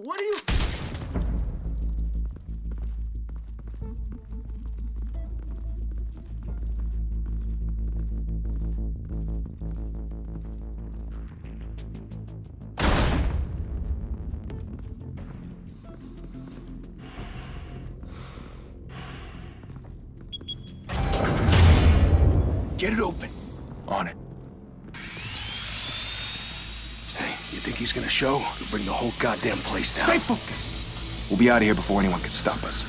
What are you... Get it open. On it. Hey, you think he's gonna show? We'll bring the whole goddamn place down. Stay focused. We'll be out of here before anyone can stop us.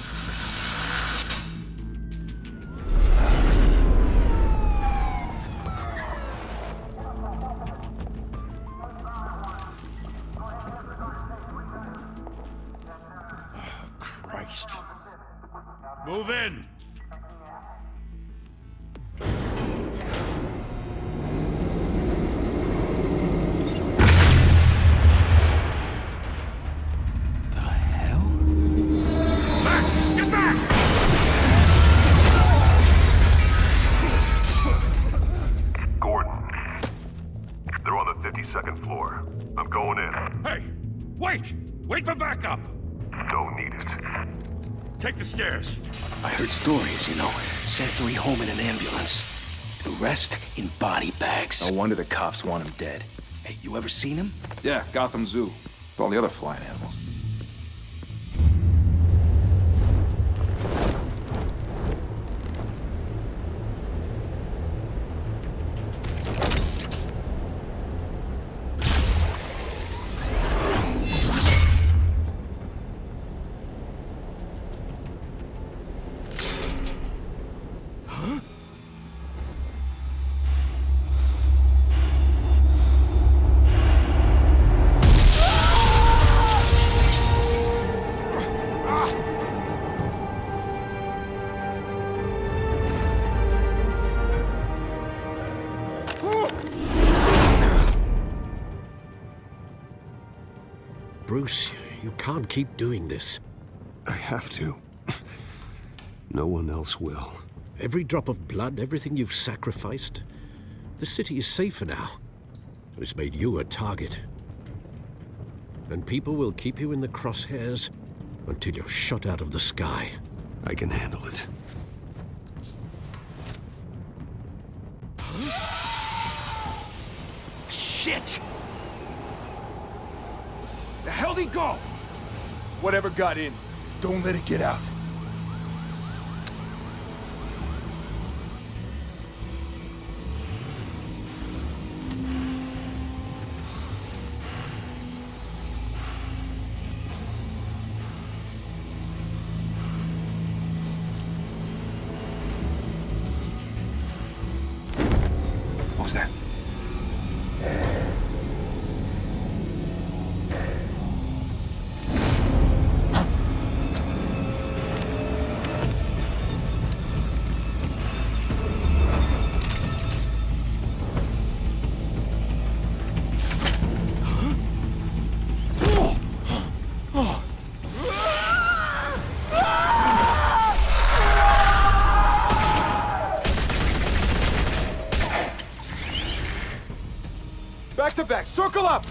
Christ. Move in! Second floor. I'm going in. Hey! Wait! Wait for backup! Don't need it. Take the stairs. I heard stories, you know. Sent 3 home in an ambulance. The rest in body bags. No wonder the cops want him dead. Hey, you ever seen him? Yeah, Gotham Zoo. With all the other flying animals. Bruce, you can't keep doing this. I have to. No one else will. Every drop of blood, everything you've sacrificed. The city is safer now. But it's made you a target. And people will keep you in the crosshairs until you're shot out of the sky. I can handle it. Shit! The hell'd he go? Whatever got in, don't let it get out. What was that? Back to back, circle up!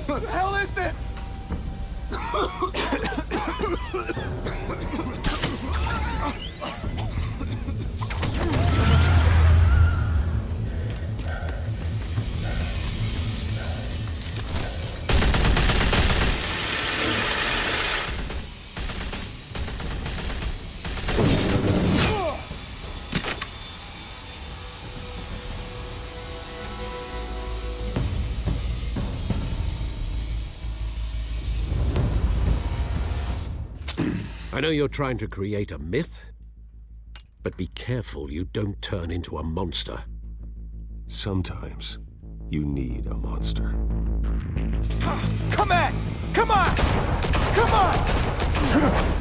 What the hell is this? I know you're trying to create a myth, but be careful you don't turn into a monster. Sometimes you need a monster. Come on! Come on! Come on!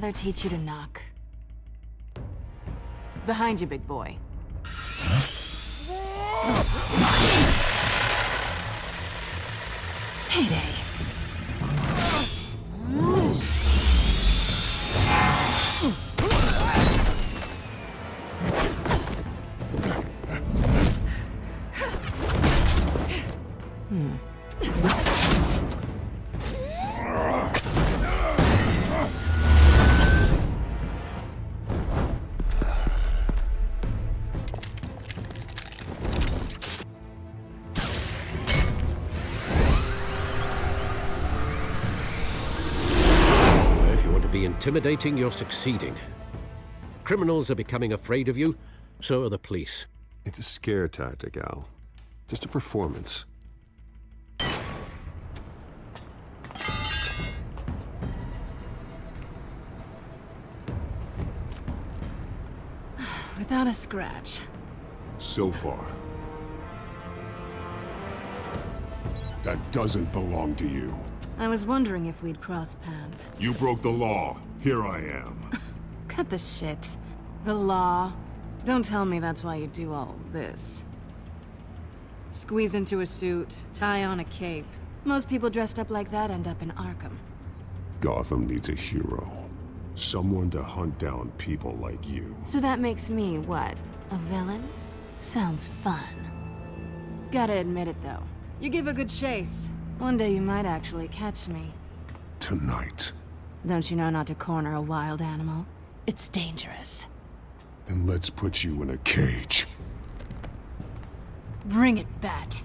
mother teach you to knock? Behind you, big boy. Heyday. Intimidating, you're succeeding. Criminals are becoming afraid of you, so are the police. It's a scare tactic, Al. Just a performance. Without a scratch. So far. That doesn't belong to you. I was wondering if we'd cross paths. You broke the law. Here I am. Cut the shit. The law. Don't tell me that's why you do all this. Squeeze into a suit, tie on a cape. Most people dressed up like that end up in Arkham. Gotham needs a hero. Someone to hunt down people like you. So that makes me, what, a villain? Sounds fun. Gotta admit it, though. You give a good chase. One day you might actually catch me. Tonight. Don't you know not to corner a wild animal? It's dangerous. Then let's put you in a cage. Bring it, Bat.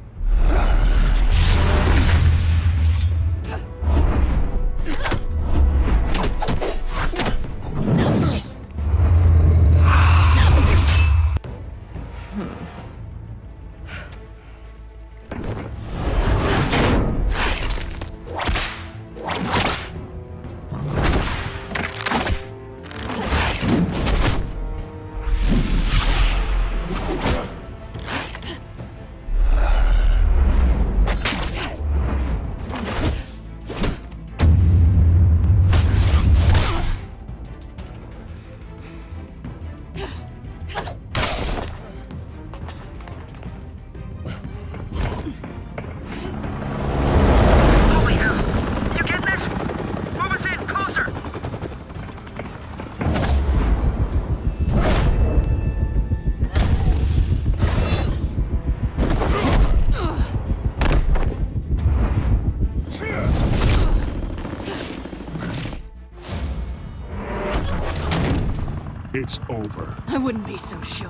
It's over. I wouldn't be so sure.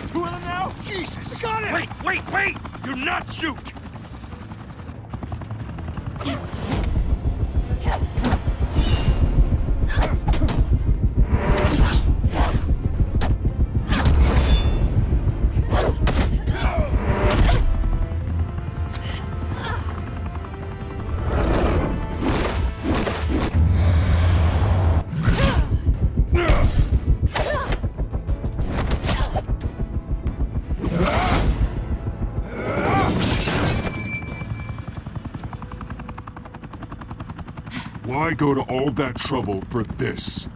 Two of them now? Jesus! Got it! Wait, wait, wait! Do not shoot! Why go to all that trouble for this?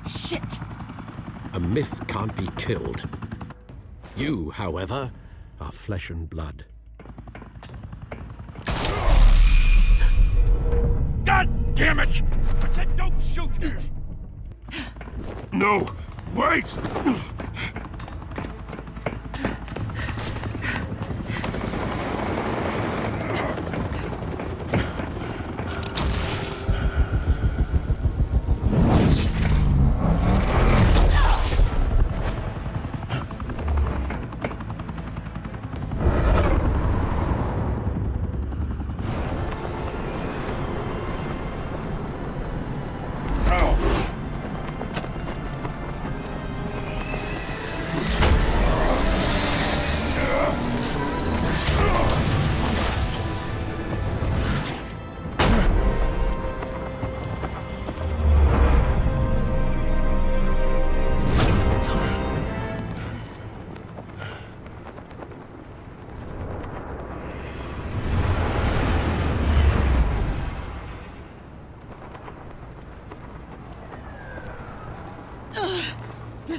Shit! A myth can't be killed. You, however, are flesh and blood. God damn it! I said don't shoot! No! Wait!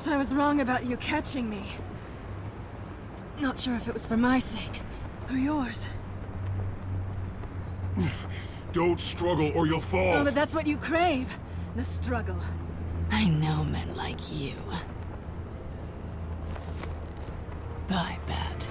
Guess I was wrong about you catching me. Not sure if it was for my sake, or yours. Don't struggle or you'll fall. Oh, but that's what you crave. The struggle. I know men like you. Bye, Bat.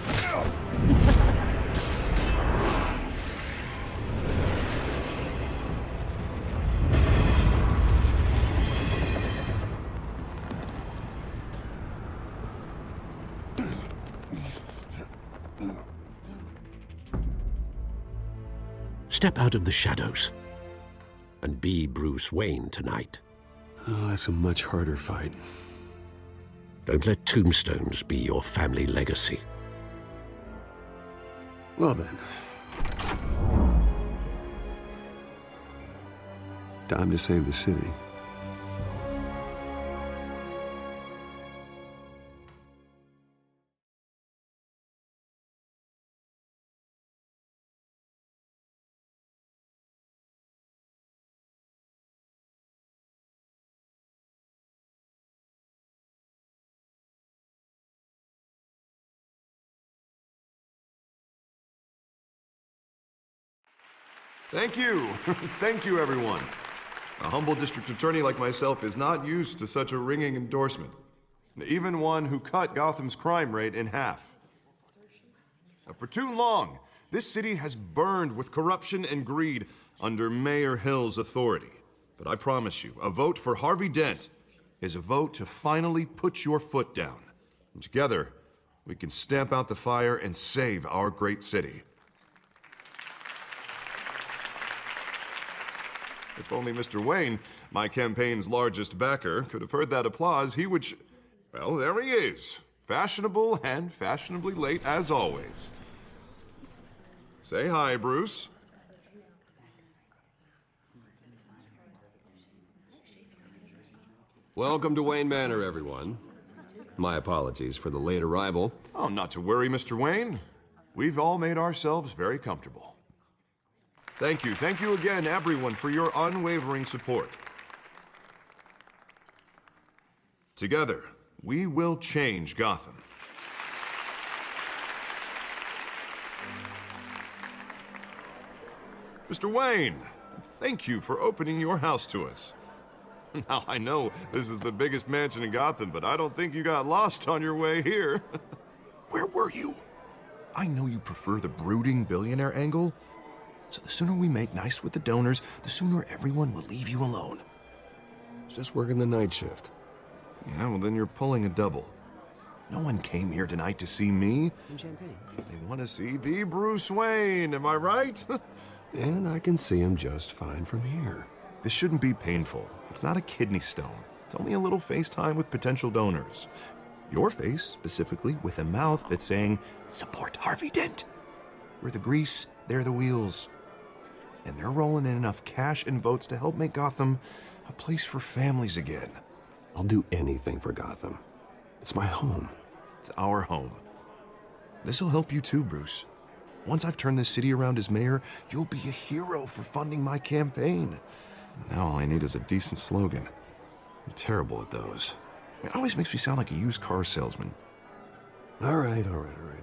Step out of the shadows and be Bruce Wayne tonight. Oh, that's a much harder fight. Don't let tombstones be your family legacy. Well then. Time to save the city. Thank you. Thank you, everyone. A humble district attorney like myself is not used to such a ringing endorsement. Even one who cut Gotham's crime rate in half. For too long, this city has burned with corruption and greed under Mayor Hill's authority. But I promise you, a vote for Harvey Dent is a vote to finally put your foot down. And together, we can stamp out the fire and save our great city. If only Mr. Wayne, my campaign's largest backer, could have heard that applause, he would well, there he is. Fashionable and fashionably late as always. Say hi, Bruce. Welcome to Wayne Manor, everyone. My apologies for the late arrival. Oh, not to worry, Mr. Wayne. We've all made ourselves very comfortable. Thank you again, everyone, for your unwavering support. Together, we will change Gotham. Mr. Wayne, thank you for opening your house to us. Now, I know this is the biggest mansion in Gotham, but I don't think you got lost on your way here. Where were you? I know you prefer the brooding billionaire angle, so the sooner we make nice with the donors, the sooner everyone will leave you alone. Just working the night shift. Yeah, well then you're pulling a double. No one came here tonight to see me. Some champagne. They want to see the Bruce Wayne, am I right? And I can see him just fine from here. This shouldn't be painful. It's not a kidney stone. It's only a little FaceTime with potential donors. Your face, specifically, with a mouth that's saying, support Harvey Dent. We're the grease, they're the wheels. And they're rolling in enough cash and votes to help make Gotham a place for families again. I'll do anything for Gotham. It's my home. It's our home. This'll help you too, Bruce. Once I've turned this city around as mayor, you'll be a hero for funding my campaign. Now all I need is a decent slogan. I'm terrible at those. It always makes me sound like a used car salesman. All right.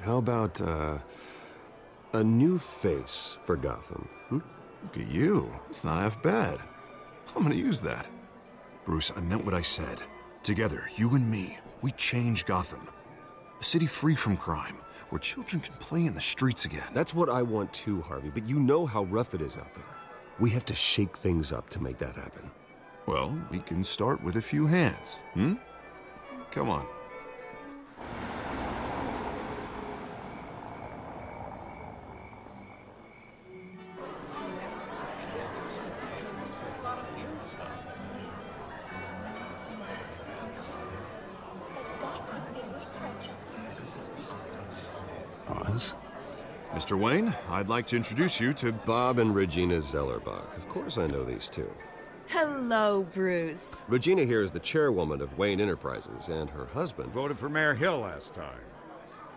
How about, a new face for Gotham, Look at you. It's not half bad. I'm gonna use that. Bruce, I meant what I said. Together, you and me, we change Gotham. A city free from crime, where children can play in the streets again. That's what I want too, Harvey, but you know how rough it is out there. We have to shake things up to make that happen. Well, we can start with a few hands, Come on. Pause. Mr. Wayne, I'd like to introduce you to Bob and Regina Zellerbach. Of course I know these two. Hello, Bruce. Regina here is the chairwoman of Wayne Enterprises, and her husband... Voted for Mayor Hill last time.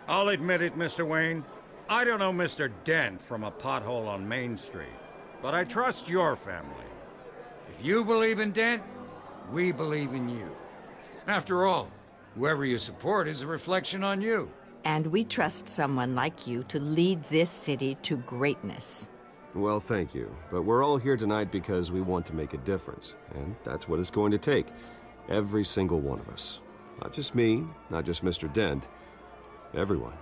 I'll admit it, Mr. Wayne. I don't know Mr. Dent from a pothole on Main Street, but I trust your family. If you believe in Dent, we believe in you. After all, Whoever you support is a reflection on you. And we trust someone like you to lead this city to greatness. Well, thank you. But we're all here tonight because we want to make a difference. And that's what it's going to take. Every single one of us. Not just me, not just Mr. Dent. Everyone.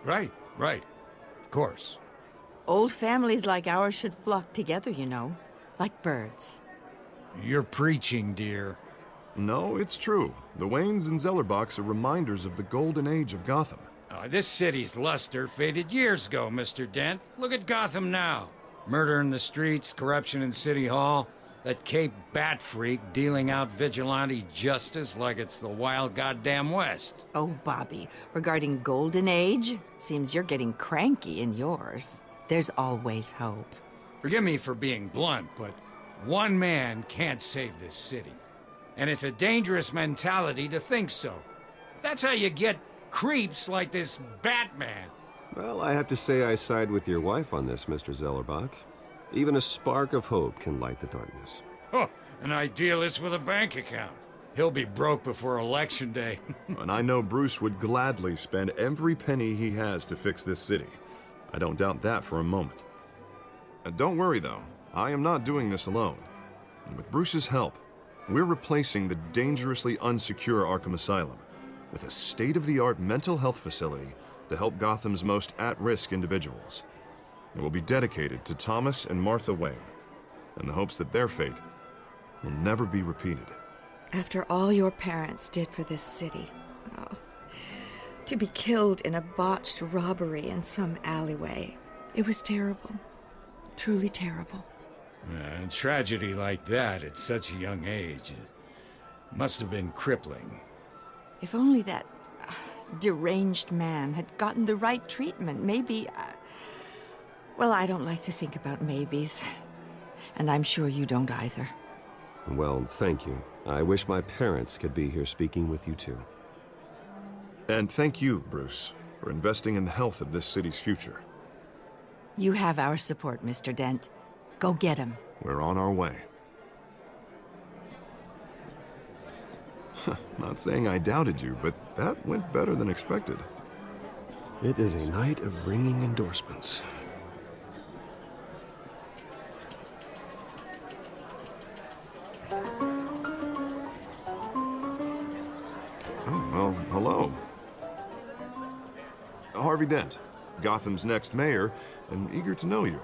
Right. Of course. Old families like ours should flock together, you know, like birds. You're preaching, dear. No, it's true. The Waynes and Zellerbachs are reminders of the golden age of Gotham. This city's luster faded years ago, Mr. Dent. Look at Gotham now. Murder in the streets, corruption in City Hall, that Cape Bat freak dealing out vigilante justice like it's the wild goddamn West. Oh, Bobby, regarding Golden Age, seems you're getting cranky in yours. There's always hope. Forgive me for being blunt, but one man can't save this city. And it's a dangerous mentality to think so. That's how you get creeps like this Batman. Well, I have to say I side with your wife on this, Mr. Zellerbach. Even a spark of hope can light the darkness. Oh, an idealist with a bank account. He'll be broke before Election Day. And I know Bruce would gladly spend every penny he has to fix this city. I don't doubt that for a moment. Don't worry, though. I am not doing this alone. And with Bruce's help, we're replacing the dangerously unsecure Arkham Asylum with a state-of-the-art mental health facility to help Gotham's most at-risk individuals. It will be dedicated to Thomas and Martha Wayne, in the hopes that their fate will never be repeated. After all your parents did for this city, to be killed in a botched robbery in some alleyway, it was terrible. Truly terrible. A tragedy like that at such a young age must have been crippling. If only that deranged man had gotten the right treatment, maybe... Well, I don't like to think about maybes. And I'm sure you don't either. Well, thank you. I wish my parents could be here speaking with you too. And thank you, Bruce, for investing in the health of this city's future. You have our support, Mr. Dent. Go get him. We're on our way. Not saying I doubted you, but that went better than expected. It is a night of ringing endorsements. Oh, well, hello. Harvey Dent, Gotham's next mayor, and eager to know you.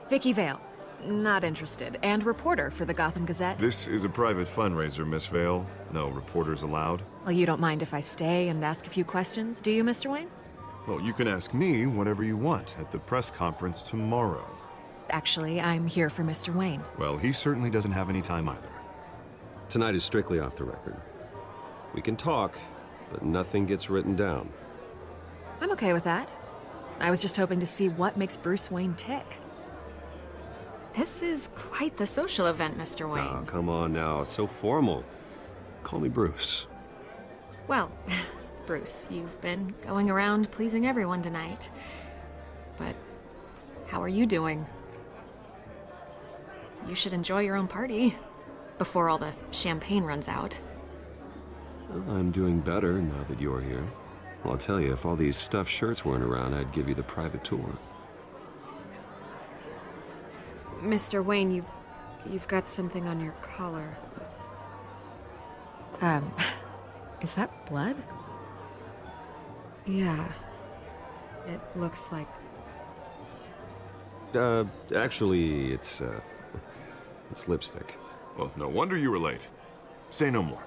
Vicky Vale. Not interested. And reporter for the Gotham Gazette. This is a private fundraiser, Miss Vale. No reporters allowed. Well, you don't mind if I stay and ask a few questions, do you, Mr. Wayne? Well, you can ask me whatever you want at the press conference tomorrow. Actually, I'm here for Mr. Wayne. Well, he certainly doesn't have any time either. Tonight is strictly off the record. We can talk, but nothing gets written down. I'm okay with that. I was just hoping to see what makes Bruce Wayne tick. This is quite the social event, Mr. Wayne. Oh, come on now. It's so formal. Call me Bruce. Well, Bruce, you've been going around pleasing everyone tonight. But how are you doing? You should enjoy your own party before all the champagne runs out. Well, I'm doing better now that you're here. Well, I'll tell you, if all these stuffed shirts weren't around, I'd give you the private tour. Mr. Wayne, you've got something on your collar. Is that blood? Yeah. It looks like... Actually, it's lipstick. Well, no wonder you were late. Say no more.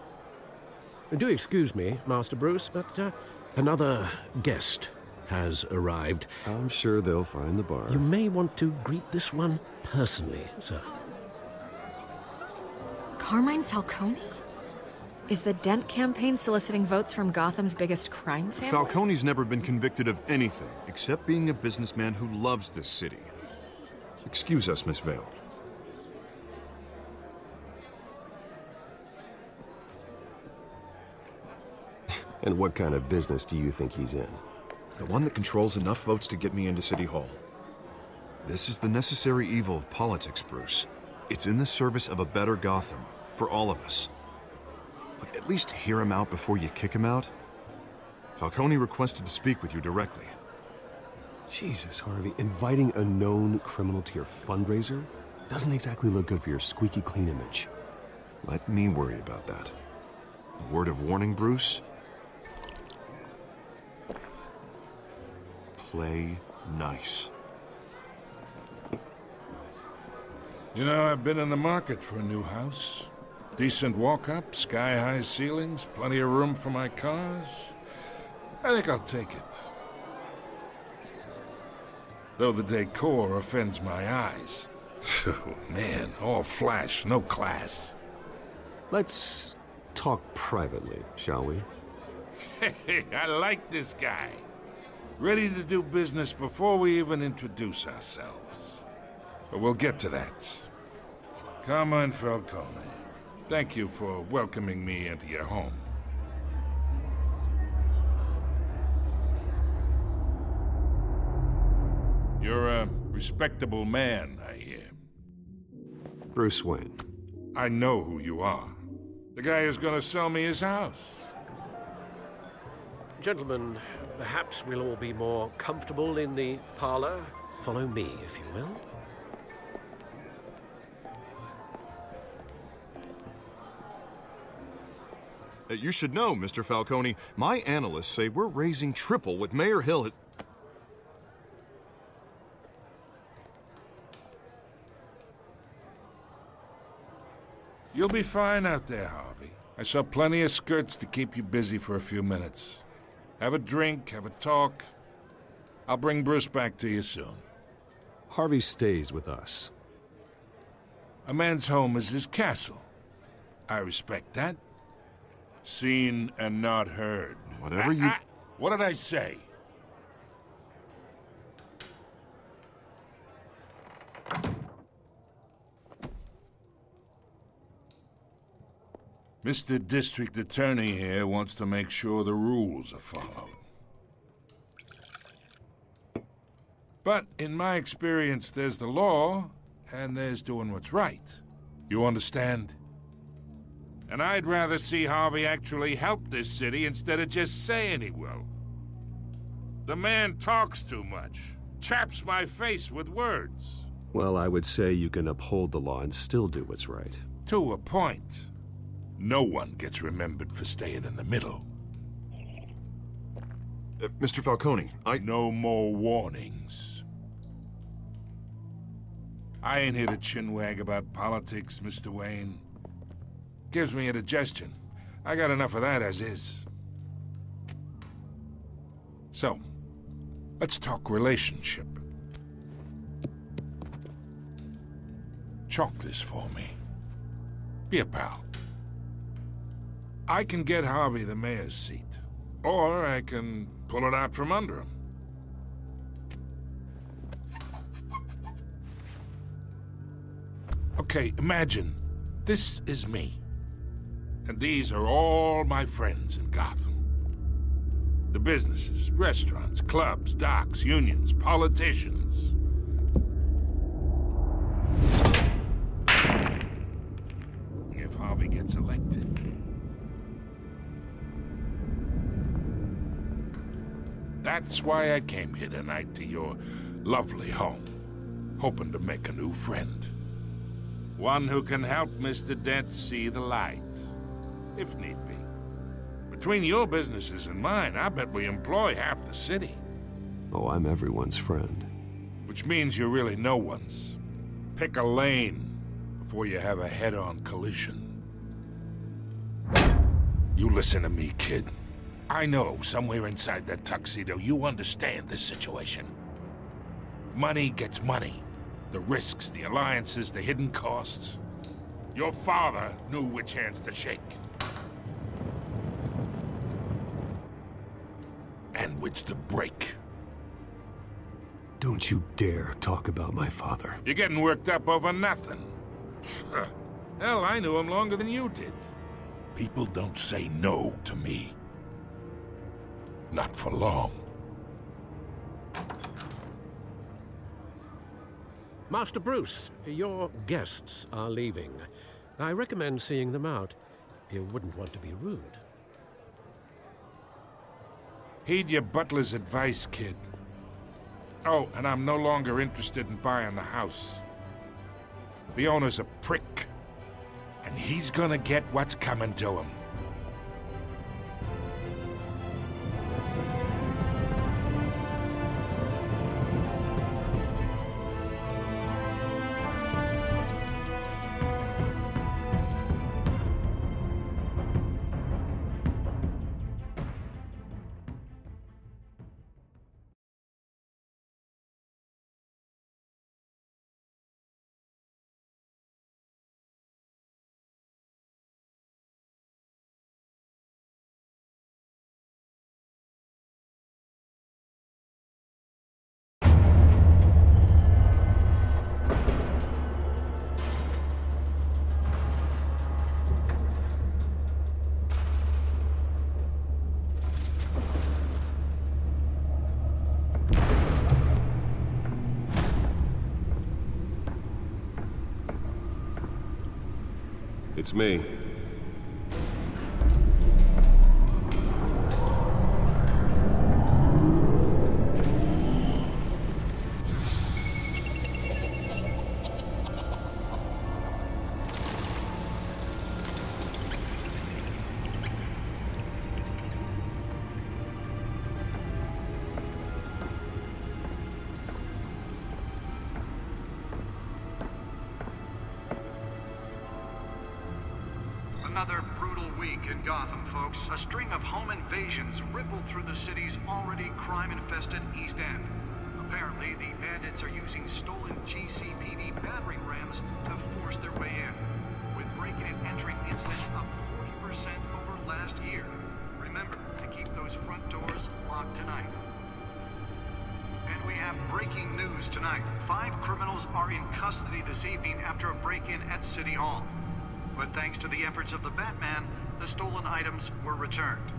Do excuse me, Master Bruce, but another guest has arrived. I'm sure they'll find the bar. You may want to greet this one personally, sir. Carmine Falcone? Is the Dent campaign soliciting votes from Gotham's biggest crime family? Falcone's never been convicted of anything except being a businessman who loves this city. Excuse us, Miss Vale. And what kind of business do you think he's in? The one that controls enough votes to get me into City Hall. This is the necessary evil of politics, Bruce. It's in the service of a better Gotham, for all of us. Look, at least hear him out before you kick him out. Falcone requested to speak with you directly. Jesus, Harvey, inviting a known criminal to your fundraiser doesn't exactly look good for your squeaky clean image. Let me worry about that. A word of warning, Bruce? Play nice. You know, I've been in the market for a new house. Decent walk-up, sky-high ceilings, plenty of room for my cars. I think I'll take it. Though the decor offends my eyes. Oh, man, all flash, no class. Let's talk privately, shall we? Hey, I like this guy. Ready to do business before we even introduce ourselves. But we'll get to that. Carmine Falcone, thank you for welcoming me into your home. You're a respectable man, I hear. Bruce Wayne. I know who you are. The guy who's gonna sell me his house. Gentlemen, perhaps we'll all be more comfortable in the parlor. Follow me, if you will. You should know, Mr. Falcone, my analysts say we're raising triple what Mayor Hill has... You'll be fine out there, Harvey. I saw plenty of skirts to keep you busy for a few minutes. Have a drink, have a talk. I'll bring Bruce back to you soon. Harvey stays with us. A man's home is his castle. I respect that. Seen and not heard. Whatever you... What did I say? Mr. District Attorney here wants to make sure the rules are followed. But in my experience, there's the law, and there's doing what's right. You understand? And I'd rather see Harvey actually help this city instead of just saying he will. The man talks too much, chaps my face with words. Well, I would say you can uphold the law and still do what's right. To a point. No one gets remembered for staying in the middle. Mr. Falcone, No more warnings. I ain't here to chinwag about politics, Mr. Wayne. Gives me indigestion. I got enough of that as is. So, let's talk relationship. Chalk this for me. Be a pal. I can get Harvey the mayor's seat, or I can pull it out from under him. Okay, imagine this is me. And these are all my friends in Gotham. The businesses, restaurants, clubs, docks, unions, politicians. If Harvey gets elected. That's why I came here tonight to your lovely home, hoping to make a new friend. One who can help Mr. Dent see the light, if need be. Between your businesses and mine, I bet we employ half the city. Oh, I'm everyone's friend. Which means you're really no one's. Pick a lane before you have a head-on collision. You listen to me, kid. I know somewhere inside that tuxedo you understand this situation. Money gets money. The risks, the alliances, the hidden costs. Your father knew which hands to shake. And which to break. Don't you dare talk about my father. You're getting worked up over nothing. Hell, I knew him longer than you did. People don't say no to me. Not for long. Master Bruce, your guests are leaving. I recommend seeing them out. You wouldn't want to be rude. Heed your butler's advice, kid. Oh, and I'm no longer interested in buying the house. The owner's a prick, and he's gonna get what's coming to him. It's me. Another brutal week in Gotham, folks. A string of home invasions rippled through the city's already crime-infested East End. Apparently, the bandits are using stolen GCPD battering rams to force their way in, with breaking and entering incidents up 40% over last year. Remember to keep those front doors locked tonight. And we have breaking news tonight. 5 criminals are in custody this evening after a break-in at City Hall. But thanks to the efforts of the Batman, the stolen items were returned.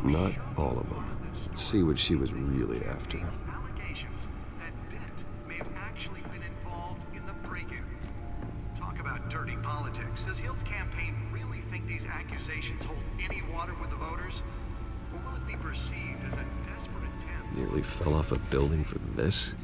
Not all of them. Let's see what she was really after. Allegations that Dent may have actually been involved in the break-in. Talk about dirty politics. Does Hill's campaign really think these accusations hold any water with the voters? Or will it be perceived as a desperate attempt? Nearly fell off a building for this?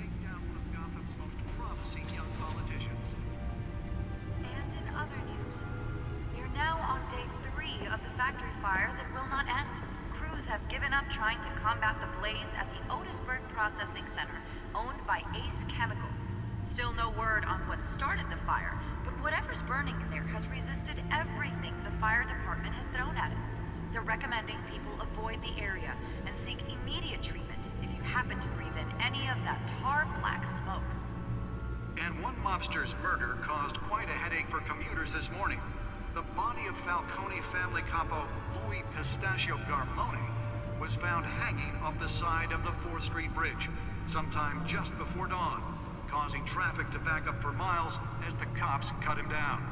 Have given up trying to combat the blaze at the Otisburg Processing Center, owned by Ace Chemical. Still no word on what started the fire, but whatever's burning in there has resisted everything the fire department has thrown at it. They're recommending people avoid the area and seek immediate treatment if you happen to breathe in any of that tar black smoke. And one mobster's murder caused quite a headache for commuters this morning. The body of Falcone family capo Louis Pistachio Garmone was found hanging off the side of the 4th Street Bridge sometime just before dawn, causing traffic to back up for miles as the cops cut him down.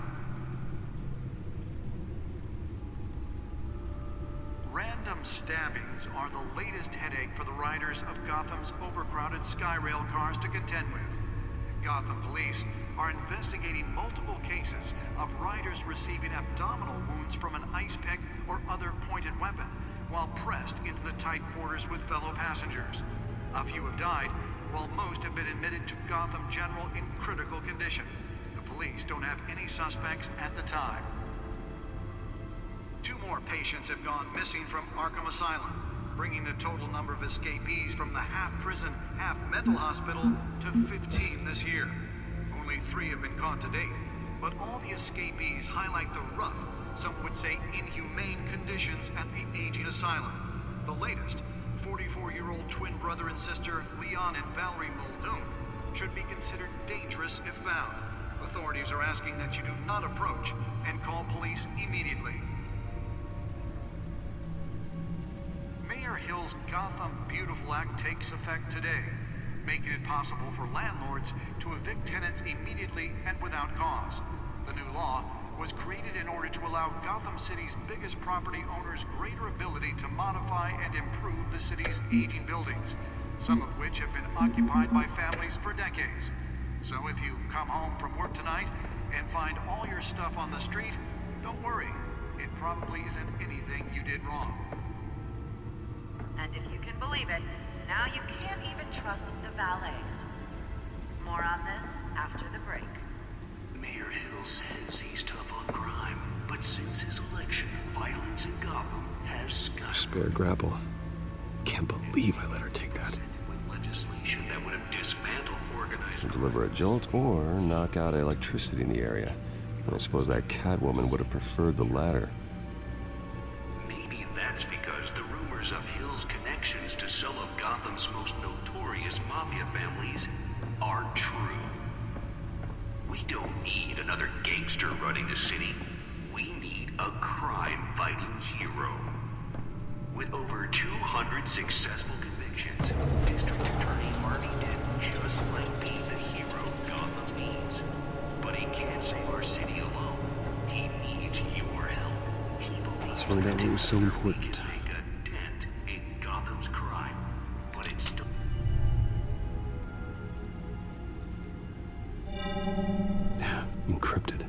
Random stabbings are the latest headache for the riders of Gotham's overcrowded Skyrail cars to contend with. Gotham police are investigating multiple cases of riders receiving abdominal wounds from an ice pick or other pointed weapon while pressed into the tight quarters with fellow passengers. A few have died, while most have been admitted to Gotham General in critical condition. The police don't have any suspects at the time. 2 more patients have gone missing from Arkham Asylum, bringing the total number of escapees from the half-prison, half-mental hospital to 15 this year. Only 3 have been caught to date, but all the escapees highlight the rough, some would say inhumane conditions at the aging asylum. The latest, 44-year-old twin brother and sister Leon and Valerie Muldoon, should be considered dangerous if found. Authorities are asking that you do not approach and call police immediately. Mayor Hill's Gotham Beautiful Act takes effect today, making it possible for landlords to evict tenants immediately and without cause. The new law was created in order to allow Gotham City's biggest property owners greater ability to modify and improve the city's aging buildings, some of which have been occupied by families for decades. So if you come home from work tonight and find all your stuff on the street, don't worry. it probably isn't anything you did wrong. And if you can believe it, now you can't even trust the valets. More on this after the break. Mayor Hill says he's tough on crime, but since his election, violence in Gotham has skyrocketed. Spare grapple. Can't believe I let her take that. With legislation that would have dismantled organized Deliver a jolt or knock out electricity in the area. I suppose that Catwoman would have preferred the latter. Maybe that's because the rumors of Hill's connections to some of Gotham's most notorious mafia families are true. We don't need another gangster running the city. We need a crime-fighting hero. With over 200 successful convictions, District Attorney Harvey Dent just might be the hero Gotham needs. But he can't save our city alone. He needs your help. He believes That's why that was so important. we can make a dent in Gotham's crime. But it's still... Encrypted.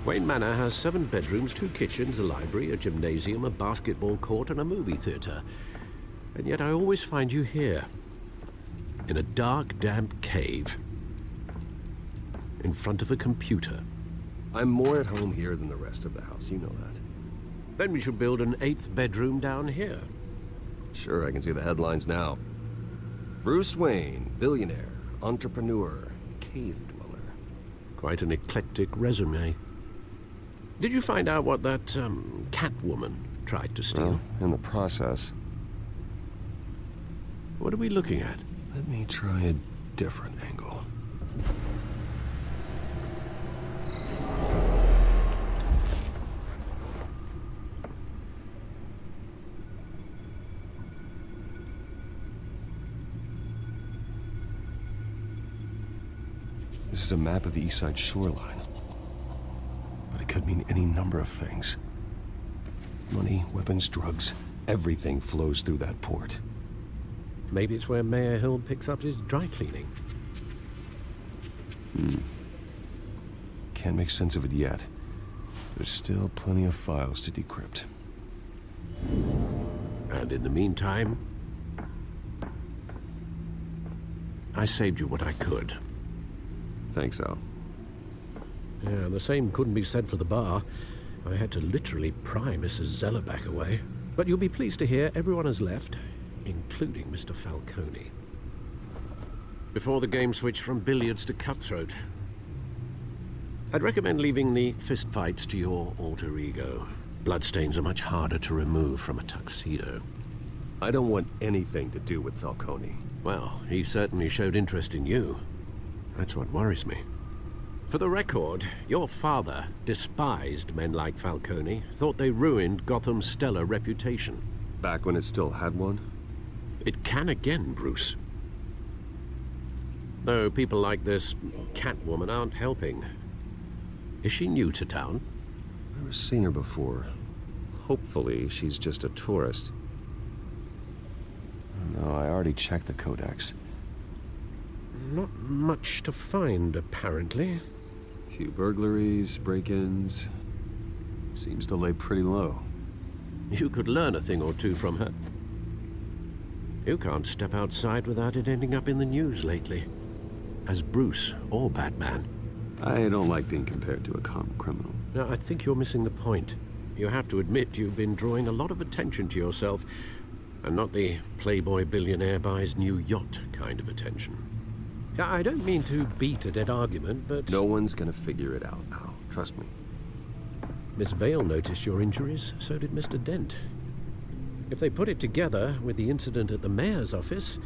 Wayne Manor has 7 bedrooms, 2 kitchens, a library, a gymnasium, a basketball court, and a movie theater. And yet I always find you here, in a dark, damp cave, in front of a computer. I'm more at home here than the rest of the house, you know that. Then we should build an 8th bedroom down here. Sure, I can see the headlines now. Bruce Wayne, billionaire, entrepreneur, cave dweller. Quite an eclectic resume. Did you find out what that, Catwoman tried to steal? Well, in the process. What are we looking at? Let me try a different angle. This is a map of the East Side shoreline. But it could mean any number of things. Money, weapons, drugs, everything flows through that port. Maybe it's where Mayor Hill picks up his dry cleaning. Can't make sense of it yet. There's still plenty of files to decrypt. And in the meantime, I saved you what I could. Thanks, Al. Yeah, the same couldn't be said for the bar. I had to literally pry Mrs. Zellerback away. But you'll be pleased to hear everyone has left, including Mr. Falcone. Before the game switched from billiards to cutthroat. I'd recommend leaving the fistfights to your alter ego. Bloodstains are much harder to remove from a tuxedo. I don't want anything to do with Falcone. Well, he certainly showed interest in you. That's what worries me. For the record, your father despised men like Falcone, thought they ruined Gotham's stellar reputation. Back when it still had one? It can again, Bruce. Though people like this Catwoman aren't helping. Is she new to town? Never seen her before. Hopefully, she's just a tourist. No, I already checked the codex. Not much to find, apparently. Few burglaries, break-ins. Seems to lay pretty low. You could learn a thing or two from her. You can't step outside without it ending up in the news lately. As Bruce or Batman. I don't like being compared to a common criminal. Now, I think you're missing the point. You have to admit you've been drawing a lot of attention to yourself, and not the playboy billionaire buys new yacht kind of attention. I don't mean to beat a dead argument, but... No one's gonna figure it out, Al. Trust me. Miss Vale noticed your injuries, so did Mr. Dent. If they put it together with the incident at the mayor's office,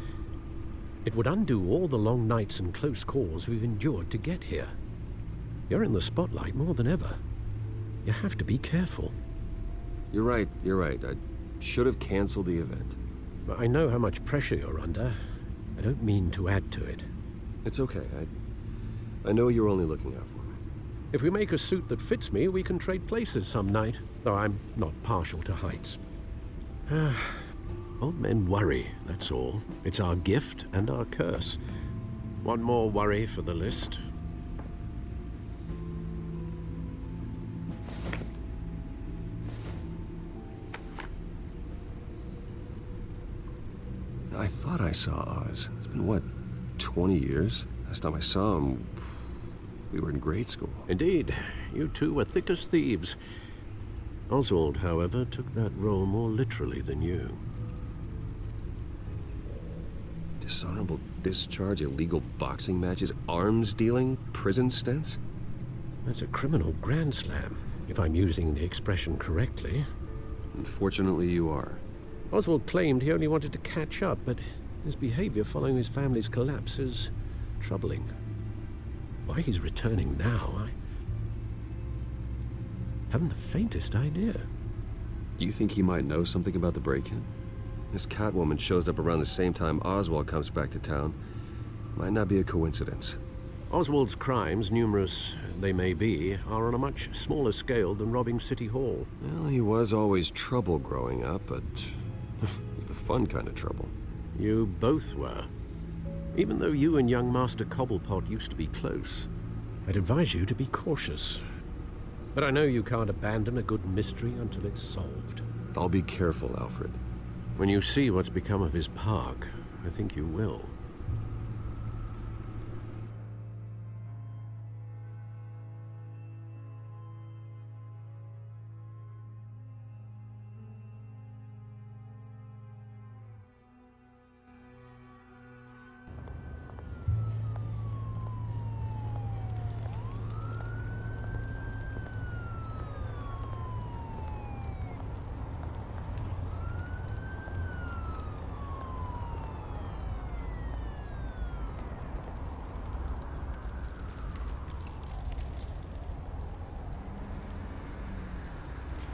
it would undo all the long nights and close calls we've endured to get here. You're in the spotlight more than ever. You have to be careful. You're right. I should have canceled the event. I know how much pressure you're under. I don't mean to add to it. It's okay. I know you're only looking out for me. If we make a suit that fits me, we can trade places some night, though I'm not partial to heights. Old men worry, that's all. It's our gift and our curse. One more worry for the list. I thought I saw Oz. It's been, what, 20 years? Last time I saw him, we were in grade school. Indeed. You two were thick as thieves. Oswald, however, took that role more literally than you. Dishonorable discharge, illegal boxing matches, arms dealing, prison stints? That's a criminal grand slam, if I'm using the expression correctly. Unfortunately, you are. Oswald claimed he only wanted to catch up, but his behavior following his family's collapse is troubling. Why he's returning now, I haven't the faintest idea. Do you think he might know something about the break-in? This Catwoman shows up around the same time Oswald comes back to town. Might not be a coincidence. Oswald's crimes, numerous they may be, are on a much smaller scale than robbing City Hall. Well, he was always trouble growing up, but it was the fun kind of trouble. You both were. Even though you and young Master Cobblepot used to be close, I'd advise you to be cautious. But I know you can't abandon a good mystery until it's solved. I'll be careful, Alfred. When you see what's become of his park, I think you will.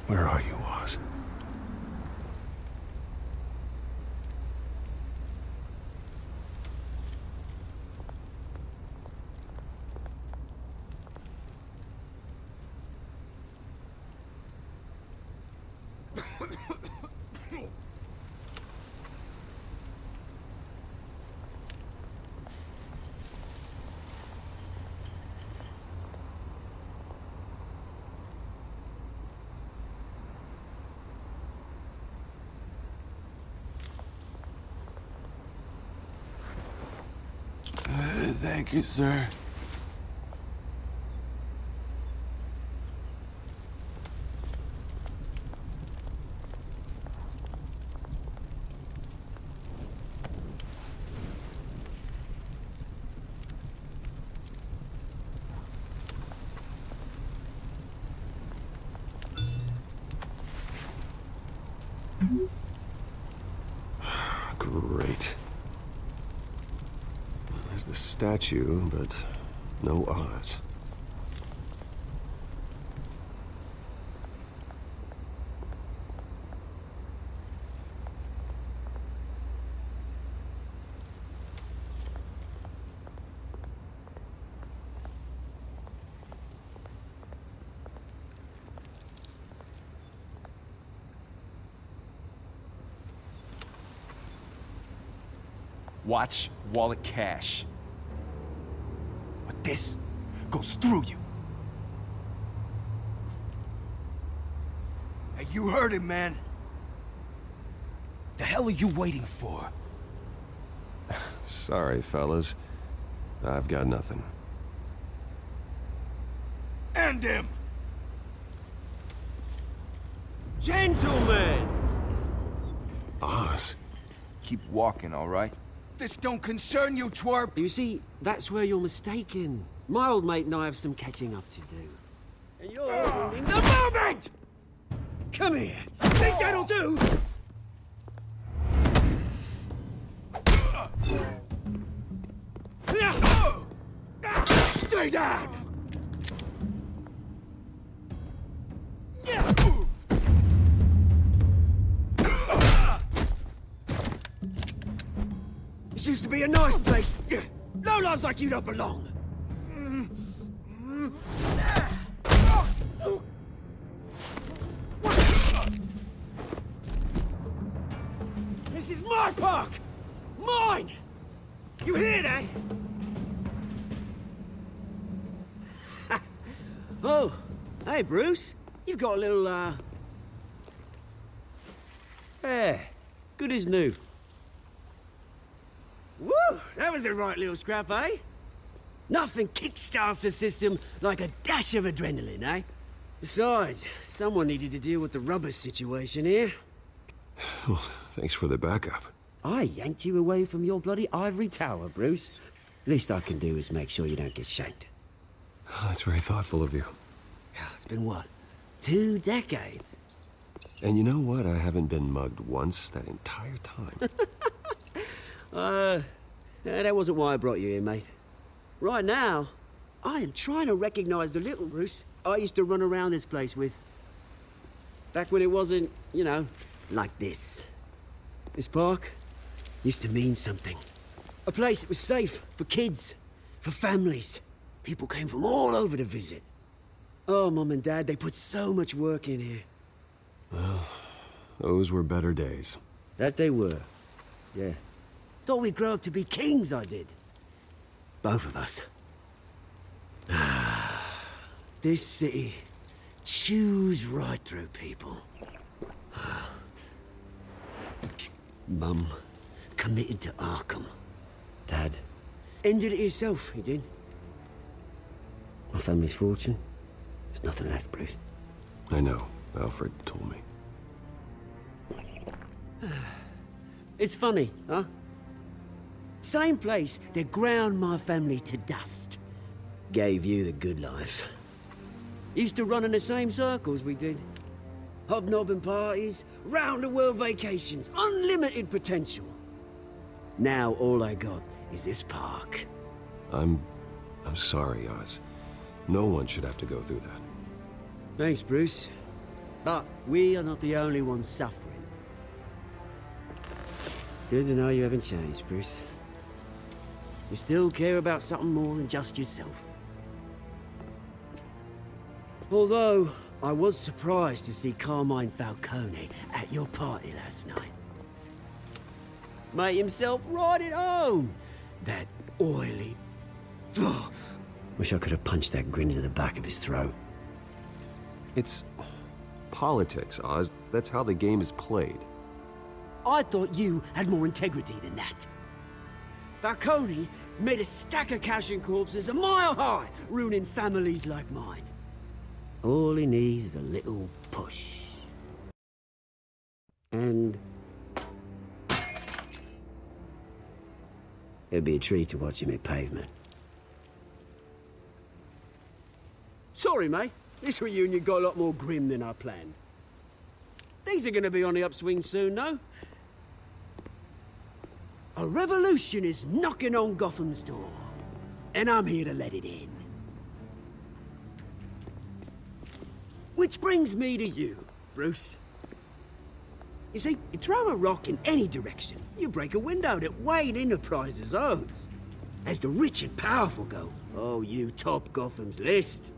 Where are you, Oz? Thank you, sir. Great. There's the statue, but no Oz. Watch wallet cash. But this goes through you. Hey, you heard him, man. The hell are you waiting for? Sorry, fellas. I've got nothing. End him! Gentlemen! Oz. Keep walking, all right? This don't concern you, twerp! You see, that's where you're mistaken. My old mate and I have some catching up to do. And you're ruining the moment! Come here! Think that'll do? Stay down! This used to be a nice place. No lives like you don't belong. This is my park! Mine! You hear that? Oh, hey, Bruce. You've got a little, Yeah, good as new. was a right little scrap, eh? Nothing kickstarts the system like a dash of adrenaline, eh? Besides, someone needed to deal with the rubber situation here. Well, thanks for the backup. I yanked you away from your bloody ivory tower, Bruce. Least I can do is make sure you don't get shanked. Oh, that's very thoughtful of you. Yeah, it's been what? 2 decades? And you know what? I haven't been mugged once that entire time. That wasn't why I brought you here, mate. Right now, I am trying to recognize the little Bruce I used to run around this place with. Back when it wasn't, you know, like this. This park used to mean something. A place that was safe for kids, for families. People came from all over to visit. Oh, Mum and Dad, they put so much work in here. Well, those were better days. That they were, yeah. Thought we'd grow up to be kings, I did. Both of us. This city chews right through people. Mum committed to Arkham. Dad ended it himself, he did. My family's fortune, there's nothing left, Bruce. I know. Alfred told me. It's funny, huh? Same place that ground my family to dust. Gave you the good life. Used to run in the same circles we did. Hobnobbing parties, round-the-world vacations, unlimited potential. Now all I got is this park. I'm sorry, Oz. No one should have to go through that. Thanks, Bruce. But we are not the only ones suffering. Good to know you haven't changed, Bruce. You still care about something more than just yourself. Although, I was surprised to see Carmine Falcone at your party last night. Made himself right at home. That oily... Ugh. Wish I could have punched that grin into the back of his throat. It's politics, Oz. That's how the game is played. I thought you had more integrity than that. Falcone made a stack of cash and corpses a mile high, ruining families like mine. All he needs is a little push. And... it'd be a treat to watch him hit pavement. Sorry, mate. This reunion got a lot more grim than I planned. Things are gonna be on the upswing soon, though. A revolution is knocking on Gotham's door, and I'm here to let it in. Which brings me to you, Bruce. You see, you throw a rock in any direction, you break a window that Wayne Enterprises owns. As the rich and powerful go, oh, you top Gotham's list.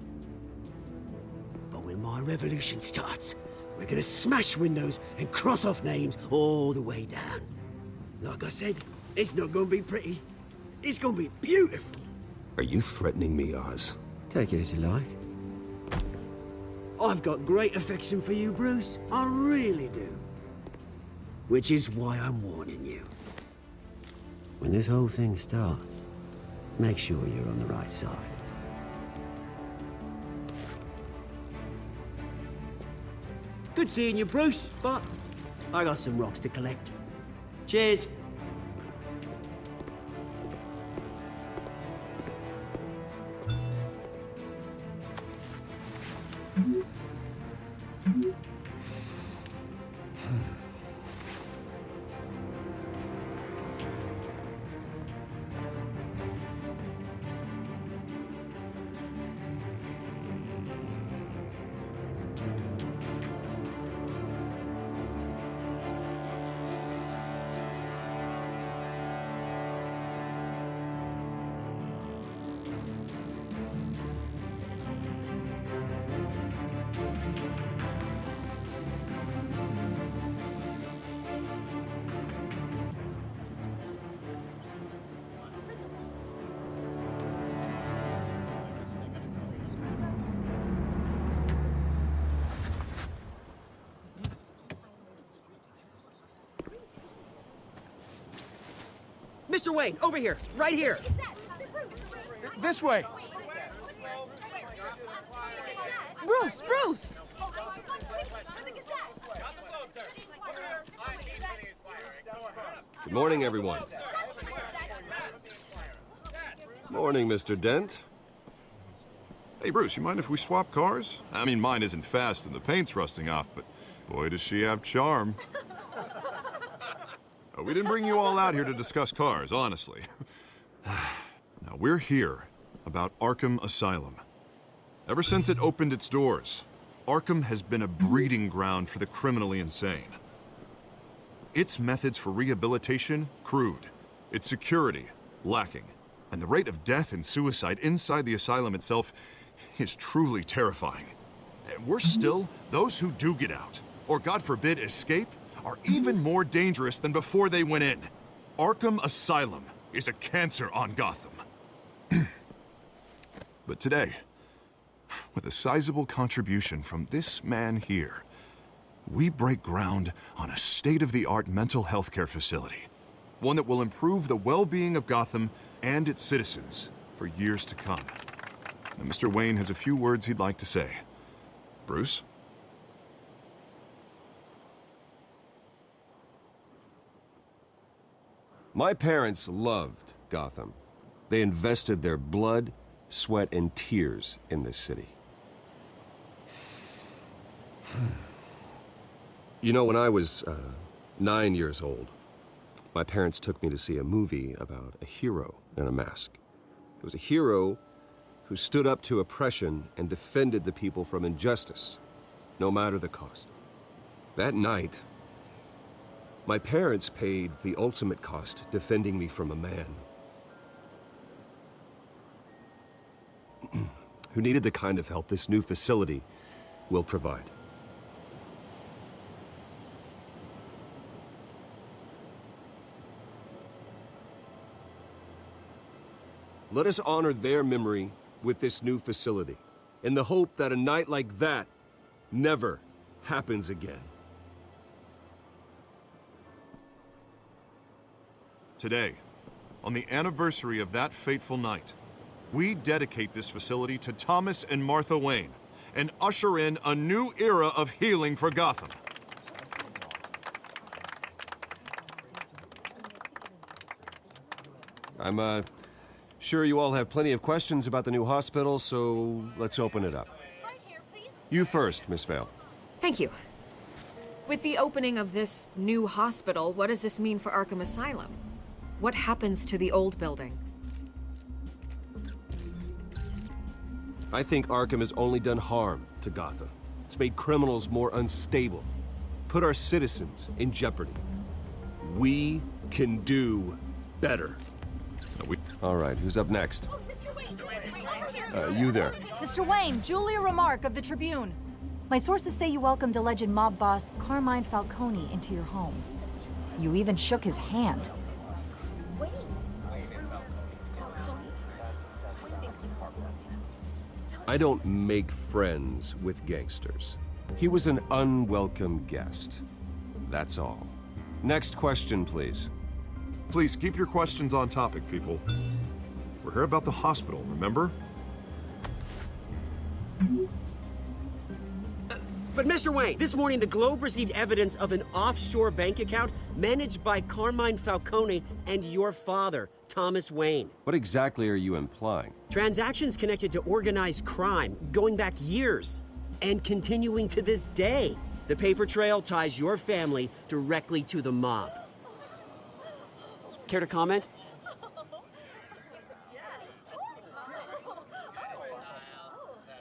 But when my revolution starts, we're gonna smash windows and cross off names all the way down. Like I said, it's not gonna be pretty. It's gonna be beautiful. Are you threatening me, Oz? Take it as you like. I've got great affection for you, Bruce. I really do. Which is why I'm warning you. When this whole thing starts, make sure you're on the right side. Good seeing you, Bruce, but I got some rocks to collect. Cheers. Mr. Wayne, over here, right here. This way. Bruce! Good morning, everyone. Morning, Mr. Dent. Hey, Bruce, you mind if we swap cars? I mean, mine isn't fast and the paint's rusting off, but boy, does she have charm. We didn't bring you all out here to discuss cars, honestly. Now, we're here about Arkham Asylum. Ever since it opened its doors, Arkham has been a breeding ground for the criminally insane. Its methods for rehabilitation, crude. Its security, lacking. And the rate of death and suicide inside the asylum itself is truly terrifying. And worse still, those who do get out, or God forbid escape, are even more dangerous than before they went in. Arkham Asylum is a cancer on Gotham. But today, with a sizable contribution from this man here, we break ground on a state-of-the-art mental health care facility. One that will improve the well-being of Gotham and its citizens for years to come. Now, Mr. Wayne has a few words he'd like to say. Bruce? My parents loved Gotham. They invested their blood, sweat, and tears in this city. You know, when I was 9 years old, my parents took me to see a movie about a hero in a mask. It was a hero who stood up to oppression and defended the people from injustice, no matter the cost. That night, my parents paid the ultimate cost defending me from a man who needed the kind of help this new facility will provide. Let us honor their memory with this new facility, in the hope that a night like that never happens again. Today, on the anniversary of that fateful night, we dedicate this facility to Thomas and Martha Wayne and usher in a new era of healing for Gotham. I'm sure you all have plenty of questions about the new hospital, so let's open it up. You first, Miss Vale. Thank you. With the opening of this new hospital, what does this mean for Arkham Asylum? What happens to the old building? I think Arkham has only done harm to Gotham. It's made criminals more unstable, put our citizens in jeopardy. We can do better. All right, who's up next? You there. Mr. Wayne, Julia Remark of the Tribune. My sources say you welcomed alleged mob boss Carmine Falcone into your home. You even shook his hand. I don't make friends with gangsters. He was an unwelcome guest. That's all. Next question, please. Please keep your questions on topic, people. We're here about the hospital, remember? But Mr. Wayne, this morning the Globe received evidence of an offshore bank account managed by Carmine Falcone and your father, Thomas Wayne. What exactly are you implying? Transactions connected to organized crime, going back years, and continuing to this day. The paper trail ties your family directly to the mob. Care to comment?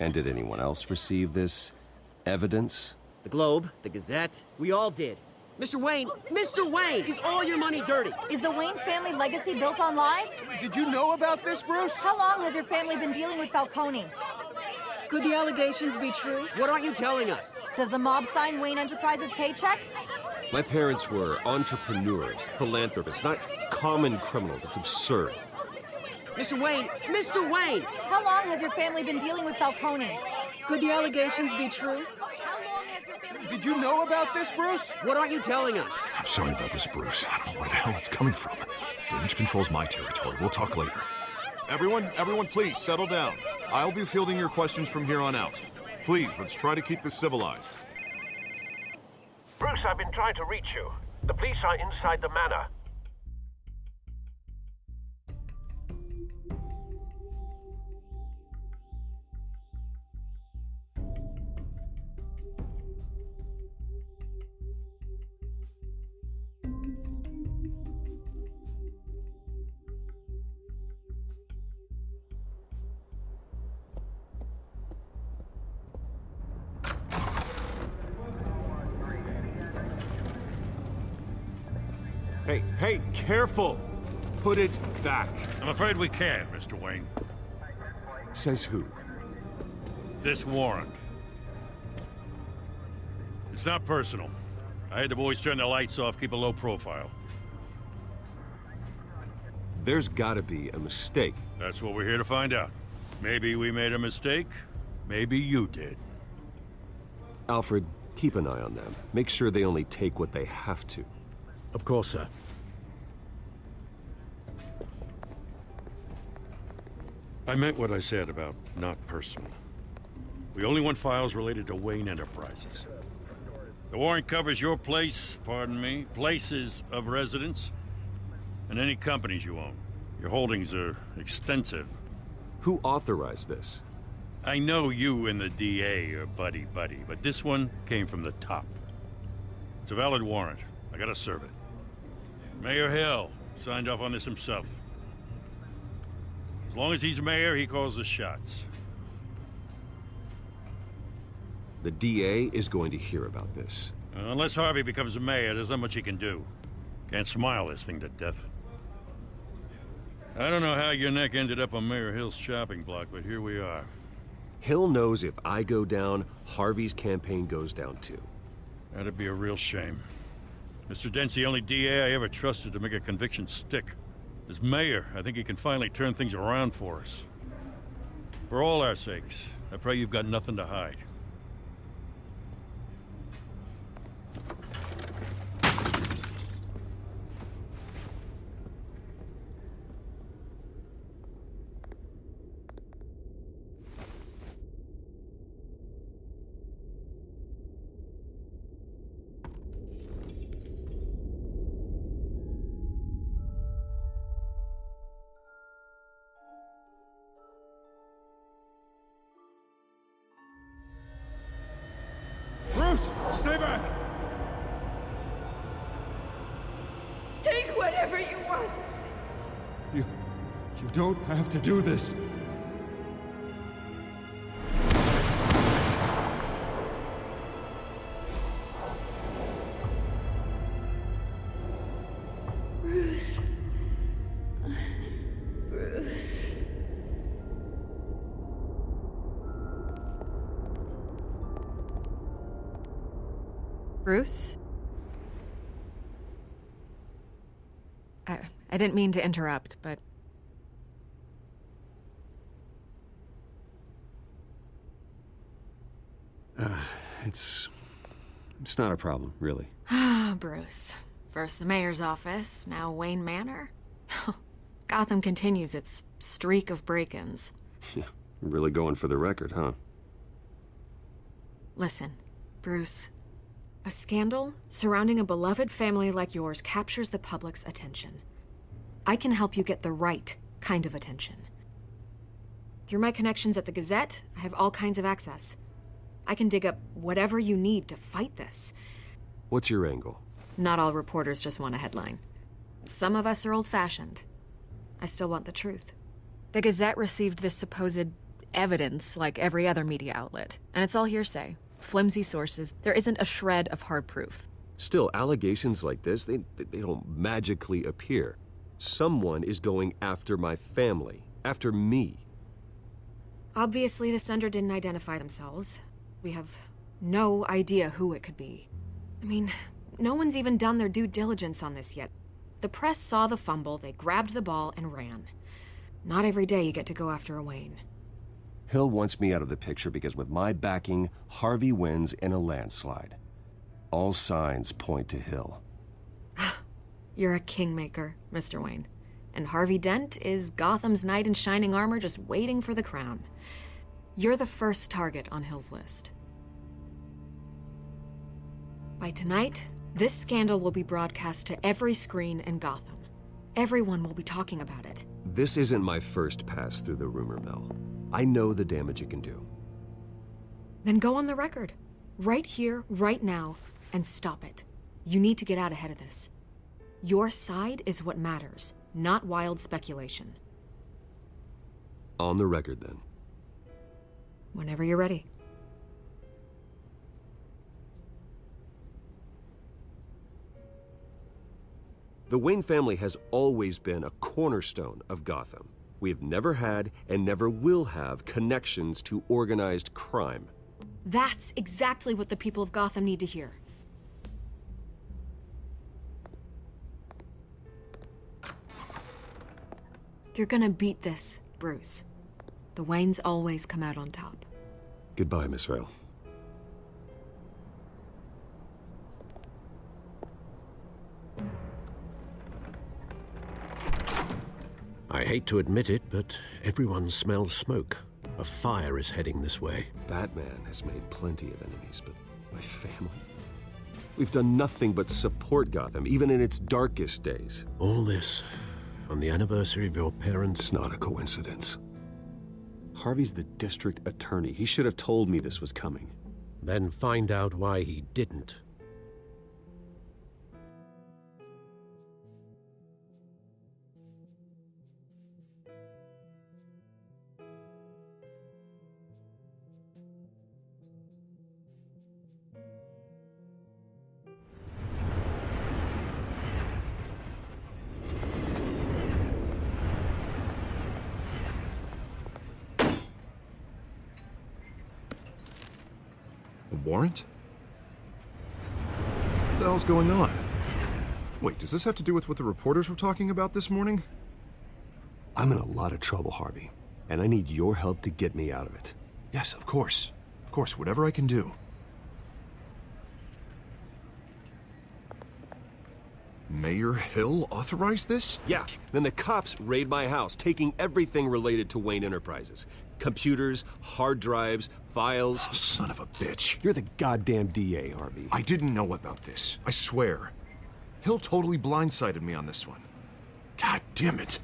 And did anyone else receive this evidence? The Globe, the Gazette, we all did. Mr. Wayne, is all your money dirty? Is the Wayne family legacy built on lies? Did you know about this, Bruce? How long has your family been dealing with Falcone? Could the allegations be true? What aren't you telling us? Does the mob sign Wayne Enterprises paychecks? My parents were entrepreneurs, philanthropists, not common criminals. It's absurd. Mr. Wayne! How long has your family been dealing with Falcone? Could the allegations be true? Did you know about this, Bruce? What aren't you telling us? I'm sorry about this, Bruce. I don't know where the hell it's coming from. Damage control's my territory. We'll talk later. Everyone, please settle down. I'll be fielding your questions from here on out. Please, let's try to keep this civilized. Bruce, I've been trying to reach you. The police are inside the manor. Hey, careful! Put it back. I'm afraid we can't, Mr. Wayne. Says who? This warrant. It's not personal. I had the boys turn the lights off, keep a low profile. There's gotta be a mistake. That's what we're here to find out. Maybe we made a mistake. Maybe you did. Alfred, keep an eye on them. Make sure they only take what they have to. Of course, sir. I meant what I said about not personal. We only want files related to Wayne Enterprises. The warrant covers your place, pardon me, places of residence, and any companies you own. Your holdings are extensive. Who authorized this? I know you and the DA are buddy-buddy, but this one came from the top. It's a valid warrant. I gotta serve it. Mayor Hill signed off on this himself. As long as he's mayor, he calls the shots. The DA is going to hear about this. Unless Harvey becomes a mayor, there's not much he can do. Can't smile this thing to death. I don't know how your neck ended up on Mayor Hill's shopping block, but here we are. Hill knows if I go down, Harvey's campaign goes down too. That'd be a real shame. Mr. Dent's the only DA I ever trusted to make a conviction stick. As mayor, I think he can finally turn things around for us. For all our sakes, I pray you've got nothing to hide. Bruce, stay back! Take whatever you want. You don't have to do this. Bruce. Bruce. Bruce? I didn't mean to interrupt, but... It's not a problem, really. Ah, Bruce. First the mayor's office, now Wayne Manor. Gotham continues its streak of break-ins. Yeah, really going for the record, huh? Listen, Bruce. A scandal surrounding a beloved family like yours captures the public's attention. I can help you get the right kind of attention. Through my connections at the Gazette, I have all kinds of access. I can dig up whatever you need to fight this. What's your angle? Not all reporters just want a headline. Some of us are old-fashioned. I still want the truth. The Gazette received this supposed evidence like every other media outlet, and it's all hearsay. Flimsy sources. There isn't a shred of hard proof. Still, allegations like this, they don't magically appear. Someone is going after my family, after me. Obviously, the sender didn't identify themselves. We have no idea who it could be. I mean, no one's even done their due diligence on this yet. The press saw the fumble, they grabbed the ball and ran. Not every day you get to go after a Wayne. Hill wants me out of the picture because with my backing, Harvey wins in a landslide. All signs point to Hill. You're a kingmaker, Mr. Wayne. and Harvey Dent is Gotham's knight in shining armor just waiting for the crown. You're the first target on Hill's list. By tonight, this scandal will be broadcast to every screen in Gotham. Everyone will be talking about it. This isn't my first pass through the rumor mill. I know the damage it can do. Then go on the record. Right here, right now, and stop it. You need to get out ahead of this. Your side is what matters, not wild speculation. On the record, then. Whenever you're ready. The Wayne family has always been a cornerstone of Gotham. We have never had and never will have connections to organized crime. That's exactly what the people of Gotham need to hear. You're gonna beat this, Bruce. The Waynes always come out on top. Goodbye, Miss Vale. I hate to admit it, but everyone smells smoke. A fire is heading this way. Batman has made plenty of enemies, but my family? We've done nothing but support Gotham, even in its darkest days. All this on the anniversary of your parents'... It's not a coincidence. Harvey's the district attorney. He should have told me this was coming. Then find out why he didn't. Warrant? What the hell's going on? Wait, does this have to do with what the reporters were talking about this morning? I'm in a lot of trouble, Harvey, and I need your help to get me out of it. Yes, of course. Of course, whatever I can do. Mayor Hill authorized this? Yeah, then the cops raid my house, taking everything related to Wayne Enterprises. Computers, hard drives, files. Oh, son of a bitch. You're the goddamn DA, Harvey. I didn't know about this. I swear. Hill totally blindsided me on this one. God damn it.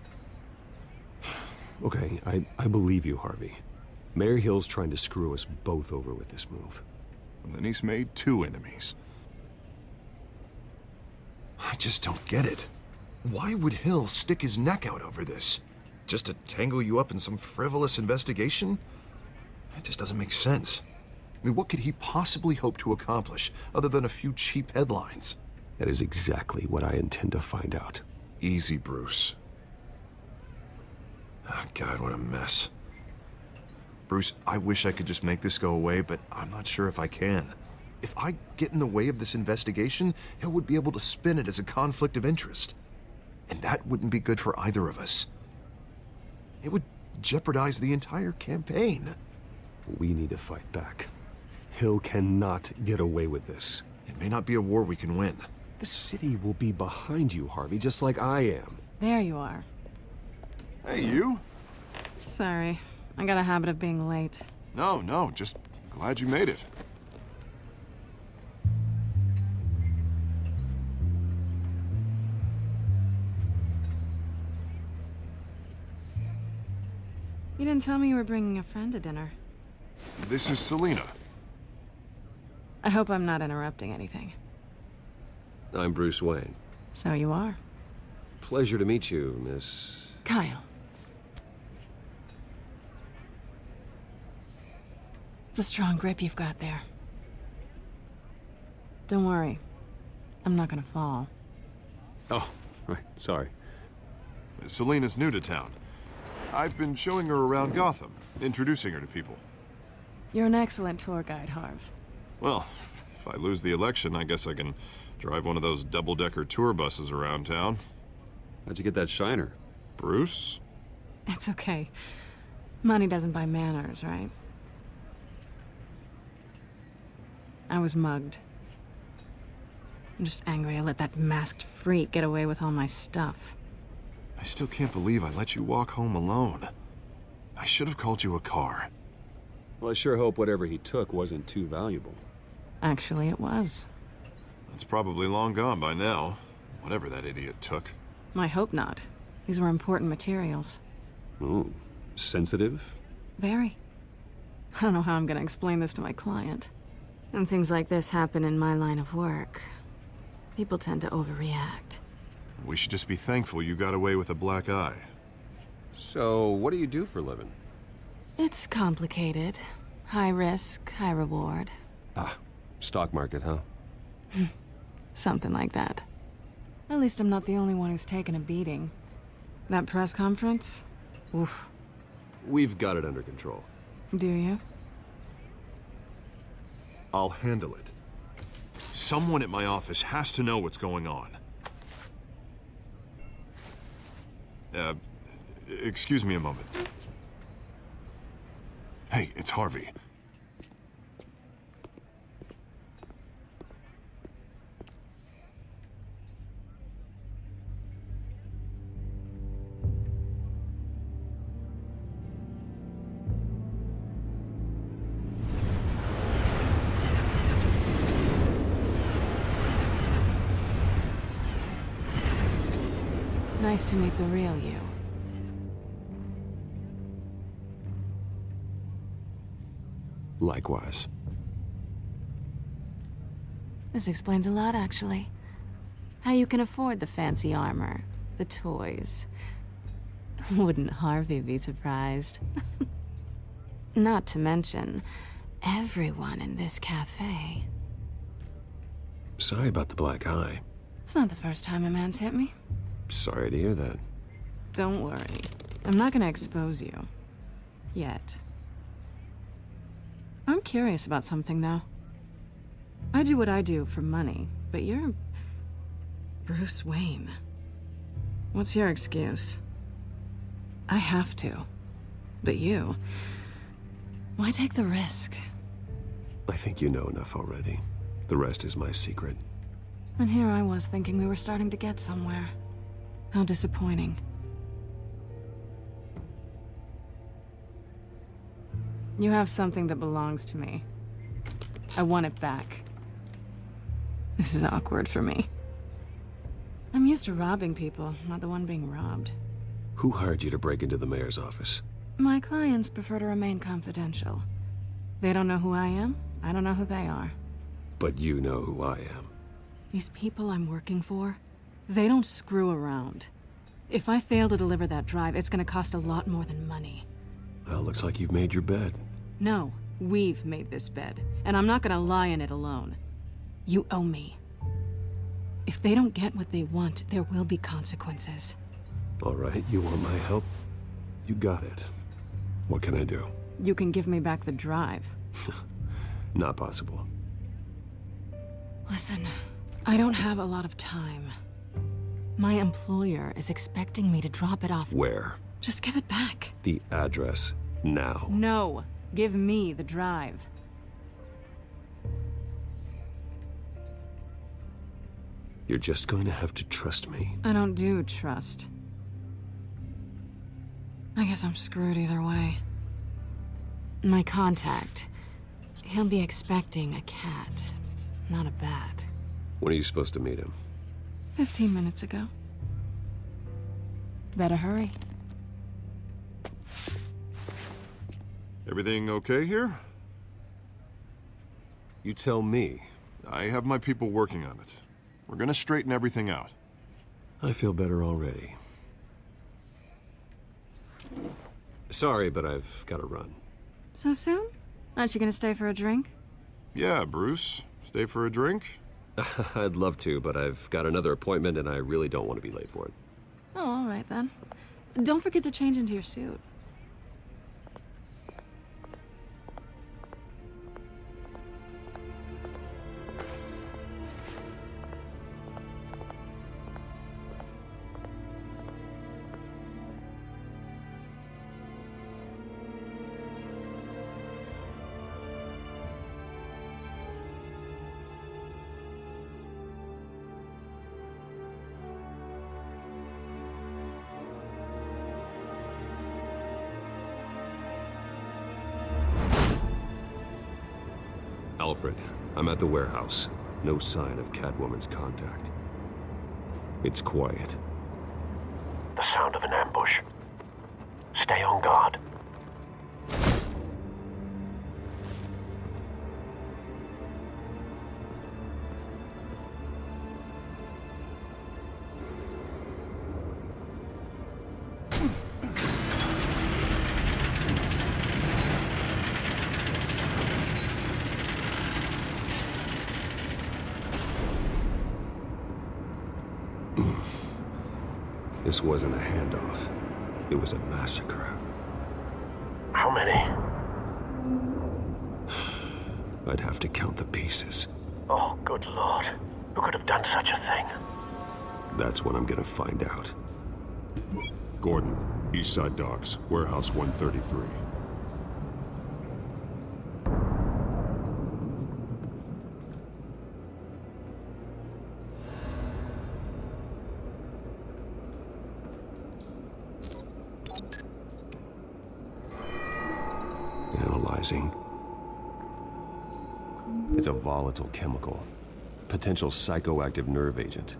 Okay, I believe you, Harvey. Mayor Hill's trying to screw us both over with this move. And then he's made two enemies. I just don't get it. Why would Hill stick his neck out over this? Just to tangle you up in some frivolous investigation? It just doesn't make sense. I mean, what could he possibly hope to accomplish other than a few cheap headlines? That is exactly what I intend to find out. Easy, Bruce. Oh, God, what a mess. Bruce, I wish I could just make this go away, but I'm not sure if I can. If I get in the way of this investigation, Hill would be able to spin it as a conflict of interest. And that wouldn't be good for either of us. It would jeopardize the entire campaign. We need to fight back. Hill cannot get away with this. It may not be a war we can win. The city will be behind you, Harvey, just like I am. There you are. Hey, you? Sorry. I got a habit of being late. No, just glad you made it. You didn't tell me you were bringing a friend to dinner. This is Selina. I hope I'm not interrupting anything. I'm Bruce Wayne. So you are. Pleasure to meet you, Miss... Kyle. It's a strong grip you've got there. Don't worry. I'm not gonna fall. Oh, right, sorry. Selina's new to town. I've been showing her around Gotham, introducing her to people. You're an excellent tour guide, Harv. Well, if I lose the election, I guess I can drive one of those double-decker tour buses around town. How'd you get that shiner? Bruce? It's okay. Money doesn't buy manners, right? I was mugged. I'm just angry I let that masked freak get away with all my stuff. I still can't believe I let you walk home alone. I should have called you a car. Well, I sure hope whatever he took wasn't too valuable. Actually, it was. It's probably long gone by now, whatever that idiot took. I hope not. These were important materials. Ooh, sensitive? Very. I don't know how I'm gonna explain this to my client. And things like this happen in my line of work. People tend to overreact. We should just be thankful you got away with a black eye. So, what do you do for a living? It's complicated. High risk, high reward. Ah, stock market, huh? Something like that. At least I'm not the only one who's taken a beating. That press conference? Oof. We've got it under control. Do you? I'll handle it. Someone at my office has to know what's going on. Excuse me a moment. Hey, it's Harvey. Nice to meet the real you. Likewise. This explains a lot, actually. How you can afford the fancy armor, the toys. Wouldn't Harvey be surprised? Not to mention, everyone in this cafe. Sorry about the black eye. It's not the first time a man's hit me. Sorry to hear that. Don't worry. I'm not gonna expose you. Yet. I'm curious about something, though. I do what I do for money, but you're... Bruce Wayne. What's your excuse? I have to. But you... Why take the risk? I think you know enough already. The rest is my secret. And here I was thinking we were starting to get somewhere. How disappointing. You have something that belongs to me. I want it back. This is awkward for me. I'm used to robbing people, not the one being robbed. Who hired you to break into the mayor's office? My clients prefer to remain confidential. They don't know who I am, I don't know who they are. But you know who I am. These people I'm working for, they don't screw around. If I fail to deliver that drive, it's gonna cost a lot more than money. Well, looks like you've made your bed. No, we've made this bed, and I'm not gonna lie in it alone. You owe me. If they don't get what they want, there will be consequences. All right, you want my help? You got it. What can I do? You can give me back the drive. Not possible. Listen, I don't have a lot of time. My employer is expecting me to drop it off. Where? Just give it back. The address, now. No, give me the drive. You're just going to have to trust me. I don't do trust. I guess I'm screwed either way. My contact, he'll be expecting a cat, not a bat. When are you supposed to meet him? 15 minutes ago. Better hurry. Everything okay here? You tell me. I have my people working on it. We're gonna straighten everything out. I feel better already. Sorry, but I've got to run. So soon? Aren't you gonna stay for a drink? Yeah, Bruce. Stay for a drink? I'd love to, but I've got another appointment and I really don't want to be late for it. Oh, all right then. Don't forget to change into your suit. Alfred, I'm at the warehouse. No sign of Catwoman's contact. It's quiet. The sound of an ambush. Stay on guard. This wasn't a handoff. It was a massacre. How many? I'd have to count the pieces. Oh, good lord. Who could have done such a thing? That's what I'm gonna find out. Gordon, Eastside Docks, Warehouse 133. Analyzing. It's a volatile chemical. Potential psychoactive nerve agent.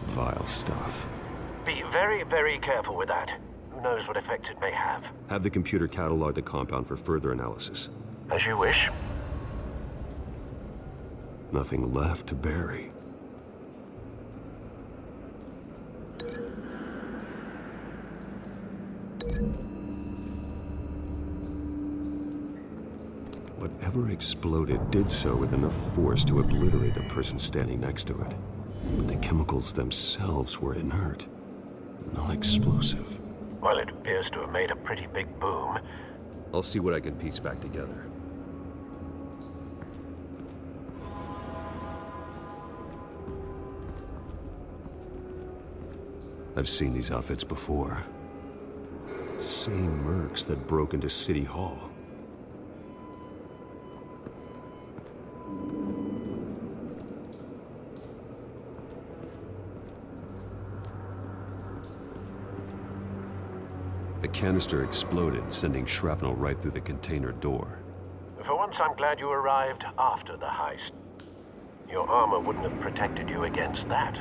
Vile stuff. Be very, very careful with that. Who knows what effect it may have. Have the computer catalog the compound for further analysis. As you wish. Nothing left to bury. Whatever exploded did so with enough force to obliterate the person standing next to it. But the chemicals themselves were inert, non-explosive. Well, it appears to have made a pretty big boom. I'll see what I can piece back together. I've seen these outfits before. Same mercs that broke into City Hall. The canister exploded, sending shrapnel right through the container door. For once, I'm glad you arrived after the heist. Your armor wouldn't have protected you against that.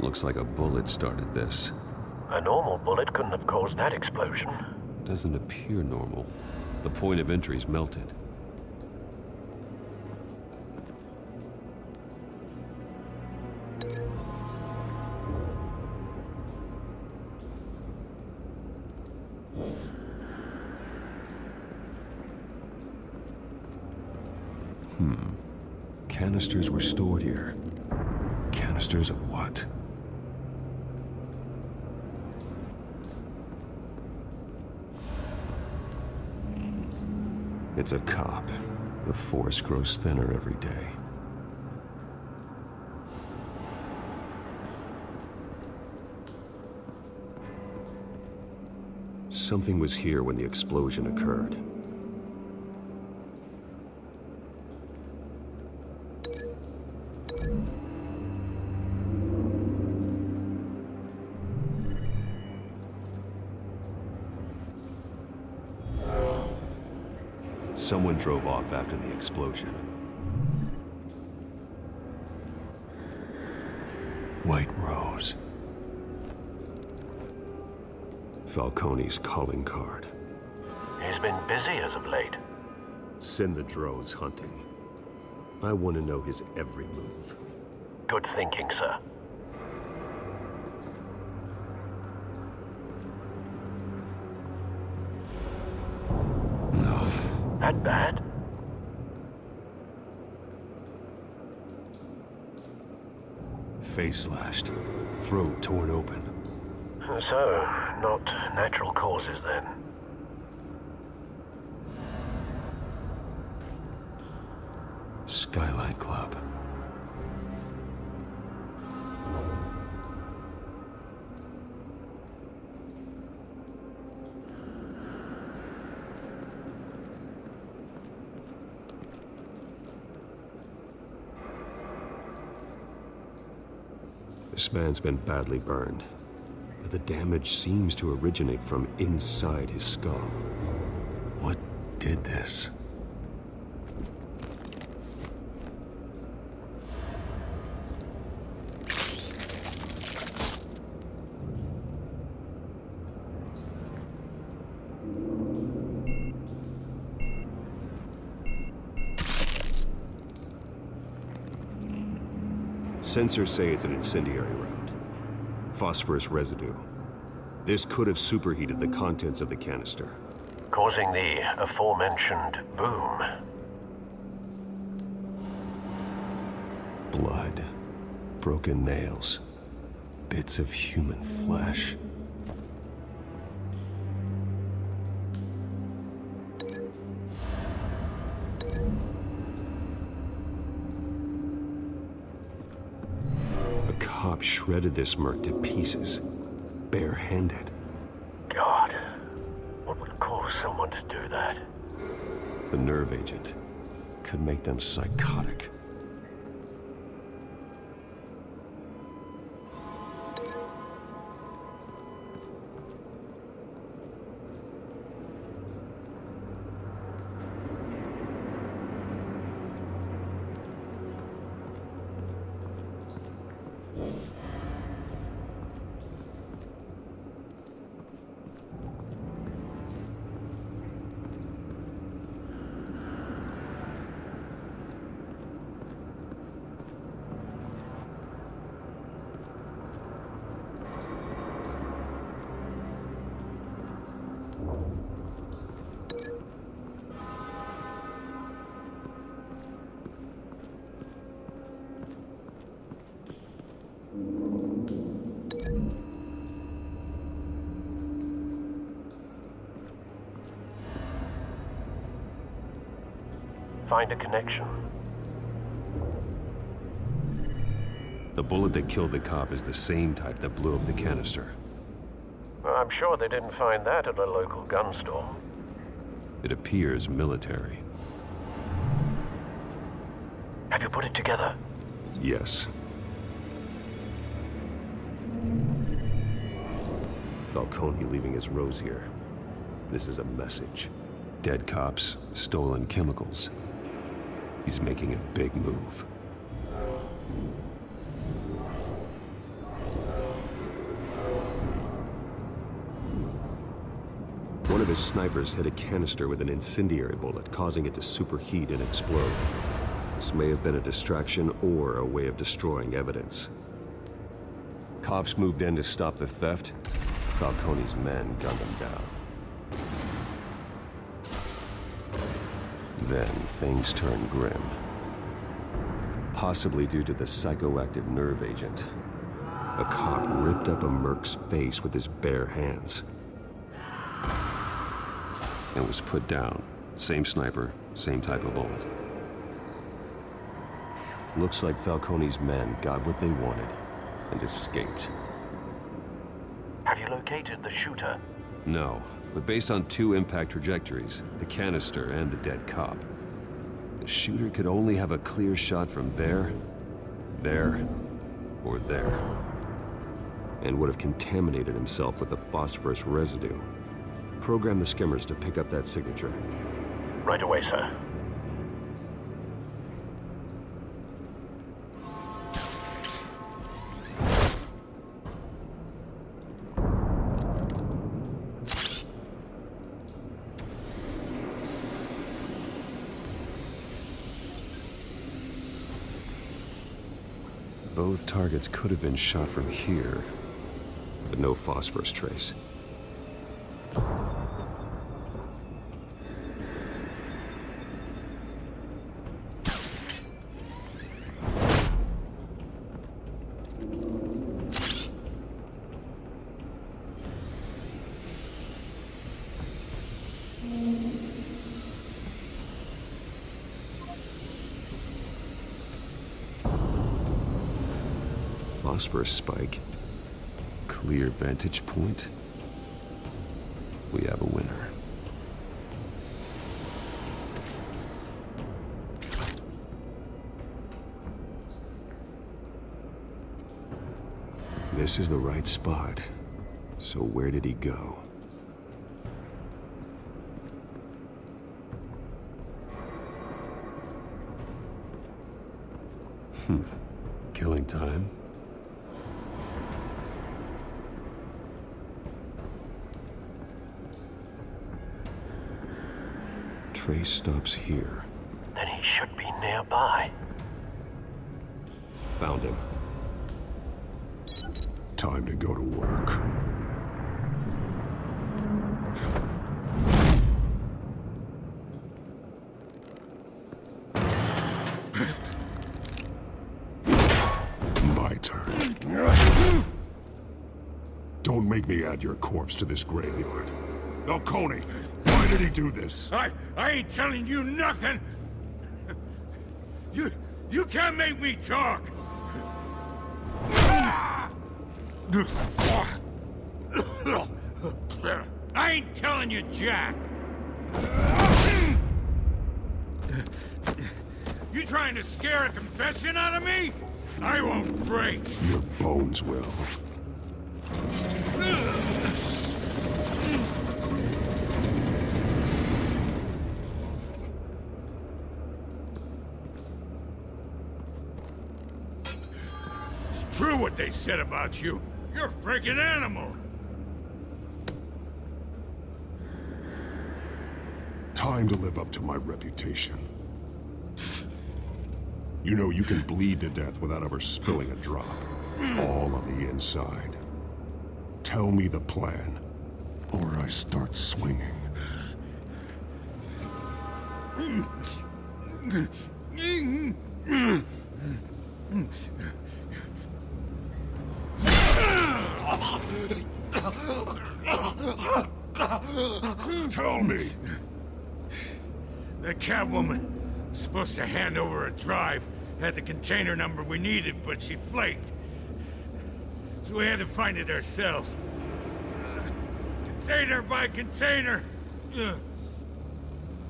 Looks like a bullet started this. A normal bullet couldn't have caused that explosion. Doesn't appear normal. The point of entry's melted. Canisters were stored here. Canisters of what? It's a cop. The force grows thinner every day. Something was here when the explosion occurred. Someone drove off after the explosion. White Rose. Falcone's calling card. He's been busy as of late. Send the drones hunting. I want to know his every move. Good thinking, sir. That bad? Face slashed. Throat torn open. So, not natural causes then. Skylight Club. This man's been badly burned, but the damage seems to originate from inside his skull. What did this? Sensors say it's an incendiary round. Phosphorus residue. This could have superheated the contents of the canister, causing the aforementioned boom. Blood, broken nails, bits of human flesh. A cop shredded this merc to pieces, barehanded. God, what would cause someone to do that? The nerve agent could make them psychotic. Find a connection. The bullet that killed the cop is the same type that blew up the canister. Well, I'm sure they didn't find that at a local gun store. It appears military. Have you put it together? Yes. Falcone leaving his rose here. This is a message. Dead cops, stolen chemicals. He's making a big move. One of his snipers hit a canister with an incendiary bullet, causing it to superheat and explode. This may have been a distraction or a way of destroying evidence. Cops moved in to stop the theft. Falcone's men gunned him down. Then things turned grim. Possibly due to the psychoactive nerve agent. A cop ripped up a merc's face with his bare hands. And was put down. Same sniper, same type of bullet. Looks like Falcone's men got what they wanted and escaped. Have you located the shooter? No, but based on two impact trajectories, the canister and the dead cop, the shooter could only have a clear shot from there, or there, and would have contaminated himself with the phosphorus residue. Program the skimmers to pick up that signature. Right away, sir. Both targets could have been shot from here, but no phosphorus trace. Phosphorus spike. Clear vantage point. We have a winner. This is the right spot. So where did he go? Killing time? Trace stops here. Then he should be nearby. Found him. Time to go to work. My turn. Don't make me add your corpse to this graveyard. Falcone, why did he do this? I ain't telling you nothing! You can't make me talk! I ain't telling you, Jack! You trying to scare a confession out of me? I won't break! Your bones will. It's true what they said about you. You're a freaking animal! Time to live up to my reputation. You know, you can bleed to death without ever spilling a drop. All on the inside. Tell me the plan, or I start swinging. Tell me. The Catwoman was supposed to hand over a drive, had the container number we needed, but she flaked. So we had to find it ourselves. Container by container.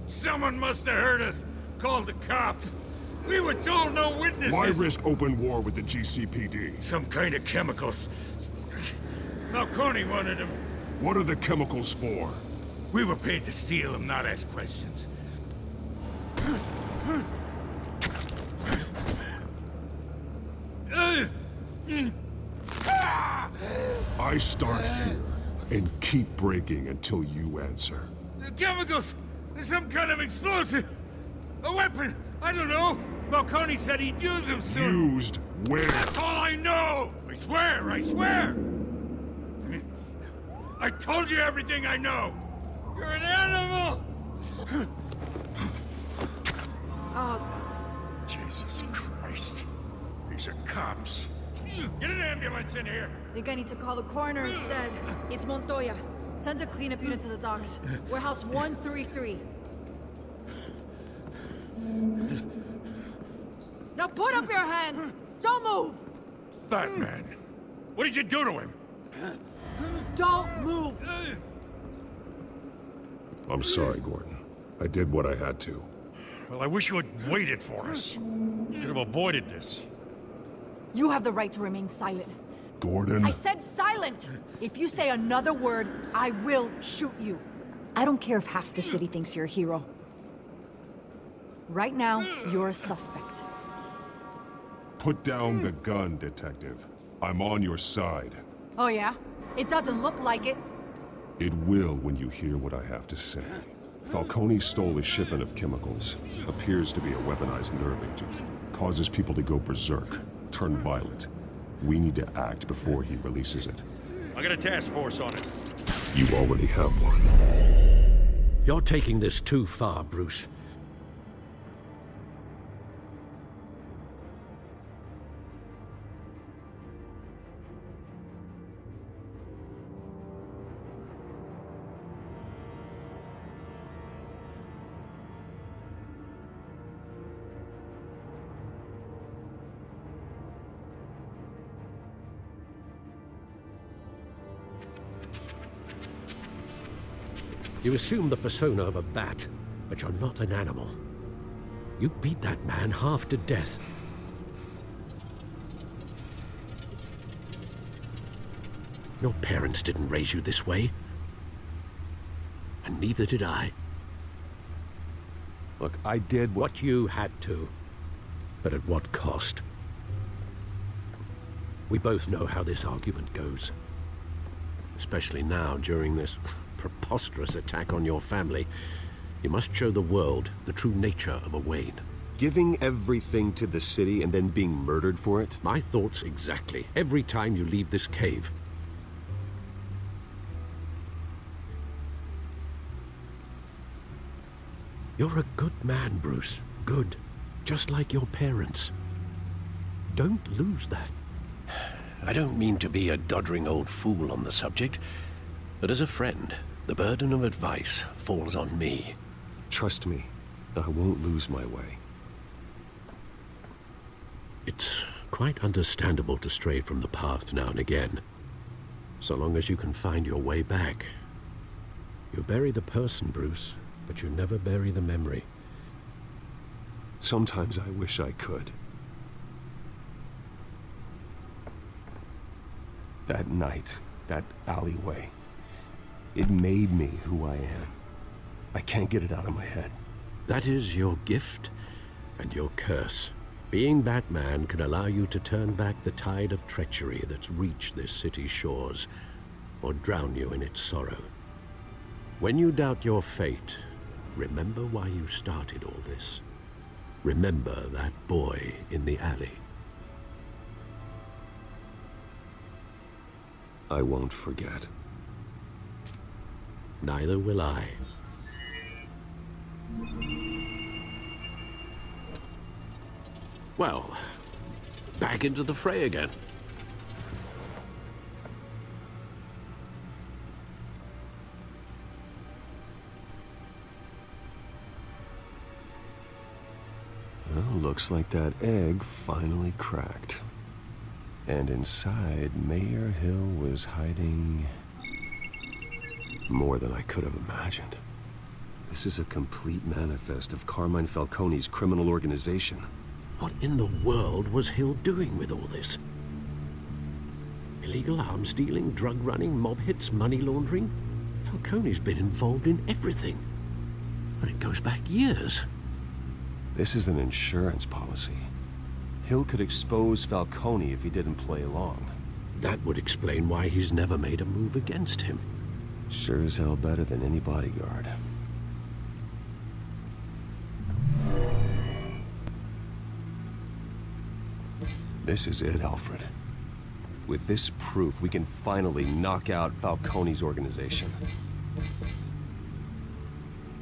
Someone must have heard us, called the cops. We were told no witnesses. Why risk open war with the GCPD? Some kind of chemicals. Falcone wanted them. What are the chemicals for? We were paid to steal them, not ask questions. I start here and keep breaking until you answer. The chemicals! There's some kind of explosive! A weapon! I don't know! Falcone said he'd use them soon! Used where? That's all I know! I swear! I swear! I told you everything I know! You're an animal! Oh, Jesus Christ. These are cops. Get an ambulance in here! Think I need to call the coroner instead. It's Montoya. Send a cleanup unit to the docks. Warehouse 133. Now put up your hands! Don't move! Batman! What did you do to him? Don't move! I'm sorry, Gordon. I did what I had to. Well, I wish you had waited for us. Could have avoided this. You have the right to remain silent. Gordon? I said silent! If you say another word, I will shoot you. I don't care if half the city thinks you're a hero. Right now, you're a suspect. Put down the gun, Detective. I'm on your side. Oh yeah? It doesn't look like it. It will when you hear what I have to say. Falcone stole a shipment of chemicals. Appears to be a weaponized nerve agent. Causes people to go berserk, turn violent. We need to act before he releases it. I got a task force on it. You already have one. You're taking this too far, Bruce. You assume the persona of a bat, but you're not an animal. You beat that man half to death. Your parents didn't raise you this way. And neither did I. Look, I did what you had to. But at what cost? We both know how this argument goes. Especially now, during this preposterous attack on your family. You must show the world the true nature of a Wayne. Giving everything to the city and then being murdered for it? My thoughts exactly. Every time you leave this cave. You're a good man, Bruce. Good. Just like your parents. Don't lose that. I don't mean to be a doddering old fool on the subject, but as a friend, the burden of advice falls on me. Trust me, I won't lose my way. It's quite understandable to stray from the path now and again, so long as you can find your way back. You bury the person, Bruce, but you never bury the memory. Sometimes I wish I could. That night, that alleyway, it made me who I am. I can't get it out of my head. That is your gift and your curse. Being Batman can allow you to turn back the tide of treachery that's reached this city's shores, or drown you in its sorrow. When you doubt your fate, remember why you started all this. Remember that boy in the alley. I won't forget. Neither will I. Well, back into the fray again. Well, looks like that egg finally cracked. And inside, Mayor Hill was hiding more than I could have imagined. This is a complete manifest of Carmine Falcone's criminal organization. What in the world was Hill doing with all this? Illegal arms dealing, drug running, mob hits, money laundering? Falcone's been involved in everything. And it goes back years. This is an insurance policy. Hill could expose Falcone if he didn't play along. That would explain why he's never made a move against him. Sure as hell better than any bodyguard. This is it, Alfred. With this proof, we can finally knock out Falcone's organization.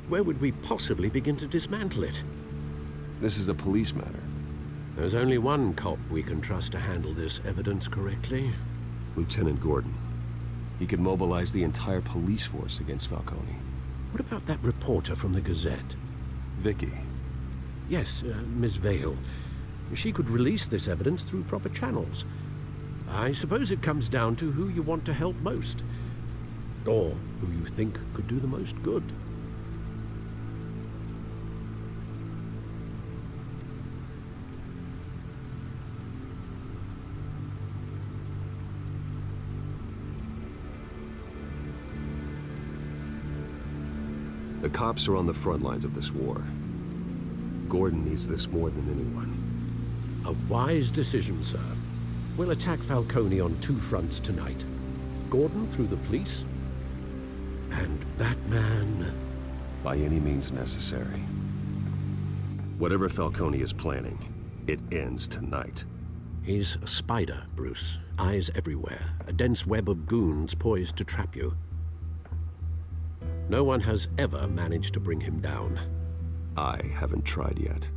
Where would we possibly begin to dismantle it? This is a police matter. There's only one cop we can trust to handle this evidence correctly. Lieutenant Gordon. He could mobilize the entire police force against Falcone. What about that reporter from the Gazette? Vicky. Yes, Miss Vale. She could release this evidence through proper channels. I suppose it comes down to who you want to help most. Or who you think could do the most good. The cops are on the front lines of this war. Gordon needs this more than anyone. A wise decision, sir. We'll attack Falcone on two fronts tonight. Gordon through the police, and Batman... by any means necessary. Whatever Falcone is planning, it ends tonight. He's a spider, Bruce. Eyes everywhere. A dense web of goons poised to trap you. No one has ever managed to bring him down. I haven't tried yet.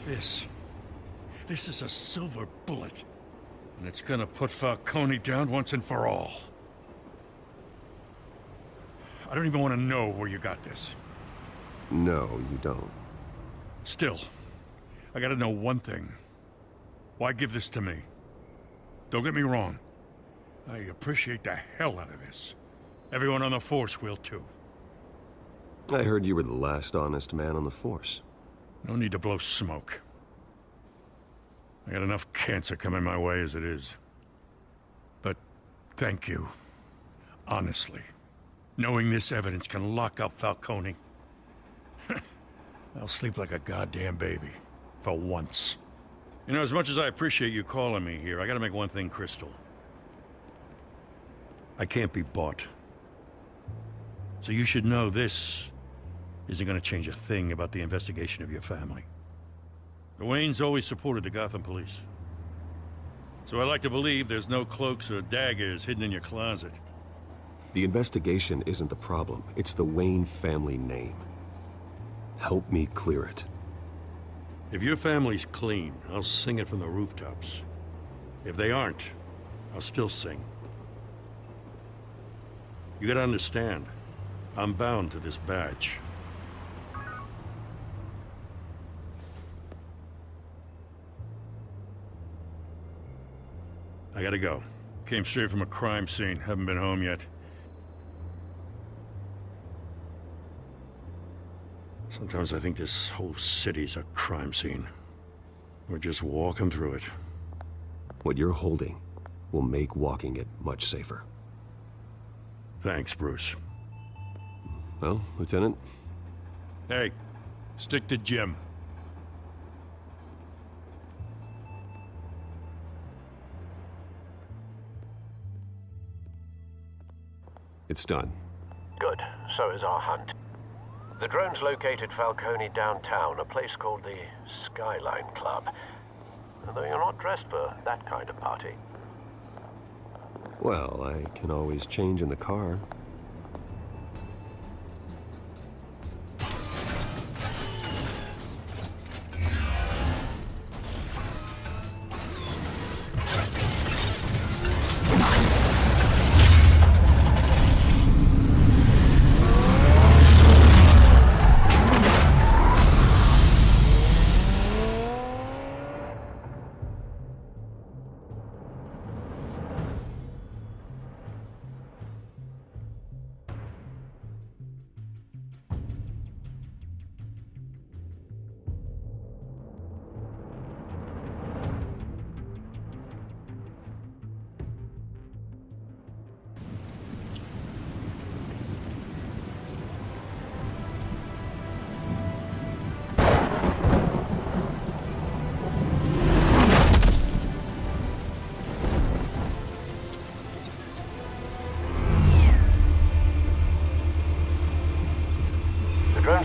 This is a silver bullet. And it's gonna put Falcone down once and for all. I don't even want to know where you got this. No, you don't. Still, I gotta know one thing. Why give this to me? Don't get me wrong. I appreciate the hell out of this. Everyone on the Force will too. I heard you were the last honest man on the Force. No need to blow smoke. I got enough cancer coming my way as it is. But thank you. Honestly. Knowing this evidence can lock up Falcone. I'll sleep like a goddamn baby. For once. You know, as much as I appreciate you calling me here, I gotta make one thing crystal. I can't be bought. So you should know this isn't gonna change a thing about the investigation of your family. The Waynes always supported the Gotham police. So I like to believe there's no cloaks or daggers hidden in your closet. The investigation isn't the problem. It's the Wayne family name. Help me clear it. If your family's clean, I'll sing it from the rooftops. If they aren't, I'll still sing. You gotta understand, I'm bound to this badge. I gotta go. Came straight from a crime scene, haven't been home yet. Sometimes I think this whole city's a crime scene. We're just walking through it. What you're holding will make walking it much safer. Thanks, Bruce. Well, Lieutenant? Hey, stick to Jim. It's done. Good. So is our hunt. The drone's located Falcone downtown, a place called the Skyline Club. Though you're not dressed for that kind of party. Well, I can always change in the car.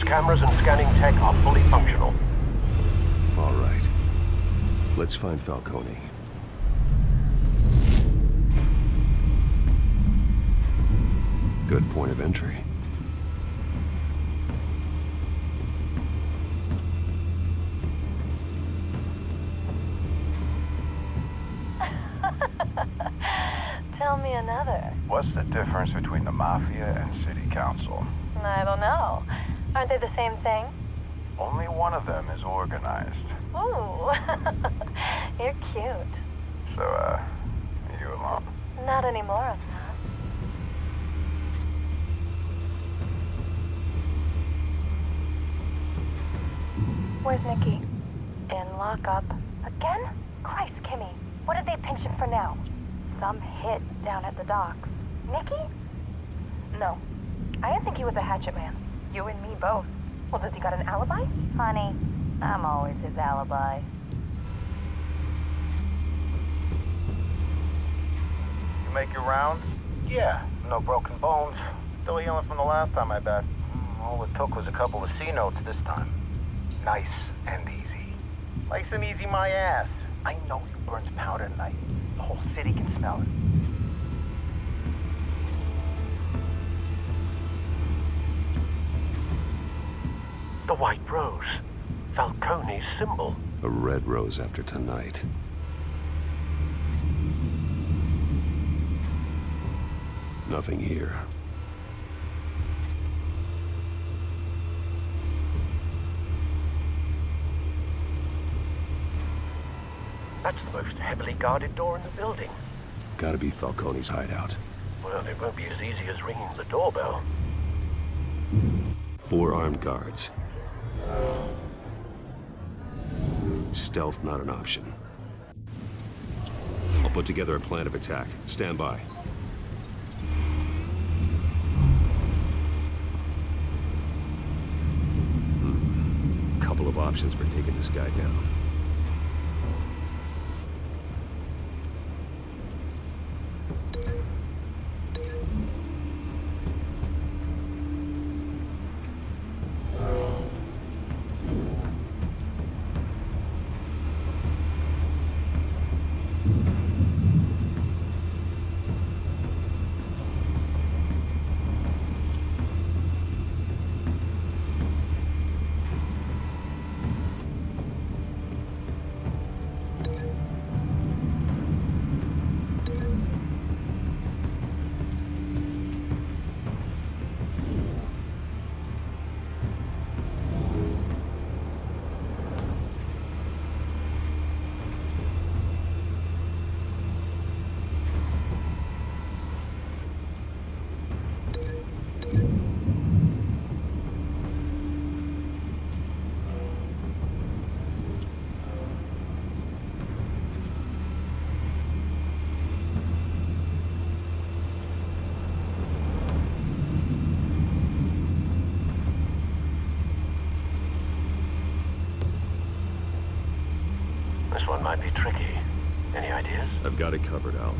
Cameras and scanning tech are fully functional. All right. Let's find Falcone. Good point of entry. Tell me another. What's the difference between the Mafia and City Council? I don't know. Aren't they the same thing? Only one of them is organized. Ooh, you're cute. So, are you alone? Not anymore, I'm not. Where's Nikki? In lockup. Again? Christ, Kimmy. What did they pinch him for now? Some hit down at the docks. Nikki? No. I didn't think he was a hatchet man. You and me both. Well, does he got an alibi? Honey, I'm always his alibi. You make your rounds? Yeah, no broken bones. Still healing from the last time, I bet. All it took was a couple of C notes this time. Nice and easy. Nice and easy my ass. I know you burned powder tonight. The whole city can smell it. The White Rose. Falcone's symbol. A red rose after tonight. Nothing here. That's the most heavily guarded door in the building. Gotta be Falcone's hideout. Well, it won't be as easy as ringing the doorbell. 4 armed guards. Stealth not an option. I'll put together a plan of attack. Stand by. Couple of options for taking this guy down. This one might be tricky. Any ideas? I've got it covered, Al.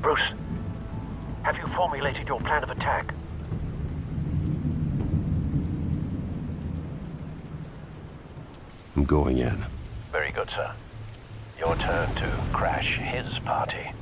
Bruce, have you formulated your plan of attack? I'm going in. Very good, sir. Your turn to crash his party.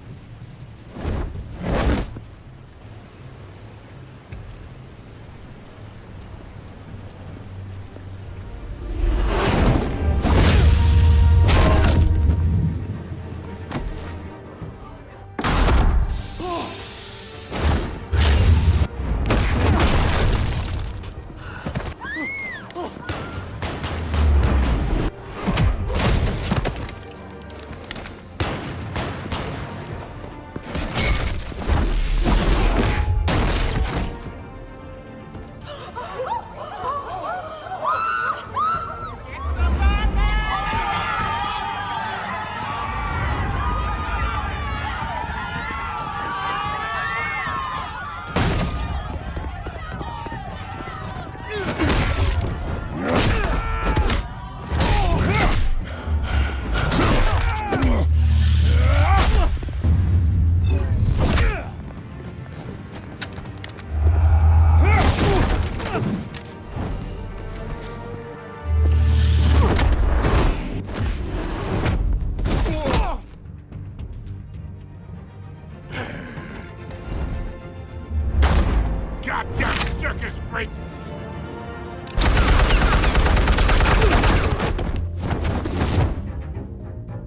Goddamn circus freak!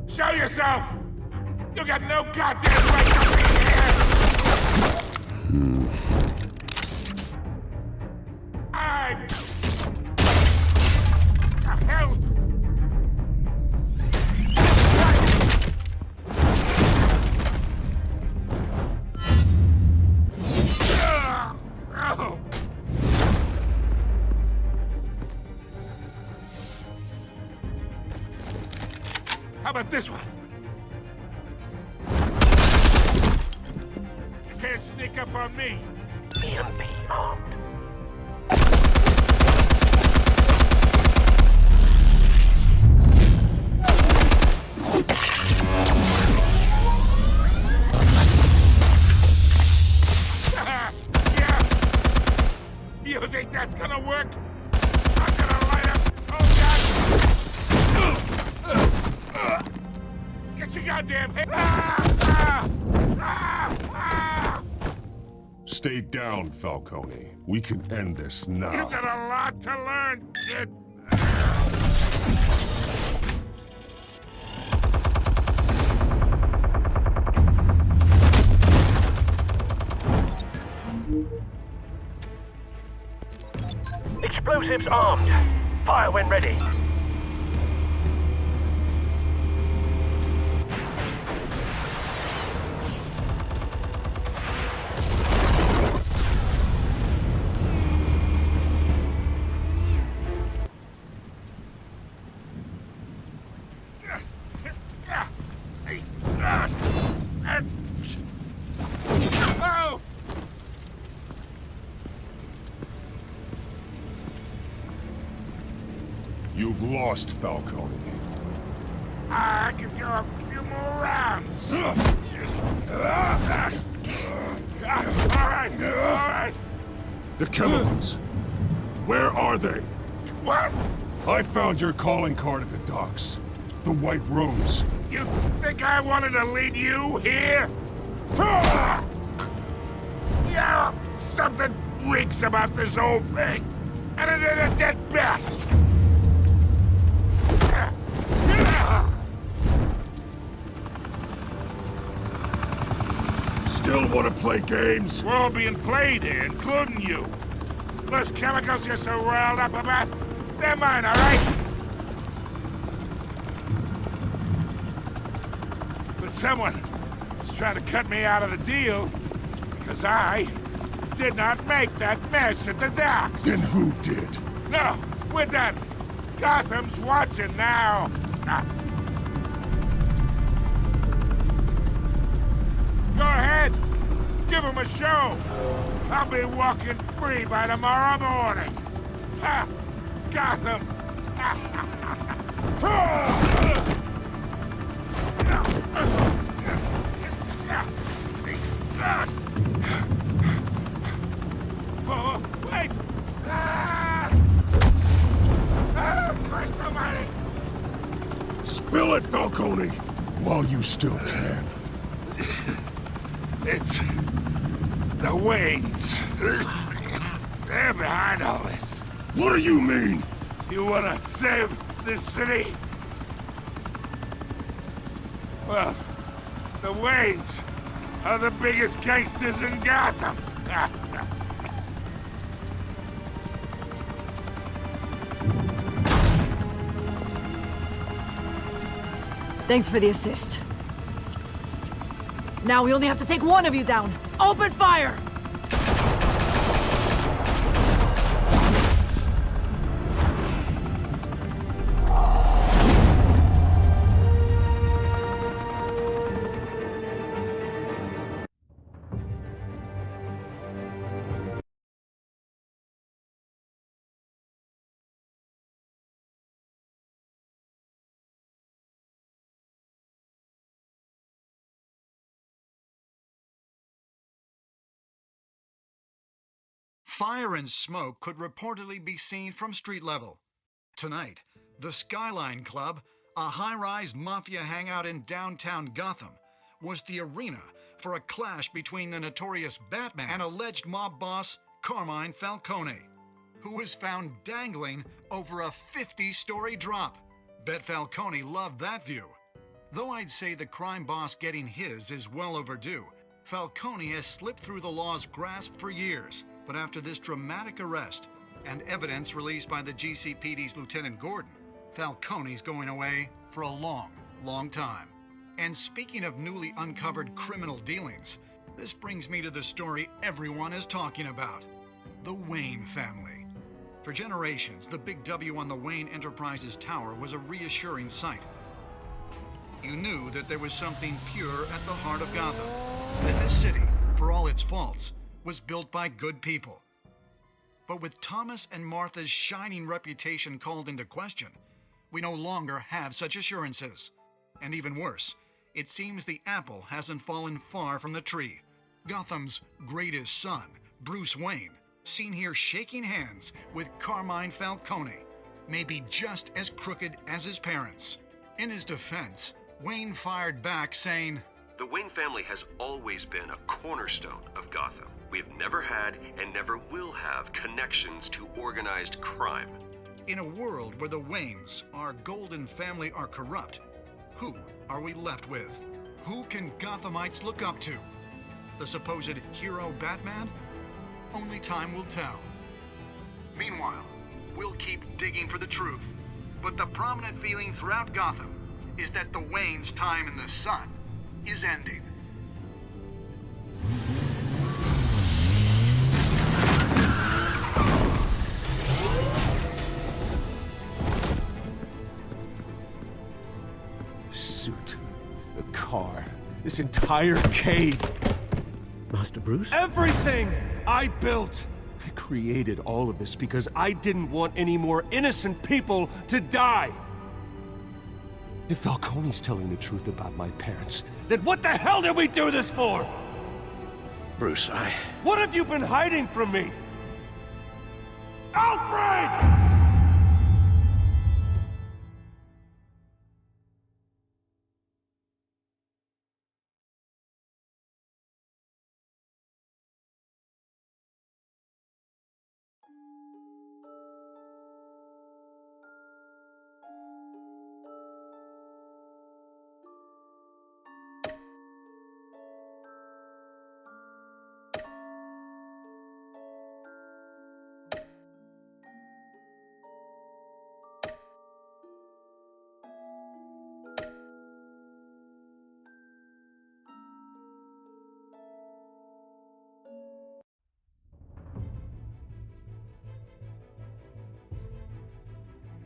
Show yourself! You got no goddamn right to be here! The hell? How about this one? You can't sneak up on me. EMP armed. Yeah. You think that's gonna gonna work? I'm gonna light up. Oh, God! Get your goddamn head! Stay down, Falcone. We can end this now. You got a lot to learn, kid. Explosives armed. Fire when ready. Oh! You've lost, Falcone. I could go a few more rounds. All right. The chemicals. Where are they? What? I found your calling card at the docks. The White Rose. You think I wanted to lead you here? Yeah, something reeks about this whole thing. And it is a dead bat. Still want to play games? We're all being played here, including you. Those chemicals you're so riled up about, they're mine, all right? But someone is trying to cut me out of the deal because I did not make that mess at the docks. Then who did? No, we're done. Gotham's watching now. Go ahead. Give him a show. I'll be walking free by tomorrow morning. Ha! Gotham. Oh, wait! Christ almighty! Spill it, Falcone, while you still can. It's the Waynes. They're behind all this. What do you mean? You wanna save this city? Well, the Waynes are the biggest gangsters in Gotham. Thanks for the assist. Now we only have to take one of you down. Open fire! Fire and smoke could reportedly be seen from street level. Tonight, the Skyline Club, a high-rise mafia hangout in downtown Gotham, was the arena for a clash between the notorious Batman and alleged mob boss Carmine Falcone, who was found dangling over a 50-story drop. Bet Falcone loved that view. Though I'd say the crime boss getting his is well overdue, Falcone has slipped through the law's grasp for years. But after this dramatic arrest and evidence released by the GCPD's Lieutenant Gordon, Falcone's going away for a long, long time. And speaking of newly uncovered criminal dealings, this brings me to the story everyone is talking about: the Wayne family. For generations, the big W on the Wayne Enterprises tower was a reassuring sight. You knew that there was something pure at the heart of Gotham, that this city, for all its faults, was built by good people. But with Thomas and Martha's shining reputation called into question, we no longer have such assurances. And even worse, it seems the apple hasn't fallen far from the tree. Gotham's greatest son, Bruce Wayne, seen here shaking hands with Carmine Falcone, may be just as crooked as his parents. In his defense, Wayne fired back saying, "The Wayne family has always been a cornerstone of Gotham. We have never had and never will have connections to organized crime." In a world where the Waynes, our golden family, are corrupt, who are we left with? Who can Gothamites look up to? The supposed hero Batman? Only time will tell. Meanwhile, we'll keep digging for the truth. But the prominent feeling throughout Gotham is that the Waynes' time in the sun is ending. The suit, the car, this entire cave. Master Bruce? Everything I built! I created all of this because I didn't want any more innocent people to die! If Falcone's telling the truth about my parents, then what the hell did we do this for? Bruce, What have you been hiding from me? Alfred!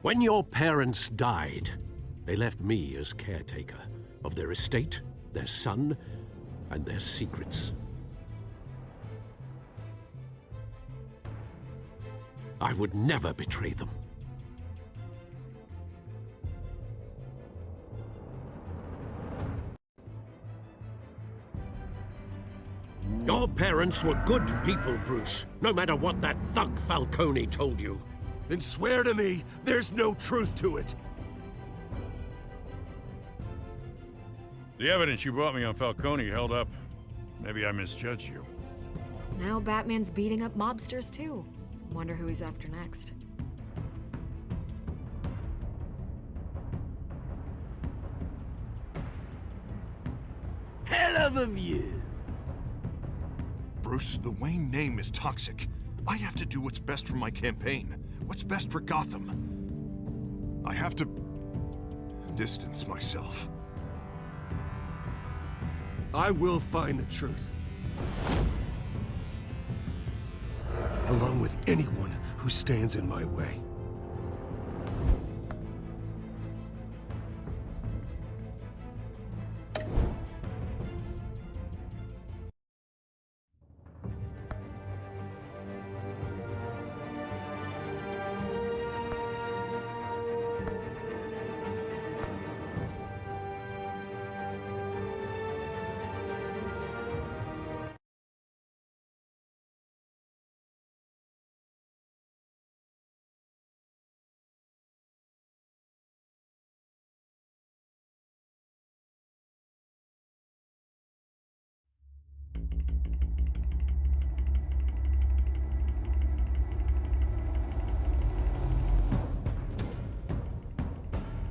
When your parents died, they left me as caretaker of their estate, their son, and their secrets. I would never betray them. Your parents were good people, Bruce, no matter what that thug Falcone told you. Then swear to me there's no truth to it. The evidence you brought me on Falcone held up. Maybe I misjudged you. Now Batman's beating up mobsters too. Wonder who he's after next. Hell of a view. Bruce, the Wayne name is toxic. I have to do what's best for my campaign. What's best for Gotham. I have to distance myself. I will find the truth. Along with anyone who stands in my way.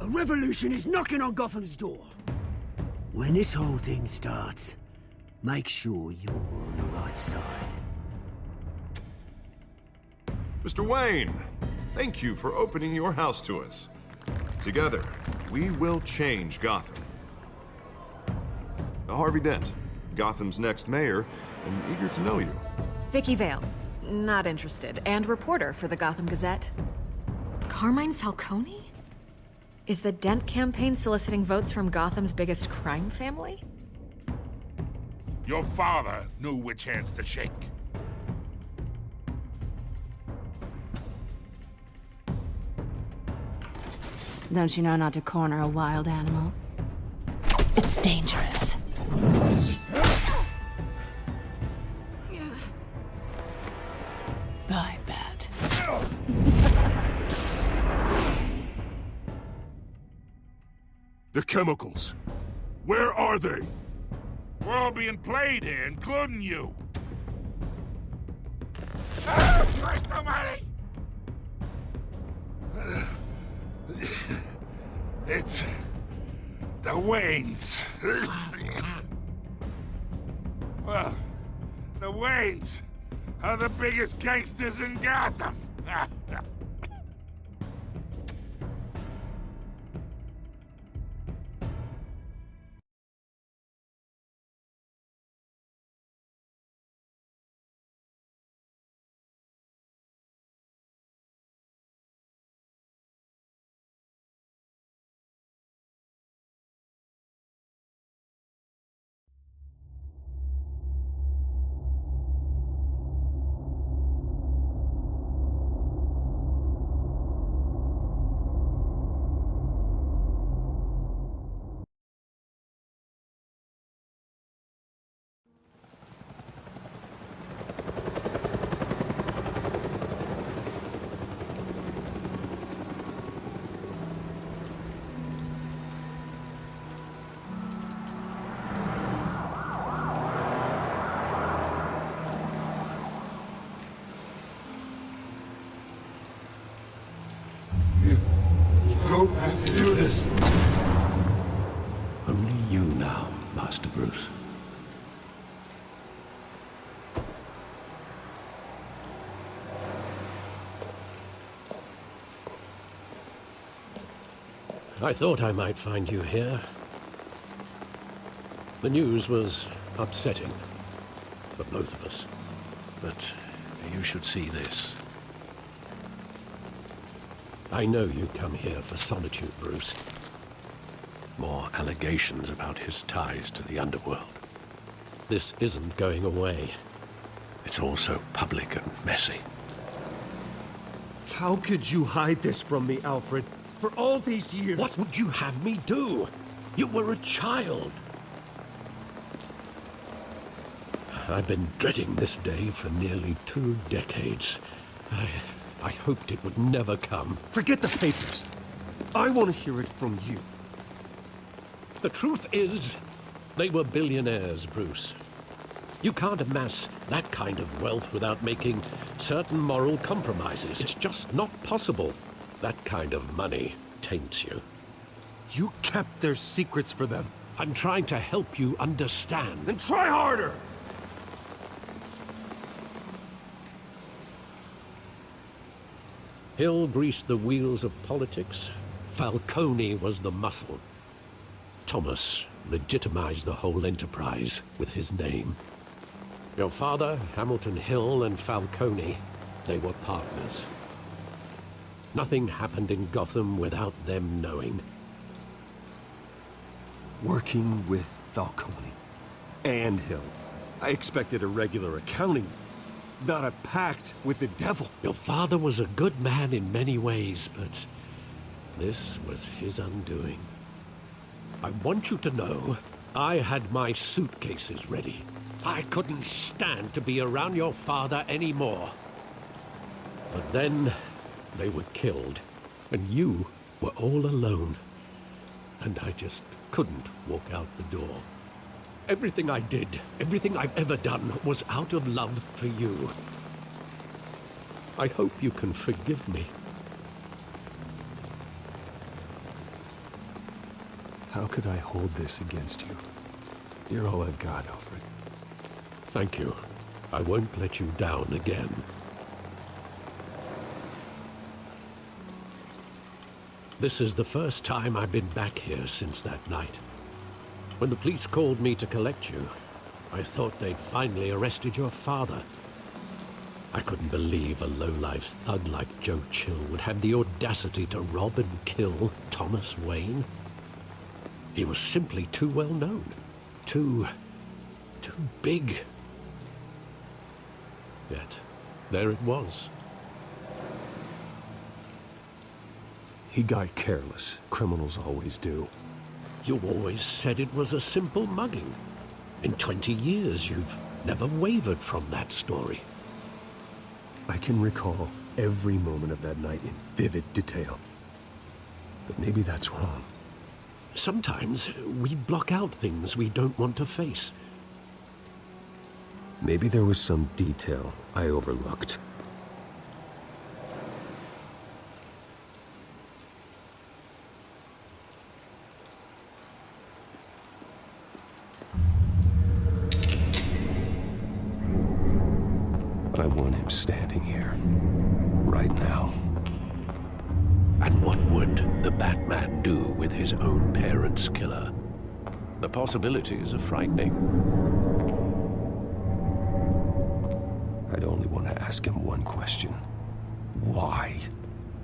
A revolution is knocking on Gotham's door. When this whole thing starts, make sure you're on the right side. Mr. Wayne, thank you for opening your house to us. Together, we will change Gotham. Harvey Dent, Gotham's next mayor, and eager to know you. Vicky Vale, not interested, and reporter for the Gotham Gazette. Carmine Falcone? Is the Dent campaign soliciting votes from Gotham's biggest crime family? Your father knew which hands to shake. Don't you know not to corner a wild animal? It's dangerous. The chemicals. Where are they? We're all being played here, including you. Ah, Christ almighty! It's the Waynes. Well, the Waynes are the biggest gangsters in Gotham. Don't have to do this. Only you now, Master Bruce. I thought I might find you here. The news was upsetting for both of us. But you should see this. I know you come here for solitude, Bruce. More allegations about his ties to the underworld. This isn't going away. It's all so public and messy. How could you hide this from me, Alfred? For all these years... What would you have me do? You were a child. I've been dreading this day for nearly 2 decades. I hoped it would never come. Forget the papers. I want to hear it from you. The truth is, they were billionaires, Bruce. You can't amass that kind of wealth without making certain moral compromises. It's just not possible. That kind of money taints you. You kept their secrets for them. I'm trying to help you understand. Then try harder! Hill greased the wheels of politics. Falcone was the muscle. Thomas legitimized the whole enterprise with his name. Your father, Hamilton Hill, and Falcone, they were partners. Nothing happened in Gotham without them knowing. Working with Falcone and Hill. I expected a regular accounting, not a pact with the devil. Your father was a good man in many ways, but this was his undoing. I want you to know, I had my suitcases ready. I couldn't stand to be around your father anymore. But then, they were killed, and you were all alone. And I just couldn't walk out the door. Everything I did, everything I've ever done, was out of love for you. I hope you can forgive me. How could I hold this against you? You're all I've got, Alfred. Thank you. I won't let you down again. This is the first time I've been back here since that night. When the police called me to collect you, I thought they'd finally arrested your father. I couldn't believe a low-life thug like Joe Chill would have the audacity to rob and kill Thomas Wayne. He was simply too well known. Too big. Yet, there it was. He got careless. Criminals always do. You always said it was a simple mugging. In 20 years, you've never wavered from that story. I can recall every moment of that night in vivid detail. But maybe that's wrong. Sometimes we block out things we don't want to face. Maybe there was some detail I overlooked. I want him standing here, right now. And what would the Batman do with his own parents' killer? The possibilities are frightening. I'd only want to ask him one question. Why?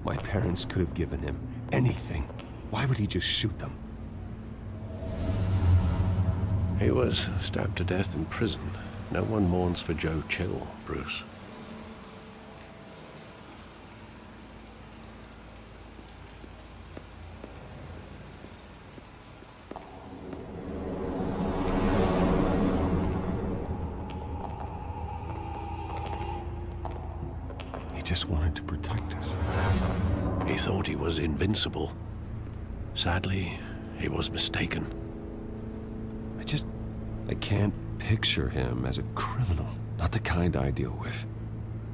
My parents could have given him anything. Why would he just shoot them? He was stabbed to death in prison. No one mourns for Joe Chill, Bruce. He just wanted to protect us. He thought he was invincible. Sadly, he was mistaken. I can't picture him as a criminal. Not the kind I deal with.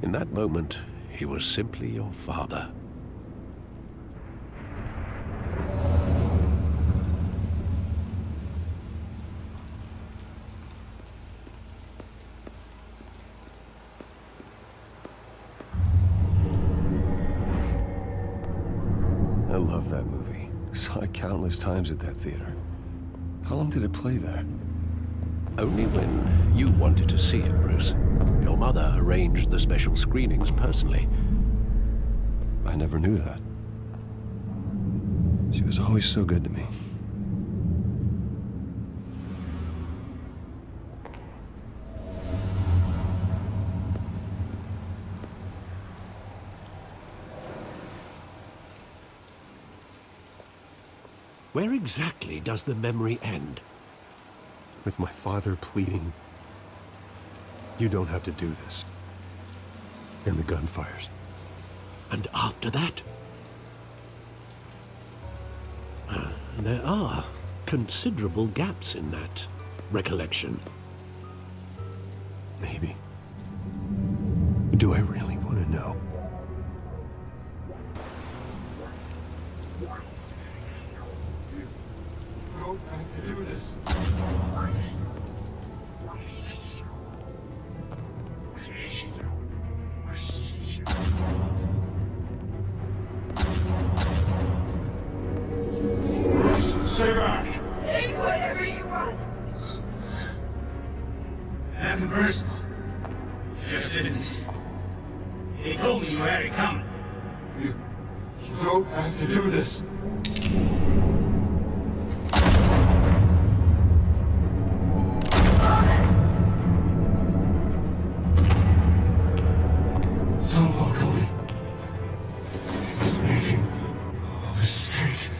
In that moment, he was simply your father. I love that movie. Saw it countless times at that theater. How long did it play there? Only when you wanted to see it, Bruce. Your mother arranged the special screenings personally. I never knew that. She was always so good to me. Where exactly does the memory end? With my father pleading, "You don't have to do this." And the gun fires. And after that? There are considerable gaps in that recollection. Maybe. Do I really want to know? Stay back! Take whatever you want! Nothing personal. Just business. He told me you had it coming. You don't have to do this. Don't follow me. He's making a mistake.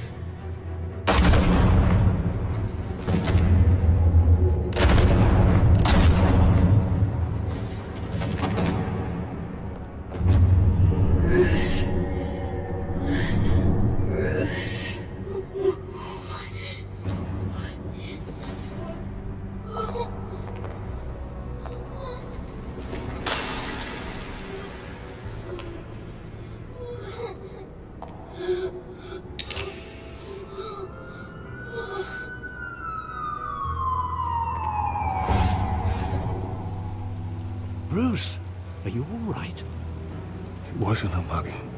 Bruce, are you all right? It wasn't a mugging.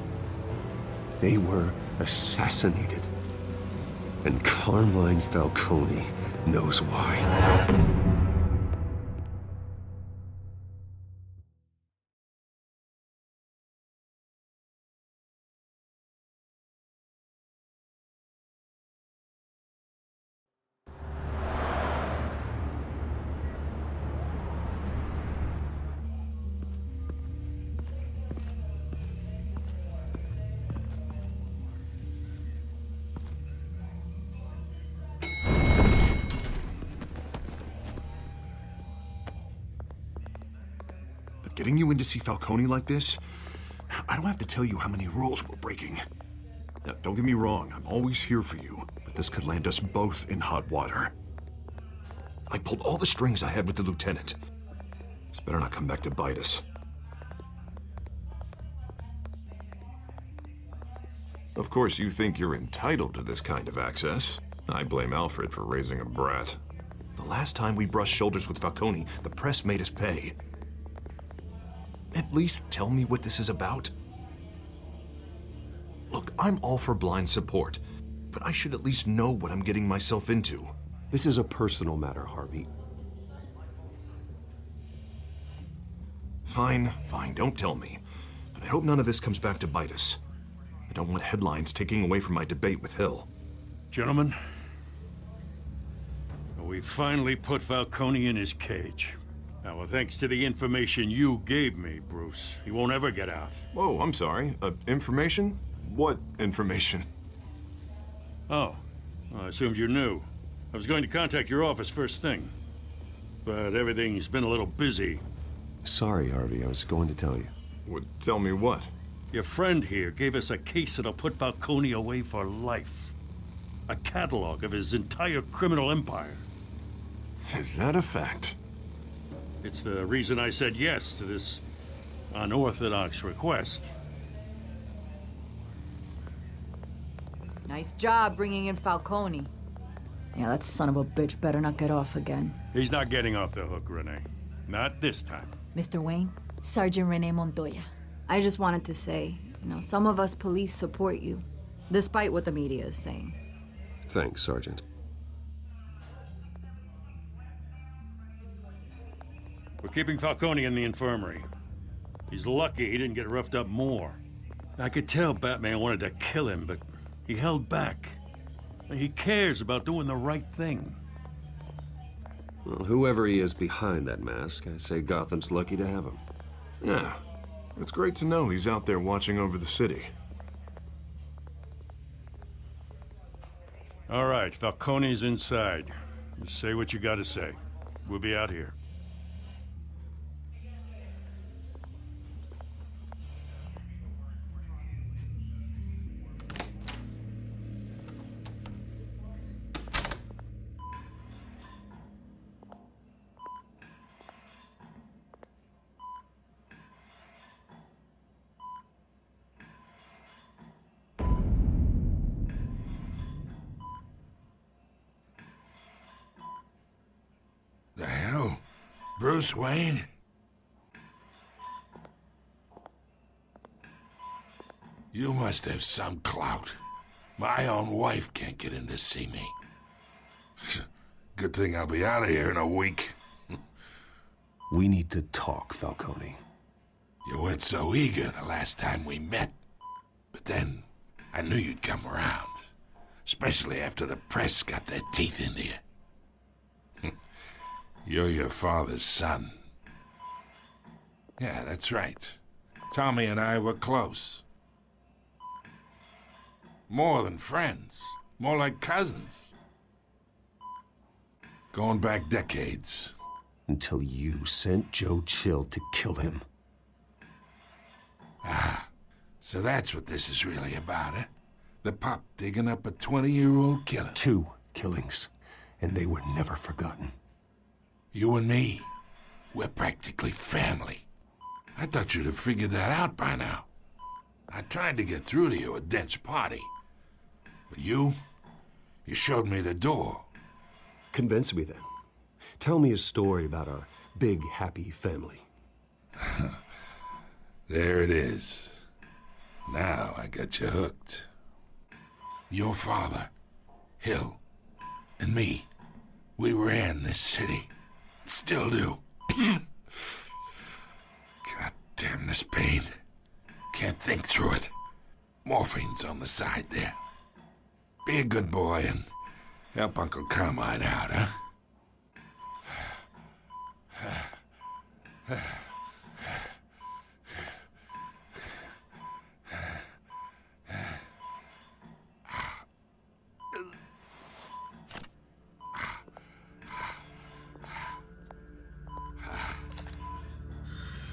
They were assassinated. And Carmine Falcone knows why. Getting you in to see Falcone like this, I don't have to tell you how many rules we're breaking. Now, don't get me wrong, I'm always here for you, but this could land us both in hot water. I pulled all the strings I had with the lieutenant. This better not come back to bite us. Of course, you think you're entitled to this kind of access. I blame Alfred for raising a brat. The last time we brushed shoulders with Falcone, the press made us pay. At least tell me what this is about. Look, I'm all for blind support, but I should at least know what I'm getting myself into. This is a personal matter, Harvey. Fine, don't tell me. But I hope none of this comes back to bite us. I don't want headlines taking away from my debate with Hill. Gentlemen, we finally put Falcone in his cage. Now, well, thanks to the information you gave me, Bruce, he won't ever get out. Whoa, I'm sorry. Information? What information? Oh, well, I assumed you knew. I was going to contact your office first thing, but everything's been a little busy. Sorry, Harvey, I was going to tell you. Would tell me what? Your friend here gave us a case that'll put Falcone away for life. A catalog of his entire criminal empire. Is that a fact? It's the reason I said yes to this unorthodox request. Nice job bringing in Falcone. Yeah, that son of a bitch better not get off again. He's not getting off the hook, Renee. Not this time. Mr. Wayne, Sergeant Renee Montoya. I just wanted to say, some of us police support you, despite what the media is saying. Thanks, Sergeant. We're keeping Falcone in the infirmary. He's lucky he didn't get roughed up more. I could tell Batman wanted to kill him, but he held back. He cares about doing the right thing. Well, whoever he is behind that mask, I say Gotham's lucky to have him. Yeah, it's great to know he's out there watching over the city. All right, Falcone's inside. Just say what you gotta say. We'll be out here. The hell? Bruce Wayne? You must have some clout. My own wife can't get in to see me. Good thing I'll be out of here in a week. We need to talk, Falcone. You weren't so eager the last time we met. But then, I knew you'd come around. Especially after the press got their teeth into you. You're your father's son. Yeah, that's right. Tommy and I were close. More than friends. More like cousins. Going back decades. Until you sent Joe Chill to kill him. Ah, so that's what this is really about, eh? The pup digging up a 20-year-old killer. 2 killings, and they were never forgotten. You and me, we're practically family. I thought you'd have figured that out by now. I tried to get through to you at Dent's party. But you showed me the door. Convince me then. Tell me a story about our big, happy family. There it is. Now I got you hooked. Your father, Hill, and me, we ran this city. Still do. God damn this pain. Can't think through it. Morphine's on the side there. Be a good boy and help Uncle Carmine out, huh?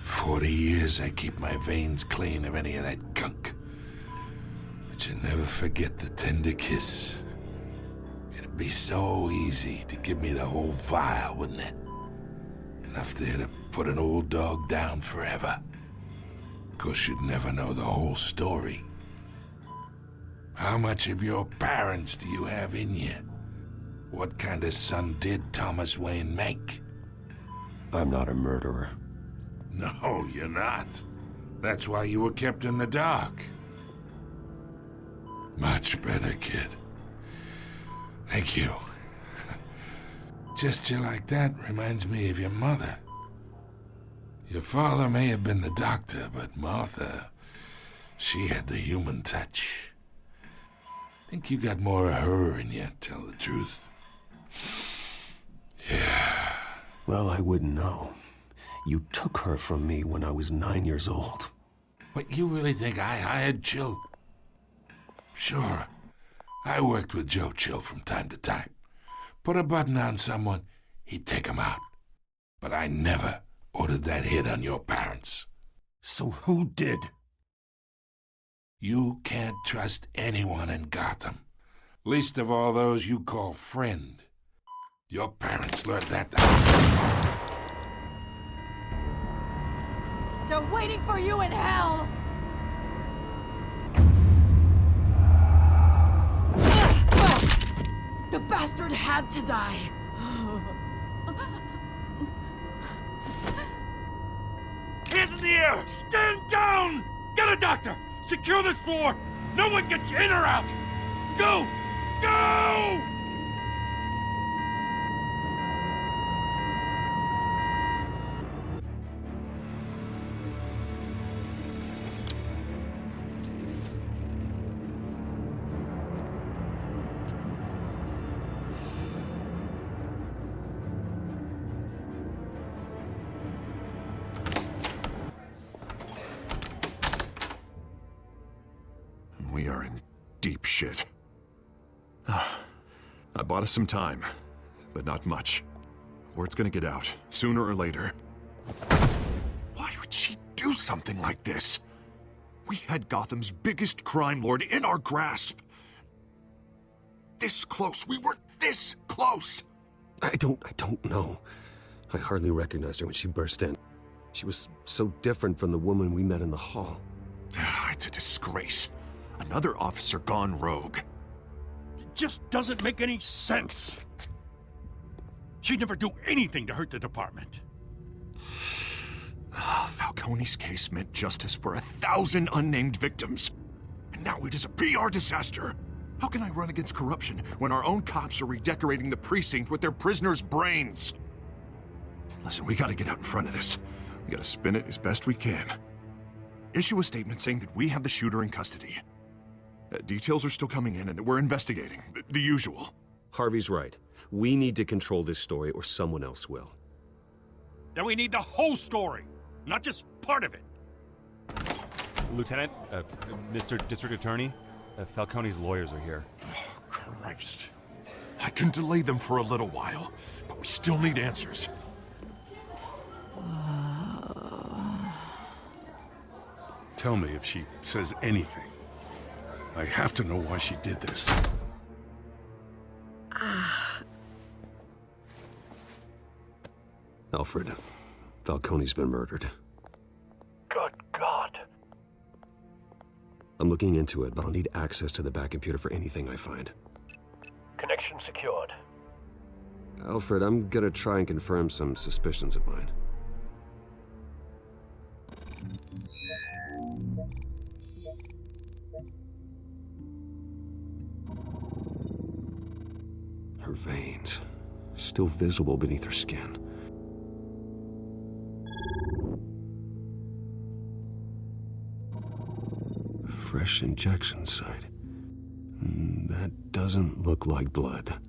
40 years I keep my veins clean of any of that gunk. But you never forget the tender kiss. It'd be so easy to give me the whole vial, wouldn't it? Enough there to put an old dog down forever. Of course, you'd never know the whole story. How much of your parents do you have in you? What kind of son did Thomas Wayne make? I'm not a murderer. No, you're not. That's why you were kept in the dark. Much better, kid. Thank you. Gesture like that reminds me of your mother. Your father may have been the doctor, but Martha, she had the human touch. Think you got more of her in you, tell the truth. Yeah. Well, I wouldn't know. You took her from me when I was 9 years old. What, you really think I hired Chill? Sure. I worked with Joe Chill from time to time. Put a button on someone, he'd take him out. But I never ordered that hit on your parents. So who did? You can't trust anyone in Gotham. Least of all those you call friend. Your parents learned that. They're waiting for you in hell! The bastard had to die! Hands in the air! Stand down! Get a doctor! Secure this floor! No one gets in or out! Go! Go! We are in deep shit. I bought us some time, but not much. Word's gonna get out, sooner or later. Why would she do something like this? We had Gotham's biggest crime lord in our grasp. This close. We were this close. I don't know. I hardly recognized her when she burst in. She was so different from the woman we met in the hall. It's a disgrace. Another officer gone rogue. It just doesn't make any sense. She'd never do anything to hurt the department. Falcone's case meant justice for 1,000 unnamed victims. And now it is a PR disaster. How can I run against corruption when our own cops are redecorating the precinct with their prisoners' brains? Listen, we gotta get out in front of this. We gotta spin it as best we can. Issue a statement saying that we have the shooter in custody. Details are still coming in and that we're investigating. The usual. Harvey's right. We need to control this story or someone else will. Then we need the whole story, not just part of it. Lieutenant, Mr. District Attorney, Falcone's lawyers are here. Oh, Christ. I can delay them for a little while, but we still need answers. Tell me if she says anything. I have to know why she did this. Alfred, Falcone's been murdered. Good God. I'm looking into it, but I'll need access to the back computer for anything I find. Connection secured. Alfred, I'm gonna try and confirm some suspicions of mine. Her veins, still visible beneath her skin. Fresh injection site. That doesn't look like blood.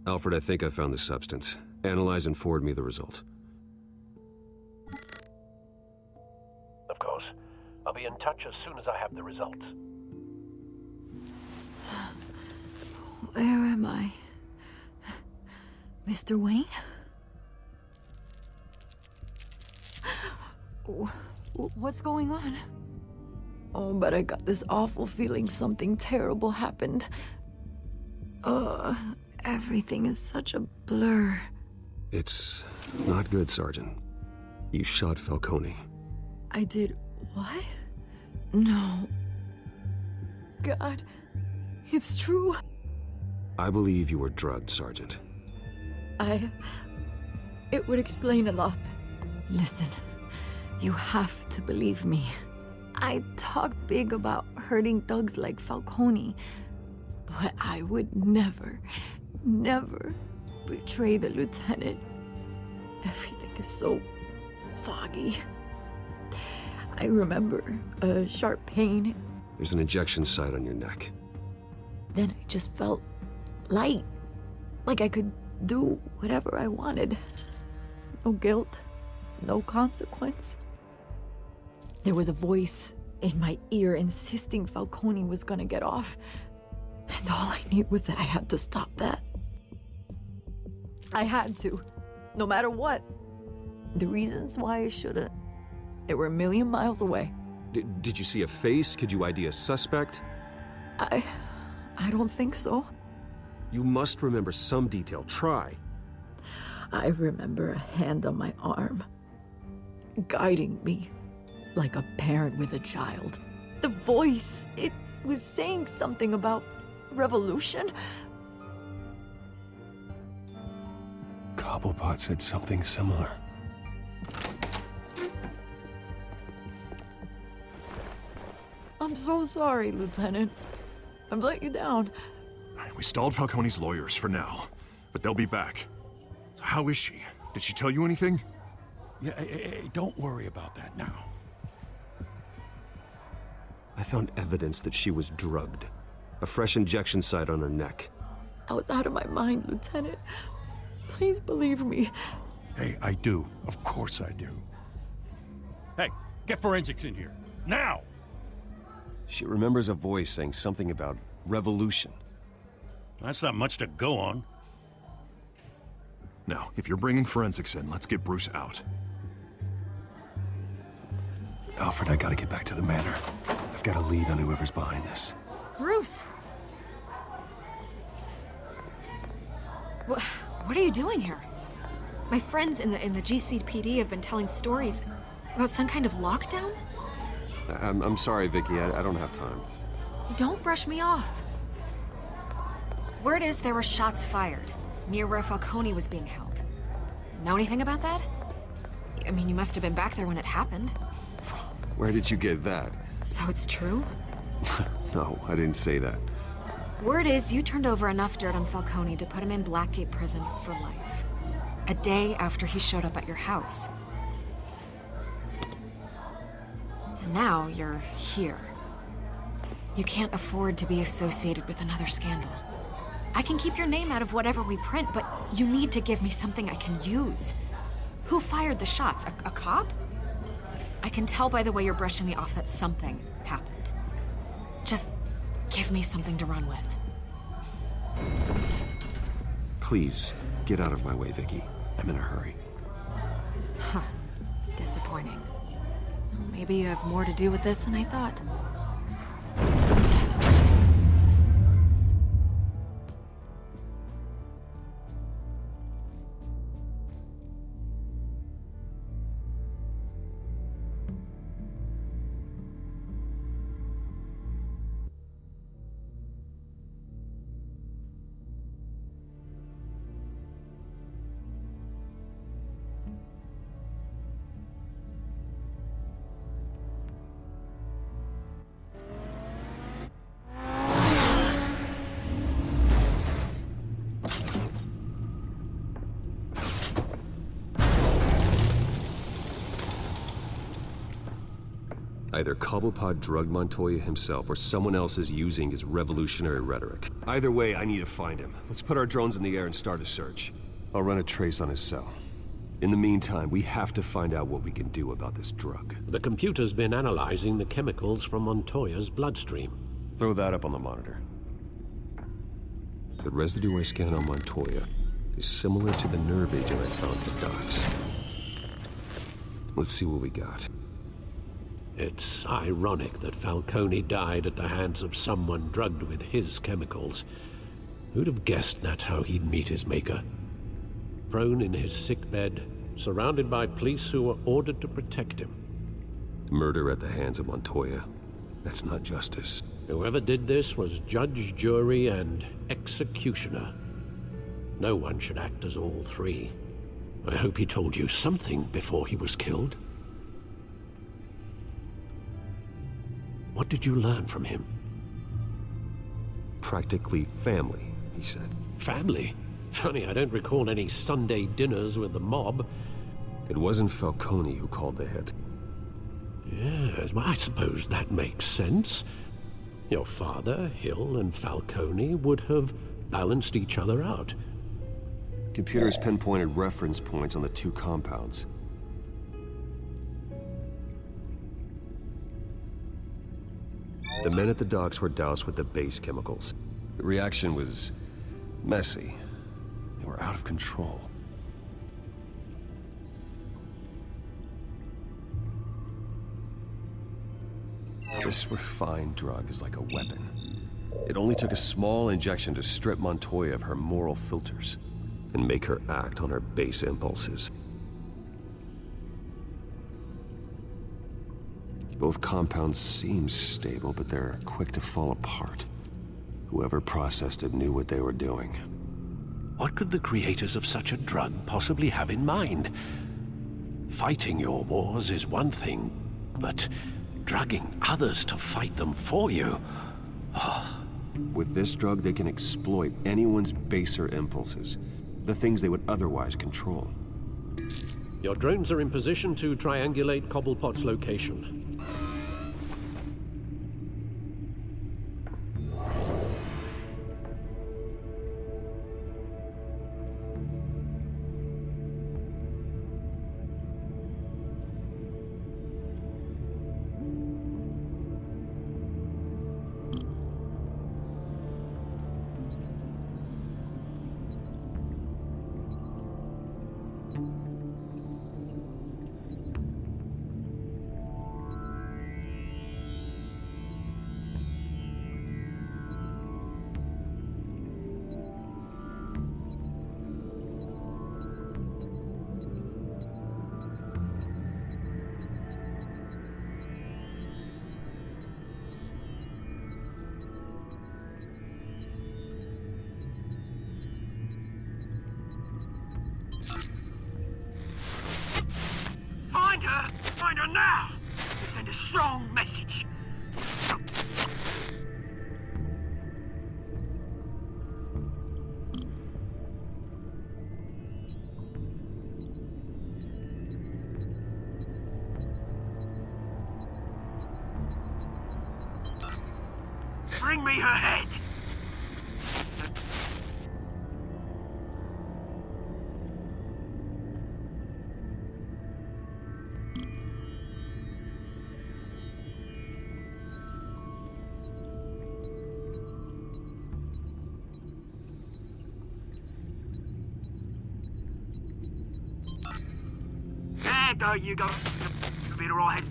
Alfred, I think I found the substance. Analyze and forward me the result. Of course. I'll be in touch as soon as I have the results. Where am I? Mr. Wayne? What's going on? Oh, but I got this awful feeling something terrible happened. Everything is such a blur. It's not good, Sergeant. You shot Falcone. I did what? No. God, it's true. I believe you were drugged, Sergeant. It would explain a lot. Listen, you have to believe me. I talked big about hurting thugs like Falcone, but I would never betray the lieutenant. Everything is so foggy. I remember a sharp pain. There's an injection site on your neck. Then I just felt light, like I could do whatever I wanted. No guilt, no consequence. There was a voice in my ear insisting Falcone was gonna get off. And all I knew was that I had to stop that. I had to, no matter what. The reasons why I shouldn't, they were a million miles away. Did you see a face? Could you ID a suspect? I don't think so. You must remember some detail. Try. I remember a hand on my arm, guiding me like a parent with a child. The voice, it was saying something about revolution. Cobblepot said something similar. I'm so sorry, Lieutenant. I've let you down. We stalled Falcone's lawyers for now, but they'll be back. So how is she? Did she tell you anything? Yeah, hey, don't worry about that now. I found evidence that she was drugged. A fresh injection site on her neck. I was out of my mind, Lieutenant. Please believe me. Hey, I do. Of course I do. Hey, get forensics in here. Now! She remembers a voice saying something about revolution. That's not much to go on. Now, if you're bringing forensics in, let's get Bruce out. Alfred, I gotta get back to the manor. I've got a lead on whoever's behind this. Bruce! What are you doing here? My friends in the GCPD have been telling stories about some kind of lockdown? I'm sorry, Vicky. I don't have time. Don't brush me off. Word is there were shots fired near where Falcone was being held. Know anything about that? I mean, you must have been back there when it happened. Where did you get that? So it's true? No, I didn't say that. Word is you turned over enough dirt on Falcone to put him in Blackgate Prison for life. A day after he showed up at your house. And now you're here. You can't afford to be associated with another scandal. I can keep your name out of whatever we print, but you need to give me something I can use. Who fired the shots? A cop? I can tell by the way you're brushing me off that something happened. Just give me something to run with. Please, get out of my way, Vicky. I'm in a hurry. Huh. Disappointing. Maybe you have more to do with this than I thought. Either Cobblepot drugged Montoya himself, or someone else is using his revolutionary rhetoric. Either way, I need to find him. Let's put our drones in the air and start a search. I'll run a trace on his cell. In the meantime, we have to find out what we can do about this drug. The computer's been analyzing the chemicals from Montoya's bloodstream. Throw that up on the monitor. The residue I scanned on Montoya is similar to the nerve agent I found at the docks. Let's see what we got. It's ironic that Falcone died at the hands of someone drugged with his chemicals. Who'd have guessed that's how he'd meet his maker? Prone in his sickbed, surrounded by police who were ordered to protect him. Murder at the hands of Montoya. That's not justice. Whoever did this was judge, jury, and executioner. No one should act as all three. I hope he told you something before he was killed. What did you learn from him? Practically family, he said. Family? Funny, I don't recall any Sunday dinners with the mob. It wasn't Falcone who called the hit. Yes, well, I suppose that makes sense. Your father, Hill, and Falcone would have balanced each other out. Computers pinpointed reference points on the two compounds. The men at the docks were doused with the base chemicals. The reaction was messy. They were out of control. This refined drug is like a weapon. It only took a small injection to strip Montoya of her moral filters and make her act on her base impulses. Both compounds seem stable, but they're quick to fall apart. Whoever processed it knew what they were doing. What could the creators of such a drug possibly have in mind? Fighting your wars is one thing, but drugging others to fight them for you? Oh. With this drug, they can exploit anyone's baser impulses, the things they would otherwise control. Your drones are in position to triangulate Cobblepot's location. Find her now! Send a strong message. Bring me her head! There you go. You'll be alright.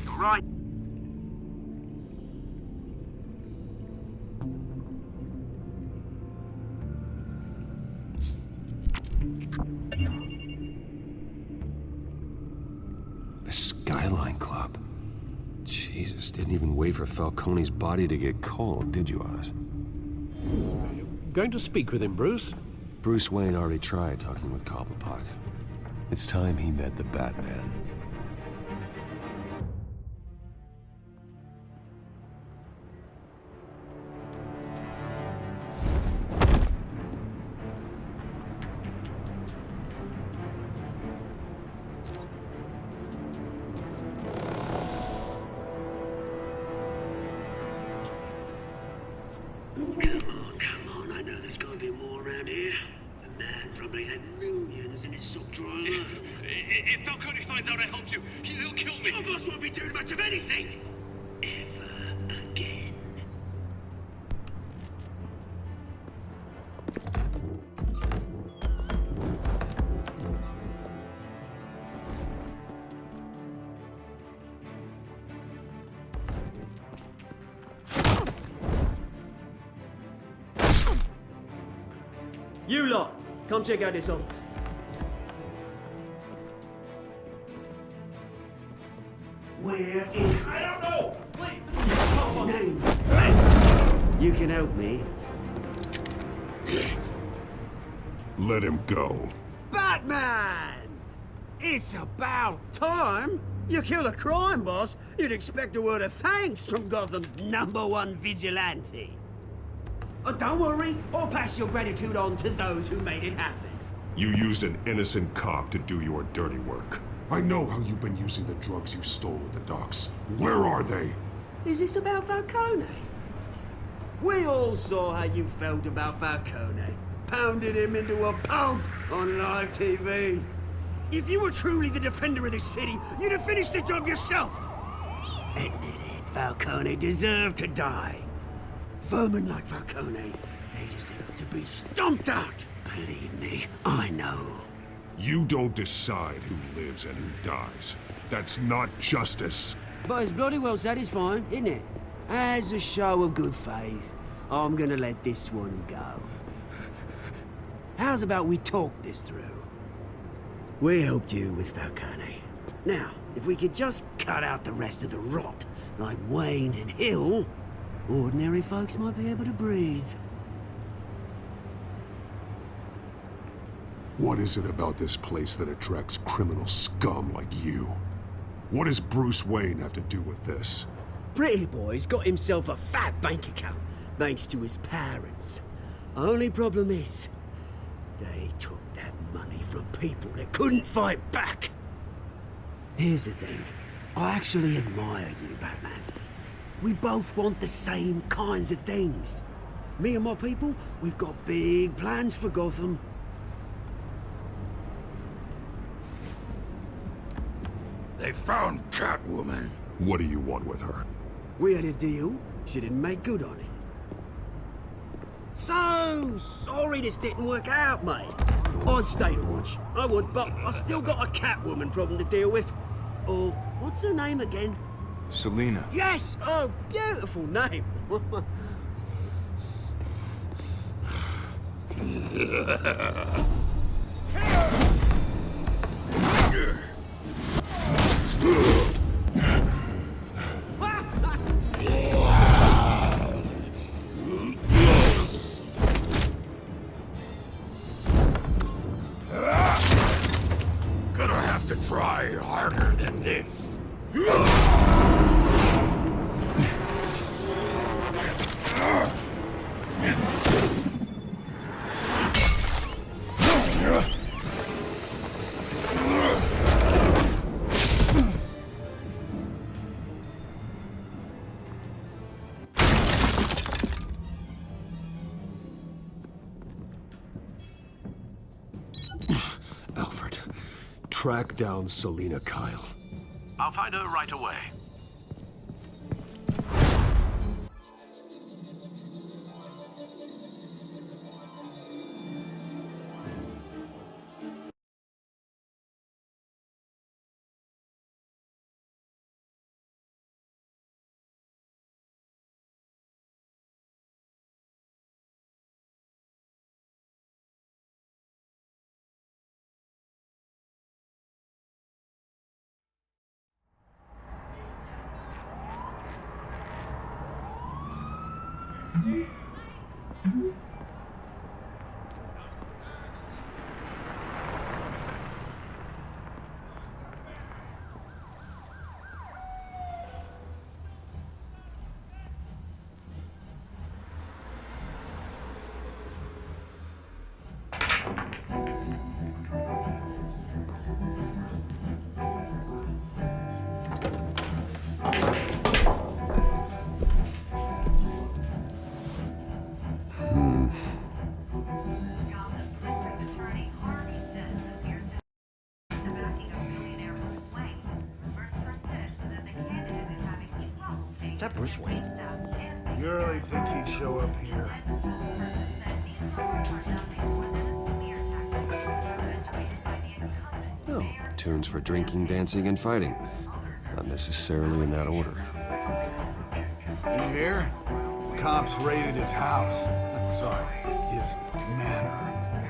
Alright. The Skyline Club. Jesus, didn't even wait for Falcone's body to get cold, did you, Oz? Going to speak with him, Bruce? Bruce Wayne already tried talking with Cobblepot. It's time he met the Batman. Come on, I know there's gotta be more around here. The man probably had millions in his sock drawer alone. If Falcone finds out I helped you, he'll kill me. Your boss won't be doing much of anything. Ever again. You lot, come check out this office. Where is... I don't know! Please, names. You can help me. Let him go. Batman! It's about time! You kill a crime boss, you'd expect a word of thanks from Gotham's #1 vigilante. Oh, don't worry, I'll pass your gratitude on to those who made it happen. You used an innocent cop to do your dirty work. I know how you've been using the drugs you stole at the docks. Where are they? Is this about Falcone? We all saw how you felt about Falcone. Pounded him into a pulp on live TV. If you were truly the defender of this city, you'd have finished the job yourself. Admit it, Falcone deserved to die. Vermin like Falcone, they deserve to be stomped out. Believe me, I know. You don't decide who lives and who dies. That's not justice. But it's bloody well satisfying, isn't it? As a show of good faith, I'm gonna let this one go. How's about we talk this through? We helped you with Falcone. Now, if we could just cut out the rest of the rot, like Wayne and Hill, ordinary folks might be able to breathe. What is it about this place that attracts criminal scum like you? What does Bruce Wayne have to do with this? Pretty Boy's got himself a fat bank account, thanks to his parents. Only problem is, they took that money from people that couldn't fight back. Here's the thing. I actually admire you, Batman. We both want the same kinds of things. Me and my people, we've got big plans for Gotham. They found Catwoman. What do you want with her? We had a deal. She didn't make good on it. So sorry this didn't work out, mate. I'd stay to watch. I would, but I still got a Catwoman problem to deal with. Oh, what's her name again? Selina. Yes! Oh, beautiful name. Gonna have to try harder than this. Alfred, track down Selina Kyle. I'll find her right away. Is that Bruce Wayne? You really think he'd show up here? Oh, tunes for drinking, dancing, and fighting. Not necessarily in that order. You hear? Cops raided his house. Sorry, his manor.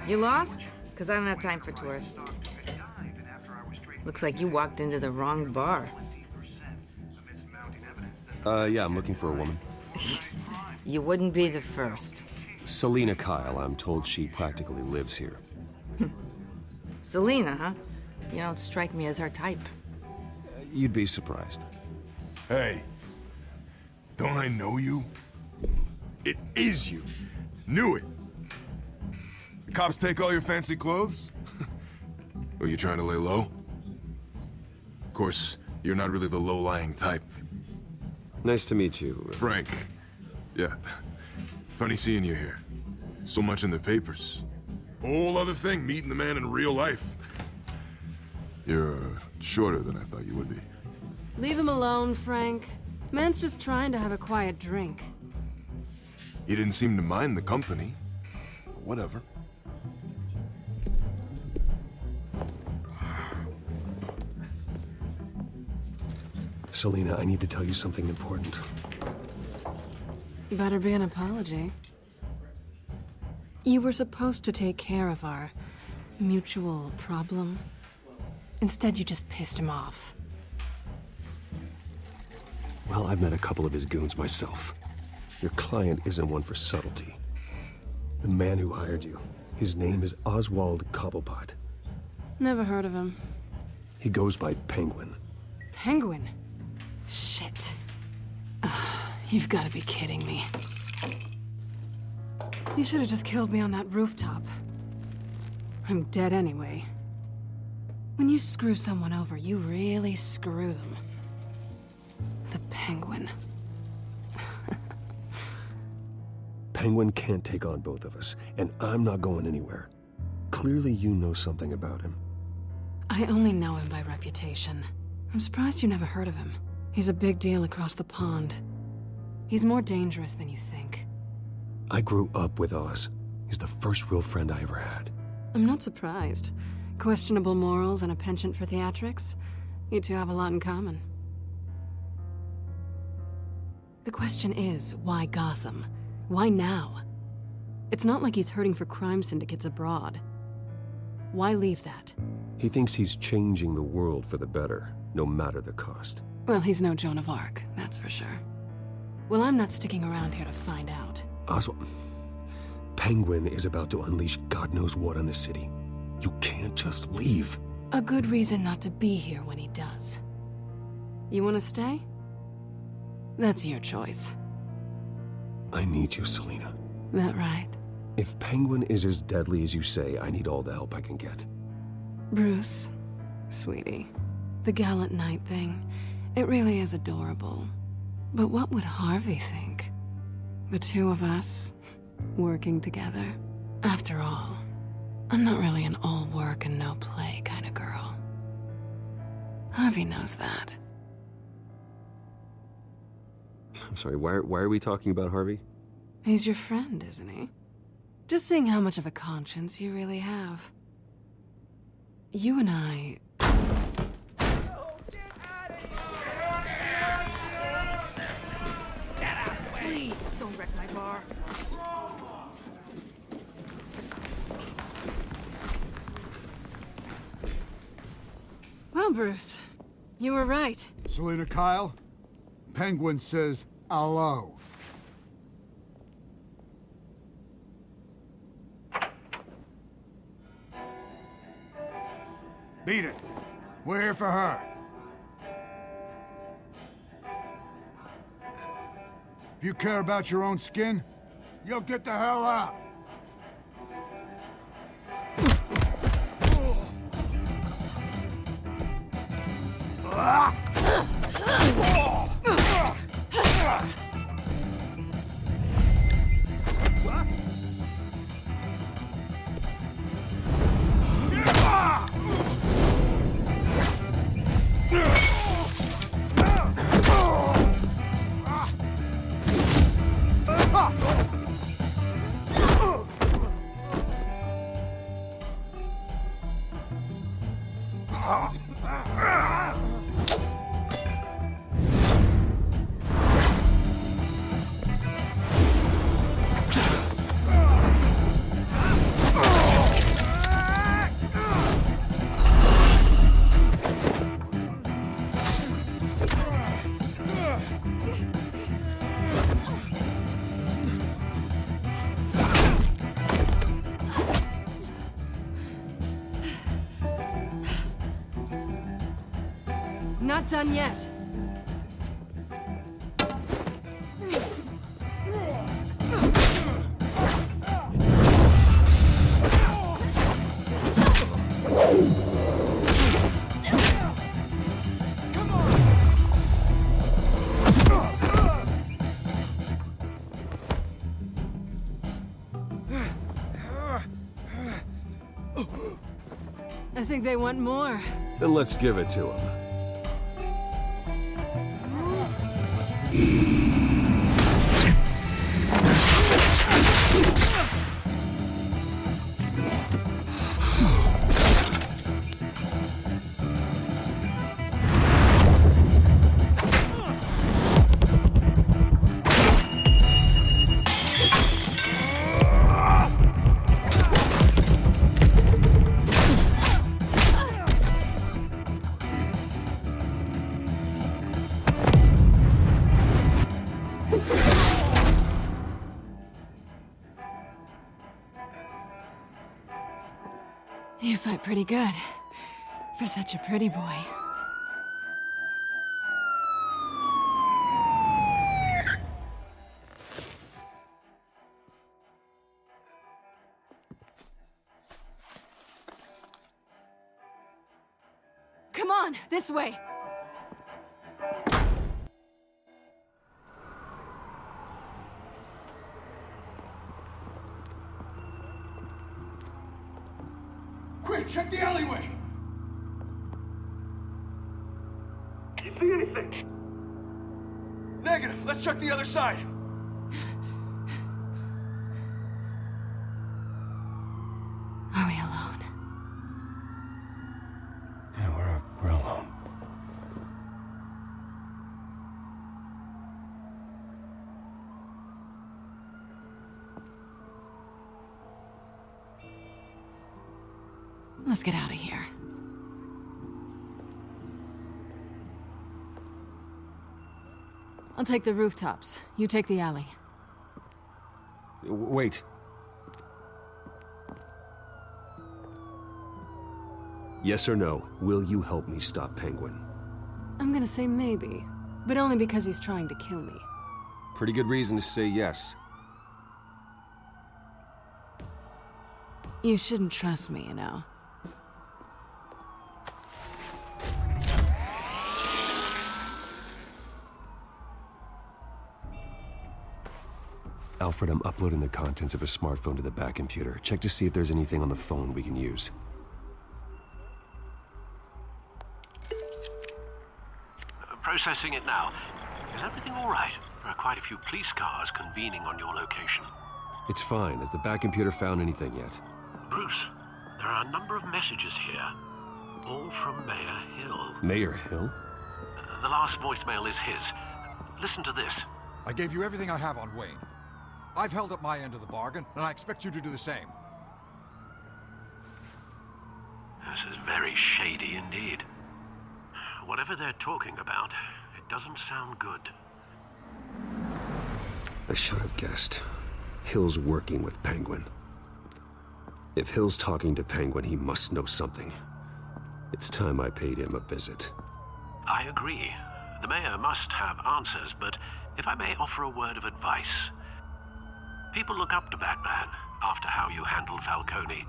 You lost? Because I don't have time for tourists. Looks like you walked into the wrong bar. Yeah, I'm looking for a woman. You wouldn't be the first. Selina Kyle, I'm told she practically lives here. Selina, huh? You don't strike me as her type. You'd be surprised. Hey, don't I know you? It is you. Knew it. The cops take all your fancy clothes? Are you trying to lay low? Of course, you're not really the low-lying type. Nice to meet you. Frank. Yeah. Funny seeing you here. So much in the papers. Whole other thing, meeting the man in real life. You're shorter than I thought you would be. Leave him alone, Frank. Man's just trying to have a quiet drink. You didn't seem to mind the company. But whatever. Selina, I need to tell you something important. Better be an apology. You were supposed to take care of our mutual problem. Instead, you just pissed him off. Well, I've met a couple of his goons myself. Your client isn't one for subtlety. The man who hired you, his name is Oswald Cobblepot. Never heard of him. He goes by Penguin. Penguin? Shit. You've got to be kidding me. You should have just killed me on that rooftop. I'm dead anyway. When you screw someone over, you really screw them. The Penguin. Penguin can't take on both of us, and I'm not going anywhere. Clearly you know something about him. I only know him by reputation. I'm surprised you never heard of him. He's a big deal across the pond. He's more dangerous than you think. I grew up with Oz. He's the first real friend I ever had. I'm not surprised. Questionable morals and a penchant for theatrics. You two have a lot in common. The question is, why Gotham? Why now? It's not like he's hurting for crime syndicates abroad. Why leave that? He thinks he's changing the world for the better, no matter the cost. Well, he's no Joan of Arc, that's for sure. Well, I'm not sticking around here to find out. Oswald, Penguin is about to unleash God knows what on the city. You can't just leave. A good reason not to be here when he does. You want to stay? That's your choice. I need you, Selina. That right? If Penguin is as deadly as you say, I need all the help I can get. Bruce, sweetie, the gallant knight thing, it really is adorable. But what would Harvey think? The two of us, working together. After all, I'm not really an all work and no play kind of girl. Harvey knows that. I'm sorry, why are we talking about Harvey? He's your friend, isn't he? Just seeing how much of a conscience you really have. You and I... Please, don't wreck my bar. Well, Bruce, you were right. Selina Kyle, Penguin says hello. Beat it. We're here for her. If you care about your own skin, you'll get the hell out. Not done yet. I think they want more. Then let's give it to him. You fight pretty good. For such a pretty boy. Come on, this way! Quick, check the alleyway! You see anything? Negative. Let's check the other side. Are we alone? Yeah, we're alone. Let's get out of here. I'll take the rooftops. You take the alley. Wait. Yes or no, will you help me stop Penguin? I'm gonna say maybe, but only because he's trying to kill me. Pretty good reason to say yes. You shouldn't trust me, you know. Alfred, I'm uploading the contents of a smartphone to the back computer. Check to see if there's anything on the phone we can use. Processing it now. Is everything all right? There are quite a few police cars convening on your location. It's fine. Has the back computer found anything yet? Bruce, there are a number of messages here. All from Mayor Hill. Mayor Hill? The last voicemail is his. Listen to this. I gave you everything I have on Wayne. I've held up my end of the bargain, and I expect you to do the same. This is very shady indeed. Whatever they're talking about, it doesn't sound good. I should have guessed. Hill's working with Penguin. If Hill's talking to Penguin, he must know something. It's time I paid him a visit. I agree. The mayor must have answers, but if I may offer a word of advice. People look up to Batman after how you handled Falcone.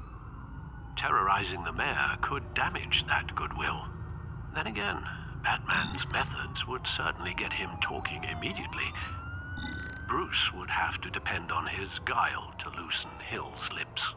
Terrorizing the mayor could damage that goodwill. Then again, Batman's methods would certainly get him talking immediately. Bruce would have to depend on his guile to loosen Hill's lips.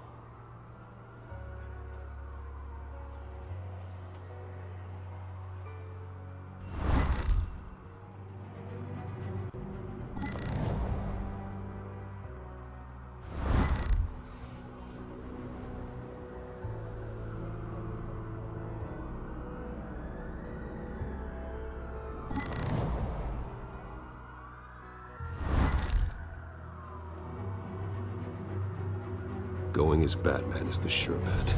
Going as Batman is the sure bet.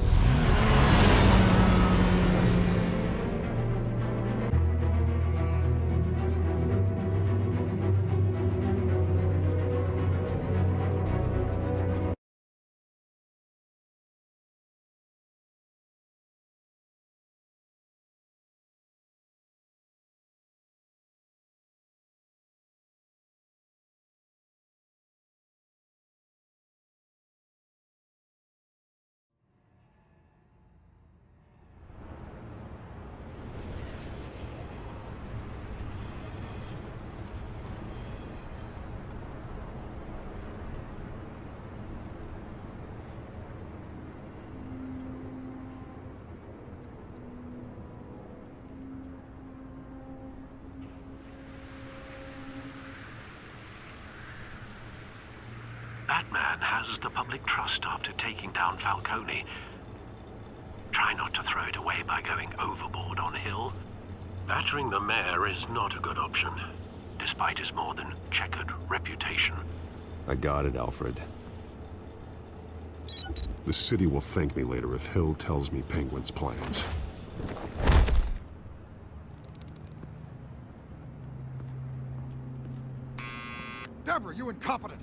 Batman has the public trust after taking down Falcone. Try not to throw it away by going overboard on Hill. Battering the mayor is not a good option, despite his more than checkered reputation. I got it, Alfred. The city will thank me later if Hill tells me Penguin's plans. Deborah, you incompetent!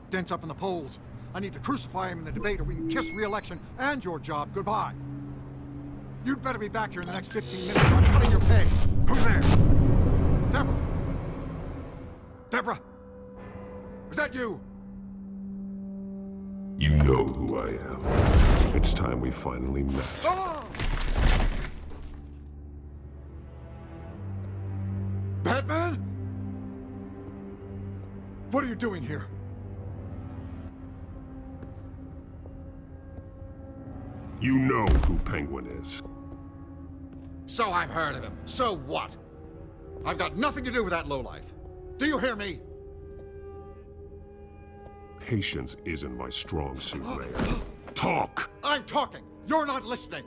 Dent's up in the polls. I need to crucify him in the debate or we can kiss re-election and your job goodbye. You'd better be back here in the next 15 minutes or I'm cutting your pay. Who's there? Deborah? Deborah? Is that you? You know who I am. It's time we finally met. Ah! Batman? What are you doing here? You know who Penguin is. So I've heard of him. So what? I've got nothing to do with that lowlife. Do you hear me? Patience isn't my strong suit, Mayor. Talk! I'm talking. You're not listening.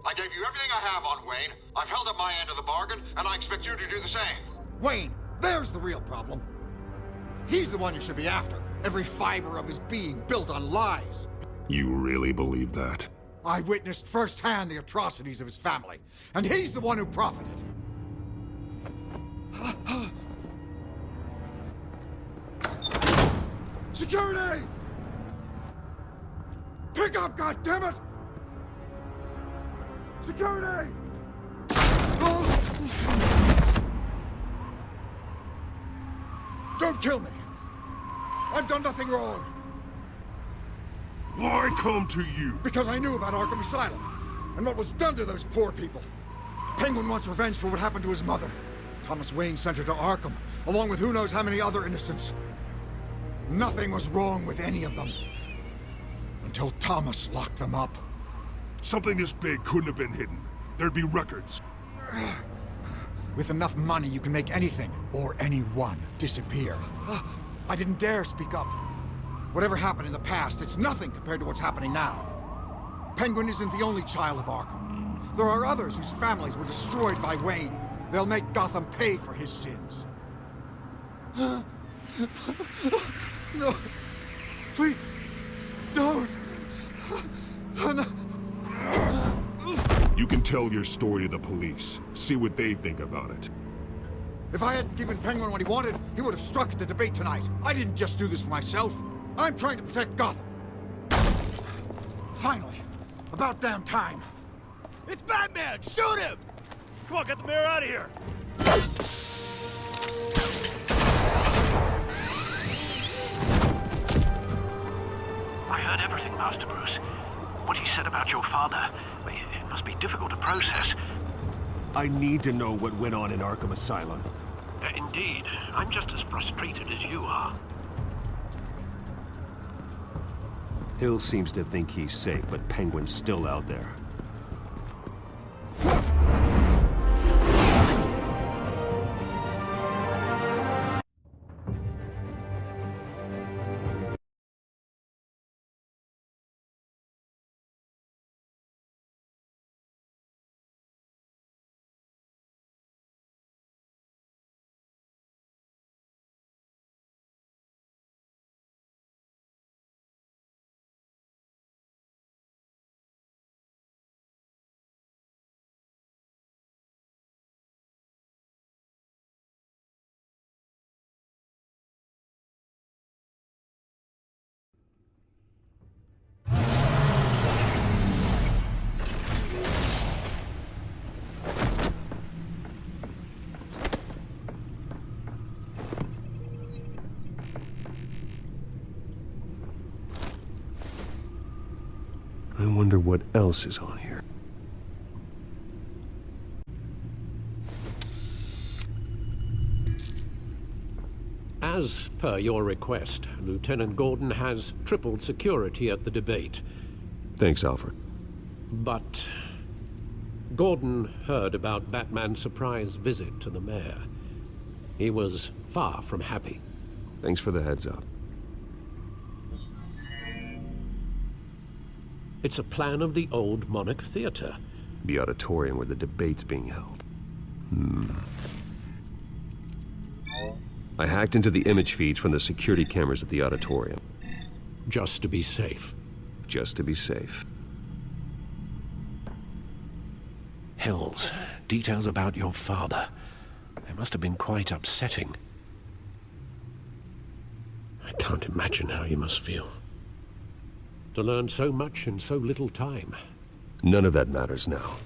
I gave you everything I have on Wayne. I've held up my end of the bargain, and I expect you to do the same. Wayne, there's the real problem. He's the one you should be after. Every fiber of his being built on lies. You really believe that? I witnessed firsthand the atrocities of his family, and he's the one who profited. Security! Pick up, goddammit! Security! Don't kill me! I've done nothing wrong! Why come to you? Because I knew about Arkham Asylum, and what was done to those poor people. Penguin wants revenge for what happened to his mother. Thomas Wayne sent her to Arkham, along with who knows how many other innocents. Nothing was wrong with any of them. Until Thomas locked them up. Something this big couldn't have been hidden. There'd be records. With enough money, you can make anything, or anyone, disappear. I didn't dare speak up. Whatever happened in the past, it's nothing compared to what's happening now. Penguin isn't the only child of Arkham. There are others whose families were destroyed by Wayne. They'll make Gotham pay for his sins. No. Please. Don't. No. You can tell your story to the police. See what they think about it. If I hadn't given Penguin what he wanted, he would have struck at the debate tonight. I didn't just do this for myself. I'm trying to protect Gotham. Finally. About damn time. It's Batman! Shoot him! Come on, get the mayor out of here! I heard everything, Master Bruce. What he said about your father, it must be difficult to process. I need to know what went on in Arkham Asylum. Indeed. I'm just as frustrated as you are. Hill seems to think he's safe, but Penguin's still out there. I wonder what else is on here. As per your request, Lieutenant Gordon has tripled security at the debate. Thanks, Alfred. But Gordon heard about Batman's surprise visit to the mayor. He was far from happy. Thanks for the heads up. It's a plan of the old Monarch Theater. The auditorium where the debate's being held. I hacked into the image feeds from the security cameras at the auditorium. Just to be safe. Just to be safe. Hills, details about your father. They must have been quite upsetting. I can't imagine how you must feel. To learn so much in so little time. None of that matters now.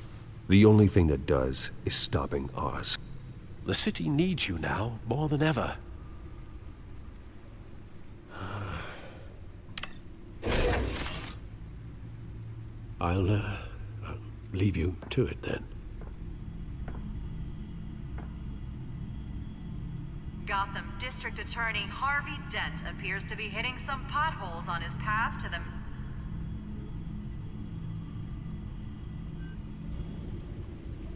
The only thing that does is stopping Oz. The city needs you now, more than ever. I'll leave you to it then. Gotham District Attorney Harvey Dent appears to be hitting some potholes on his path to the...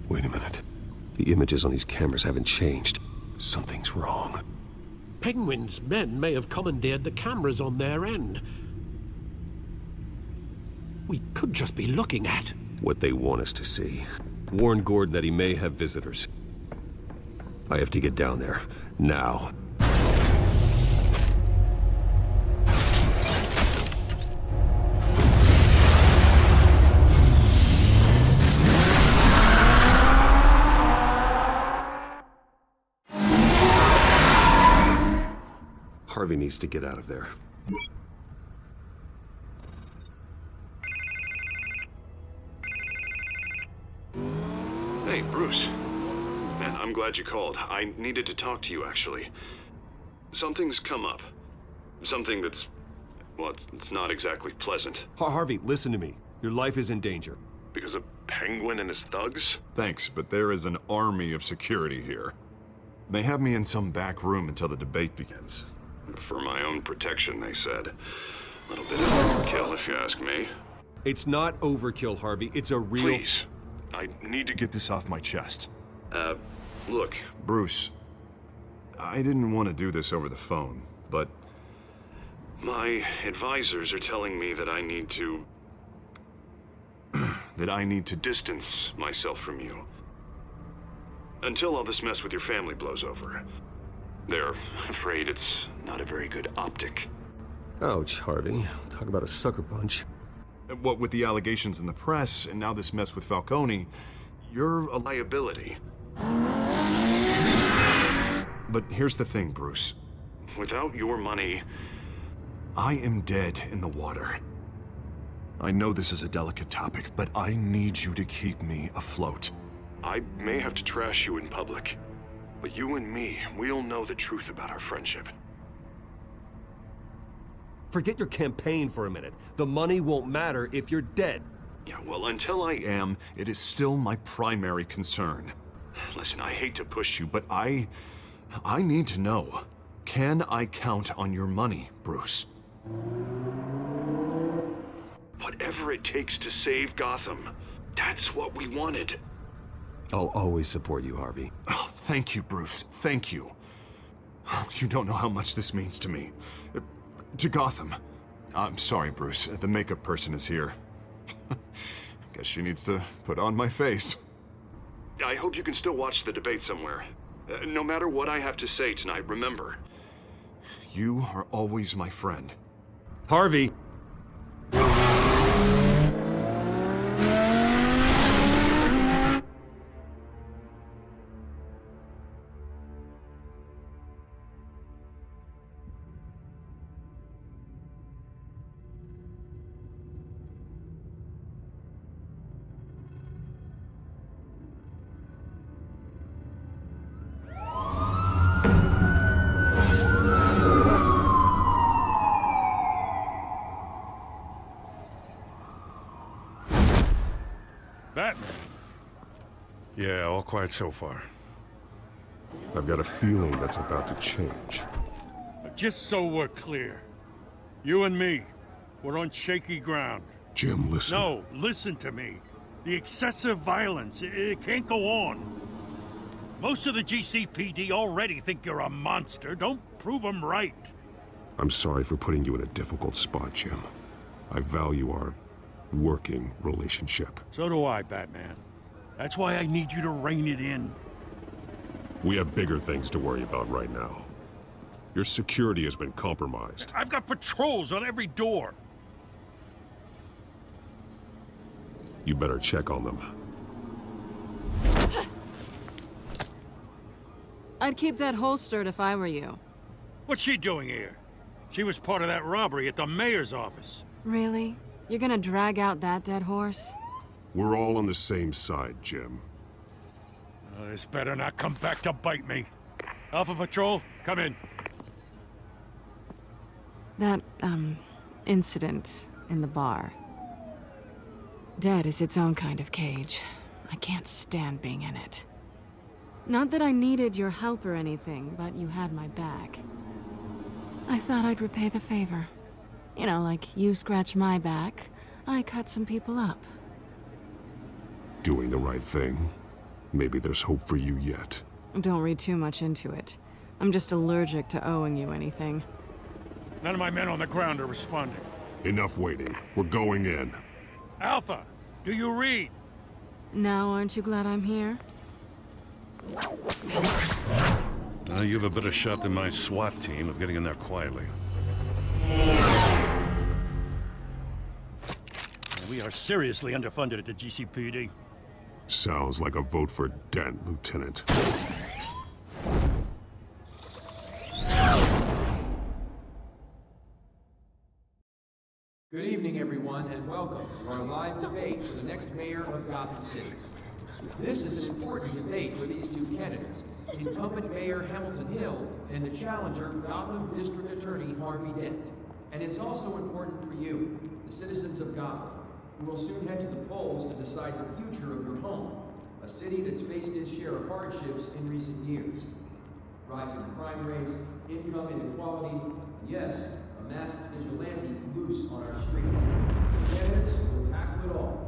Wait a minute. The images on these cameras haven't changed. Something's wrong. Penguin's men may have commandeered the cameras on their end. We could just be looking at what they want us to see. Warn Gordon that he may have visitors. I have to get down there. Now. Harvey needs to get out of there. Hey, Bruce. Man, I'm glad you called. I needed to talk to you, actually. Something's come up. Something that's... well, it's not exactly pleasant. Harvey, listen to me. Your life is in danger. Because of Penguin and his thugs? Thanks, but there is an army of security here. They have me in some back room until the debate begins. For my own protection, they said. A little bit of overkill, if you ask me. It's not overkill, Harvey. It's a real... Please. I need to get this off my chest. Look, Bruce. I didn't want to do this over the phone, but... my advisors are telling me that I need to... that I need to distance myself from you. Until all this mess with your family blows over. They're afraid it's not a very good optic. Ouch, Harvey. Talk about a sucker punch. What with the allegations in the press, and now this mess with Falcone, you're a liability. But here's the thing, Bruce. Without your money, I am dead in the water. I know this is a delicate topic, but I need you to keep me afloat. I may have to trash you in public, but you and me, we'll know the truth about our friendship. Forget your campaign for a minute. The money won't matter if you're dead. Yeah, well, until I am, it is still my primary concern. Listen, I hate to push you, but I need to know. Can I count on your money, Bruce? Whatever it takes to save Gotham, that's what we wanted. I'll always support you, Harvey. Oh, thank you, Bruce. Thank you. You don't know how much this means to me. To Gotham. I'm sorry, Bruce. The makeup person is here. Guess she needs to put on my face. I hope you can still watch the debate somewhere. No matter what I have to say tonight, remember, you are always my friend. Harvey! Batman. Yeah, all quiet so far. I've got a feeling that's about to change. Just so we're clear, you and me, we're on shaky ground. Jim, listen. No, listen to me. The excessive violence, it can't go on. Most of the GCPD already think you're a monster. Don't prove them right. I'm sorry for putting you in a difficult spot, Jim. I value our working relationship. So do I, Batman. That's why I need you to rein it in. We have bigger things to worry about right now. Your security has been compromised. I've got patrols on every door. You better check on them. I'd keep that holstered if I were you. What's she doing here? She was part of that robbery at the mayor's office. Really? You're gonna drag out that dead horse? We're all on the same side, Jim. Oh, this better not come back to bite me. Alpha Patrol, come in. That, incident in the bar. Dead is its own kind of cage. I can't stand being in it. Not that I needed your help or anything, but you had my back. I thought I'd repay the favor. You know, like you scratch my back, I cut some people up. Doing the right thing. Maybe there's hope for you yet. Don't read too much into it. I'm just allergic to owing you anything. None of my men on the ground are responding. Enough waiting. We're going in. Alpha, do you read? Now, aren't you glad I'm here? You have a better shot than my SWAT team of getting in there quietly. We are seriously underfunded at the GCPD. Sounds like a vote for Dent, Lieutenant. Good evening, everyone, and welcome to our live debate for the next mayor of Gotham City. This is an important debate for these two candidates, incumbent Mayor Hamilton Hill and the challenger Gotham District Attorney Harvey Dent. And it's also important for you, the citizens of Gotham, who will soon head to the polls to decide the future of your home, a city that's faced its share of hardships in recent years. Rising crime rates, income inequality, and yes, a masked vigilante loose on our streets. The candidates will tackle it all.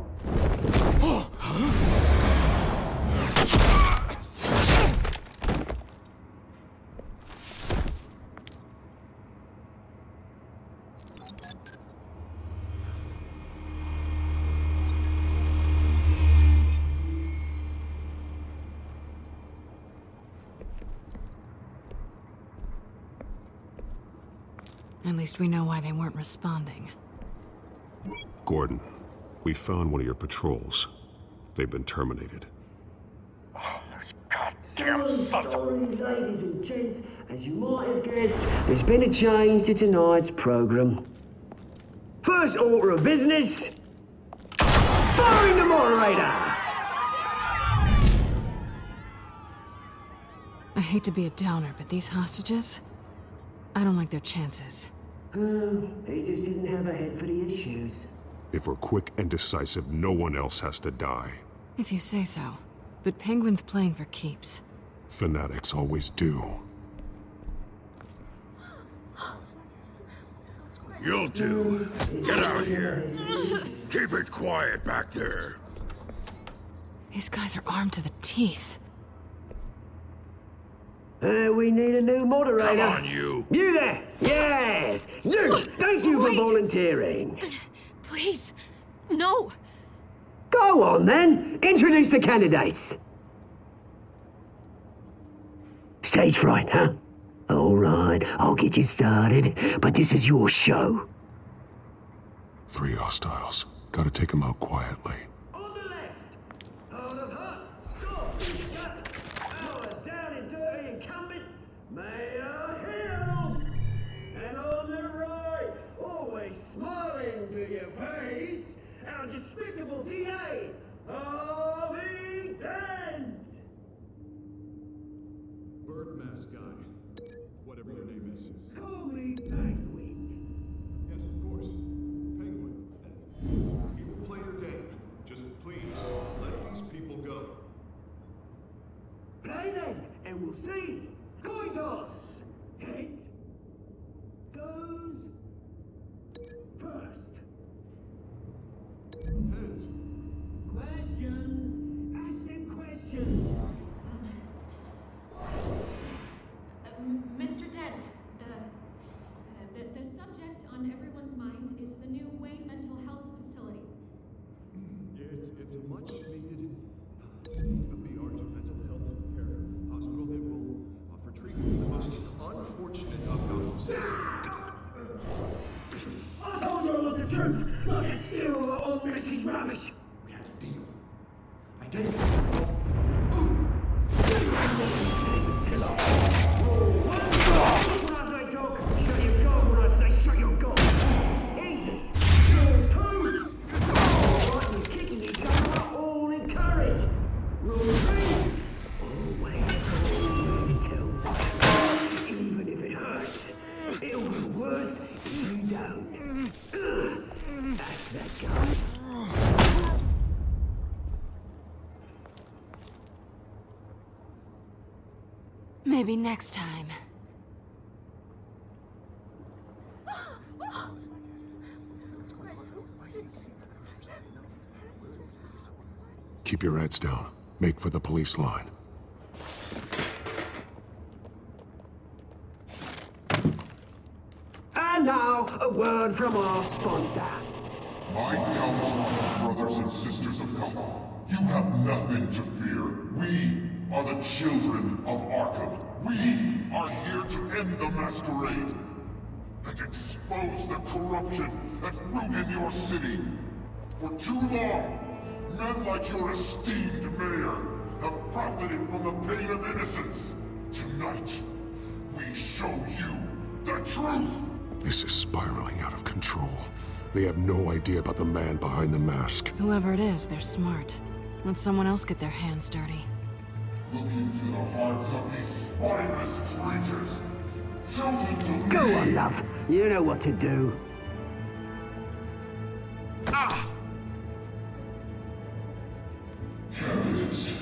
At least we know why they weren't responding. Gordon, we found one of your patrols. They've been terminated. Damn sorry, ladies and gents. As you might have guessed, there's been a change to tonight's program. First order of business, firing the moderator! I hate to be a downer, but these hostages? I don't like their chances. They just didn't have a head for the issues. If we're quick and decisive, no one else has to die. If you say so. But Penguin's playing for keeps. Fanatics always do. You'll do. Get out here. Keep it quiet back there. These guys are armed to the teeth. We need a new moderator. Come on, you. You there! Yes! You! Thank you for volunteering. Please, no. Go on, then. Introduce the candidates. Stage fright, huh? All right, I'll get you started, but this is your show. 3 hostiles. Gotta take them out quietly. On the left, out of hut, soft, gut, our down and dirty incumbent, Mayor Hill. And on the right, always smiling to your face, our despicable DA, Harvey Dent. Bird mask guy. Whatever your name is. Call me Penguin. Yes, of course. Penguin. We will play your game. Just please, let these people go. Play then, and we'll see. Coin toss. Heads goes first. Heads. Questions. Ask them questions. Mr. Dent, the subject on everyone's mind is the new Wayne Mental Health Facility. much needed state-of-the-art mental health care hospital that will offer treatment for the most unfortunate of Gotham citizens. I told you all the truth, not to steal all this rubbish. We had a deal. I gave you When I say talk, shut your gob. When I say shut your gob. Easy. Rule 2. Fighting and kicking each other are all encouraged. Rule 3. Always tell the truth, even if it hurts. It'll be worse if you don't. That's that guy. Maybe next time. Keep your heads down. Make for the police line. And now, a word from our sponsor. My Telltale brothers and sisters of Gotham, you have nothing to fear. We are the children of Arkham. We are here to end the masquerade and expose the corruption at root in your city. For too long, men like your esteemed mayor have profited from the pain of innocence. Tonight, we show you the truth. This is spiraling out of control. They have no idea about the man behind the mask. Whoever it is, they're smart. Let someone else get their hands dirty. Look into the hearts of these spineless creatures, chosen to Go lead. on, love. You know what to do. Candidates,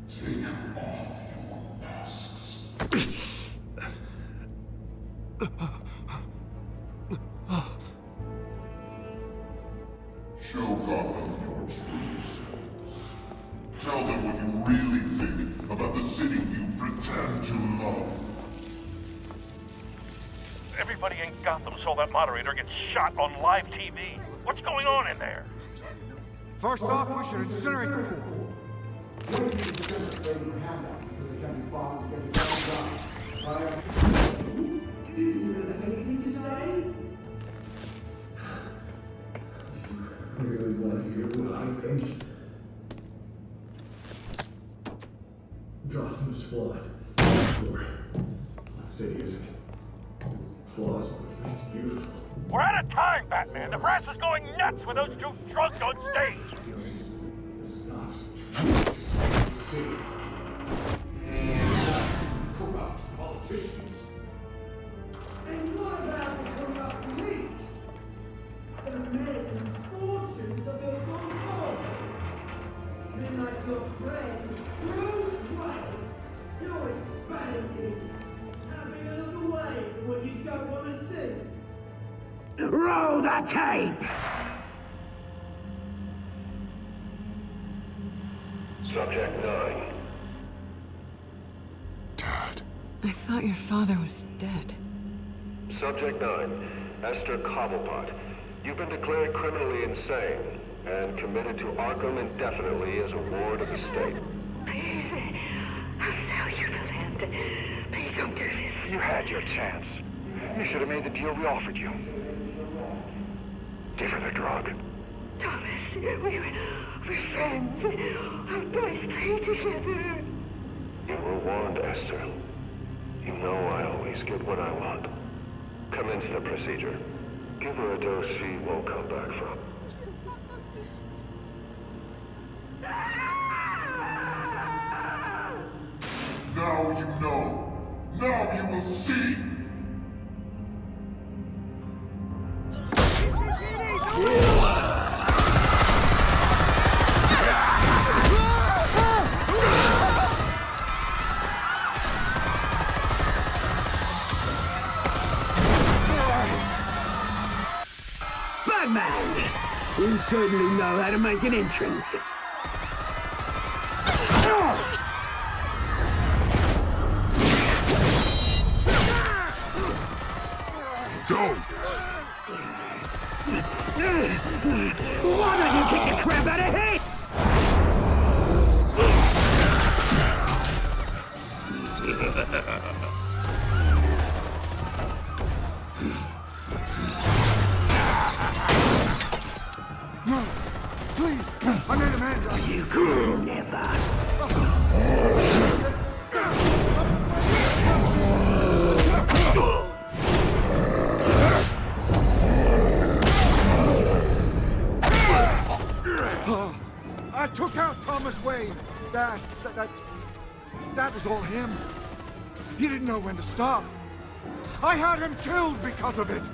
take off your masks. Show Gotham your true selves. Tell them what you really think about the city you pretend to love. Everybody in Gotham saw that moderator get shot on live TV. What's going on in there? First off, we should incinerate the pool. Do you have anything to say? I really want to hear what I think. Gotham is flawed. Sure. That city isn't. Its flaws would make it beautiful. We're out of time, Batman. The press is going nuts with those two drunks on stage. It's not. City. Corrupt politicians. And what about the corrupt elite? The men's fortunes of their own cause. Men like your friend, Bruce Wayne. You're embarrassing. Having a look away from what you don't want to see. Roll the tape! Subject 9. I thought your father was dead. Subject 9, Esther Cobblepot. You've been declared criminally insane and committed to Arkham indefinitely as a ward of the state. Please, I'll sell you the land. Please don't do this. You had your chance. You should have made the deal we offered you. Give her the drug. Thomas, we're friends. Our boys play together. You were warned, Esther. You know I always get what I want. Commence the procedure. Give her a dose she won't come back from. Now you know. Now you will see. Batman! You certainly know how to make an entrance. Go! Why don't you kick the crap out of him? Please, I made Amanda. You could never. I took out Thomas Wayne. That was all him. He didn't know when to stop. I had him killed because of it.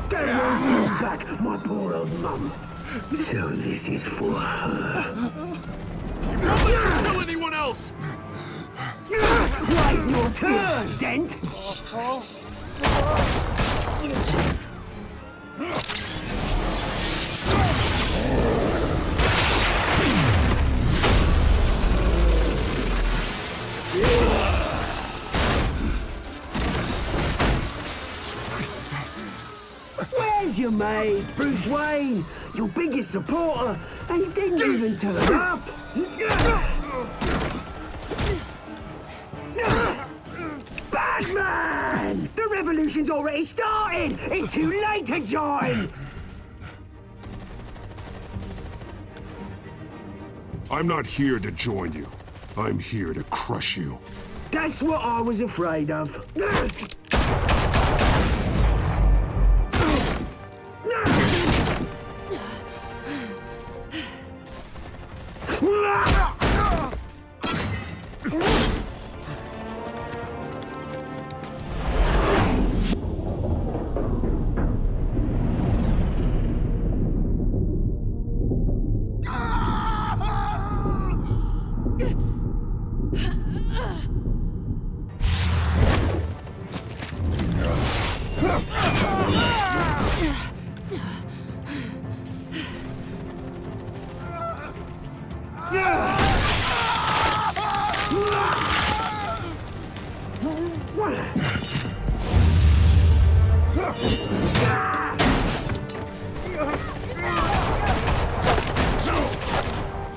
They won't bring back my poor old mum. So this is for her. You won't let you kill anyone else! Right, your turn, Dent. Where's your mate, Bruce Wayne? Your biggest supporter, and he didn't even turn up. Batman! The revolution's already started! It's too late to join! I'm not here to join you. I'm here to crush you. That's what I was afraid of.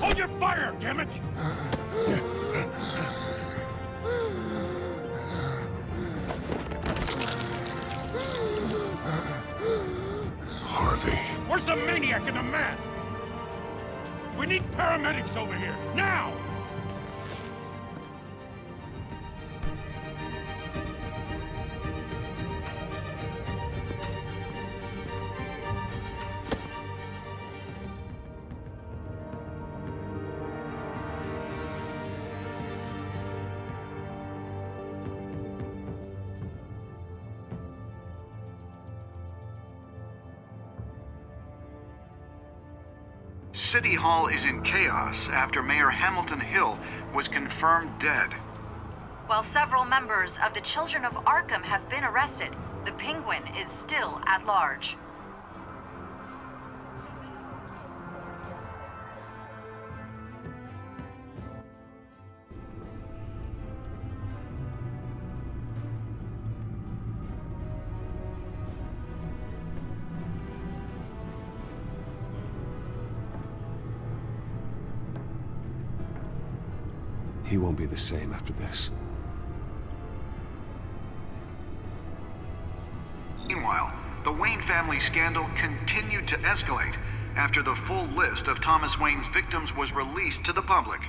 Hold your fire, damn it! Harvey. Where's the maniac in the mask? We need paramedics over here, now! City Hall is in chaos after Mayor Hamilton Hill was confirmed dead. While several members of the Children of Arkham have been arrested, the Penguin is still at large. He won't be the same after this. Meanwhile, the Wayne family scandal continued to escalate after the full list of Thomas Wayne's victims was released to the public.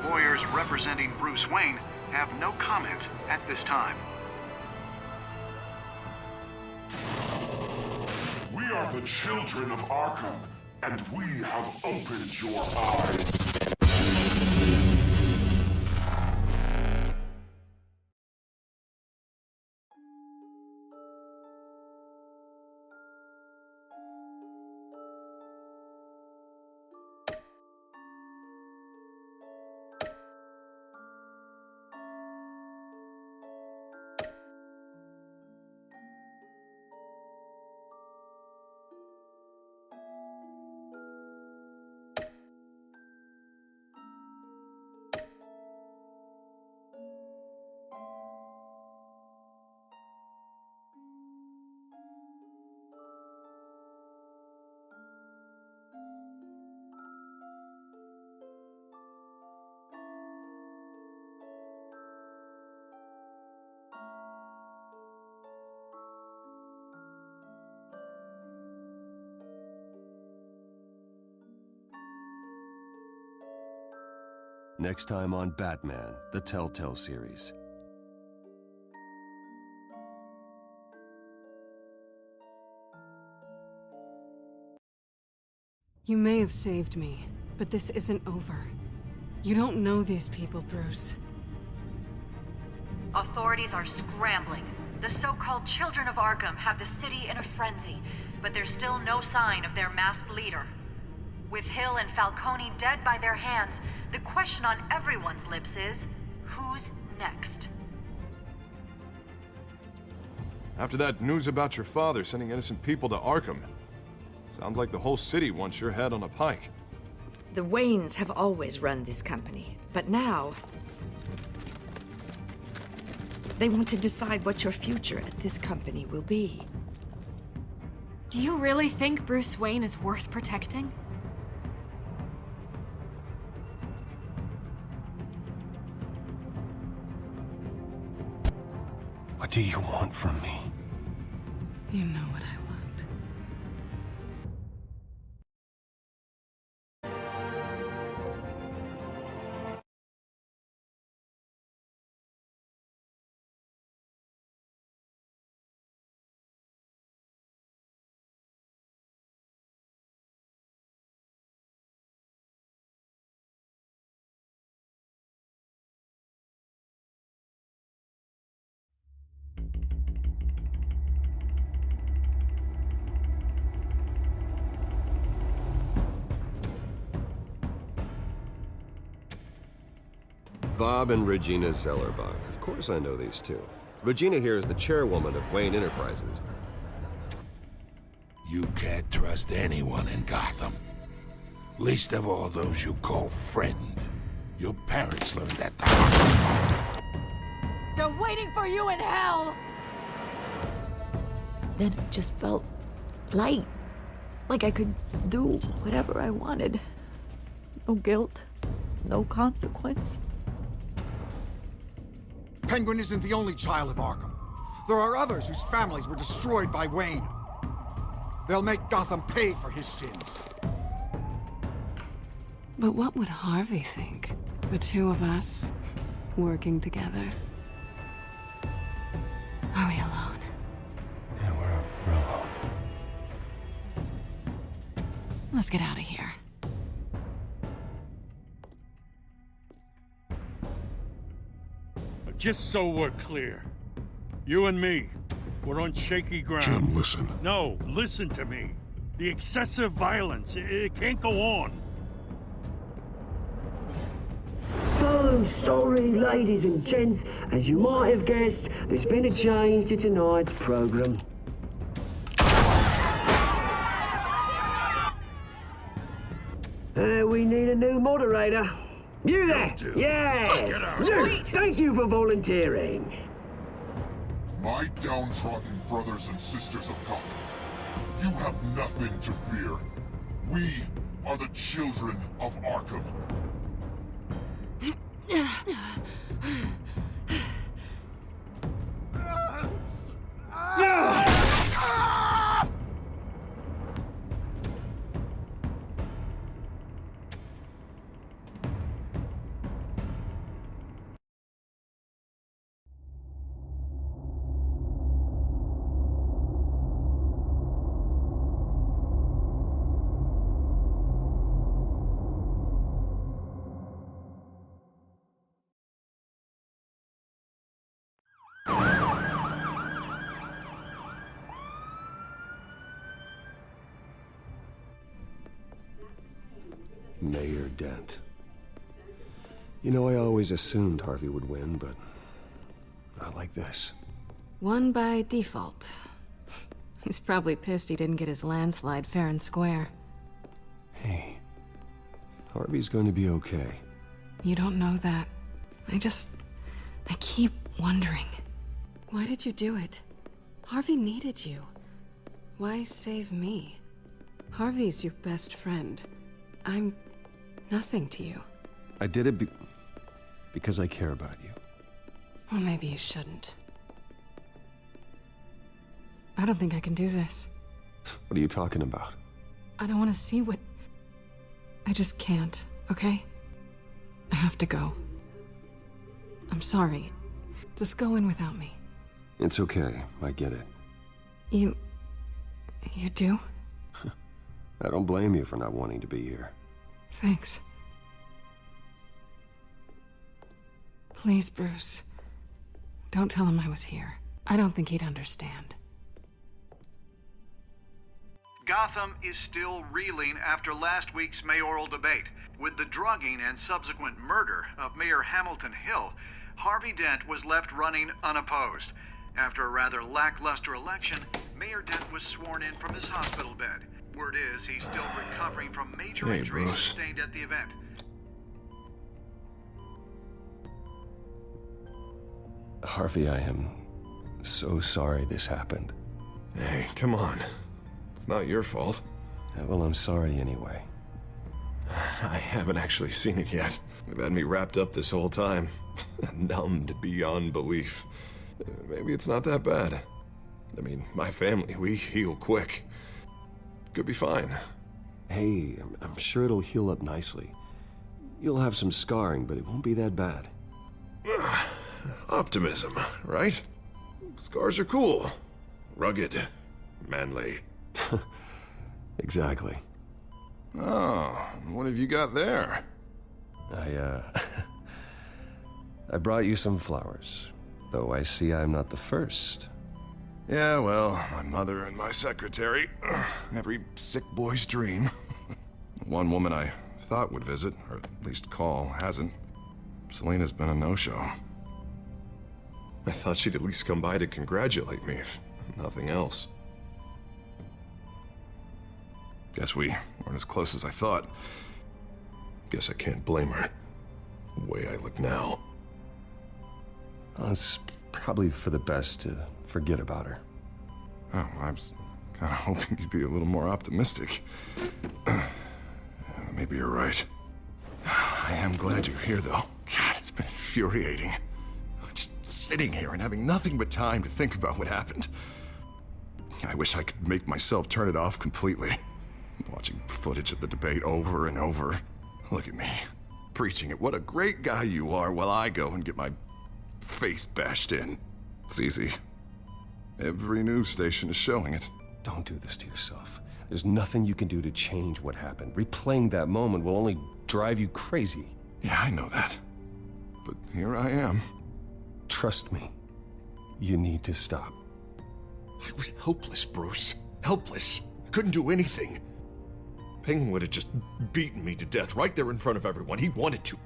Lawyers representing Bruce Wayne have no comment at this time. We are the children of Arkham, and we have opened your eyes. Next time on Batman, the Telltale series. You may have saved me, but this isn't over. You don't know these people, Bruce. Authorities are scrambling. The so-called Children of Arkham have the city in a frenzy, but there's still no sign of their masked leader. With Hill and Falcone dead by their hands, the question on everyone's lips is, who's next? After that news about your father sending innocent people to Arkham, sounds like the whole city wants your head on a pike. The Waynes have always run this company, but now they want to decide what your future at this company will be. Do you really think Bruce Wayne is worth protecting? What do you want from me? You know what I want. Bob and Regina Zellerbach. Of course I know these two. Regina here is the chairwoman of Wayne Enterprises. You can't trust anyone in Gotham. Least of all those you call friend. Your parents learned that the hard way. They're waiting for you in hell! Then it just felt light. Like I could do whatever I wanted. No guilt, no consequence. Penguin isn't the only child of Arkham. There are others whose families were destroyed by Wayne. They'll make Gotham pay for his sins. But what would Harvey think? The two of us, working together. Are we alone? Yeah, we're alone. Let's get out of here. Just so we're clear, you and me, we're on shaky ground. Jim, listen. No, listen to me. The excessive violence, it can't go on. So sorry, ladies and gents. As you might have guessed, there's been a change to tonight's program. We need a new moderator. You there? Yes! You! Thank you for volunteering. My downtrodden brothers and sisters of Gotham, you have nothing to fear. We are the children of Arkham. Mayor Dent. You know, I always assumed Harvey would win, but not like this. Won by default. He's probably pissed he didn't get his landslide fair and square. Hey, Harvey's going to be okay. You don't know that. I keep wondering. Why did you do it? Harvey needed you. Why save me? Harvey's your best friend. I'm nothing to you. I did it because I care about you. Well, maybe you shouldn't. I don't think I can do this. What are you talking about? I don't want to see what... I just can't, okay? I have to go. I'm sorry. Just go in without me. It's okay. I get it. You do? I don't blame you for not wanting to be here. Thanks. Please, Bruce. Don't tell him I was here. I don't think he'd understand. Gotham is still reeling after last week's mayoral debate. With the drugging and subsequent murder of Mayor Hamilton Hill, Harvey Dent was left running unopposed. After a rather lackluster election, Mayor Dent was sworn in from his hospital bed. Word is he's still recovering from major injuries sustained at the event. Harvey, I am so sorry this happened. Hey, come on. It's not your fault. Yeah, well, I'm sorry anyway. I haven't actually seen it yet. They've had me wrapped up this whole time. Numbed beyond belief. Maybe it's not that bad. I mean, my family, we heal quick. Could be fine. Hey, I'm sure it'll heal up nicely. You'll have some scarring, but it won't be that bad. Optimism, right? Scars are cool. Rugged. Manly. Exactly. Oh, what have you got there? I brought you some flowers. Though I see I'm not the first. Yeah, well, my mother and my secretary. Every sick boy's dream. One woman I thought would visit, or at least call, hasn't. Selena's been a no-show. I thought she'd at least come by to congratulate me, if nothing else. Guess we weren't as close as I thought. Guess I can't blame her. The way I look now. Well, it's probably for the best to forget about her. Oh, I was kind of hoping you'd be a little more optimistic. Maybe you're right. I am glad you're here, though. God, it's been infuriating. Just sitting here and having nothing but time to think about what happened. I wish I could make myself turn it off completely. Watching footage of the debate over and over. Look at me, preaching at what a great guy you are while I go and get my face bashed in. It's easy. Every news station is showing it. Don't do this to yourself. There's nothing you can do to change what happened. Replaying that moment will only drive you crazy. Yeah, I know that. But here I am. Trust me. You need to stop. I was helpless, Bruce. Helpless. I couldn't do anything. Penguin would have just beaten me to death right there in front of everyone. He wanted to.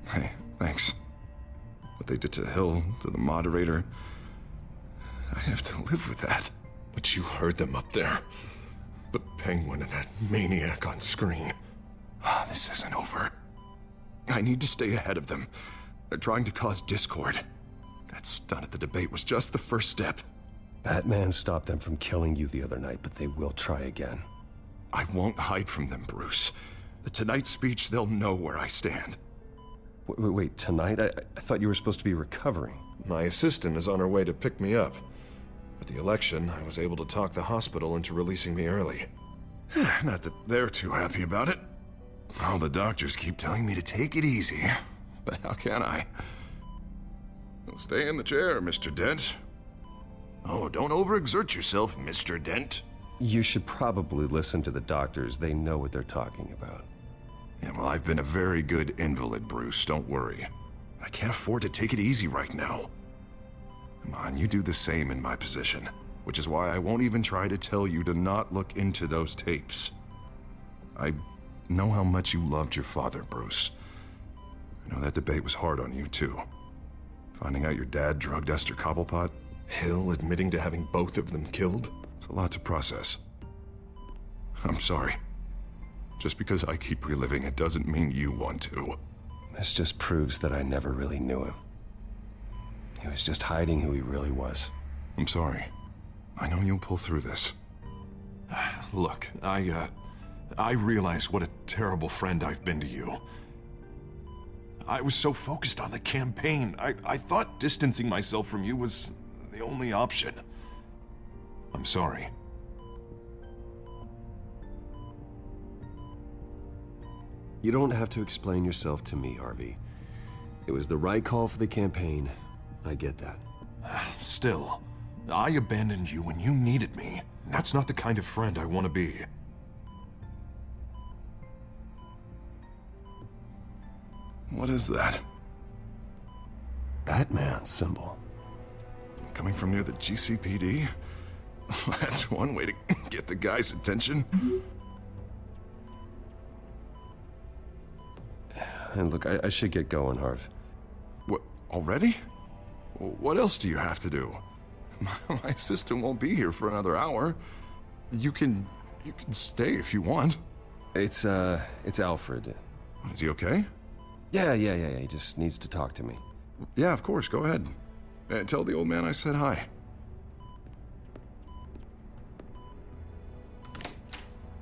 Hey, thanks. What they did to Hill, to the moderator, I have to live with that. But you heard them up there. The Penguin and that maniac on screen. This isn't over. I need to stay ahead of them. They're trying to cause discord. That stunt at the debate was just the first step. Batman stopped them from killing you the other night, but they will try again. I won't hide from them, Bruce. The Tonight speech, they'll know where I stand. Wait, tonight? I thought you were supposed to be recovering. My assistant is on her way to pick me up. At the election, I was able to talk the hospital into releasing me early. Not that they're too happy about it. All the doctors keep telling me to take it easy. But how can I? Stay in the chair, Mr. Dent. Oh, don't overexert yourself, Mr. Dent. You should probably listen to the doctors. They know what they're talking about. Yeah, well, I've been a very good invalid, Bruce. Don't worry. I can't afford to take it easy right now. Come on, you do the same in my position. Which is why I won't even try to tell you to not look into those tapes. I know how much you loved your father, Bruce. I know that debate was hard on you, too. Finding out your dad drugged Esther Cobblepot, Hill admitting to having both of them killed, it's a lot to process. I'm sorry. Just because I keep reliving it doesn't mean you want to. This just proves that I never really knew him. He was just hiding who he really was. I'm sorry. I know you'll pull through this. Look, I realize what a terrible friend I've been to you. I was so focused on the campaign. I thought distancing myself from you was the only option. I'm sorry. You don't have to explain yourself to me, Harvey. It was the right call for the campaign. I get that. Still, I abandoned you when you needed me. That's not the kind of friend I want to be. What is that? Batman symbol. Coming from near the GCPD? That's one way to get the guy's attention. And look, I should get going, Harv. What, already? What else do you have to do? My assistant won't be here for another hour. You can stay if you want. It's Alfred. Is he okay? Yeah. He just needs to talk to me. Yeah, of course. Go ahead. Tell the old man I said hi.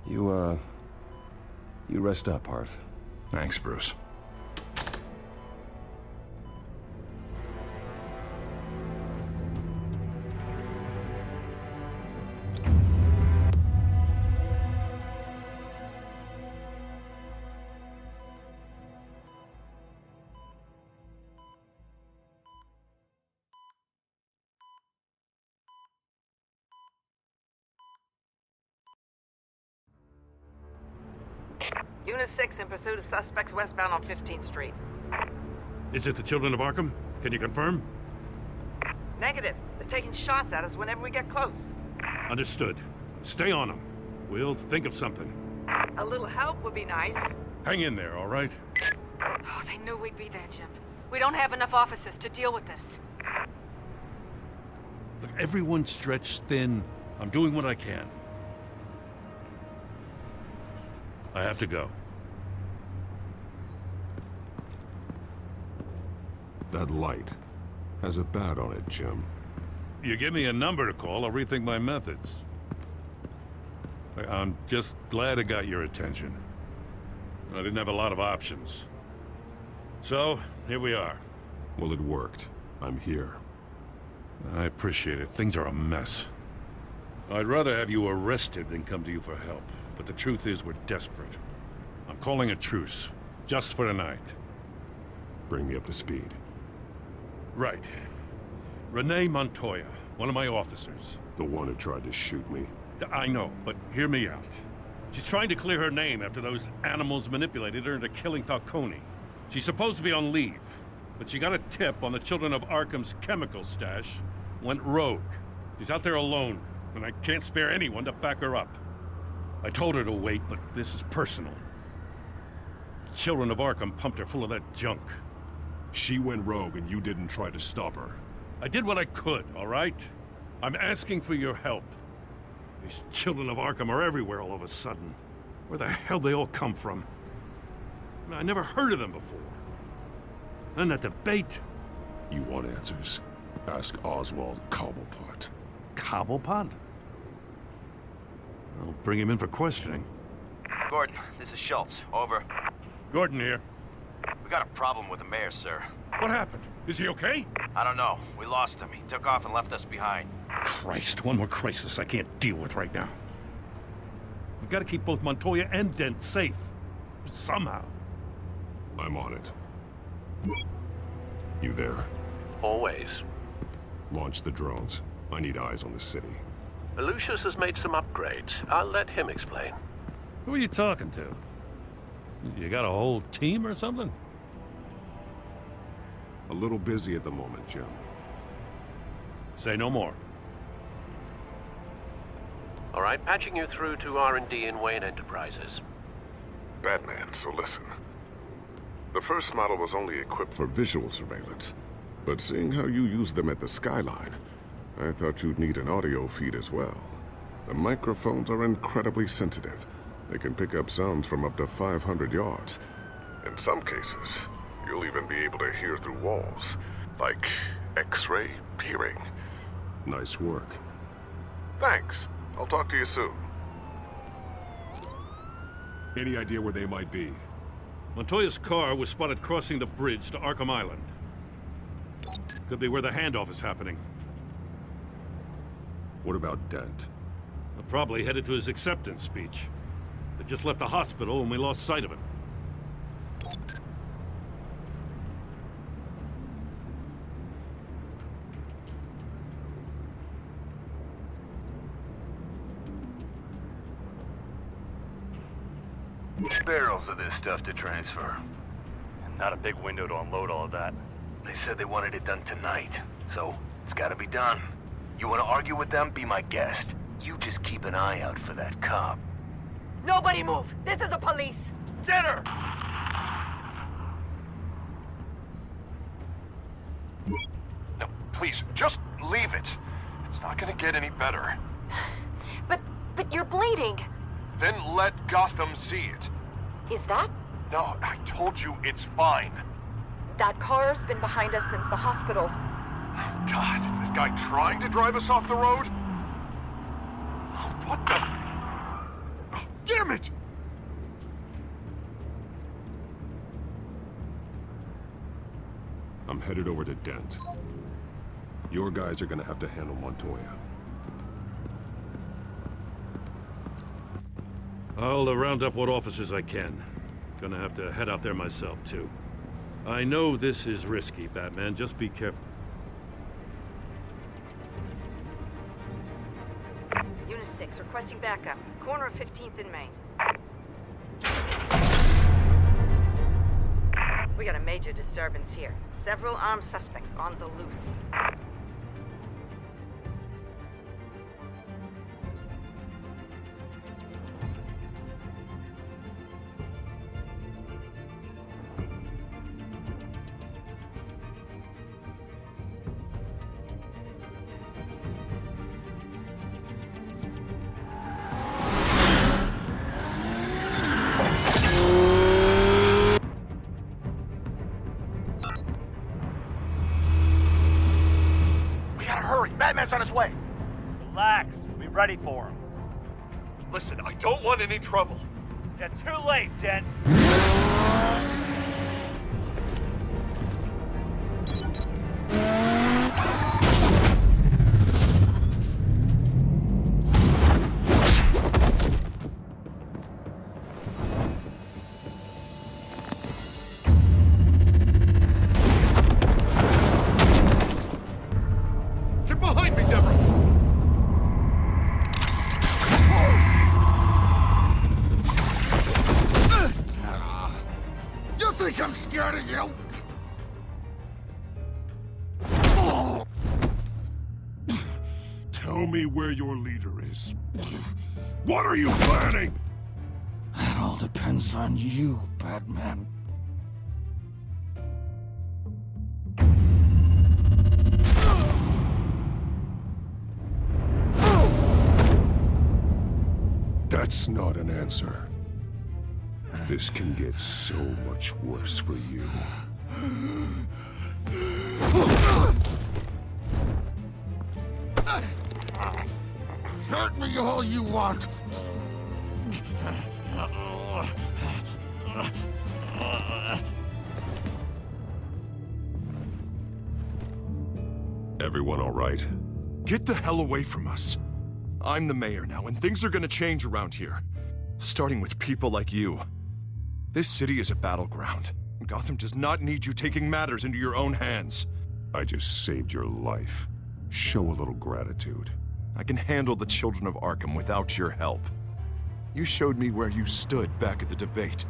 You rest up, Harv. Thanks, Bruce. Unit 6 in pursuit of suspects westbound on 15th Street. Is it the Children of Arkham? Can you confirm? Negative. They're taking shots at us whenever we get close. Understood. Stay on them. We'll think of something. A little help would be nice. Hang in there, all right? Oh, they knew we'd be there, Jim. We don't have enough officers to deal with this. Look, everyone's stretched thin. I'm doing what I can. I have to go. That light has a bat on it, Jim. You give me a number to call, I'll rethink my methods. I'm just glad I got your attention. I didn't have a lot of options. So, here we are. Well, it worked. I'm here. I appreciate it. Things are a mess. I'd rather have you arrested than come to you for help. But the truth is, we're desperate. I'm calling a truce, just for tonight. Bring me up to speed. Right. Renee Montoya, one of my officers. The one who tried to shoot me. I know, but hear me out. She's trying to clear her name after those animals manipulated her into killing Falcone. She's supposed to be on leave, but she got a tip on the Children of Arkham's chemical stash, went rogue. She's out there alone, and I can't spare anyone to back her up. I told her to wait, but this is personal. The Children of Arkham pumped her full of that junk. She went rogue and you didn't try to stop her. I did what I could, all right? I'm asking for your help. These Children of Arkham are everywhere all of a sudden. Where the hell they all come from? I never heard of them before. And that debate. You want answers? Ask Oswald Cobblepot. Cobblepot? I'll bring him in for questioning. Gordon, this is Schultz. Over. Gordon here. We got a problem with the mayor, sir. What happened? Is he okay? I don't know. We lost him. He took off and left us behind. Christ, one more crisis I can't deal with right now. We've got to keep both Montoya and Dent safe. Somehow. I'm on it. You there? Always. Launch the drones. I need eyes on the city. Lucius has made some upgrades. I'll let him explain. Who are you talking to? You got a whole team or something? A little busy at the moment, Jim. Say no more. All right, patching you through to R&D in Wayne Enterprises. Batman, so listen. The first model was only equipped for visual surveillance, but seeing how you use them at the skyline, I thought you'd need an audio feed as well. The microphones are incredibly sensitive. They can pick up sounds from up to 500 yards. In some cases, you'll even be able to hear through walls, like X-ray peering. Nice work. Thanks. I'll talk to you soon. Any idea where they might be? Montoya's car was spotted crossing the bridge to Arkham Island. Could be where the handoff is happening. What about Dent? Probably headed to his acceptance speech. They just left the hospital and we lost sight of him. Barrels of this stuff to transfer. And not a big window to unload all of that. They said they wanted it done tonight, so it's gotta be done. You wanna argue with them? Be my guest. You just keep an eye out for that cop. Nobody move! This is the police! Get her! No, please, just leave it. It's not gonna get any better. But you're bleeding. Then let Gotham see it. Is that? No, I told you it's fine. That car's been behind us since the hospital. God, is this guy trying to drive us off the road? What the? Oh, damn it! I'm headed over to Dent. Your guys are gonna have to handle Montoya. I'll round up what officers I can. Gonna have to head out there myself, too. I know this is risky, Batman. Just be careful. Unit 6, requesting backup. Corner of 15th and Main. We got a major disturbance here. Several armed suspects on the loose. Batman's on his way. Relax. Be ready for him. Listen, I don't want any trouble. You're too late, Dent. I'm scared of you! Tell me where your leader is. What are you planning? That all depends on you, Batman. That's not an answer. This can get so much worse for you. Hurt me all you want. Everyone all right? Get the hell away from us. I'm the mayor now, and things are gonna change around here. Starting with people like you. This city is a battleground. Gotham does not need you taking matters into your own hands. I just saved your life. Show a little gratitude. I can handle the children of Arkham without your help. You showed me where you stood back at the debate.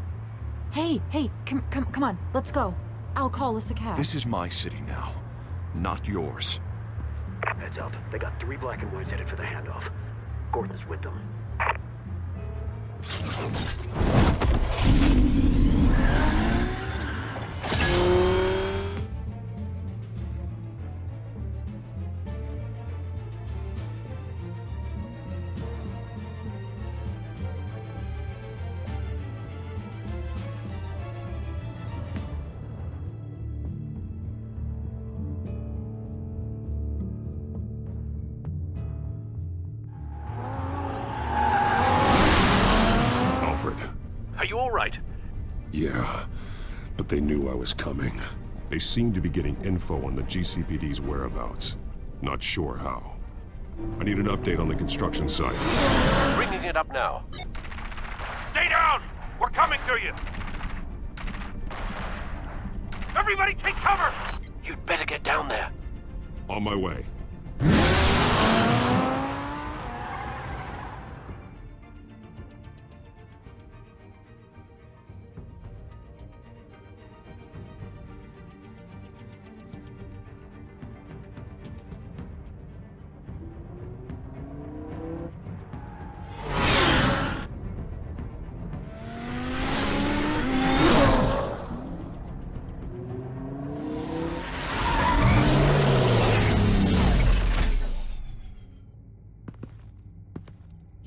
Hey, come on, let's go. I'll call us a cab. This is my city now, not yours. Heads up, they got 3 black and whites headed for the handoff. Gordon's with them. Are you all right? Yeah, but they knew I was coming. They seem to be getting info on the GCPD's whereabouts. Not sure how. I need an update on the construction site. Bringing it up now. Stay down! We're coming to you! Everybody take cover! You'd better get down there. On my way.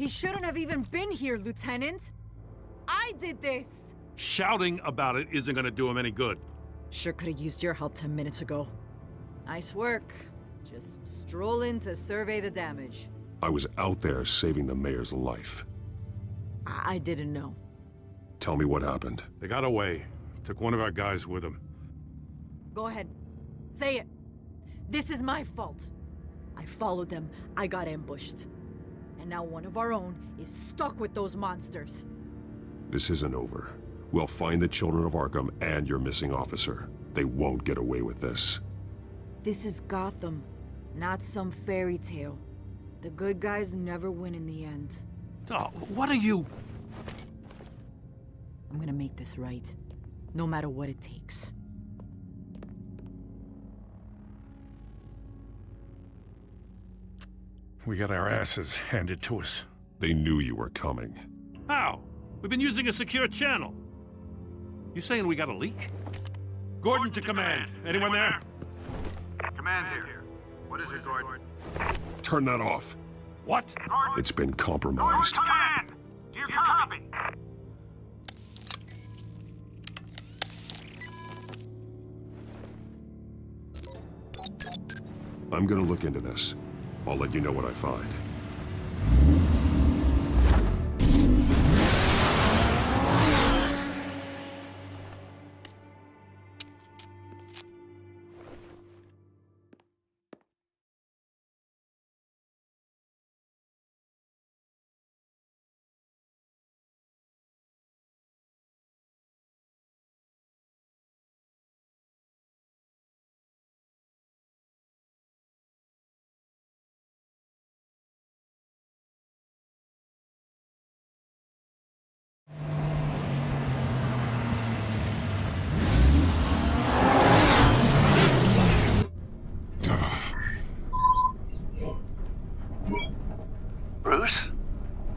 He shouldn't have even been here, Lieutenant. I did this! Shouting about it isn't gonna do him any good. Sure could have used your help 10 minutes ago. Nice work. Just stroll in to survey the damage. I was out there saving the mayor's life. I didn't know. Tell me what happened. They got away. Took one of our guys with them. Go ahead. Say it. This is my fault. I followed them, I got ambushed. And now one of our own is stuck with those monsters. This isn't over. We'll find the children of Arkham and your missing officer. They won't get away with this. This is Gotham, not some fairy tale. The good guys never win in the end. Oh, what are you... I'm gonna make this right, no matter what it takes. We got our asses handed to us. They knew you were coming. How? We've been using a secure channel. You saying we got a leak? Gordon to command. Anyone there? Command here. What is it, Gordon? Turn that off. What? It's been compromised. Command! Do you copy? I'm gonna look into this. I'll let you know what I find. Bruce?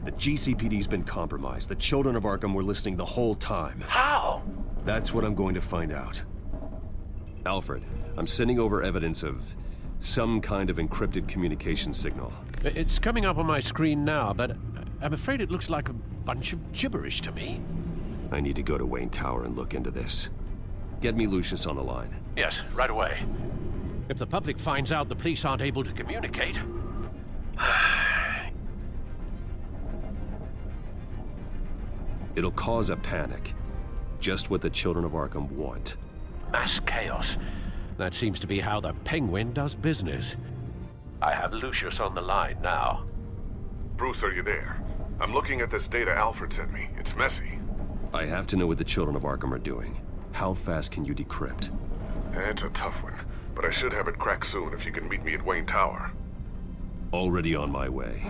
The GCPD's been compromised. The children of Arkham were listening the whole time. How? That's what I'm going to find out. Alfred, I'm sending over evidence of some kind of encrypted communication signal. It's coming up on my screen now, but I'm afraid it looks like a bunch of gibberish to me. I need to go to Wayne Tower and look into this. Get me Lucius on the line. Yes, right away. If the public finds out the police aren't able to communicate... It'll cause a panic. Just what the children of Arkham want. Mass chaos. That seems to be how the Penguin does business. I have Lucius on the line now. Bruce, are you there? I'm looking at this data Alfred sent me. It's messy. I have to know what the children of Arkham are doing. How fast can you decrypt? It's a tough one, but I should have it cracked soon if you can meet me at Wayne Tower. Already on my way.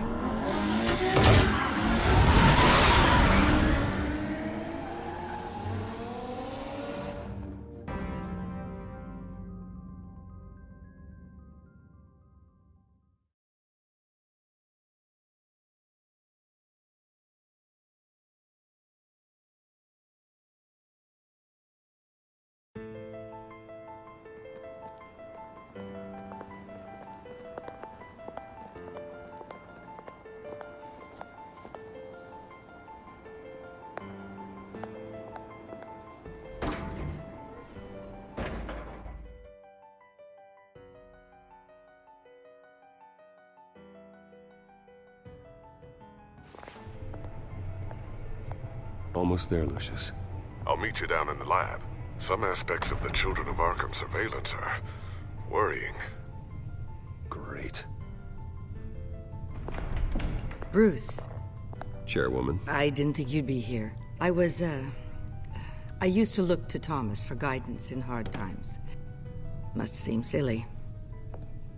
Almost there, Lucius. I'll meet you down in the lab. Some aspects of the Children of Arkham surveillance are worrying. Great. Bruce. Chairwoman. I didn't think you'd be here. I used to look to Thomas for guidance in hard times. Must seem silly.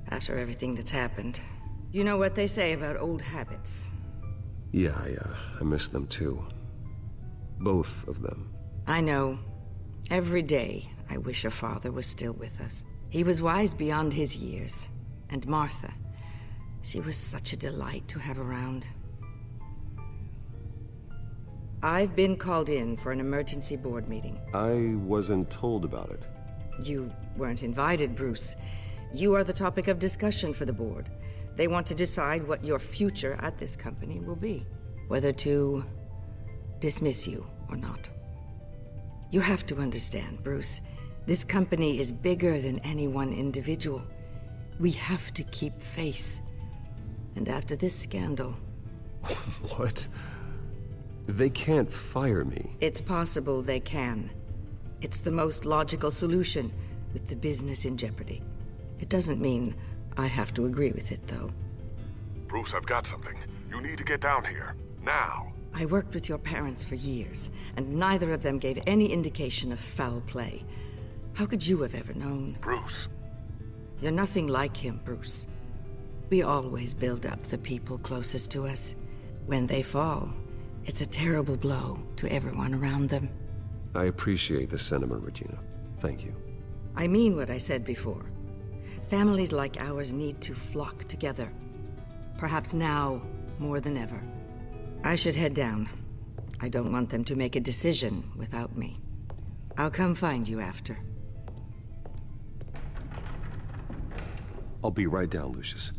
After everything that's happened. You know what they say about old habits. Yeah, I miss them too. Both of them. I know. Every day, I wish your father was still with us. He was wise beyond his years. And Martha, she was such a delight to have around. I've been called in for an emergency board meeting. I wasn't told about it. You weren't invited, Bruce. You are the topic of discussion for the board. They want to decide what your future at this company will be. Whether to dismiss you or not. You have to understand, Bruce. This company is bigger than any one individual. We have to keep face. And after this scandal... What? They can't fire me. It's possible they can. It's the most logical solution, with the business in jeopardy. It doesn't mean I have to agree with it, though. Bruce, I've got something. You need to get down here. Now. I worked with your parents for years, and neither of them gave any indication of foul play. How could you have ever known? Bruce. You're nothing like him, Bruce. We always build up the people closest to us. When they fall, it's a terrible blow to everyone around them. I appreciate the sentiment, Regina. Thank you. I mean what I said before. Families like ours need to flock together. Perhaps now, more than ever. I should head down. I don't want them to make a decision without me. I'll come find you after. I'll be right down, Lucius.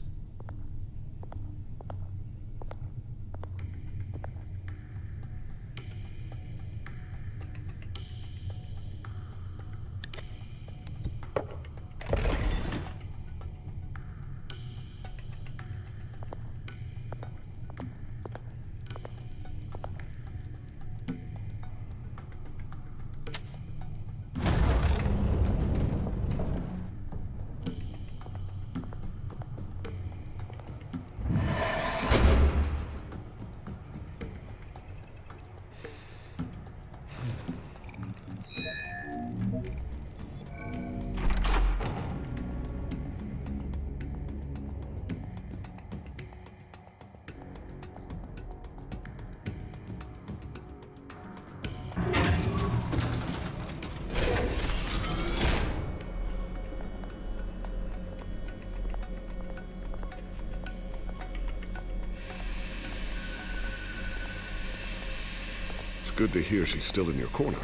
It's good to hear she's still in your corner.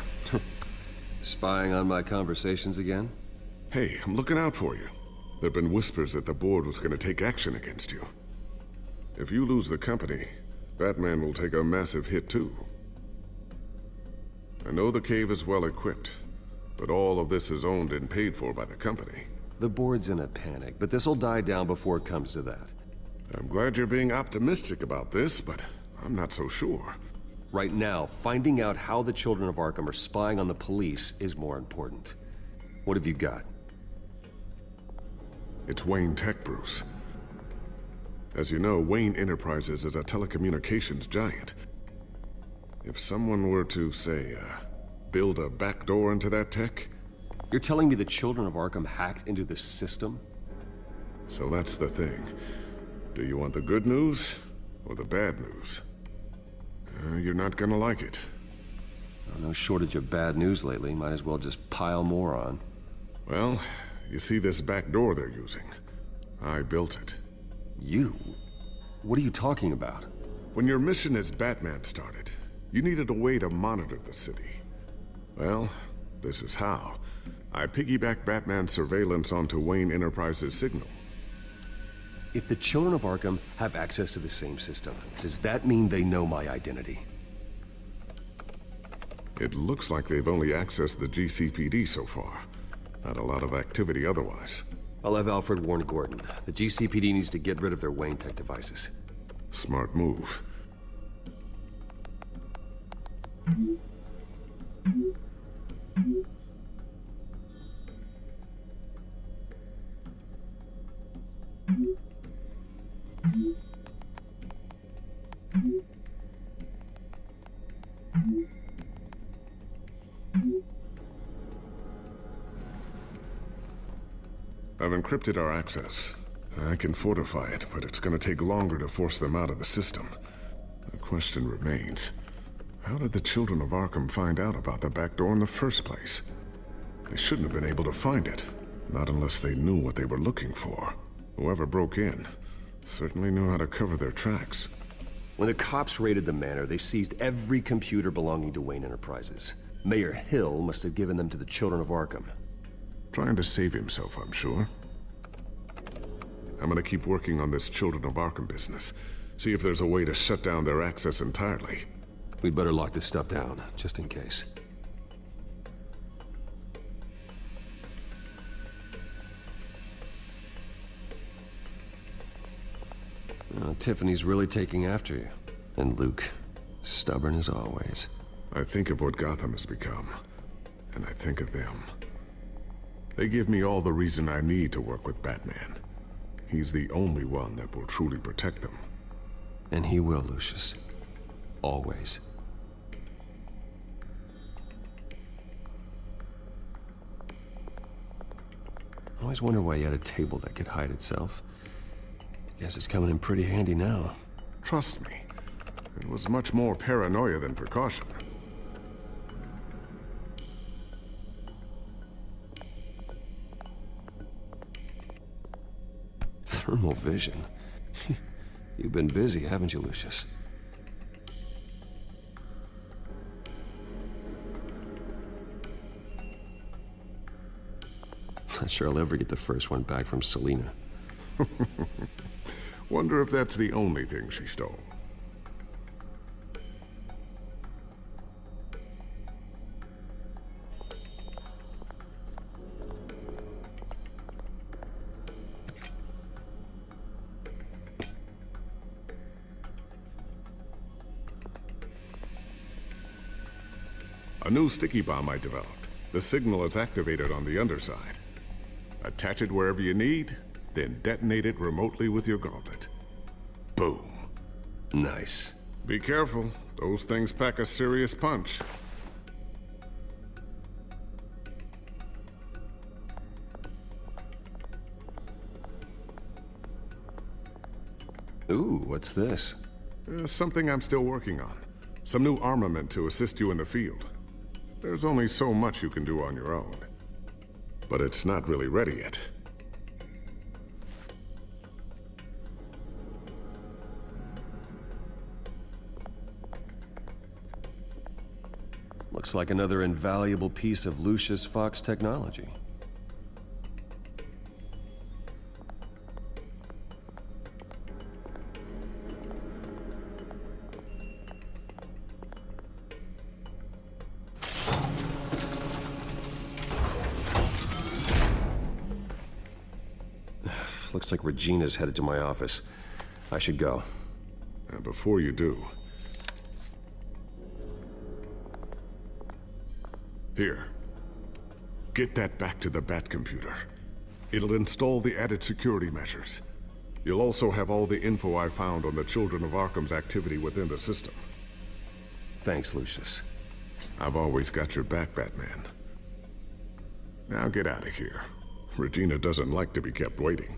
Spying on my conversations again? Hey, I'm looking out for you. There've been whispers that the board was going to take action against you. If you lose the company, Batman will take a massive hit too. I know the cave is well equipped, but all of this is owned and paid for by the company. The board's in a panic, but this'll die down before it comes to that. I'm glad you're being optimistic about this, but I'm not so sure. Right now, finding out how the Children of Arkham are spying on the police is more important. What have you got? It's Wayne Tech, Bruce. As you know, Wayne Enterprises is a telecommunications giant. If someone were to, say, build a backdoor into that tech... You're telling me the Children of Arkham hacked into the system? So that's the thing. Do you want the good news or the bad news? You're not gonna like it. No shortage of bad news lately. Might as well just pile more on. Well, you see this back door they're using? I built it. You? What are you talking about? When your mission as Batman started, you needed a way to monitor the city. Well, this is how. I piggybacked Batman's surveillance onto Wayne Enterprises' signal. If the Children of Arkham have access to the same system, does that mean they know my identity? It looks like they've only accessed the GCPD so far. Not a lot of activity otherwise. I'll have Alfred warn Gordon. The GCPD needs to get rid of their Wayne Tech devices. Smart move. I've encrypted our access. I can fortify it, but it's gonna take longer to force them out of the system. The question remains, how did the Children of Arkham find out about the back door in the first place? They shouldn't have been able to find it, not unless they knew what they were looking for. Whoever broke in certainly knew how to cover their tracks. When the cops raided the manor, they seized every computer belonging to Wayne Enterprises. Mayor Hill must have given them to the Children of Arkham. Trying to save himself, I'm sure. I'm gonna keep working on this Children of Arkham business. See if there's a way to shut down their access entirely. We'd better lock this stuff down, just in case. Tiffany's really taking after you. And Luke, stubborn as always. I think of what Gotham has become, and I think of them. They give me all the reason I need to work with Batman. He's the only one that will truly protect them. And he will, Lucius. Always. I always wonder why you had a table that could hide itself. Guess it's coming in pretty handy now. Trust me, it was much more paranoia than precaution. Thermal vision? You've been busy, haven't you, Lucius? Not sure I'll ever get the first one back from Selina. Wonder if that's the only thing she stole. A new sticky bomb I developed. The signal is activated on the underside. Attach it wherever you need, then detonate it remotely with your gauntlet. Boom. Nice. Be careful. Those things pack a serious punch. Ooh, what's this? Something I'm still working on. Some new armament to assist you in the field. There's only so much you can do on your own. But it's not really ready yet. Looks like another invaluable piece of Lucius Fox technology. Looks like Regina's headed to my office. I should go. And before you do... Here. Get that back to the Bat computer. It'll install the added security measures. You'll also have all the info I found on the Children of Arkham's activity within the system. Thanks, Lucius. I've always got your back, Batman. Now get out of here. Regina doesn't like to be kept waiting.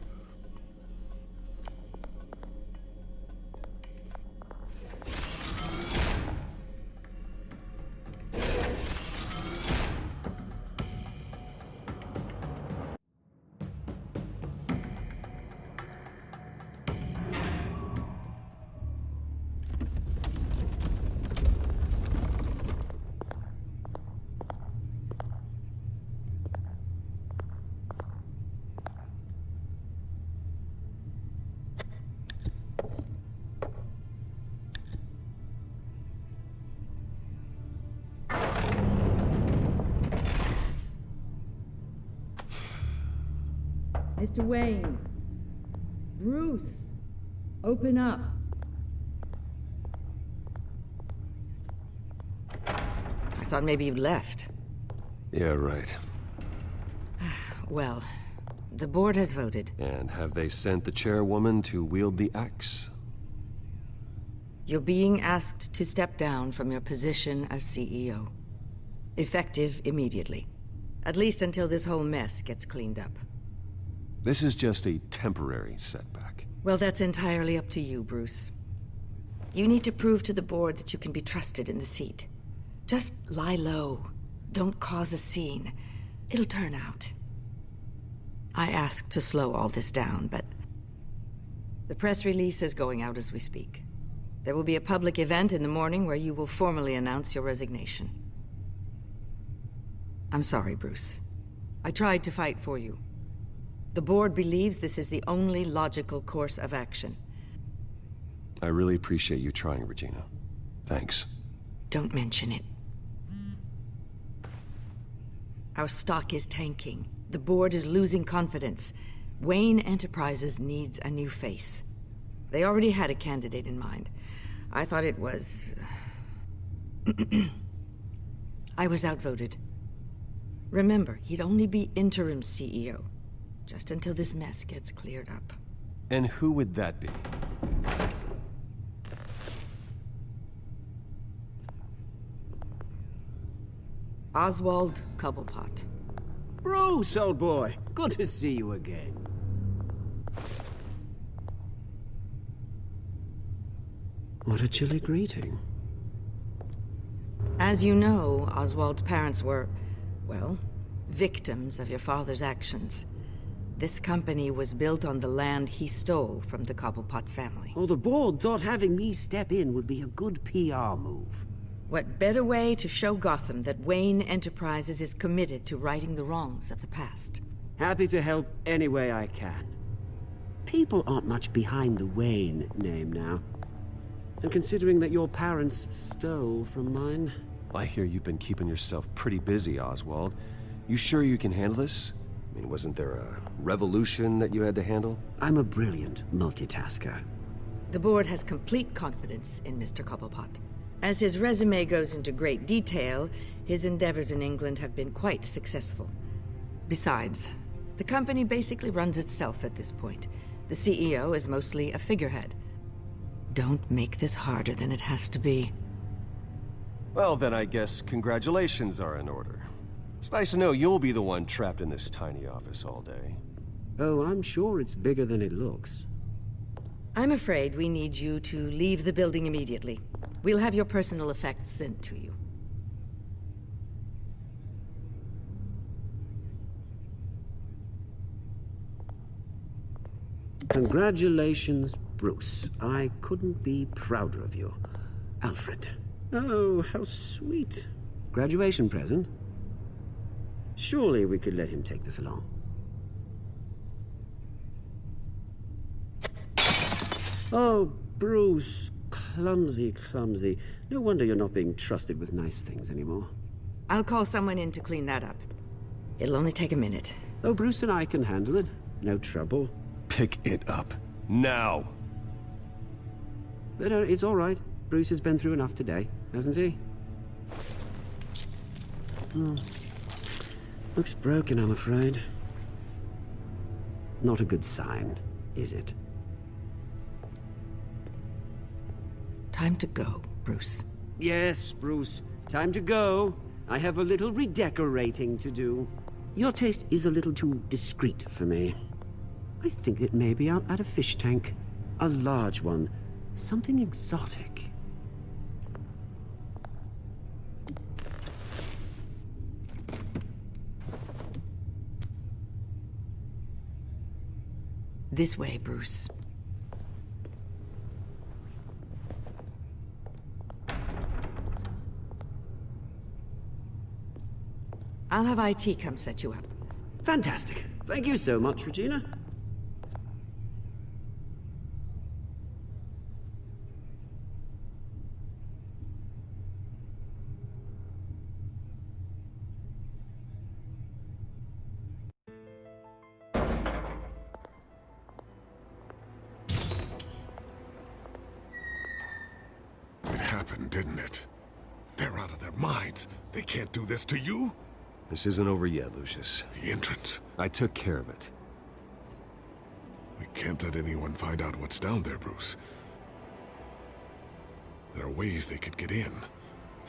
Mr. Wayne. Bruce. Open up. I thought maybe you'd left. Yeah, right. Well, the board has voted. And have they sent the chairwoman to wield the axe? You're being asked to step down from your position as CEO. Effective immediately. At least until this whole mess gets cleaned up. This is just a temporary setback. Well, that's entirely up to you, Bruce. You need to prove to the board that you can be trusted in the seat. Just lie low. Don't cause a scene. It'll turn out. I asked to slow all this down, but... the press release is going out as we speak. There will be a public event in the morning where you will formally announce your resignation. I'm sorry, Bruce. I tried to fight for you. The board believes this is the only logical course of action. I really appreciate you trying, Regina. Thanks. Don't mention it. Our stock is tanking. The board is losing confidence. Wayne Enterprises needs a new face. They already had a candidate in mind. I thought it was... I was outvoted. Remember, he'd only be interim CEO, just until this mess gets cleared up. And who would that be? Oswald Cobblepot. Bruce, old boy. Good to see you again. What a chilly greeting. As you know, Oswald's parents were, well, victims of your father's actions. This company was built on the land he stole from the Cobblepot family. Well, the board thought having me step in would be a good PR move. What better way to show Gotham that Wayne Enterprises is committed to righting the wrongs of the past? Happy to help any way I can. People aren't much behind the Wayne name now. And considering that your parents stole from mine... I hear you've been keeping yourself pretty busy, Oswald. You sure you can handle this? I mean, wasn't there a revolution that you had to handle? I'm a brilliant multitasker. The board has complete confidence in Mr. Cobblepot. As his resume goes into great detail, his endeavors in England have been quite successful. Besides, the company basically runs itself at this point. The CEO is mostly a figurehead. Don't make this harder than it has to be. Well, then I guess congratulations are in order. It's nice to know you'll be the one trapped in this tiny office all day. Oh, I'm sure it's bigger than it looks. I'm afraid we need you to leave the building immediately. We'll have your personal effects sent to you. Congratulations, Bruce. I couldn't be prouder of you. Alfred. Oh, how sweet. Graduation present? Surely we could let him take this along. Oh, Bruce. Clumsy, clumsy. No wonder you're not being trusted with nice things anymore. I'll call someone in to clean that up. It'll only take a minute. Oh, Bruce and I can handle it. No trouble. Pick it up. Now! No, it's all right. Bruce has been through enough today, hasn't he? Looks broken, I'm afraid. Not a good sign, is it? Time to go, Bruce. Yes, Bruce. Time to go. I have a little redecorating to do. Your taste is a little too discreet for me. I think that maybe I'll add a fish tank. A large one. Something exotic. This way, Bruce. I'll have IT come set you up. Fantastic. Thank you so much, Regina. It happened, didn't it? They're out of their minds. They can't do this to you. This isn't over yet, Lucius. The entrance. I took care of it. We can't let anyone find out what's down there, Bruce. There are ways they could get in.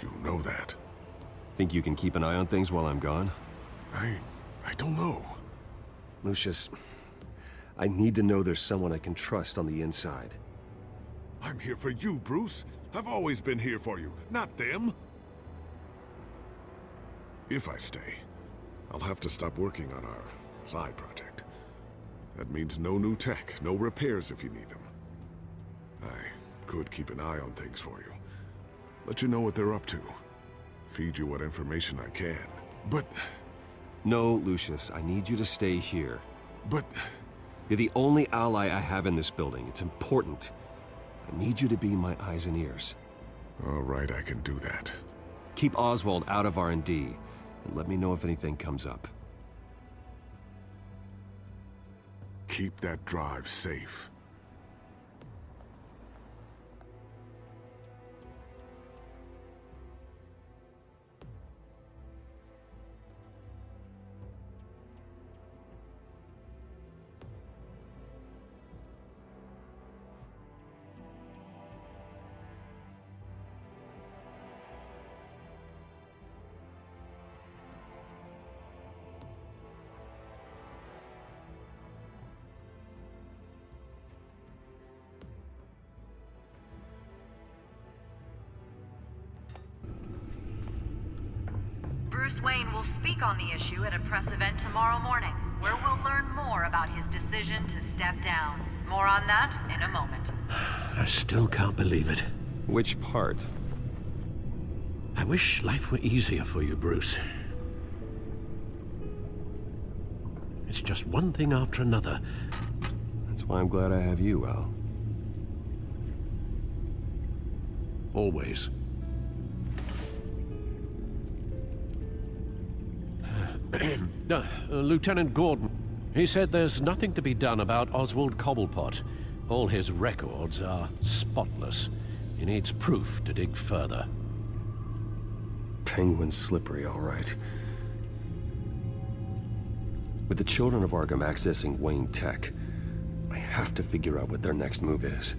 You know that. Think you can keep an eye on things while I'm gone? I don't know. Lucius, I need to know there's someone I can trust on the inside. I'm here for you, Bruce. I've always been here for you, not them. If I stay, I'll have to stop working on our side project. That means no new tech, no repairs if you need them. I could keep an eye on things for you. Let you know what they're up to. Feed you what information I can. But... No, Lucius, I need you to stay here. But... You're the only ally I have in this building. It's important. I need you to be my eyes and ears. All right, I can do that. Keep Oswald out of R&D, and let me know if anything comes up. Keep that drive safe. Bruce Wayne will speak on the issue at a press event tomorrow morning, where we'll learn more about his decision to step down. More on that in a moment. I still can't believe it. Which part? I wish life were easier for you, Bruce. It's just one thing after another. That's why I'm glad I have you, Al. Always. Lieutenant Gordon, he said there's nothing to be done about Oswald Cobblepot. All his records are spotless. He needs proof to dig further. Penguin's slippery, all right. With the children of Arkham accessing Wayne Tech, I have to figure out what their next move is.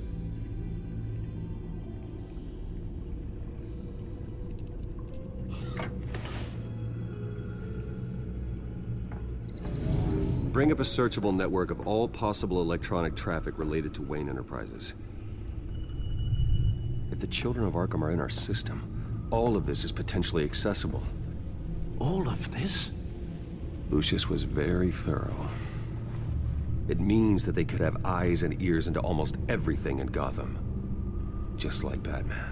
Bring up a searchable network of all possible electronic traffic related to Wayne Enterprises. If the children of Arkham are in our system, all of this is potentially accessible. All of this? Lucius was very thorough. It means that they could have eyes and ears into almost everything in Gotham. Just like Batman.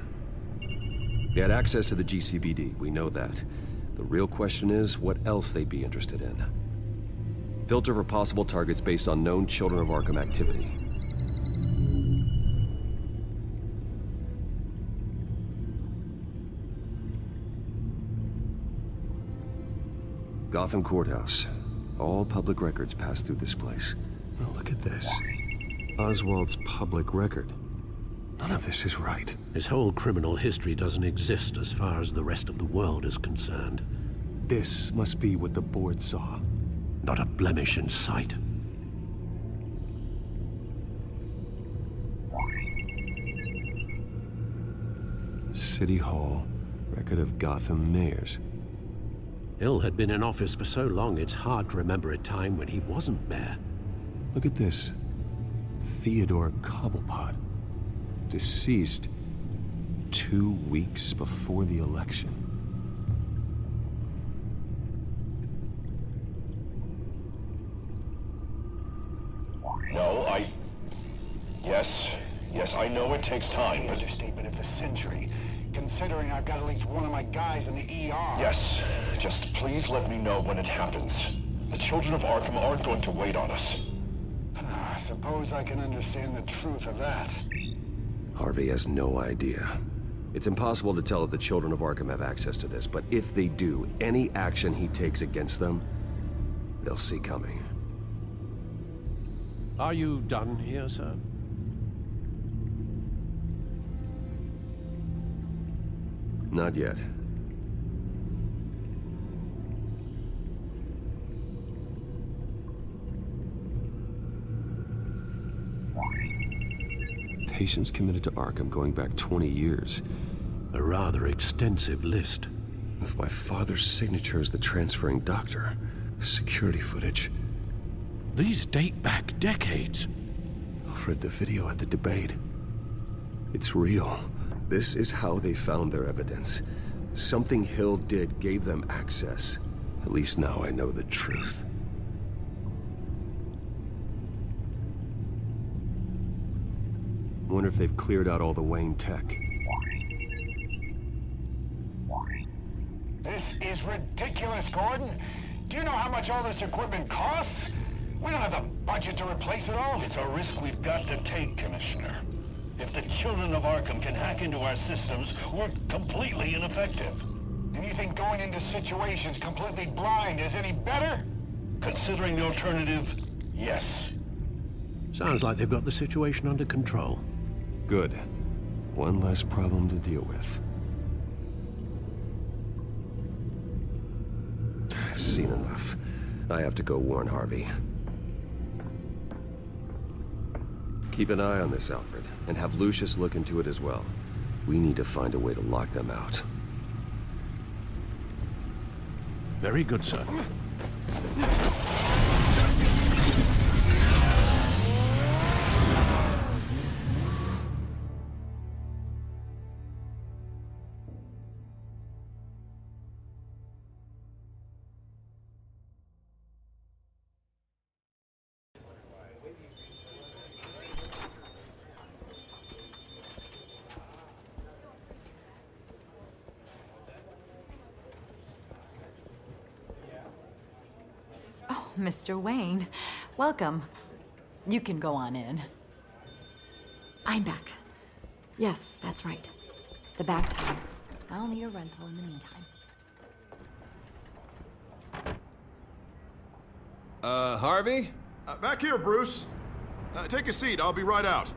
They had access to the GCPD, we know that. The real question is, what else they'd be interested in. Filter for possible targets based on known Children of Arkham activity. Gotham Courthouse. All public records pass through this place. Oh, look at this. Oswald's public record. None of this is right. His whole criminal history doesn't exist as far as the rest of the world is concerned. This must be what the board saw. Not a blemish in sight. City Hall. Record of Gotham mayors. Hill had been in office for so long, it's hard to remember a time when he wasn't mayor. Look at this. Theodore Cobblepot. Deceased 2 weeks before the election. No, Yes, I know it takes time, The but... understatement of the century, considering I've got at least one of my guys in the ER. Yes, just please let me know when it happens. The children of Arkham aren't going to wait on us. I suppose I can understand the truth of that. Harvey has no idea. It's impossible to tell if the children of Arkham have access to this, but if they do, any action he takes against them, they'll see coming. Are you done here, sir? Not yet. Patients committed to Arkham going back 20 years. A rather extensive list. With my father's signature as the transferring doctor. Security footage. These date back decades. Alfred, the video at the debate. It's real. This is how they found their evidence. Something Hill did gave them access. At least now I know the truth. Wonder if they've cleared out all the Wayne tech. This is ridiculous, Gordon. Do you know how much all this equipment costs? We don't have the budget to replace it all. It's a risk we've got to take, Commissioner. If the children of Arkham can hack into our systems, we're completely ineffective. And you think going into situations completely blind is any better? Considering the alternative, yes. Sounds like they've got the situation under control. Good. One less problem to deal with. I've seen enough. I have to go warn Harvey. Keep an eye on this, Alfred, and have Lucius look into it as well. We need to find a way to lock them out. Very good, sir. Mr. Wayne, welcome. You can go on in. I'm back. Yes, that's right. The back time. I'll need a rental in the meantime. Harvey? Back here, Bruce. Take a seat, I'll be right out.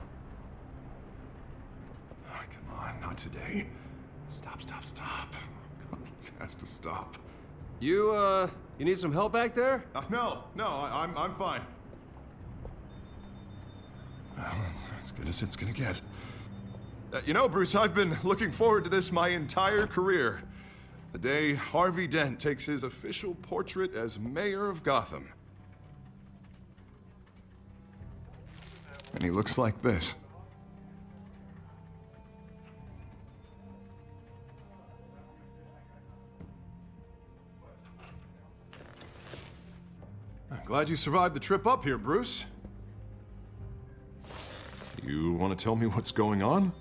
Oh, come on, not today. Stop. God, it has to stop. You need some help back there? No, I'm fine. Well, that's as good as it's gonna get. You know, Bruce, I've been looking forward to this my entire career. The day Harvey Dent takes his official portrait as mayor of Gotham. And he looks like this. I'm glad you survived the trip up here, Bruce. You want to tell me what's going on?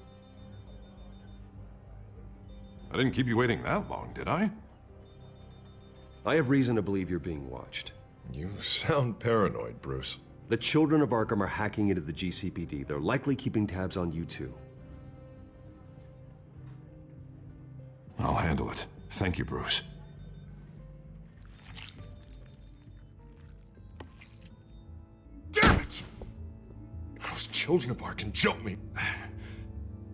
I didn't keep you waiting that long, did I? I have reason to believe you're being watched. You sound paranoid, Bruce. The children of Arkham are hacking into the GCPD. They're likely keeping tabs on you too. I'll handle it. Thank you, Bruce. Damn it! Those children of Arkham jumped me.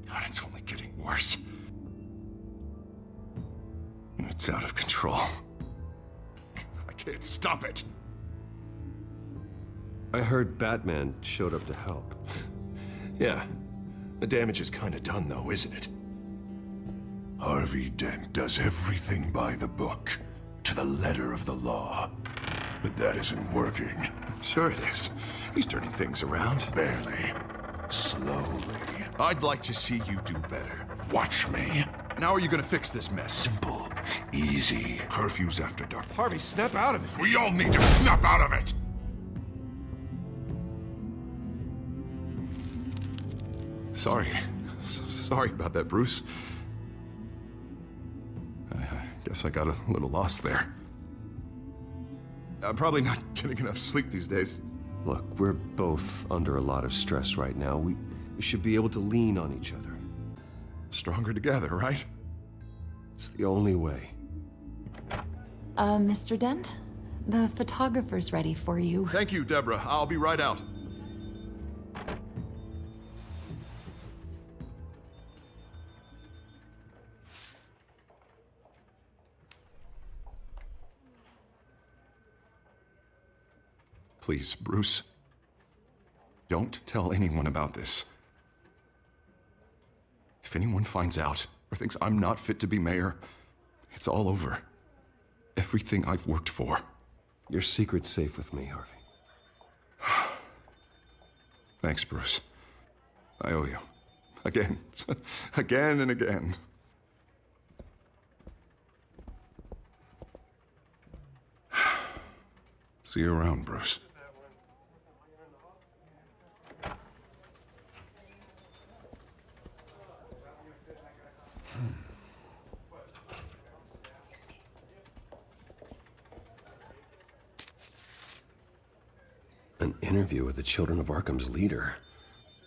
God, it's only getting worse. It's out of control. I can't stop it. I heard Batman showed up to help. Yeah. The damage is kind of done, though, isn't it? Harvey Dent does everything by the book, to the letter of the law. But that isn't working. Sure it is. He's turning things around. Barely. Slowly. I'd like to see you do better. Watch me. Now are you gonna fix this mess? Simple. Easy. Curfews after dark. Harvey, snap out of it. We all need to snap out of it! Sorry. Sorry about that, Bruce. I guess I got a little lost there. I'm probably not getting enough sleep these days. Look, we're both under a lot of stress right now. We should be able to lean on each other. Stronger together, right? It's the only way. Mr. Dent? The photographer's ready for you. Thank you, Deborah. I'll be right out. Please, Bruce. Don't tell anyone about this. If anyone finds out or thinks I'm not fit to be mayor, it's all over. Everything I've worked for. Your secret's safe with me, Harvey. Thanks, Bruce. I owe you. Again. Again and again. See you around, Bruce. An interview with the Children of Arkham's leader.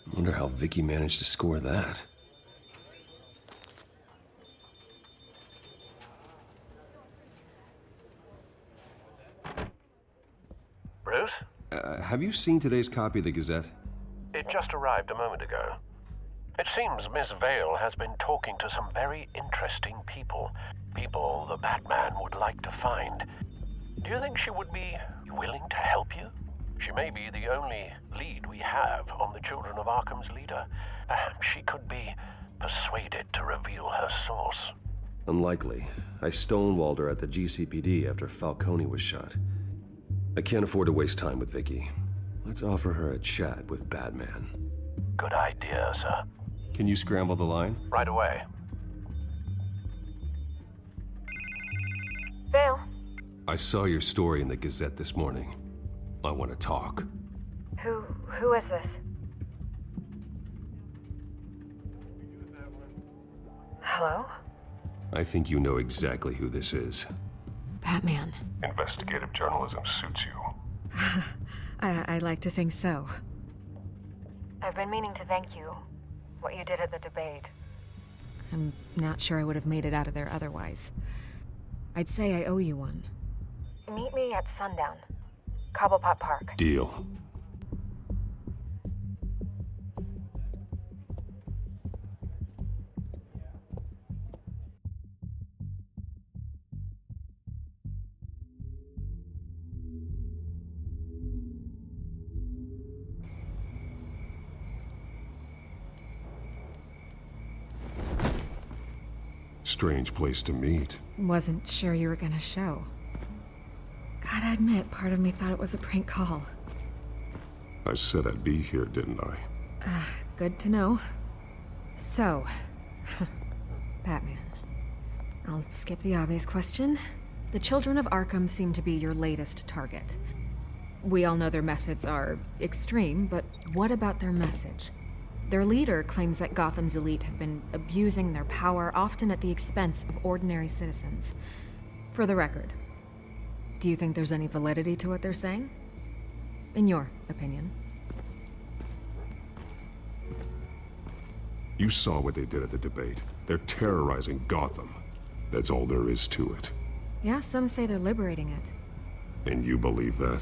I wonder how Vicky managed to score that. Bruce? Have you seen today's copy of the Gazette? It just arrived a moment ago. It seems Miss Vale has been talking to some very interesting people. People the Batman would like to find. Do you think she would be willing to help you? She may be the only lead we have on the Children of Arkham's leader. Perhaps she could be persuaded to reveal her source. Unlikely. I stonewalled her at the GCPD after Falcone was shot. I can't afford to waste time with Vicky. Let's offer her a chat with Batman. Good idea, sir. Can you scramble the line? Right away. Vale. I saw your story in the Gazette this morning. I want to talk. Who is this? Hello? I think you know exactly who this is. Batman. Investigative journalism suits you. I'd like to think so. I've been meaning to thank you. What you did at the debate. I'm not sure I would have made it out of there otherwise. I'd say I owe you one. Meet me at sundown. Cobblepot Park. Deal. Strange place to meet. Wasn't sure you were gonna show. Gotta admit, part of me thought it was a prank call. I said I'd be here, didn't I? Good to know. So, Batman. I'll skip the obvious question. The Children of Arkham seem to be your latest target. We all know their methods are extreme, but what about their message? Their leader claims that Gotham's elite have been abusing their power, often at the expense of ordinary citizens. For the record, do you think there's any validity to what they're saying? In your opinion? You saw what they did at the debate. They're terrorizing Gotham. That's all there is to it. Yeah, some say they're liberating it. And you believe that?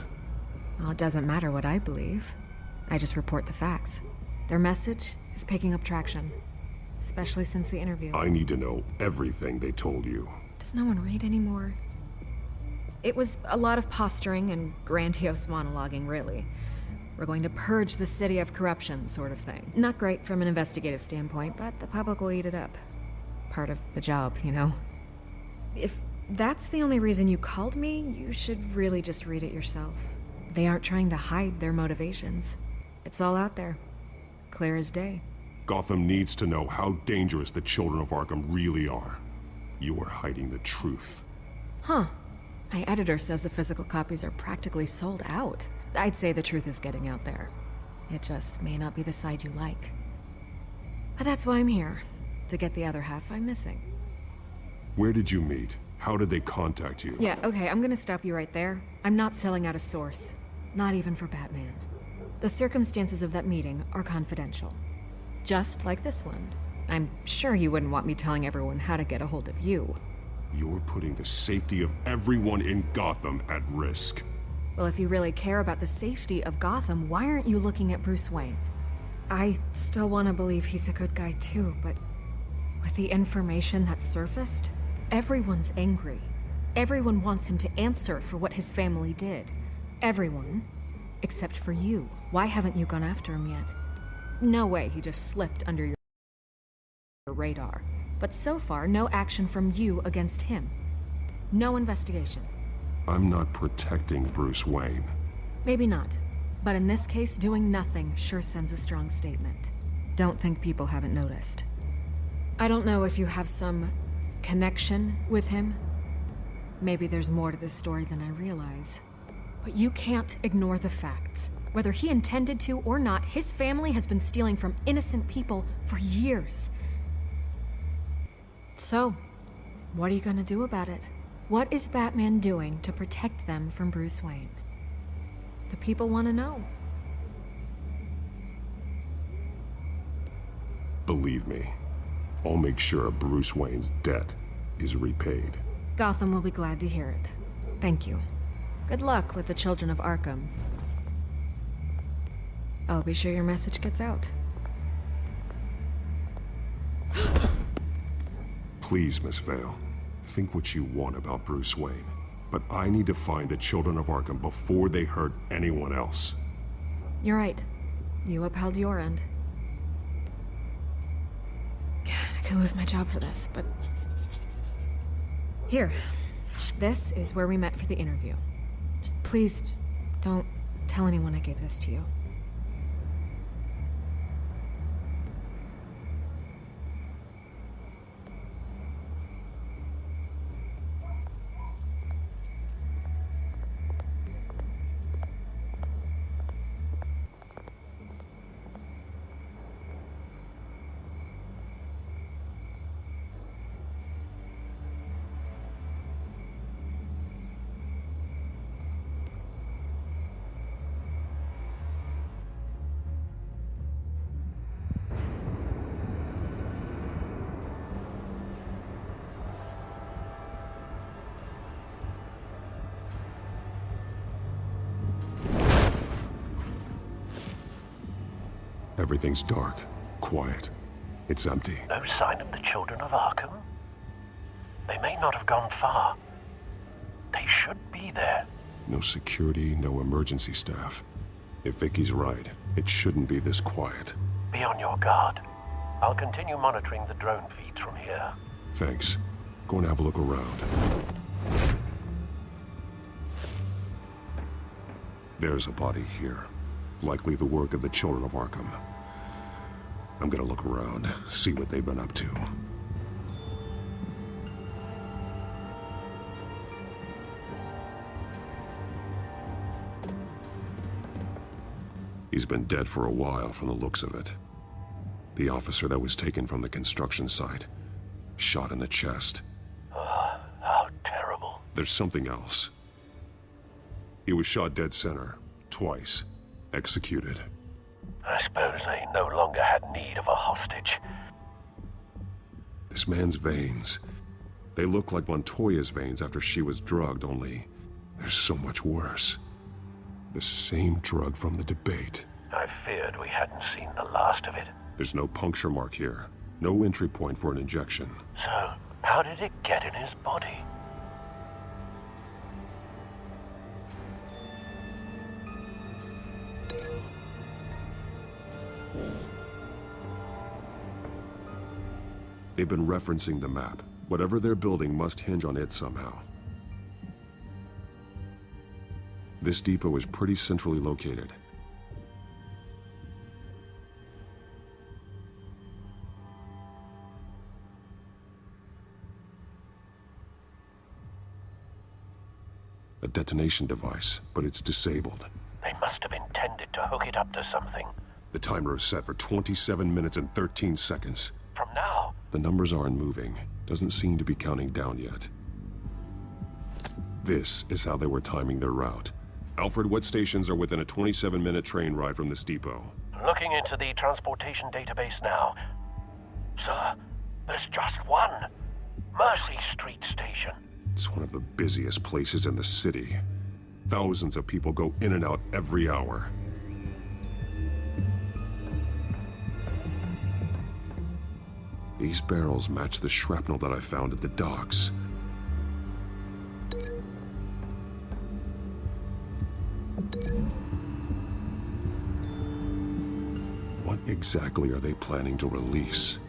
Well, it doesn't matter what I believe. I just report the facts. Their message is picking up traction, especially since the interview. I need to know everything they told you. Does no one read anymore? It was a lot of posturing and grandiose monologuing, really. We're going to purge the city of corruption, sort of thing. Not great from an investigative standpoint, but the public will eat it up. Part of the job, you know? If that's the only reason you called me, you should really just read it yourself. They aren't trying to hide their motivations. It's all out there. Clear as day. Gotham needs to know how dangerous the Children of Arkham really are. You are hiding the truth. Huh. My editor says the physical copies are practically sold out. I'd say the truth is getting out there. It just may not be the side you like. But that's why I'm here. To get the other half I'm missing. Where did you meet? How did they contact you? Yeah, okay, I'm gonna stop you right there. I'm not selling out a source. Not even for Batman. The circumstances of that meeting are confidential. Just like this one. I'm sure you wouldn't want me telling everyone how to get a hold of you. You're putting the safety of everyone in Gotham at risk. Well, if you really care about the safety of Gotham, why aren't you looking at Bruce Wayne? I still want to believe he's a good guy too, but with the information that surfaced, everyone's angry. Everyone wants him to answer for what his family did. Everyone. Except for you. Why haven't you gone after him yet? No way he just slipped under your radar. But so far, no action from you against him. No investigation. I'm not protecting Bruce Wayne. Maybe not. But in this case, doing nothing sure sends a strong statement. Don't think people haven't noticed. I don't know if you have some connection with him. Maybe there's more to this story than I realize. But you can't ignore the facts. Whether he intended to or not, his family has been stealing from innocent people for years. So, what are you gonna do about it? What is Batman doing to protect them from Bruce Wayne? The people want to know. Believe me, I'll make sure Bruce Wayne's debt is repaid. Gotham will be glad to hear it. Thank you. Good luck with the children of Arkham. I'll be sure your message gets out. Please, Miss Vale, think what you want about Bruce Wayne. But I need to find the children of Arkham before they hurt anyone else. You're right. You upheld your end. God, I could lose my job for this, but... Here. This is where we met for the interview. Please, don't tell anyone I gave this to you. Everything's dark, quiet. It's empty. No sign of the children of Arkham? They may not have gone far. They should be there. No security, no emergency staff. If Vicky's right, it shouldn't be this quiet. Be on your guard. I'll continue monitoring the drone feeds from here. Thanks. Go and have a look around. There's a body here. Likely the work of the children of Arkham. I'm gonna look around, see what they've been up to. He's been dead for a while from the looks of it. The officer that was taken from the construction site. Shot in the chest. How terrible. There's something else. He was shot dead center, twice. Executed. I suppose they no longer had need of a hostage. This man's veins. They look like Montoya's veins after she was drugged, only they're so much worse. The same drug from the debate. I feared we hadn't seen the last of it. There's no puncture mark here. No entry point for an injection. So, how did it get in his body? They've been referencing the map. Whatever they're building must hinge on it somehow. This depot is pretty centrally located. A detonation device, but it's disabled. They must have intended to hook it up to something. The timer is set for 27 minutes and 13 seconds. From now? The numbers aren't moving. Doesn't seem to be counting down yet. This is how they were timing their route. Alfred, what stations are within a 27-minute train ride from this depot? Looking into the transportation database now. Sir, there's just one. Mercy Street Station. It's one of the busiest places in the city. Thousands of people go in and out every hour. These barrels match the shrapnel that I found at the docks. What exactly are they planning to release?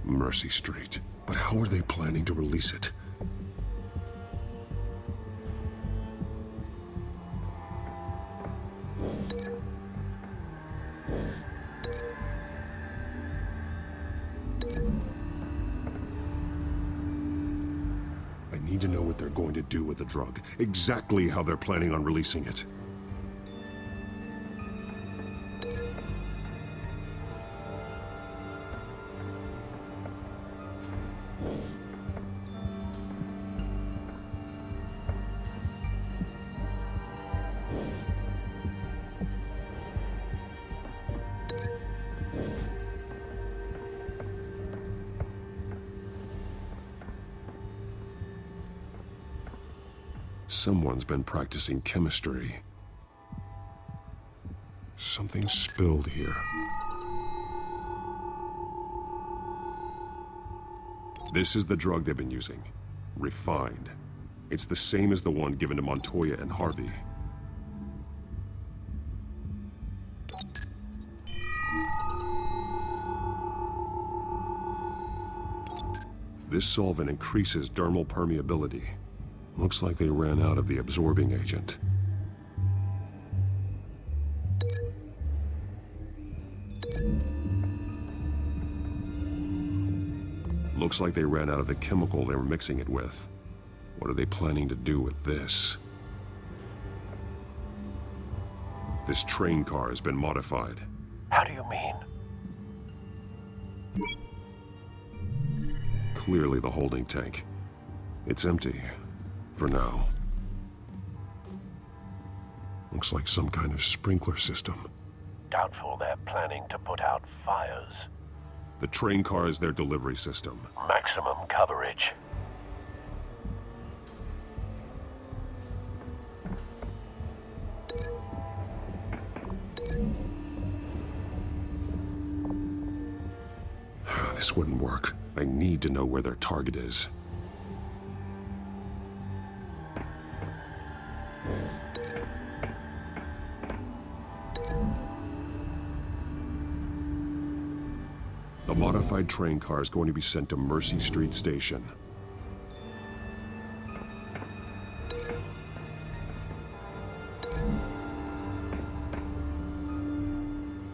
Mercy Street. But how are they planning to release it? they're going to do with the drug. Exactly how they're planning on releasing it. Someone's been practicing chemistry. Something spilled here. This is the drug they've been using. Refined. It's the same as the one given to Montoya and Harvey. This solvent increases dermal permeability. Looks like they ran out of the absorbing agent. Looks like they ran out of the chemical they were mixing it with. What are they planning to do with this? This train car has been modified. How do you mean? Clearly the holding tank. It's empty. For now. Looks like some kind of sprinkler system. Doubtful they're planning to put out fires. The train car is their delivery system. Maximum coverage. This wouldn't work. I need to know where their target is. The modified train car is going to be sent to Mercy Street Station.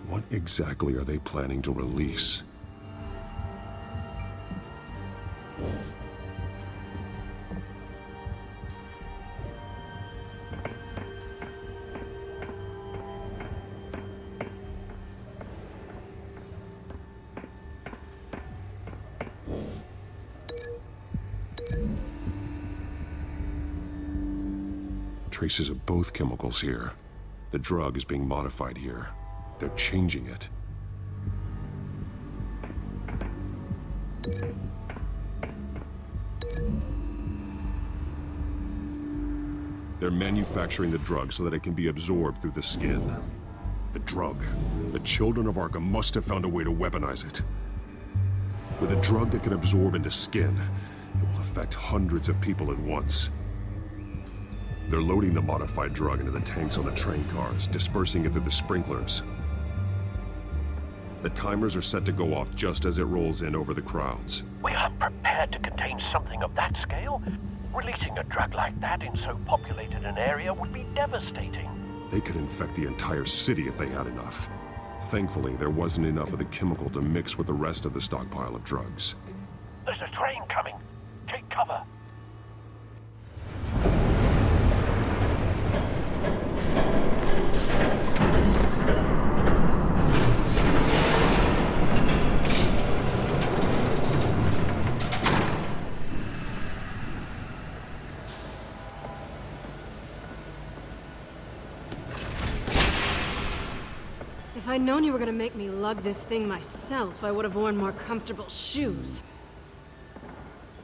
What exactly are they planning to release? Traces of both chemicals here. The drug is being modified here. They're changing it. They're manufacturing the drug so that it can be absorbed through the skin. The drug. The children of Arkham must have found a way to weaponize it. With a drug that can absorb into skin, it will affect hundreds of people at once. They're loading the modified drug into the tanks on the train cars, dispersing it through the sprinklers. The timers are set to go off just as it rolls in over the crowds. We aren't prepared to contain something of that scale. Releasing a drug like that in so populated an area would be devastating. They could infect the entire city if they had enough. Thankfully, there wasn't enough of the chemical to mix with the rest of the stockpile of drugs. There's a train coming. Take cover. If I'd known you were gonna make me lug this thing myself, I would have worn more comfortable shoes.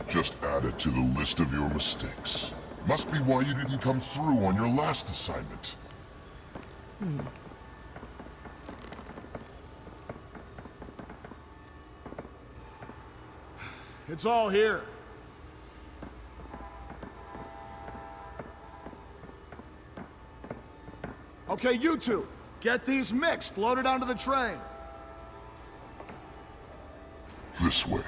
Just add it to the list of your mistakes. Must be why you didn't come through on your last assignment. It's all here. Okay, you two, get these mixed, loaded onto the train. This way.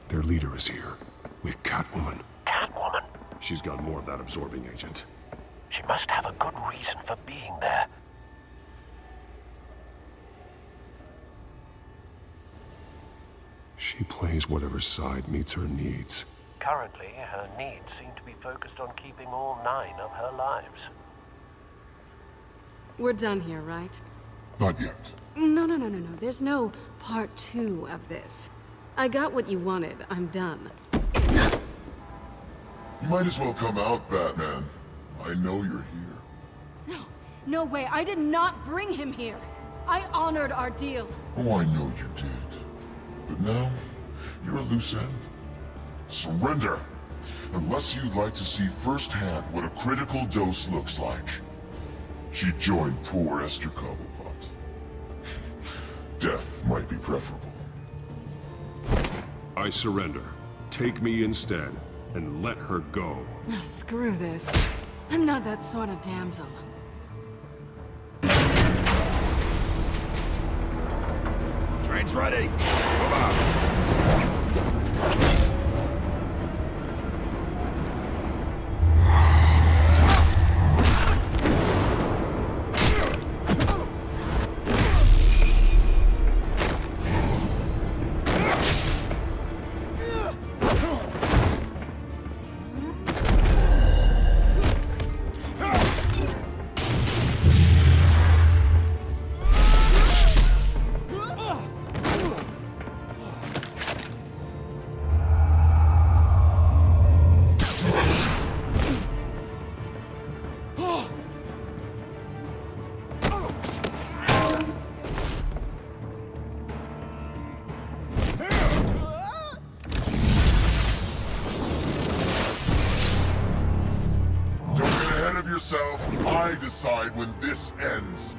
Their leader is here, with Catwoman. Catwoman? She's got more of that absorbing agent. She must have a good reason for being there. She plays whatever side meets her needs. Currently, her needs seem to be focused on keeping all 9 of her lives. We're done here, right? Not yet. No. There's no part 2 of this. I got what you wanted. I'm done. You might as well come out, Batman. I know you're here. No way. I did not bring him here. I honored our deal. Oh, I know you did. But now, you're a loose end. Surrender! Unless you'd like to see firsthand what a critical dose looks like. She joined poor Esther Cobblepot. Death might be preferable. I surrender. Take me instead, and let her go. No, screw this. I'm not that sort of damsel. Train's ready! Move out! Yourself, I decide when this ends.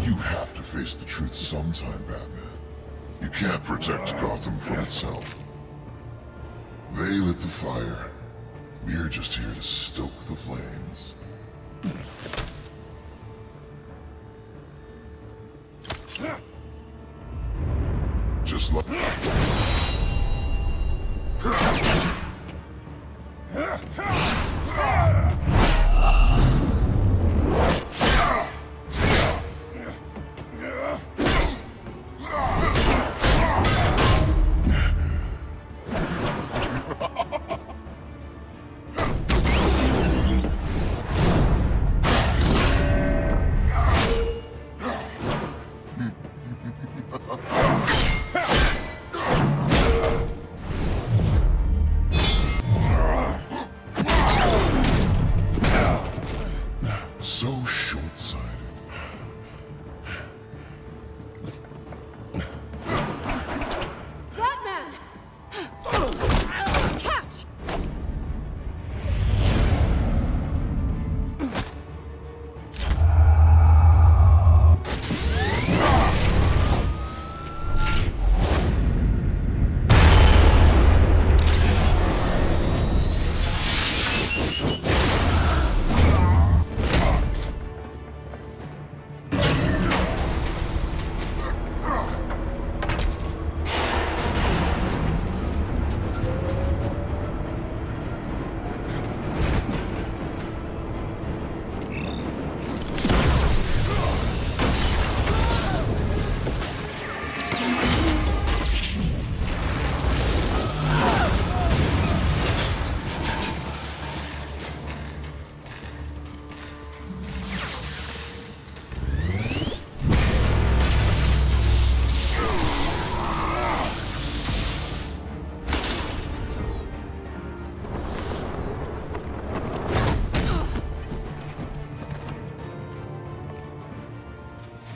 You have to face the truth sometime, Batman. You can't protect Gotham from itself. They lit the fire. We're just here to stoke the flames. Just like... So short-sighted. Batman! Catch!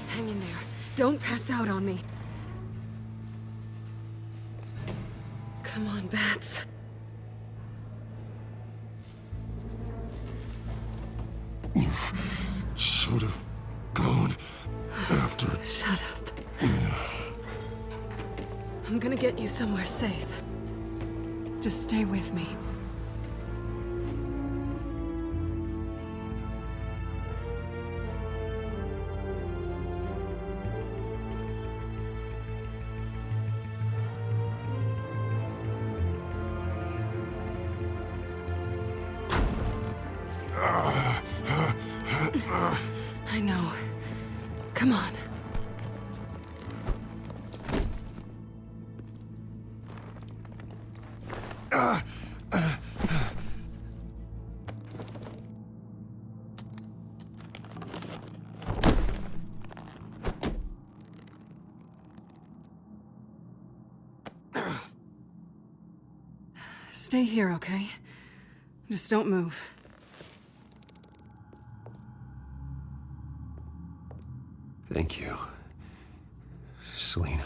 Hang in there. Don't pass out on me. Come on, Bats. Should have gone after... Shut up. I'm gonna get you somewhere safe. Just stay with me. Come on. Stay here, okay? Just don't move. Thank you, Selina.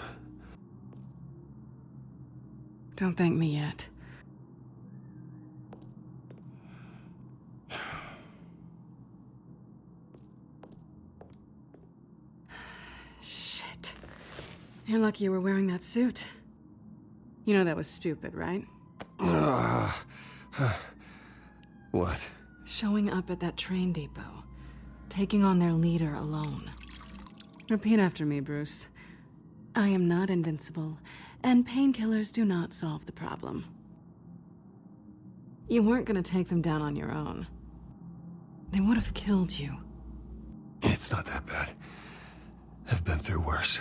Don't thank me yet. Shit. You're lucky you were wearing that suit. You know that was stupid, right? What? Showing up at that train depot. Taking on their leader alone. Repeat after me, Bruce. I am not invincible, and painkillers do not solve the problem. You weren't gonna take them down on your own. They would have killed you. It's not that bad. I've been through worse.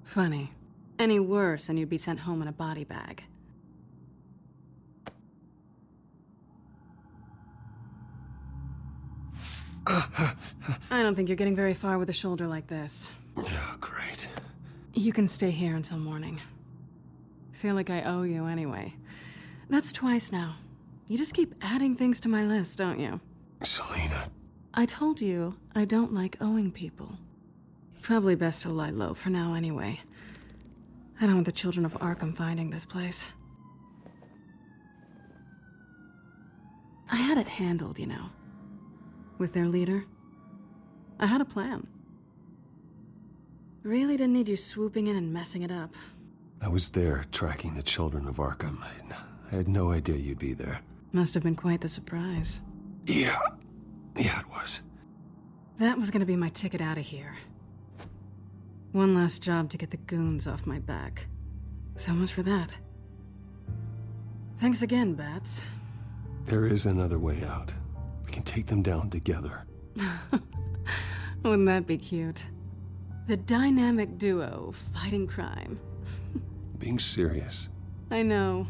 Funny. Any worse, and you'd be sent home in a body bag. I don't think you're getting very far with a shoulder like this. Oh, great. You can stay here until morning. Feel like I owe you anyway. That's twice now. You just keep adding things to my list, don't you? Selina. I told you I don't like owing people. Probably best to lie low for now anyway. I don't want the children of Arkham finding this place. I had it handled, you know. With their leader. I had a plan. Really didn't need you swooping in and messing it up. I was there tracking the children of Arkham. I had no idea you'd be there. Must have been quite the surprise. Yeah, it was. That was gonna be my ticket out of here. One last job to get the goons off my back. So much for that. Thanks again, Bats. There is another way out. We can take them down together. Wouldn't that be cute? The dynamic duo fighting crime. Being serious. I know.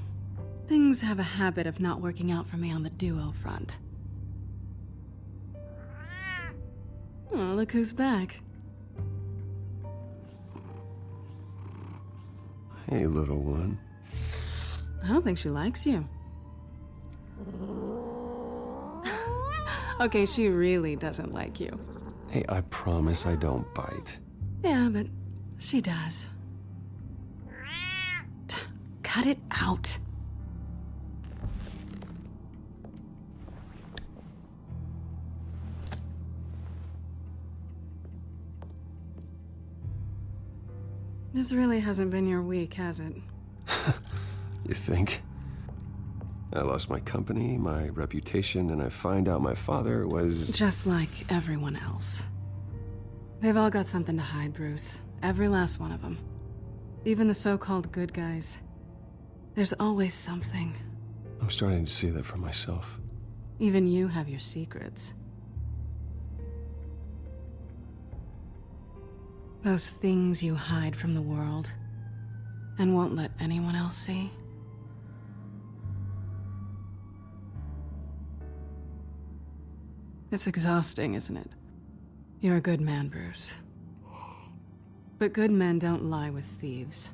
Things have a habit of not working out for me on the duo front. Oh, look who's back. Hey, little one. I don't think she likes you. Okay, she really doesn't like you. Hey, I promise I don't bite. Yeah, but she does. Cut it out. This really hasn't been your week, has it? You think? I lost my company, my reputation, and I find out my father was... Just like everyone else. They've all got something to hide, Bruce. Every last one of them. Even the so-called good guys. There's always something. I'm starting to see that for myself. Even you have your secrets. Those things you hide from the world and won't let anyone else see. It's exhausting, isn't it? You're a good man, Bruce. But good men don't lie with thieves.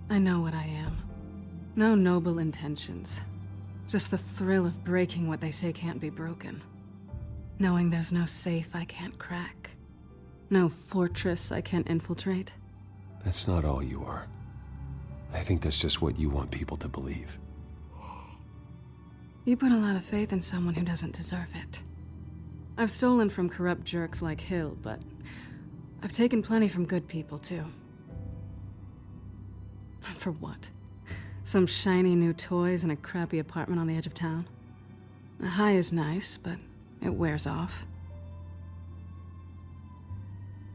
I know what I am. No noble intentions. Just the thrill of breaking what they say can't be broken. Knowing there's no safe I can't crack. No fortress I can't infiltrate. That's not all you are. I think that's just what you want people to believe. You put a lot of faith in someone who doesn't deserve it. I've stolen from corrupt jerks like Hill, but I've taken plenty from good people, too. For what? Some shiny new toys and a crappy apartment on the edge of town? The high is nice, but it wears off.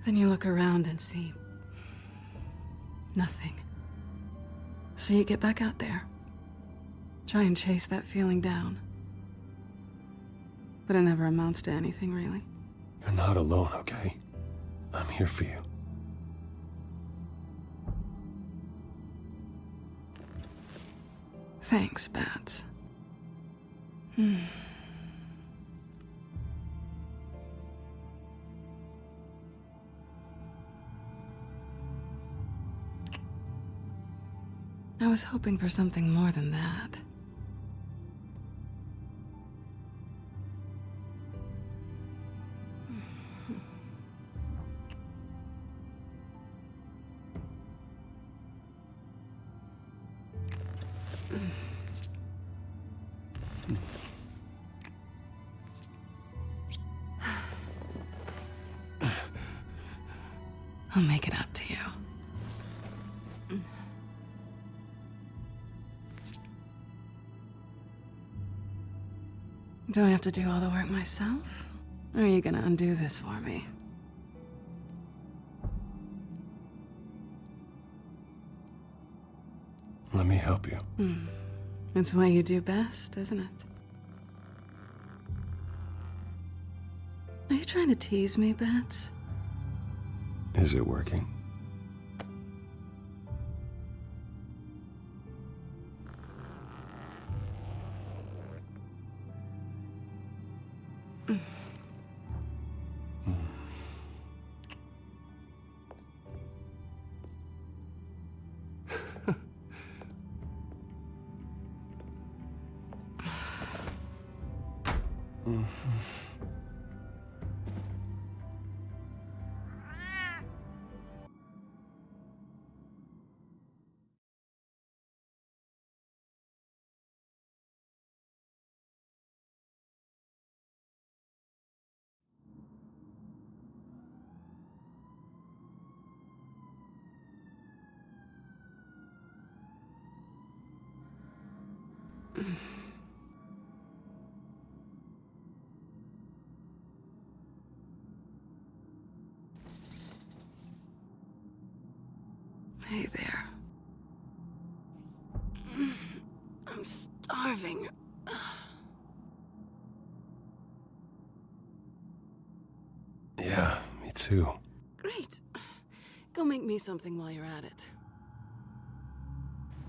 Then you look around and see nothing. So you get back out there. Try and chase that feeling down. But it never amounts to anything, really. You're not alone, okay? I'm here for you. Thanks, Bats. I was hoping for something more than that. I'll make it up to you. Do I have to do all the work myself? Or are you gonna undo this for me? Let me help you. It's what you do best, isn't it? Are you trying to tease me, Bats? Is it working? Hey there. I'm starving. Yeah, me too. Great. Go make me something while you're at it.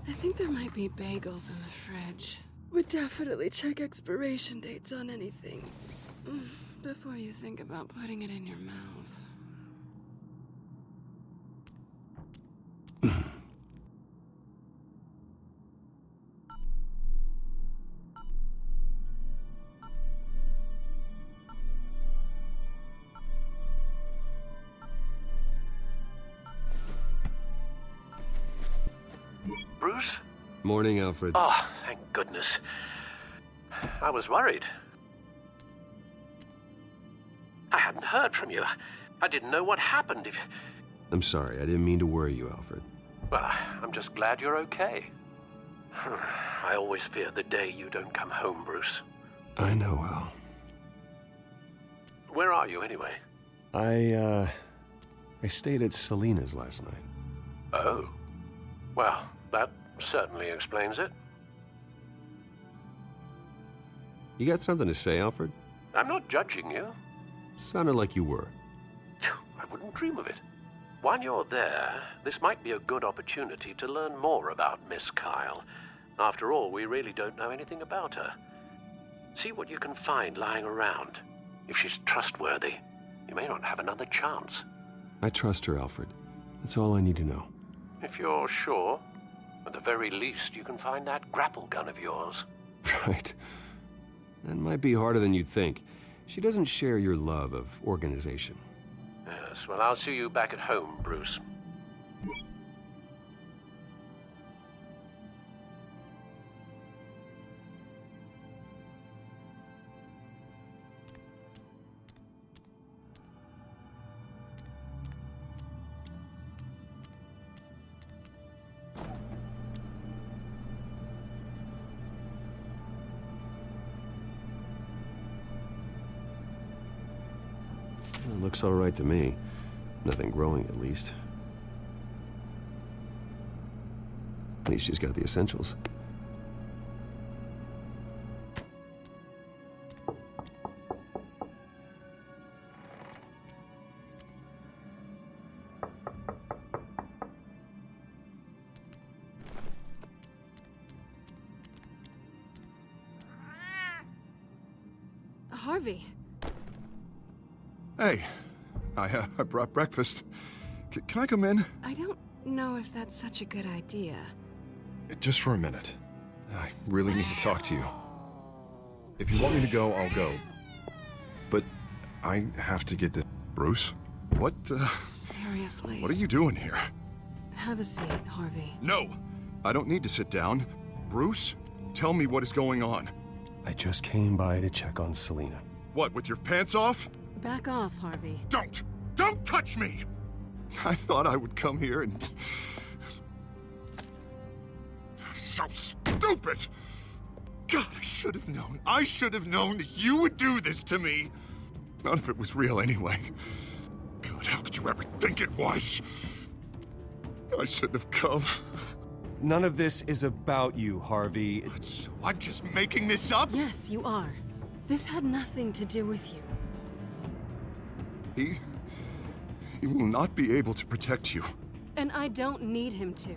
I think there might be bagels in the fridge. Would definitely check expiration dates on anything before you think about putting it in your mouth. Bruce? Morning, Alfred. Oh, thank goodness. I was worried. I hadn't heard from you. I didn't know what happened if... I'm sorry, I didn't mean to worry you, Alfred. Well, I'm just glad you're okay. I always fear the day you don't come home, Bruce. I know, Al. Where are you, anyway? I stayed at Selena's last night. Oh. Well, that certainly explains it. You got something to say, Alfred? I'm not judging you. Sounded like you were. I wouldn't dream of it. While you're there, this might be a good opportunity to learn more about Miss Kyle. After all, we really don't know anything about her. See what you can find lying around. If she's trustworthy, you may not have another chance. I trust her, Alfred. That's all I need to know. If you're sure, at the very least, you can find that grapple gun of yours. Right. That might be harder than you'd think. She doesn't share your love of organization. Yes, well, I'll see you back at home, Bruce. It looks all right to me. Nothing growing, at least. At least she's got the essentials. Harvey. Hey, I brought breakfast. Can I come in? I don't know if that's such a good idea. Just for a minute. I really need to talk to you. If you want me to go, I'll go. But I have to get this... Bruce? What, Seriously. What are you doing here? Have a seat, Harvey. No! I don't need to sit down. Bruce, tell me what is going on. I just came by to check on Selina. What, with your pants off? Back off, Harvey. Don't! Don't touch me! I thought I would come here and... So stupid! God, I should have known. I should have known that you would do this to me. None of it was real anyway. God, how could you ever think it was? I shouldn't have come. None of this is about you, Harvey. So I'm just making this up? Yes, you are. This had nothing to do with you. He will not be able to protect you. And I don't need him to.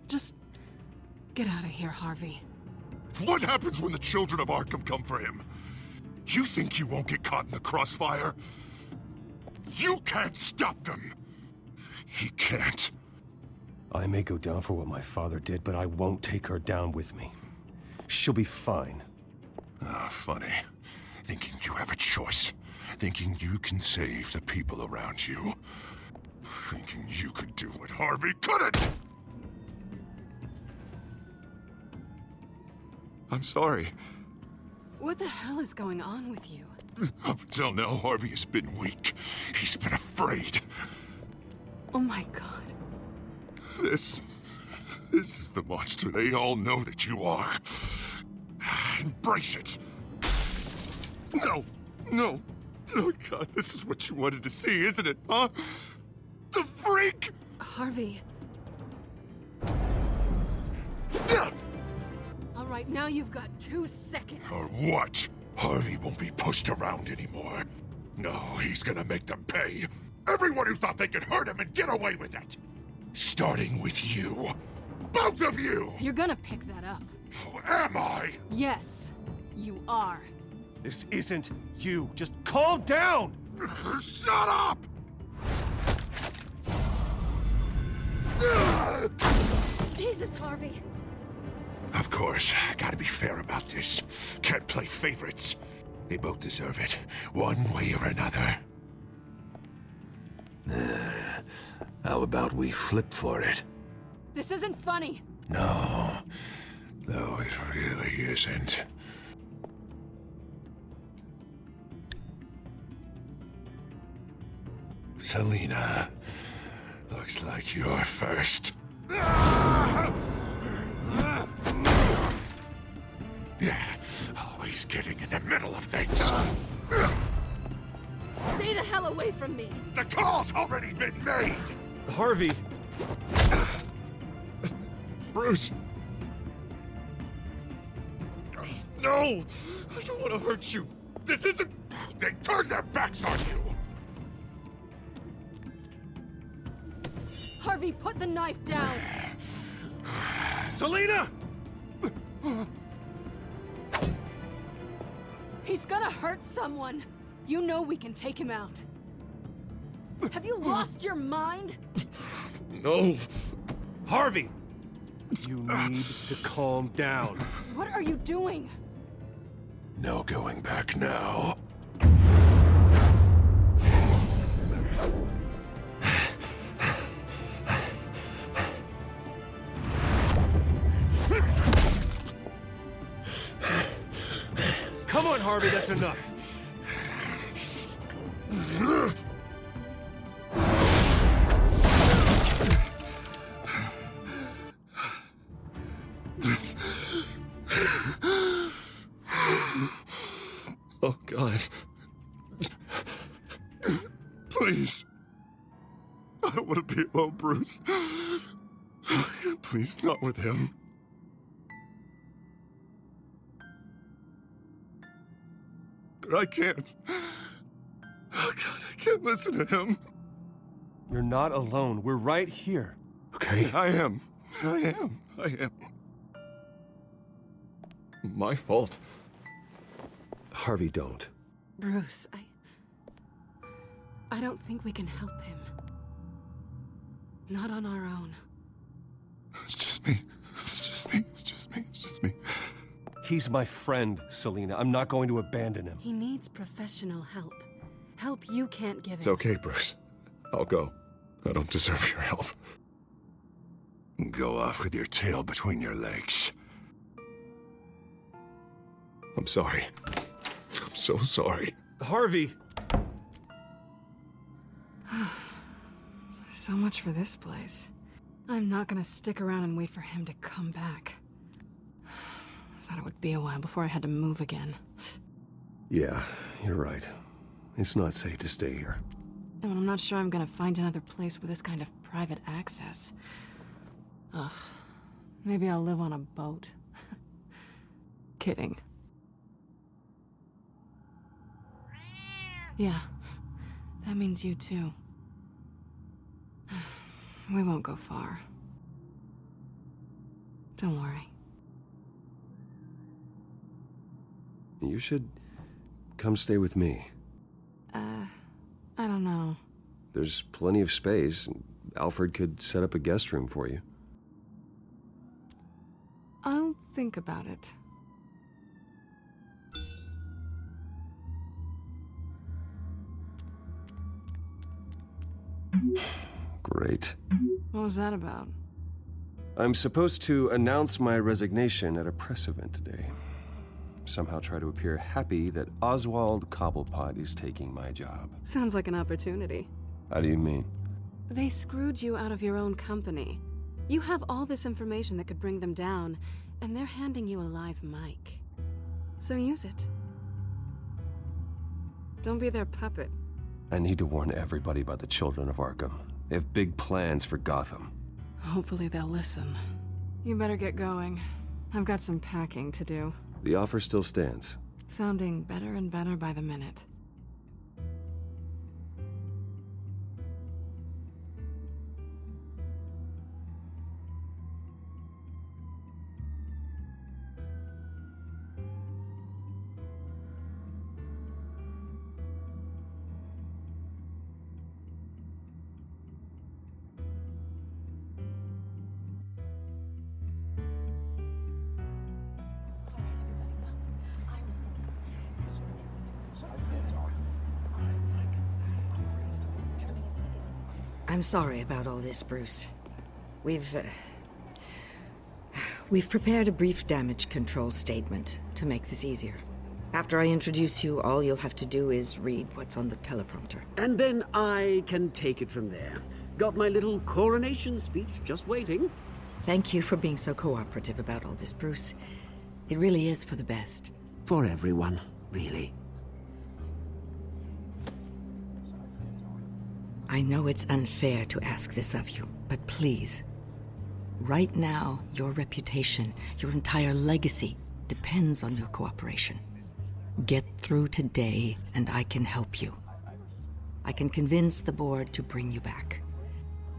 Just get out of here, Harvey. What happens when the children of Arkham come for him? You think you won't get caught in the crossfire? You can't stop them! He can't. I may go down for what my father did, but I won't take her down with me. She'll be fine. Ah, funny. Thinking you have a choice. Thinking you can save the people around you. Thinking you could do what Harvey couldn't! I'm sorry. What the hell is going on with you? Up until now, Harvey has been weak. He's been afraid. Oh my god. This is the monster they all know that you are. Embrace it. No, no. Oh god, this is what you wanted to see, isn't it, huh? The freak! Harvey. All right, now you've got 2 seconds. Or what? Harvey won't be pushed around anymore. No, he's gonna make them pay. Everyone who thought they could hurt him and get away with it. Starting with you. Both of you! You're gonna pick that up. Oh, am I? Yes, you are. This isn't you. Just calm down! Shut up! Jesus, Harvey. Of course, gotta be fair about this. Can't play favorites. They both deserve it, one way or another. How about we flip for it? This isn't funny. No, it really isn't. Selina, looks like you're first. Yeah, always getting in the middle of things. Stay the hell away from me. The call's already been made! Harvey! Bruce! No! I don't want to hurt you. This isn't... They turned their backs on you! Harvey, put the knife down. Selina! He's gonna hurt someone. You know we can take him out. Have you lost your mind? No. Harvey! You need to calm down. What are you doing? No going back now. Come on, Harvey, that's enough. Oh, God. Please. I don't want to be alone, Bruce. Please, not with him. But I can't. Oh, God, I can't listen to him. You're not alone. We're right here. Okay, I am. My fault. Harvey, don't. Bruce, I don't think we can help him. Not on our own. It's just me. It's just me. It's just me. It's just me. He's my friend, Selina. I'm not going to abandon him. He needs professional help. Help you can't give him. It's okay, Bruce. I'll go. I don't deserve your help. Go off with your tail between your legs. I'm sorry. I'm so sorry. Harvey! So much for this place. I'm not gonna stick around and wait for him to come back. Thought it would be a while before I had to move again. Yeah, you're right. It's not safe to stay here. And I'm not sure I'm gonna find another place with this kind of private access. Ugh. Maybe I'll live on a boat. Kidding. Yeah. That means you too. We won't go far. Don't worry. You should come stay with me. I don't know. There's plenty of space. Alfred could set up a guest room for you. I'll think about it. Great. What was that about? I'm supposed to announce my resignation at a press event today. Somehow try to appear happy that Oswald Cobblepot is taking my job. Sounds like an opportunity. How do you mean? They screwed you out of your own company. You have all this information that could bring them down, and they're handing you a live mic. So use it. Don't be their puppet. I need to warn everybody about the children of Arkham. They have big plans for Gotham. Hopefully they'll listen. You better get going. I've got some packing to do. The offer still stands. Sounding better and better by the minute. I'm sorry about all this, Bruce. We've prepared a brief damage control statement to make this easier. After I introduce you, all you'll have to do is read what's on the teleprompter. And then I can take it from there. Got my little coronation speech just waiting. Thank you for being so cooperative about all this, Bruce. It really is for the best. For everyone, really. I know it's unfair to ask this of you, but please. Right now, your reputation, your entire legacy, depends on your cooperation. Get through today, and I can help you. I can convince the board to bring you back.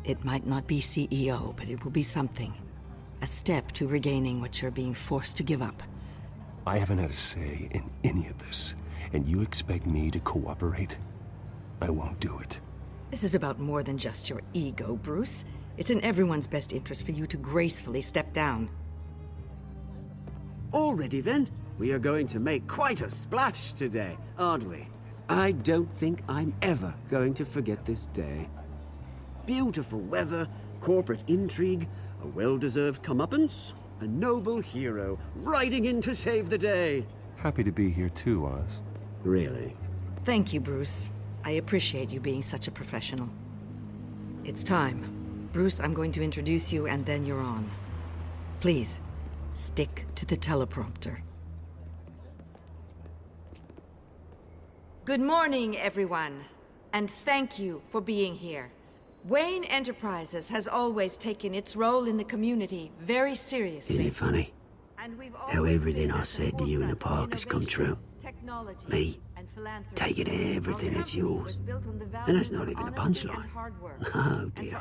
It might not be CEO, but it will be something. A step to regaining what you're being forced to give up. I haven't had a say in any of this, and you expect me to cooperate? I won't do it. This is about more than just your ego, Bruce. It's in everyone's best interest for you to gracefully step down. Already then, we are going to make quite a splash today, aren't we? I don't think I'm ever going to forget this day. Beautiful weather, corporate intrigue, a well-deserved comeuppance, a noble hero riding in to save the day. Happy to be here too, Oz. Really? Thank you, Bruce. I appreciate you being such a professional. It's time. Bruce, I'm going to introduce you and then you're on. Please, stick to the teleprompter. Good morning, everyone, and thank you for being here. Wayne Enterprises has always taken its role in the community very seriously. Isn't it funny how everything I said to you in the park has come true? Me, taking everything that's yours. And that's not even a punchline. Oh dear,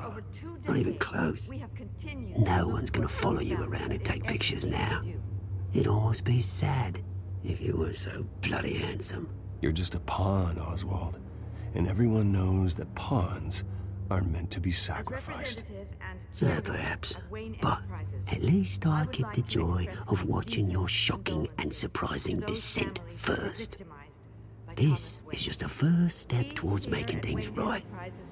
not even close. No one's gonna follow you around and take pictures now. It'd almost be sad If you weren't so bloody handsome. You're just a pawn, Oswald. And everyone knows that pawns are meant to be sacrificed. Yeah, perhaps. But at least I get the joy of watching your shocking and surprising descent first. This is just a first step towards making things right.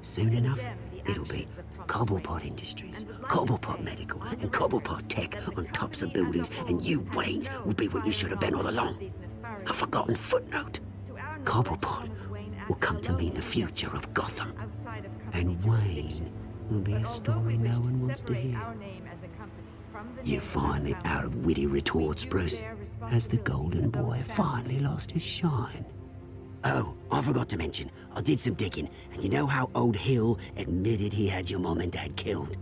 Soon enough, it'll be Cobblepot Industries, Cobblepot Medical, and Cobblepot Tech on tops of buildings, and you, Waynes, will be what you should have been all along. A forgotten footnote. Cobblepot will come to mean the future of Gotham. And Wayne will be a story no one wants to hear. You finally out of witty retorts, Bruce, as the golden boy finally lost his shine. Oh, I forgot to mention, I did some digging, and you know how old Hill admitted he had your mom and dad killed?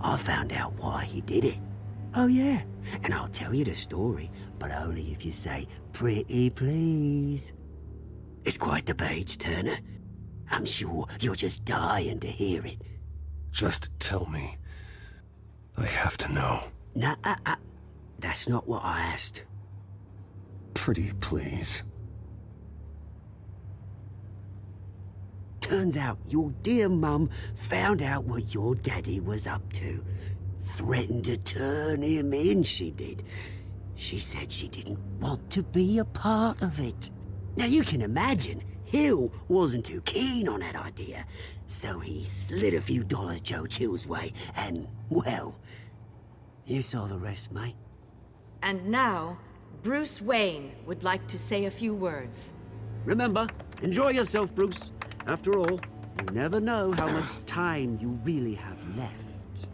I found out why he did it. Oh yeah, and I'll tell you the story, but only if you say, pretty please. It's quite the page, Turner. I'm sure you're just dying to hear it. Just tell me. I have to know. Nah, that's not what I asked. Pretty please. Turns out your dear mum found out what your daddy was up to. Threatened to turn him in, she did. She said she didn't want to be a part of it. Now you can imagine, Hill wasn't too keen on that idea. So he slid a few dollars Joe Chill's way, and, well, you saw the rest, mate. And now, Bruce Wayne would like to say a few words. Remember, enjoy yourself, Bruce. After all, you never know how much time you really have left.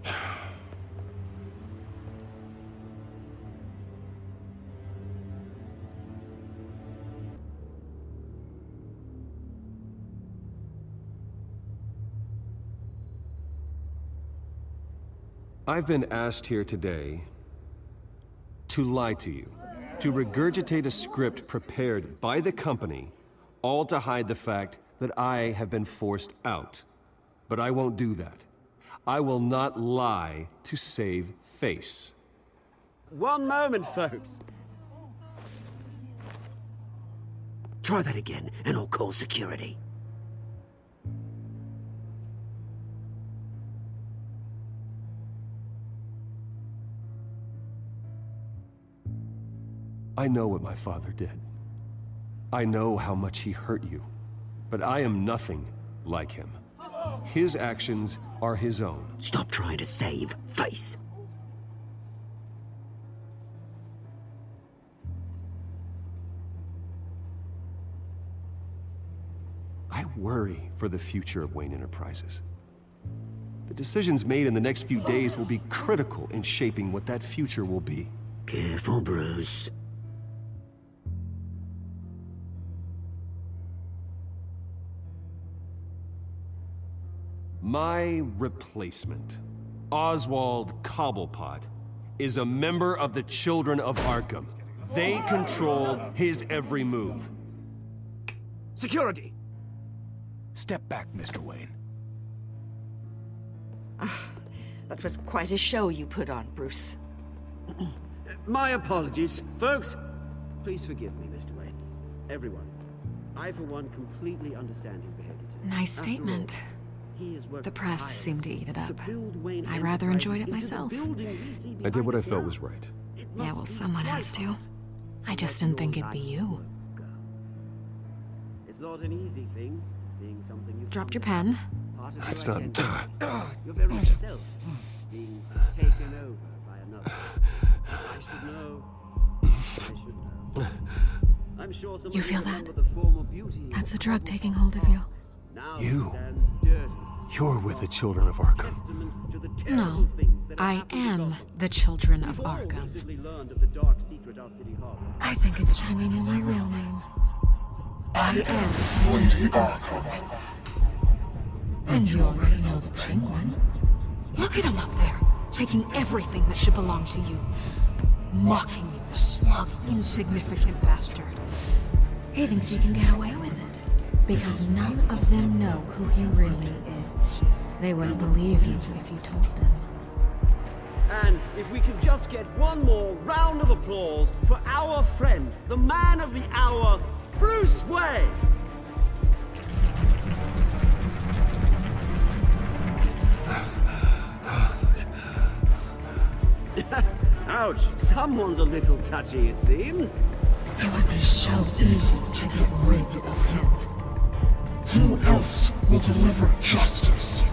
I've been asked here today to lie to you, to regurgitate a script prepared by the company, all to hide the fact that I have been forced out. But I won't do that. I will not lie to save face. One moment, folks. Try that again, and I'll call security. I know what my father did. I know how much he hurt you. But I am nothing like him. His actions are his own. Stop trying to save face. I worry for the future of Wayne Enterprises. The decisions made in the next few days will be critical in shaping what that future will be. Careful, Bruce. My replacement, Oswald Cobblepot, is a member of the Children of Arkham. They control his every move. Security! Step back, Mr. Wayne. That was quite a show you put on, Bruce. My apologies. Folks, please forgive me, Mr. Wayne. Everyone. I, for one, completely understand his behavior today. Nice statement. The press seemed to eat it up. I rather enjoyed it myself. I did what I felt was right. Yeah, well, someone has to. I just didn't think it'd be you. It's not an easy thing, seeing something you've Dropped your pen. That's not... Your very self being taken over by another. I should know. I should know. I'm sure someone You feel that? remember the former beauty. That's the drug taking hold of you. Now You. stands dirty. You're with the Children of Arkham. Testament to the No, terrible things that have I happened to am Gotham. the Children of We've all Arkham. recently learned of the dark secret our city harbored. I think it's time you knew my real name. I am Lady Arkham. And you already know the Penguin. Look at him up there, taking everything that should belong to you. Mocking you, a smug, insignificant bastard. He thinks he can get away with it, because none of them know who he really is. They wouldn't believe you if you told them. And if we could just get one more round of applause for our friend, the man of the hour, Bruce Wayne! Ouch, someone's a little touchy, it seems. It would be so easy to get rid of him. Who else will deliver justice?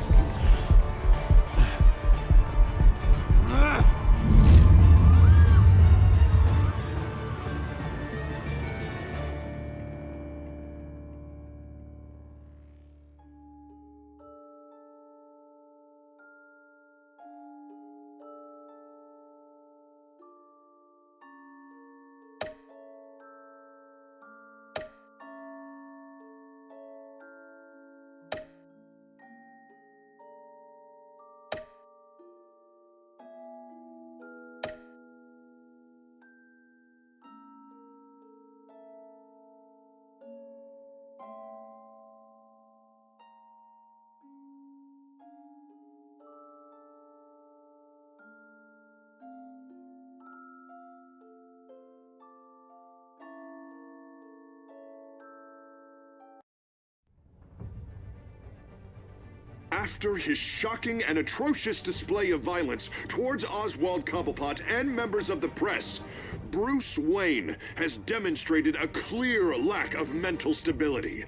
After his shocking and atrocious display of violence towards Oswald Cobblepot and members of the press, Bruce Wayne has demonstrated a clear lack of mental stability.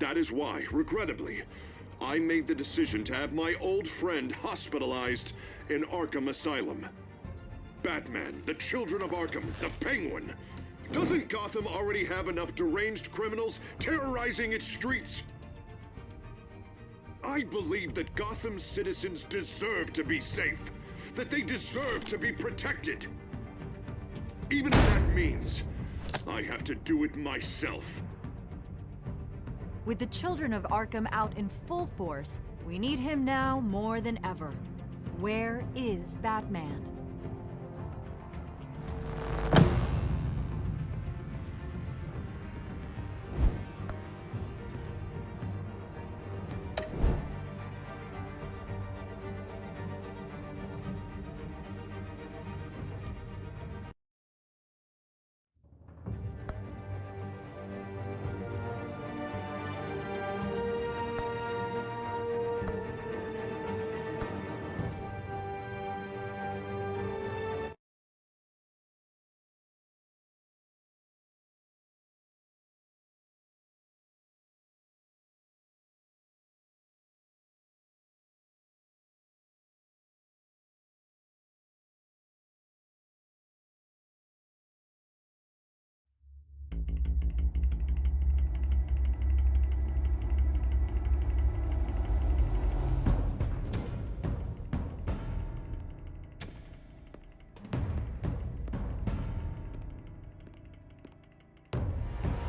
That is why, regrettably, I made the decision to have my old friend hospitalized in Arkham Asylum. Batman, the Children of Arkham, the Penguin. Doesn't Gotham already have enough deranged criminals terrorizing its streets? I believe that Gotham's citizens deserve to be safe, that they deserve to be protected. Even if that means I have to do it myself. With the Children of Arkham out in full force, we need him now more than ever. Where is Batman?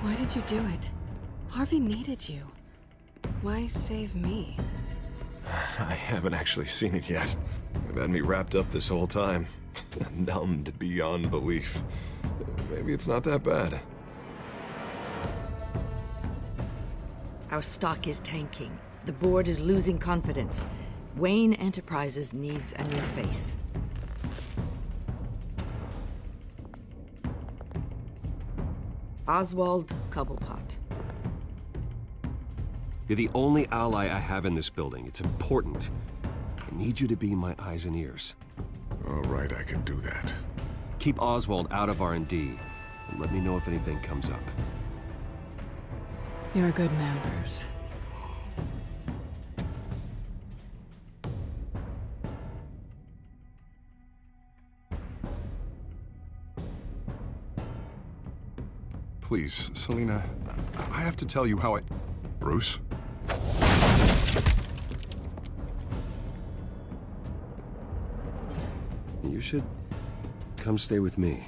Why did you do it? Harvey needed you. Why save me? I haven't actually seen it yet. They've had me wrapped up this whole time. Numbed beyond belief. Maybe it's not that bad. Our stock is tanking. The board is losing confidence. Wayne Enterprises needs a new face. Oswald Cobblepot. You're the only ally I have in this building. It's important. I need you to be my eyes and ears. All right, I can do that. Keep Oswald out of R&D, and let me know if anything comes up. You're a good man, Bruce. Please, Selina, I have to tell you how I... Bruce? You should come stay with me.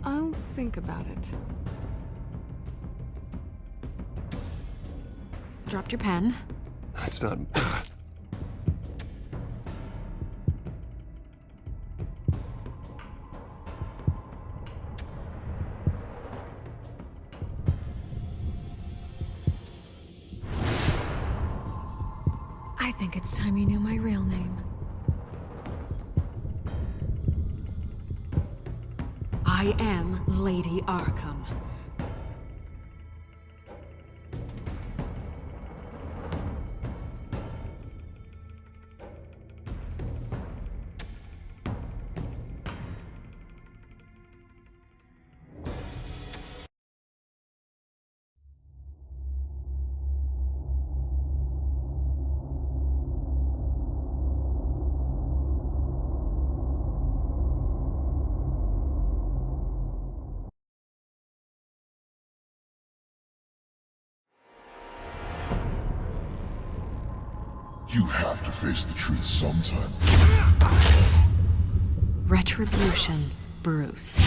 I'll think about it. Dropped your pen. That's not... I think it's time you knew my real name. I am Lady Arkham. You have to face the truth sometime. Retribution, Bruce.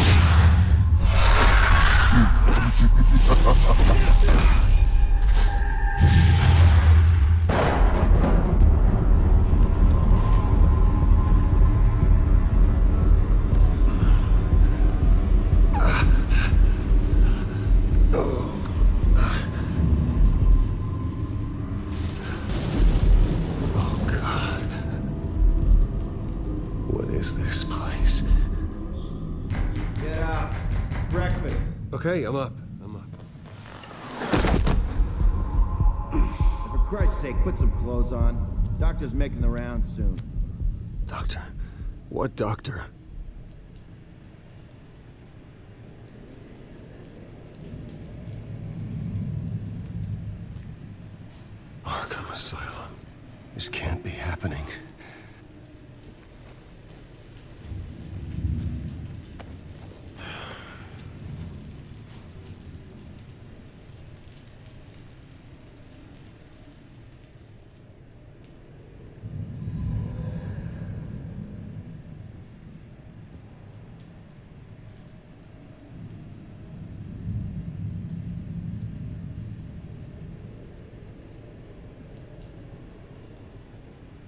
Okay, I'm up. For Christ's sake, put some clothes on. Doctor's making the rounds soon. Doctor? What doctor? Arkham Asylum. This can't be happening.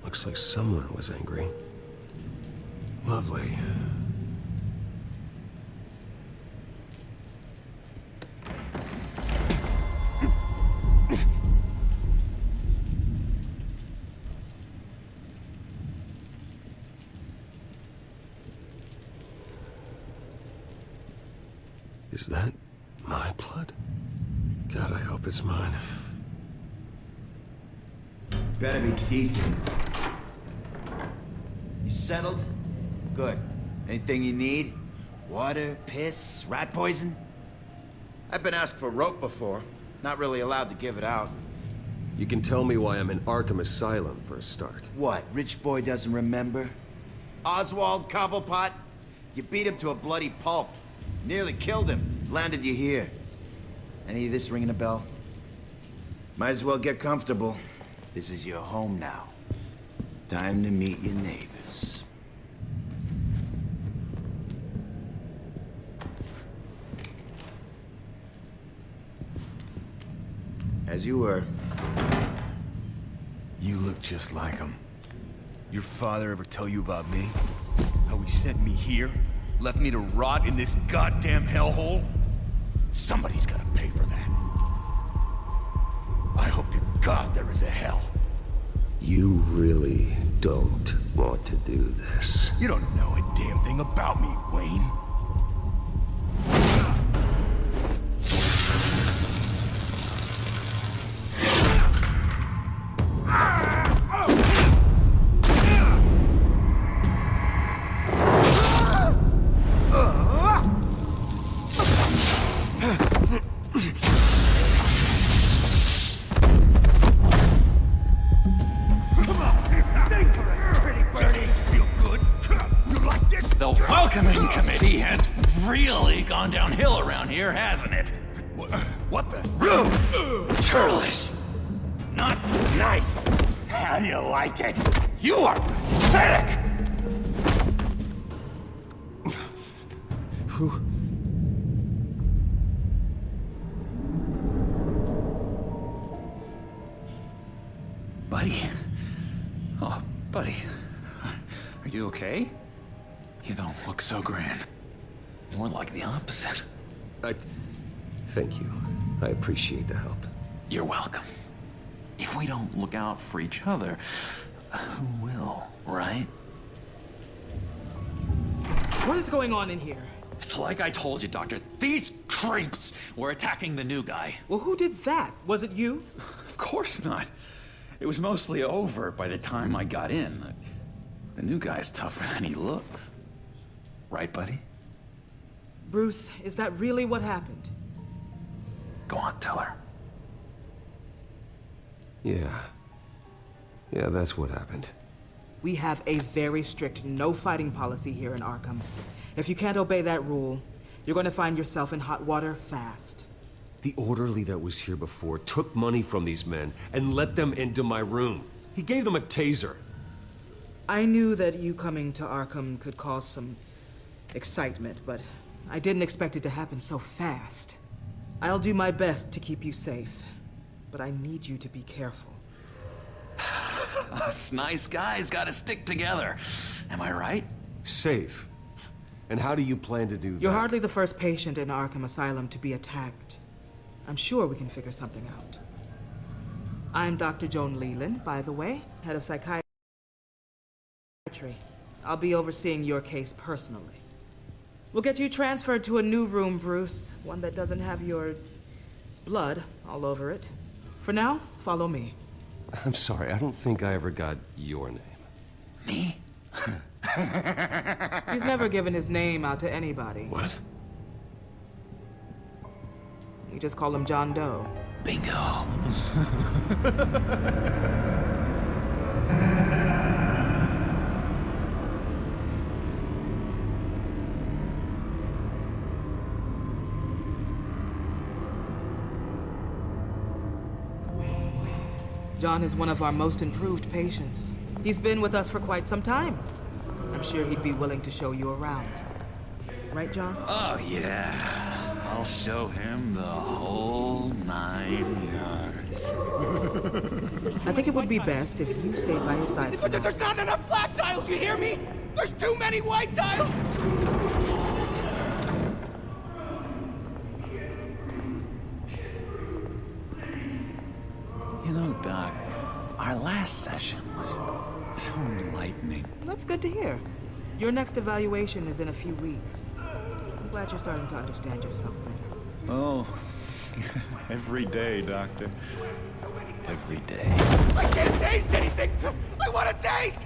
Looks like someone was angry. Lovely. Is that my blood? God, I hope it's mine. Better be decent. You settled? Good. Anything you need? Water, piss, rat poison? I've been asked for rope before. Not really allowed to give it out. You can tell me why I'm in Arkham Asylum for a start. What, rich boy doesn't remember? Oswald Cobblepot? You beat him to a bloody pulp. Nearly killed him. Landed you here. Any of this ringing a bell? Might as well get comfortable. This is your home now. Time to meet your neighbors. As you were. You look just like him. Your father ever tell you about me? How he sent me here? Left me to rot in this goddamn hellhole? Somebody's gotta pay for that. I hope to God there is a hell. You really don't want to do this. You don't know a damn thing about me, Wayne. The welcoming committee has really gone downhill around here, hasn't it? What the? Rude! Churlish! Not nice! How do you like it? You are pathetic! Who? Buddy? Oh, buddy. Are you okay? You don't look so grand. More like the opposite. Thank you. I appreciate the help. You're welcome. If we don't look out for each other, who will, right? What is going on in here? It's like I told you, Doctor. These creeps were attacking the new guy. Well, who did that? Was it you? Of course not. It was mostly over by the time I got in. The new guy's tougher than he looks. Right, buddy? Bruce, is that really what happened? Go on, tell her. Yeah, that's what happened. We have a very strict no fighting policy here in Arkham. If you can't obey that rule, you're going to find yourself in hot water fast. The orderly that was here before took money from these men and let them into my room. He gave them a taser. I knew that you coming to Arkham could cause some excitement, but I didn't expect it to happen so fast. I'll do my best to keep you safe, but I need you to be careful. Us nice guys gotta stick together. Am I right? Safe. And how do you plan to do that? You're hardly the first patient in Arkham Asylum to be attacked. I'm sure we can figure something out. I'm Dr. Joan Leland, by the way, head of psychiatry. I'll be overseeing your case personally. We'll get you transferred to a new room, Bruce. One that doesn't have your blood all over it. For now, follow me. I'm sorry, I don't think I ever got your name. Me? He's never given his name out to anybody. What? We just call him John Doe. Bingo. John is one of our most improved patients. He's been with us for quite some time. I'm sure he'd be willing to show you around. Right, John? Oh, yeah. I'll show him the whole 9 yards. I think it would be best if you stayed by his side. There's not enough black tiles, you hear me? There's too many white tiles! You know, Doc, our last session was so enlightening. That's good to hear. Your next evaluation is in a few weeks. I'm glad you're starting to understand yourself better. Oh, every day, Doctor. Every day. I can't taste anything! I want to taste!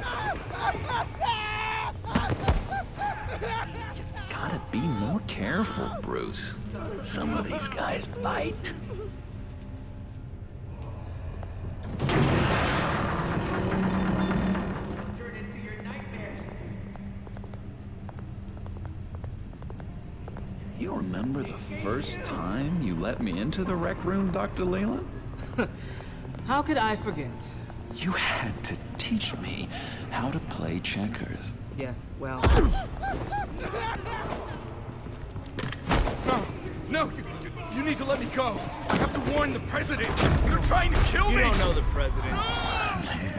Gotta be more careful, Bruce. Some of these guys bite. You remember the first time you let me into the rec room, Dr. Leland? How could I forget? You had to teach me how to play checkers. Yes, well... No, you need to let me go. I have to warn the president. You're trying to kill me. You don't know the president.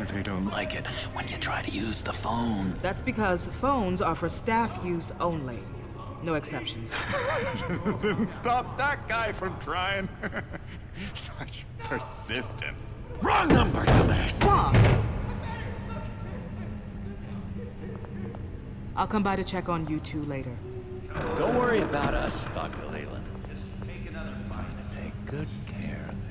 They don't like it when you try to use the phone. That's because phones are for staff use only. No exceptions. Didn't stop that guy from trying. Such persistence. Wrong number, dumbass! Stop! I'll come by to check on you two later. Don't worry about us, Dr. Leland. Just make another fight and take good care of him.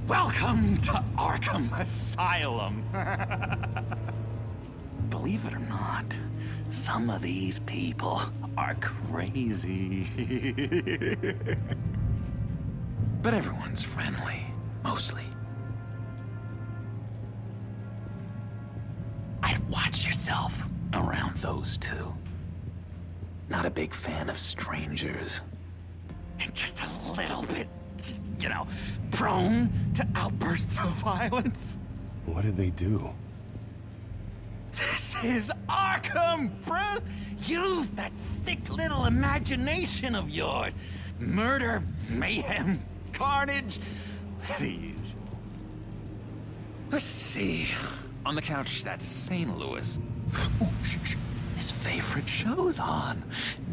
Welcome to Arkham Asylum. Believe it or not, some of these people are crazy. But everyone's friendly, mostly. I'd watch yourself around those two. Not a big fan of strangers. And just a little bit, you know, prone to outbursts of violence. What did they do? This is Arkham, Bruce! Use that sick little imagination of yours. Murder, mayhem, carnage, the usual. Let's see. On the couch, that's St. Louis. Ooh, his favorite show's on.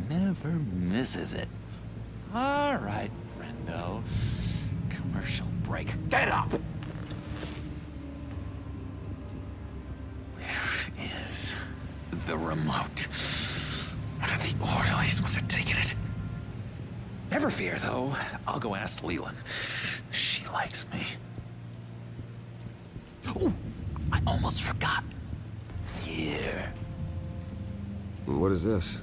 Never misses it. All right, friendo. Commercial break. Get up! Where is the remote? The orderlies must have taken it. Never fear, though. I'll go ask Leland. She likes me. Oh, I almost forgot. Here. What is this?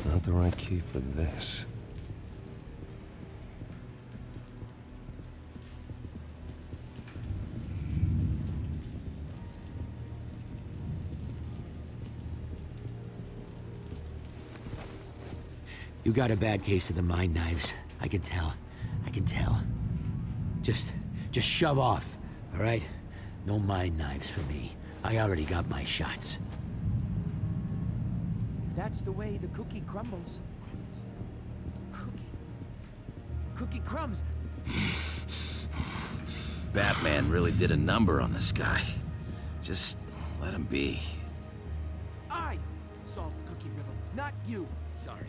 Not the right key for this. You got a bad case of the mind knives. I can tell. I can tell. Just shove off, all right? No mind knives for me. I already got my shots. If that's the way the cookie crumbles. Cookie crumbs. Batman really did a number on this guy. Just let him be. I solved the cookie riddle, not you. Sorry.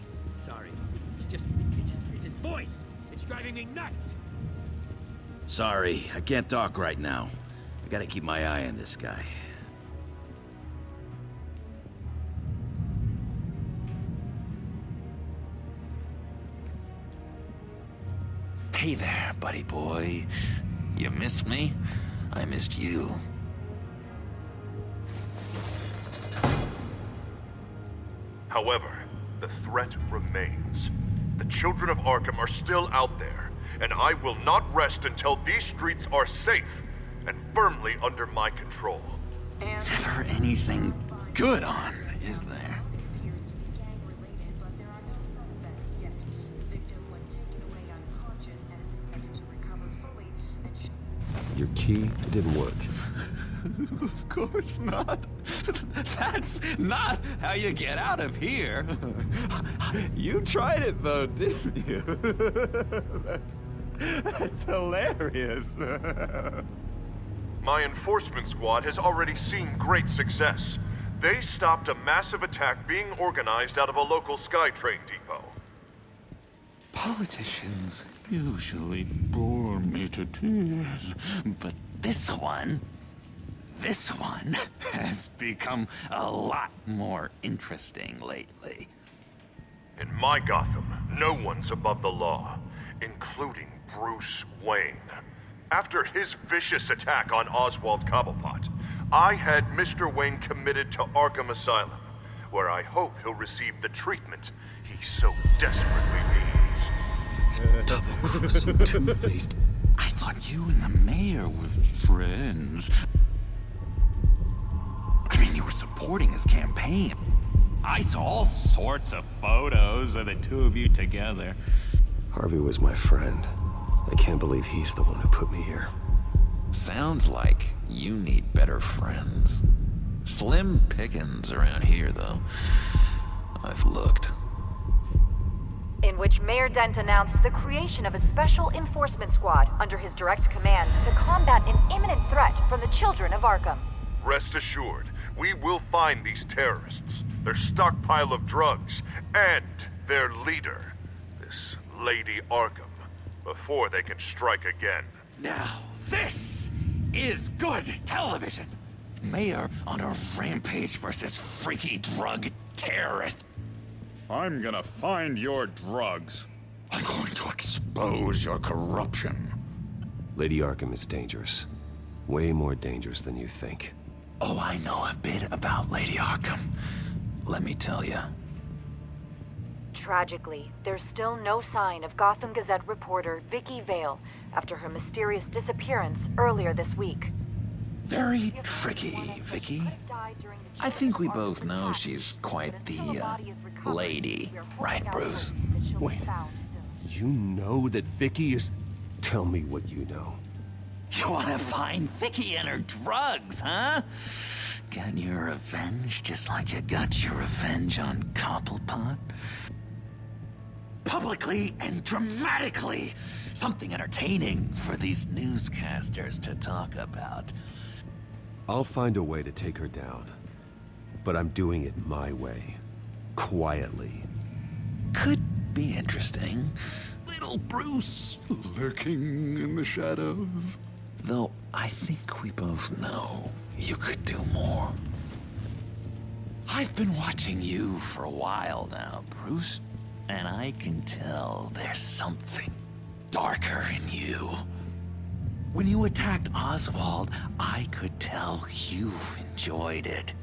It's his voice. It's driving me nuts. Sorry, I can't talk right now. I gotta keep my eye on this guy. Hey there, buddy boy. You missed me? I missed you. However, the threat remains. The children of Arkham are still out there, and I will not rest until these streets are safe and firmly under my control. Never anything good on, is there? Your key didn't work. Of course not. That's not how you get out of here. You tried it though, didn't you? That's hilarious. My enforcement squad has already seen great success. They stopped a massive attack being organized out of a local SkyTrain depot. Politicians usually bore me to tears, but this one has become a lot more interesting lately. In my Gotham, no one's above the law, including Bruce Wayne. After his vicious attack on Oswald Cobblepot, I had Mr. Wayne committed to Arkham Asylum, where I hope he'll receive the treatment he so desperately needs. Double-crossing two-faced. I thought you and the mayor were friends. I mean, you were supporting his campaign. I saw all sorts of photos of the two of you together. Harvey was my friend. I can't believe he's the one who put me here. Sounds like you need better friends. Slim pickings around here, though. I've looked. In which Mayor Dent announced the creation of a special enforcement squad under his direct command to combat an imminent threat from the children of Arkham. Rest assured, we will find these terrorists, their stockpile of drugs, and their leader, this Lady Arkham, before they can strike again. Now, this is good television. Mayor on a rampage versus freaky drug terrorist. I'm gonna find your drugs. I'm going to expose your corruption. Lady Arkham is dangerous. Way more dangerous than you think. Oh, I know a bit about Lady Arkham. Let me tell you. Tragically, there's still no sign of Gotham Gazette reporter Vicky Vale after her mysterious disappearance earlier this week. Very tricky, Vicky. I think we both know she's quite the, lady, right, Bruce? Wait, you know that Vicky is... Tell me what you know. You want to find Vicky and her drugs, huh? Get your revenge just like you got your revenge on Cobblepot? Publicly and dramatically. Something entertaining for these newscasters to talk about. I'll find a way to take her down. But I'm doing it my way. Quietly. Could be interesting. Little Bruce lurking in the shadows. Though I think we both know you could do more. I've been watching you for a while now, Bruce, and I can tell there's something darker in you. When you attacked Oswald, I could tell you enjoyed it.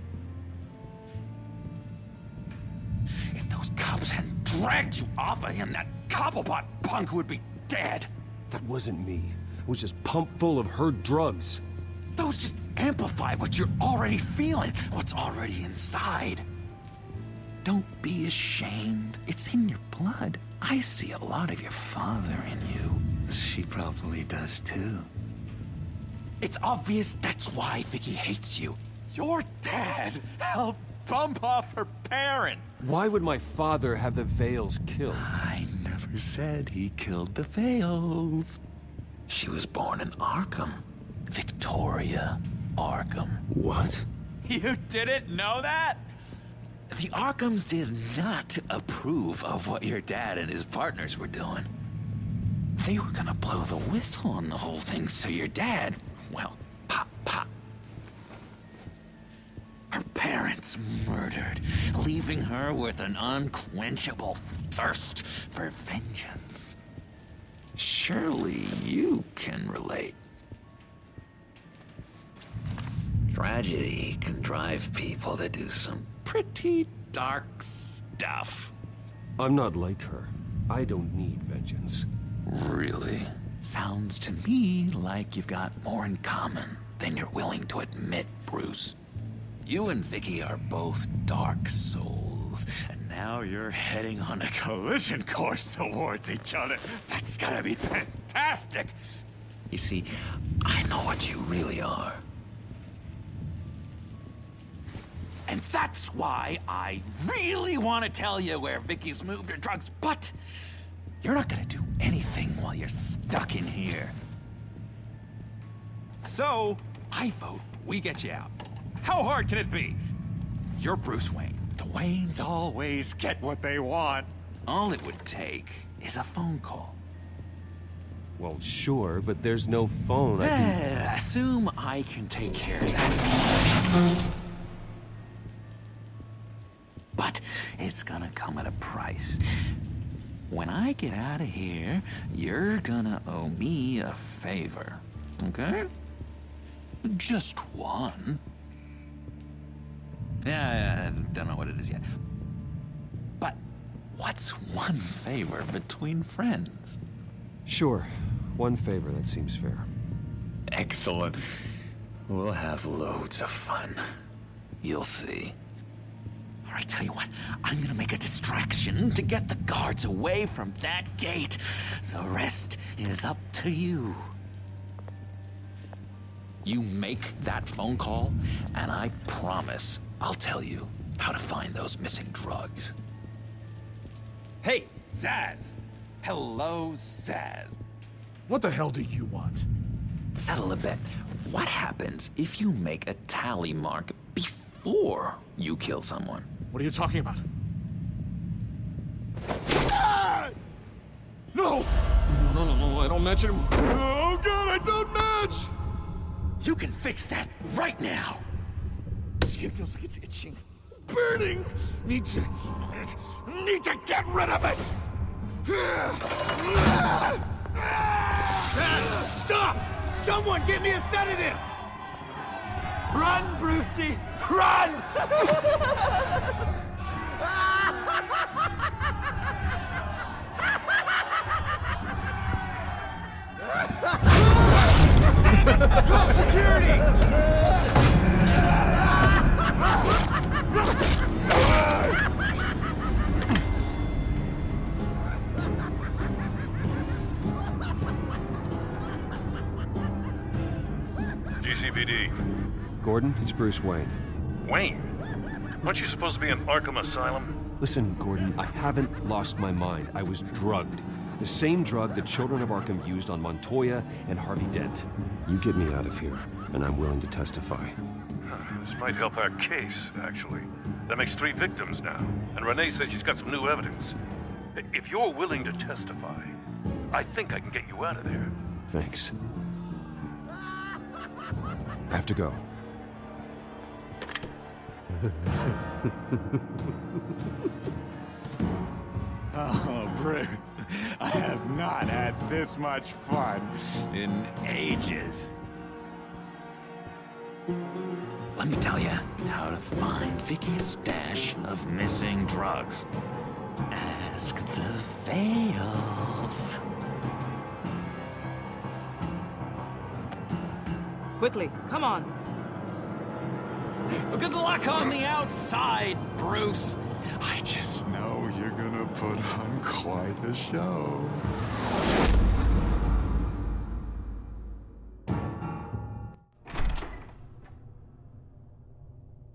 If those cops hadn't dragged you off of him, that Cobblepot punk would be dead. That wasn't me. It was just pumped full of her drugs. Those just amplify what you're already feeling, what's already inside. Don't be ashamed. It's in your blood. I see a lot of your father in you. She probably does too. It's obvious that's why Vicky hates you. Your dad helped bump off her parents. Why would my father have the Vales killed? I never said he killed the Vales. She was born in Arkham. Victoria Arkham. What? You didn't know that? The Arkhams did not approve of what your dad and his partners were doing. They were gonna blow the whistle on the whole thing, so your dad, well, pop. Her parents murdered, leaving her with an unquenchable thirst for vengeance. Surely you can relate. Tragedy can drive people to do some pretty dark stuff. I'm not like her. I don't need vengeance. Really? Sounds to me like you've got more in common than you're willing to admit, Bruce. You and Vicky are both dark souls, and now you're heading on a collision course towards each other. That's gonna be fantastic! You see, I know what you really are. And that's why I really want to tell you where Vicky's moved her drugs, but you're not gonna do anything while you're stuck in here. So, I vote we get you out. How hard can it be? You're Bruce Wayne. The Waynes always get what they want. All it would take is a phone call. Well, sure, but there's no phone. Assume I can take care of that. But it's gonna come at a price. When I get out of here, you're gonna owe me a favor, okay? Just one. Yeah, I don't know what it is yet. But what's one favor between friends? Sure. One favor, that seems fair. Excellent. We'll have loads of fun. You'll see. All right, tell you what, I'm gonna make a distraction to get the guards away from that gate. The rest is up to you. You make that phone call, and I promise I'll tell you how to find those missing drugs. Hey, Zaz! Hello, Zaz. What the hell do you want? Settle a bet. What happens if you make a tally mark before you kill someone? What are you talking about? Ah! No! No, I don't match him. Oh god, I don't match! You can fix that right now! Skin feels like it's itching. Burning! Need to get rid of it! Stop! Someone get me a sedative! Run, Brucey! Run! Call security! GCPD. Gordon, it's Bruce Wayne. Wayne? Aren't you supposed to be in Arkham Asylum? Listen, Gordon, I haven't lost my mind. I was drugged. The same drug the Children of Arkham used on Montoya and Harvey Dent. You get me out of here, and I'm willing to testify. This might help our case, actually. That makes 3 victims now, and Renee says she's got some new evidence. If you're willing to testify, I think I can get you out of there. Thanks. I have to go. Oh, Bruce, I have not had this much fun in ages. Let me tell you how to find Vicky's stash of missing drugs. Ask the Vales. Quickly, come on. Good luck on the outside, Bruce. I just know you're gonna put on quite a show.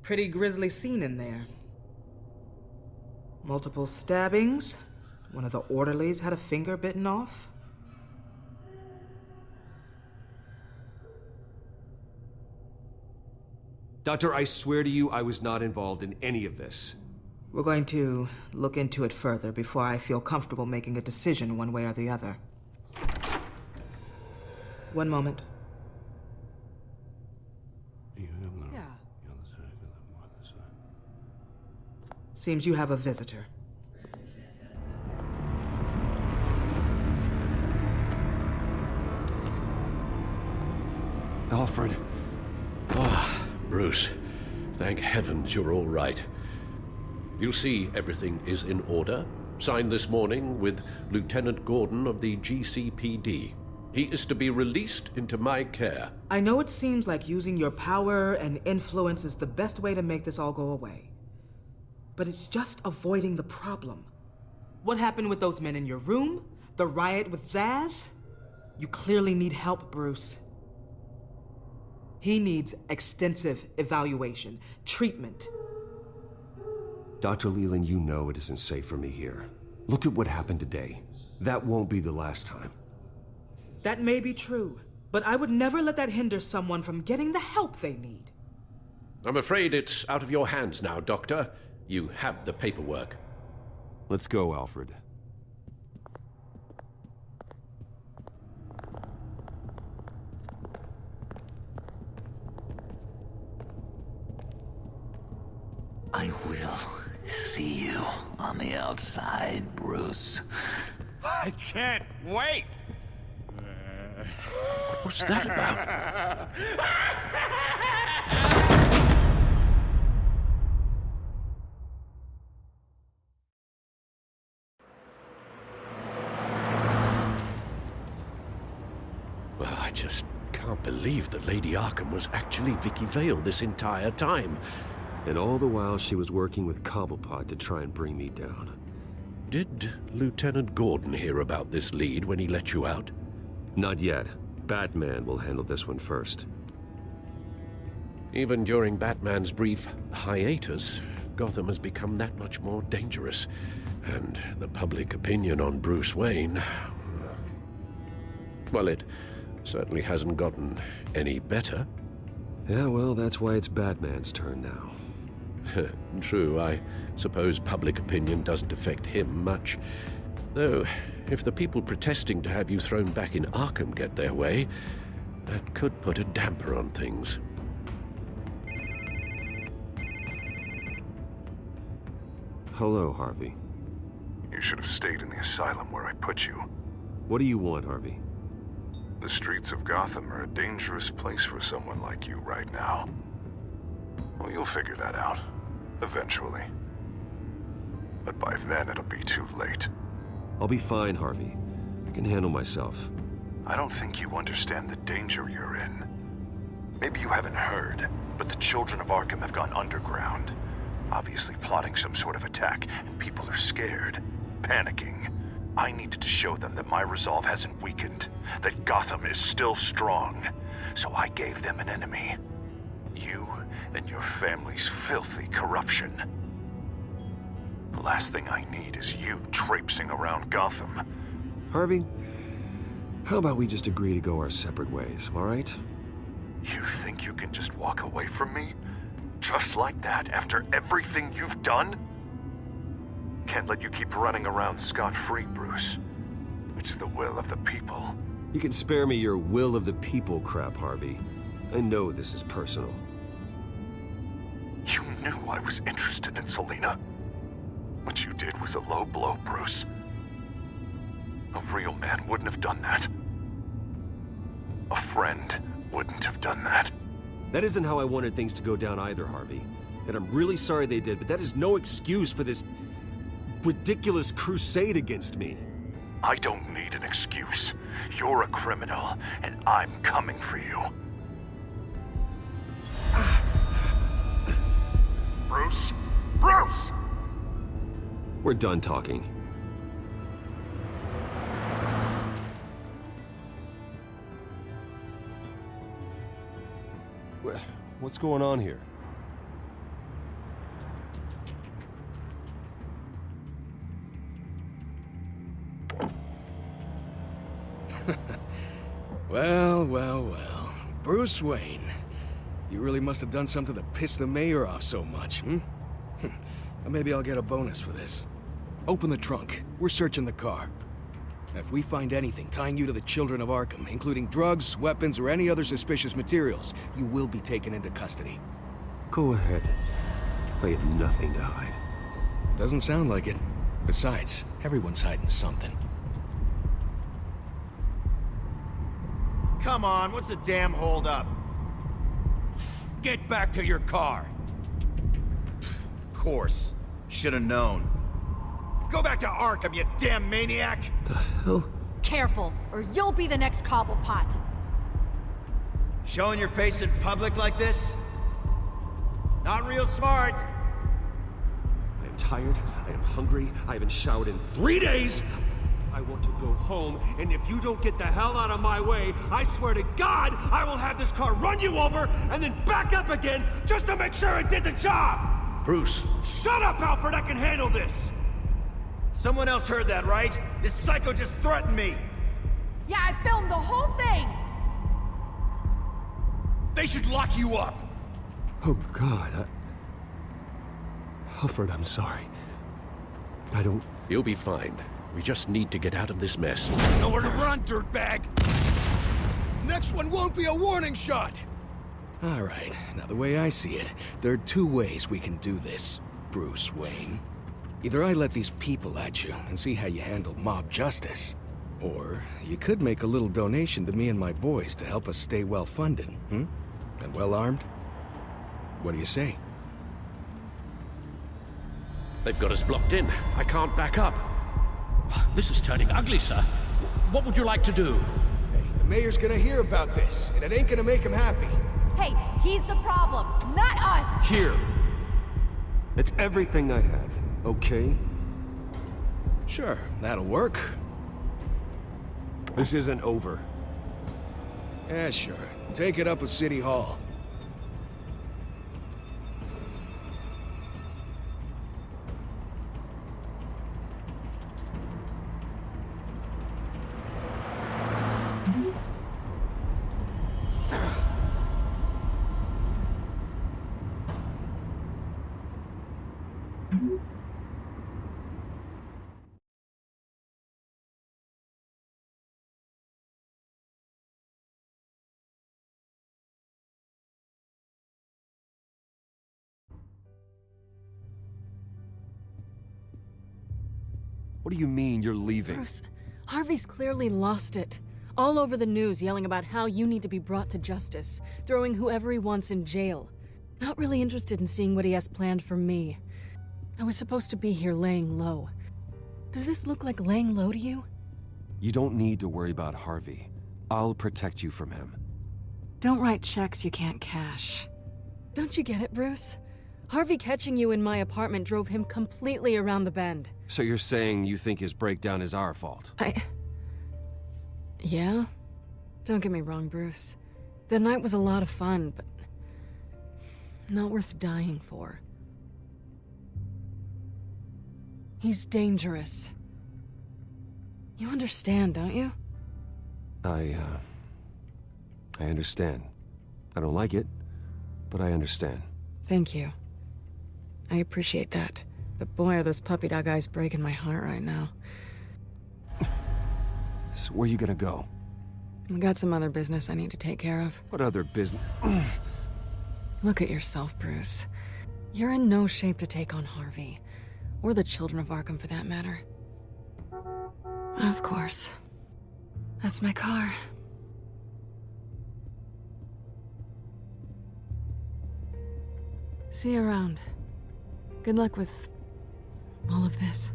Pretty grisly scene in there. Multiple stabbings. One of the orderlies had a finger bitten off. Doctor, I swear to you, I was not involved in any of this. We're going to look into it further before I feel comfortable making a decision one way or the other. One moment. Yeah. Seems you have a visitor. Alfred. Bruce, thank heavens you're all right. You'll see everything is in order. Signed this morning with Lieutenant Gordon of the GCPD. He is to be released into my care. I know it seems like using your power and influence is the best way to make this all go away. But it's just avoiding the problem. What happened with those men in your room? The riot with Zsasz? You clearly need help, Bruce. He needs extensive evaluation, treatment. Dr. Leland, you know it isn't safe for me here. Look at what happened today. That won't be the last time. That may be true, but I would never let that hinder someone from getting the help they need. I'm afraid it's out of your hands now, Doctor. You have the paperwork. Let's go, Alfred. I will see you on the outside, Bruce. I can't wait! What's that about? Well, I just can't believe that Lady Arkham was actually Vicky Vale this entire time. And all the while she was working with Cobblepot to try and bring me down. Did Lieutenant Gordon hear about this lead when he let you out? Not yet. Batman will handle this one first. Even during Batman's brief hiatus, Gotham has become that much more dangerous. And the public opinion on Bruce Wayne... well, it certainly hasn't gotten any better. Yeah, well, that's why it's Batman's turn now. True, I suppose public opinion doesn't affect him much. Though, if the people protesting to have you thrown back in Arkham get their way, that could put a damper on things. Hello, Harvey. You should have stayed in the asylum where I put you. What do you want, Harvey? The streets of Gotham are a dangerous place for someone like you right now. Well, you'll figure that out. Eventually. But by then, it'll be too late. I'll be fine, Harvey. I can handle myself. I don't think you understand the danger you're in. Maybe you haven't heard, but the children of Arkham have gone underground. Obviously plotting some sort of attack, and people are scared, panicking. I needed to show them that my resolve hasn't weakened, that Gotham is still strong. So I gave them an enemy. You and your family's filthy corruption. The last thing I need is you traipsing around Gotham. Harvey, how about we just agree to go our separate ways, all right? You think you can just walk away from me? Just like that, after everything you've done? Can't let you keep running around scot-free, Bruce. It's the will of the people. You can spare me your will of the people crap, Harvey. I know this is personal. You knew I was interested in Selina. What you did was a low blow, Bruce. A real man wouldn't have done that. A friend wouldn't have done that. That isn't how I wanted things to go down either, Harvey. And I'm really sorry they did, but that is no excuse for this ridiculous crusade against me. I don't need an excuse. You're a criminal, and I'm coming for you. Bruce? Bruce! We're done talking. What's going on here? Well. Bruce Wayne. You really must have done something to piss the mayor off so much, hmm? Maybe I'll get a bonus for this. Open the trunk. We're searching the car. If we find anything tying you to the Children of Arkham, including drugs, weapons, or any other suspicious materials, you will be taken into custody. Go ahead. I have nothing to hide. Doesn't sound like it. Besides, everyone's hiding something. Come on, what's the damn holdup? Get back to your car! Of course. Should've known. Go back to Arkham, you damn maniac! The hell? Careful, or you'll be the next Cobblepot. Showing your face in public like this? Not real smart. I am tired, I am hungry, I haven't showered in 3 days! I want to go home, and if you don't get the hell out of my way, I swear to God, I will have this car run you over, and then back up again, just to make sure it did the job! Bruce. Shut up, Alfred, I can handle this! Someone else heard that, right? This psycho just threatened me! Yeah, I filmed the whole thing! They should lock you up! Oh, God, Alfred, I'm sorry. I don't... You'll be fine. We just need to get out of this mess. Nowhere to run, dirtbag! Next one won't be a warning shot! Alright, now the way I see it, there are 2 ways we can do this, Bruce Wayne. Either I let these people at you and see how you handle mob justice, or you could make a little donation to me and my boys to help us stay well-funded, And well-armed? What do you say? They've got us blocked in. I can't back up. This is turning ugly, sir. What would you like to do? Hey, the mayor's gonna hear about this, and it ain't gonna make him happy. Hey, he's the problem, not us! Here! It's everything I have, okay? Sure, that'll work. This isn't over. Yeah, sure. Take it up with City Hall. What do you mean you're leaving? Bruce, Harvey's clearly lost it. All over the news yelling about how you need to be brought to justice, throwing whoever he wants in jail. Not really interested in seeing what he has planned for me. I was supposed to be here laying low. Does this look like laying low to you? You don't need to worry about Harvey. I'll protect you from him. Don't write checks you can't cash. Don't you get it, Bruce? Harvey catching you in my apartment drove him completely around the bend. So you're saying you think his breakdown is our fault? Yeah? Don't get me wrong, Bruce. The night was a lot of fun, but Not worth dying for. He's dangerous. You understand, don't you? I understand. I don't like it, but I understand. Thank you. I appreciate that. But boy, are those puppy dog eyes breaking my heart right now. So where are you gonna go? I got some other business I need to take care of. What other business? Look at yourself, Bruce. You're in no shape to take on Harvey. Or the children of Arkham, for that matter. Of course. That's my car. See you around. Good luck with all of this.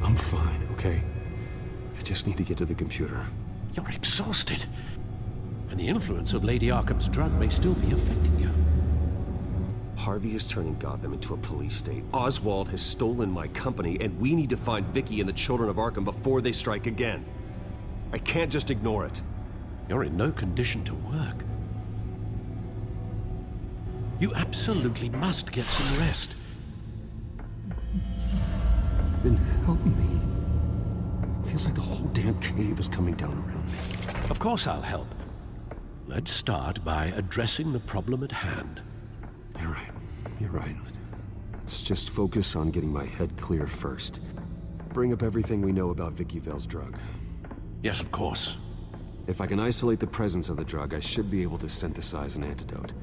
I'm fine, okay? I just need to get to the computer. You're exhausted. And the influence of Lady Arkham's drug may still be affecting you. Harvey is turning Gotham into a police state. Oswald has stolen my company, and we need to find Vicky and the children of Arkham before they strike again. I can't just ignore it. You're in no condition to work. You absolutely must get some rest. Then help me. Feels like the whole damn cave is coming down around me. Of course I'll help. Let's start by addressing the problem at hand. You're right. Let's just focus on getting my head clear first. Bring up everything we know about Vicky Vale's drug. Yes, of course. If I can isolate the presence of the drug, I should be able to synthesize an antidote.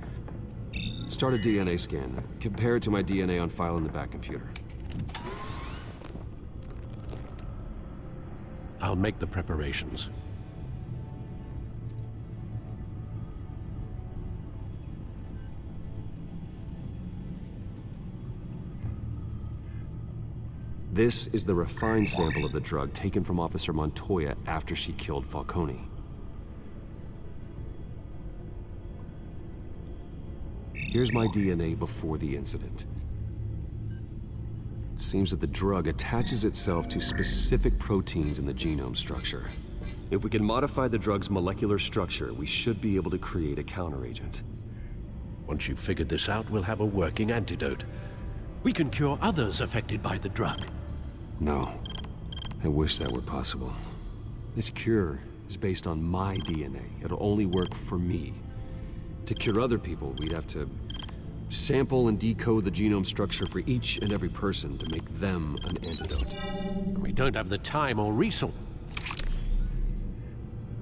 Start a DNA scan. Compare it to my DNA on file in the back computer. I'll make the preparations. This is the refined sample of the drug taken from Officer Montoya after she killed Falcone. Here's my DNA before the incident. It seems that the drug attaches itself to specific proteins in the genome structure. If we can modify the drug's molecular structure, we should be able to create a counteragent. Once you've figured this out, we'll have a working antidote. We can cure others affected by the drug. No. I wish that were possible. This cure is based on my DNA. It'll only work for me. To cure other people, we'd have to sample and decode the genome structure for each and every person to make them an antidote. We don't have the time or resource.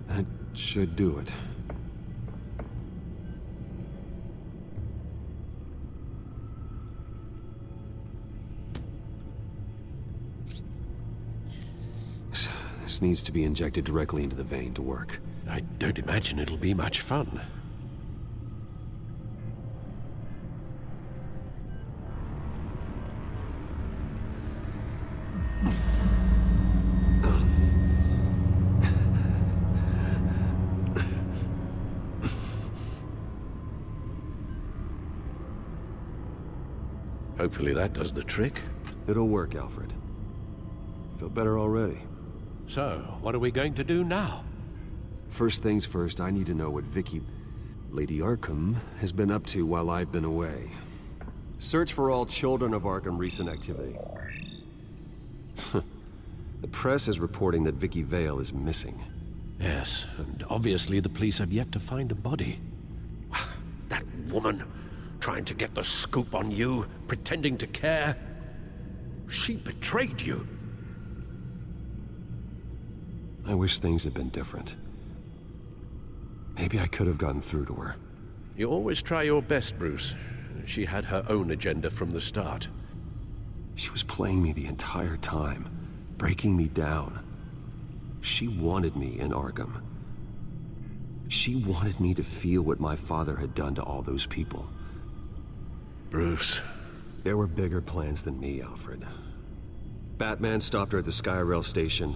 That should do it. This needs to be injected directly into the vein to work. I don't imagine it'll be much fun. Hopefully that does the trick. It'll work, Alfred. Feel better already. So, what are we going to do now? First things first, I need to know what Vicky, Lady Arkham, has been up to while I've been away. Search for all children of Arkham recent activity. The press is reporting that Vicky Vale is missing. Yes, and obviously the police have yet to find a body. That woman, trying to get the scoop on you, pretending to care. She betrayed you. I wish things had been different. Maybe I could have gotten through to her. You always try your best, Bruce. She had her own agenda from the start. She was playing me the entire time, breaking me down. She wanted me in Arkham. She wanted me to feel what my father had done to all those people. Bruce. There were bigger plans than me, Alfred. Batman stopped her at the Skyrail station,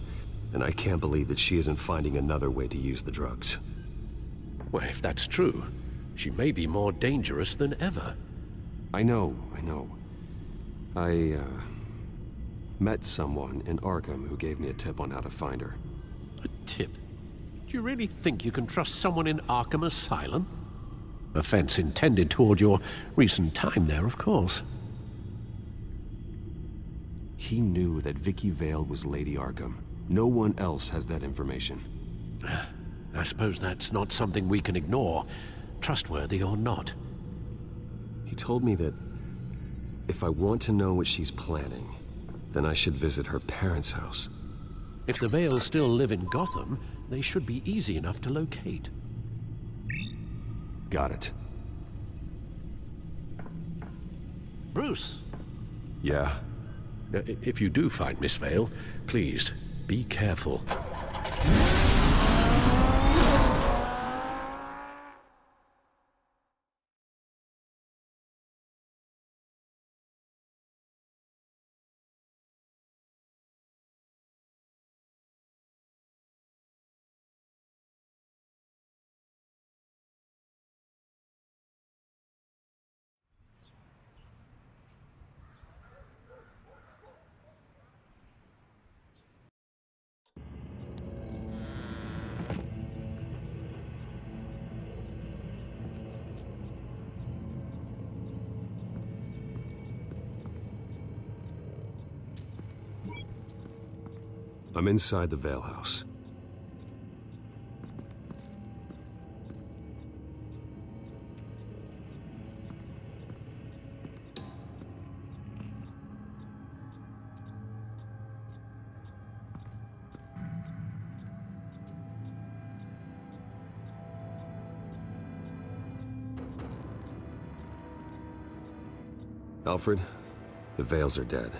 and I can't believe that she isn't finding another way to use the drugs. Well, if that's true, she may be more dangerous than ever. I know. I met someone in Arkham who gave me a tip on how to find her. A tip? Do you really think you can trust someone in Arkham Asylum? Offense intended toward your recent time there, of course. He knew that Vicky Vale was Lady Arkham. No one else has that information. I suppose that's not something we can ignore, trustworthy or not. He told me that if I want to know what she's planning, then I should visit her parents' house. If the Vales still live in Gotham, they should be easy enough to locate. Got it. Bruce? Yeah? If you do find Miss Vale, please, be careful. I'm inside the Vale house. Alfred, the Vales are dead.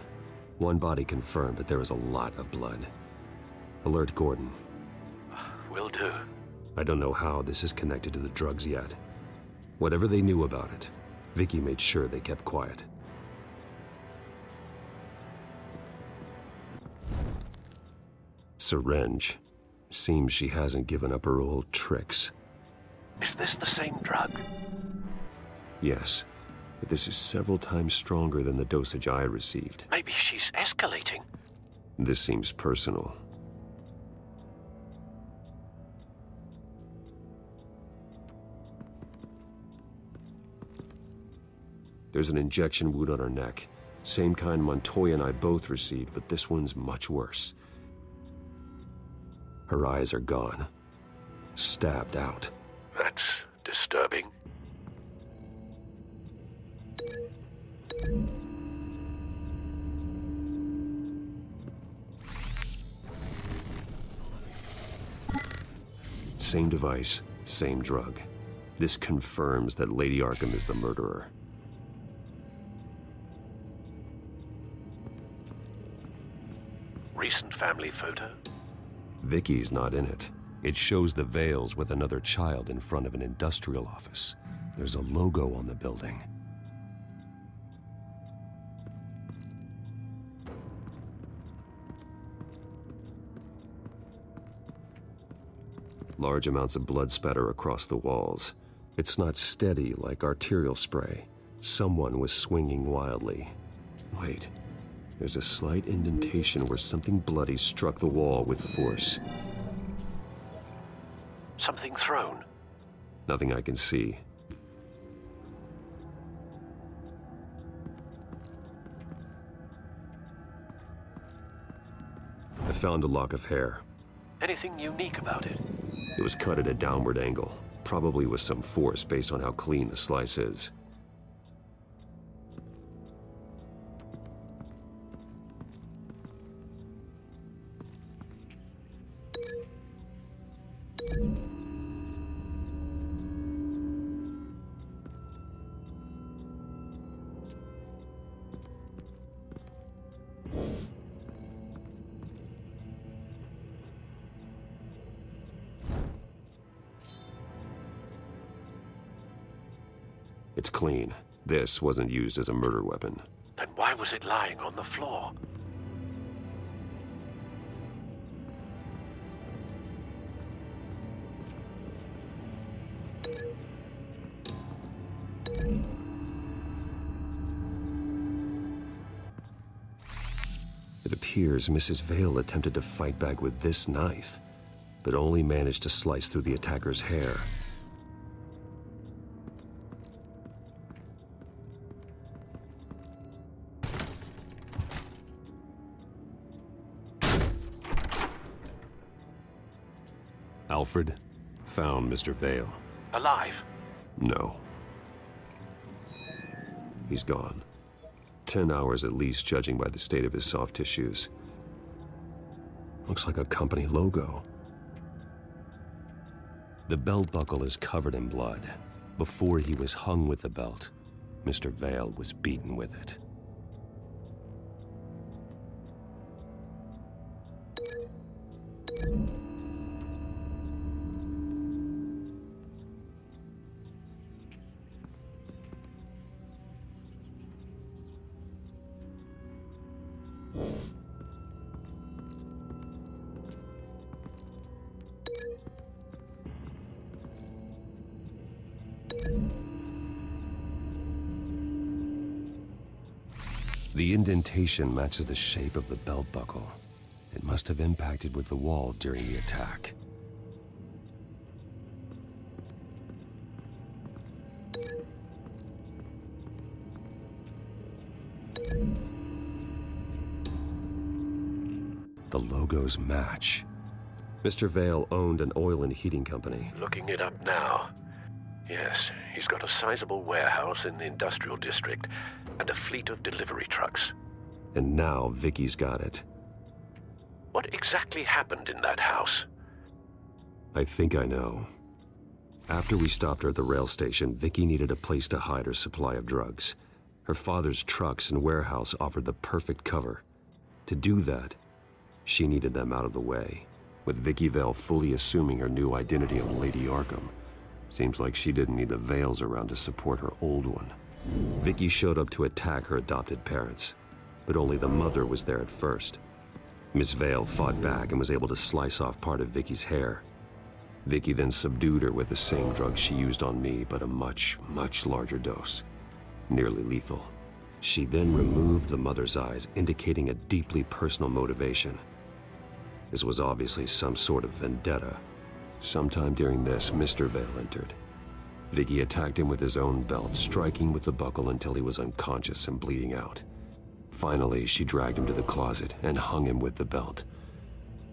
One body confirmed, but there is a lot of blood. Alert Gordon. Will do. I don't know how this is connected to the drugs yet. Whatever they knew about it, Vicky made sure they kept quiet. Syringe. Seems she hasn't given up her old tricks. Is this the same drug? Yes, but this is several times stronger than the dosage I received. Maybe she's escalating. This seems personal. There's an injection wound on her neck. Same kind Montoya and I both received, but this one's much worse. Her eyes are gone. Stabbed out. That's disturbing. Same device, same drug. This confirms that Lady Arkham is the murderer. Recent family photo? Vicky's not in it. It shows the Vales with another child in front of an industrial office. There's a logo on the building. Large amounts of blood spatter across the walls. It's not steady like arterial spray. Someone was swinging wildly. Wait, there's a slight indentation where something bloody struck the wall with force. Something thrown? Nothing I can see. I found a lock of hair. Anything unique about it? It was cut at a downward angle, probably with some force based on how clean the slice is. It's clean. This wasn't used as a murder weapon. Then why was it lying on the floor? It appears Mrs. Vale attempted to fight back with this knife, but only managed to slice through the attacker's hair. Alfred found Mr. Vale. Alive? No. He's gone. 10 hours at least, judging by the state of his soft tissues. Looks like a company logo. The belt buckle is covered in blood. Before he was hung with the belt, Mr. Vale was beaten with it. The indentation matches the shape of the belt buckle. It must have impacted with the wall during the attack. The logos match. Mr. Vale owned an oil and heating company. Looking it up now. Yes, he's got a sizable warehouse in the industrial district and a fleet of delivery trucks. And now Vicky's got it. What exactly happened in that house? I think I know. After we stopped her at the rail station, Vicky needed a place to hide her supply of drugs. Her father's trucks and warehouse offered the perfect cover. To do that, she needed them out of the way. With Vicky Vale fully assuming her new identity of Lady Arkham, seems like she didn't need the Vales around to support her old one. Vicky showed up to attack her adopted parents, but only the mother was there at first. Miss Vale fought back and was able to slice off part of Vicky's hair. Vicky then subdued her with the same drug she used on me, but a much, much larger dose. Nearly lethal. She then removed the mother's eyes, indicating a deeply personal motivation. This was obviously some sort of vendetta. Sometime during this, Mr. Vale entered. Vicky attacked him with his own belt, striking with the buckle until he was unconscious and bleeding out. Finally, she dragged him to the closet and hung him with the belt.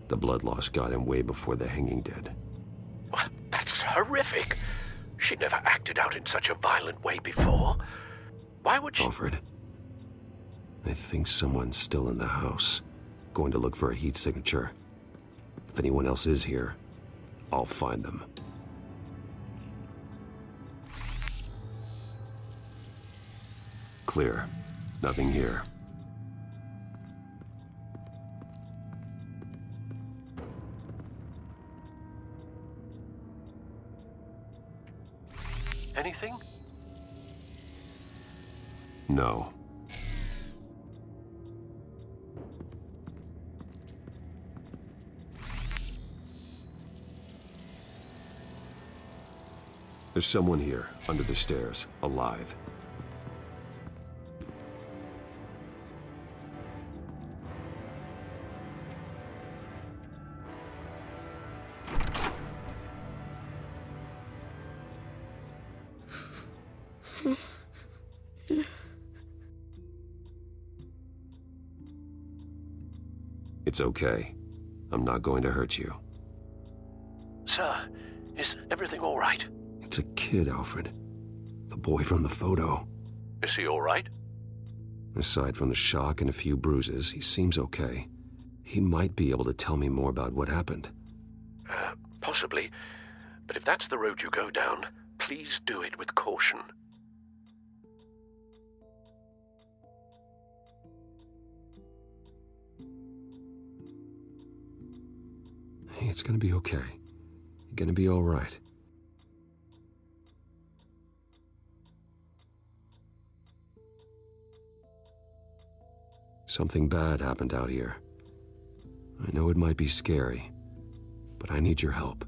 The blood loss got him way before the hanging did. That's horrific. She never acted out in such a violent way before. Why would she— Alfred, I think someone's still in the house. Going to look for a heat signature. If anyone else is here, I'll find them. Clear. Nothing here. Anything? No. There's someone here, under the stairs, alive. It's okay. I'm not going to hurt you. Sir, is everything all right? It's a kid, Alfred. The boy from the photo. Is he all right? Aside from the shock and a few bruises, he seems okay. He might be able to tell me more about what happened. Possibly. But if that's the road you go down, please do it with caution. Hey, it's gonna be okay. You're gonna be all right. Something bad happened out here. I know it might be scary, but I need your help.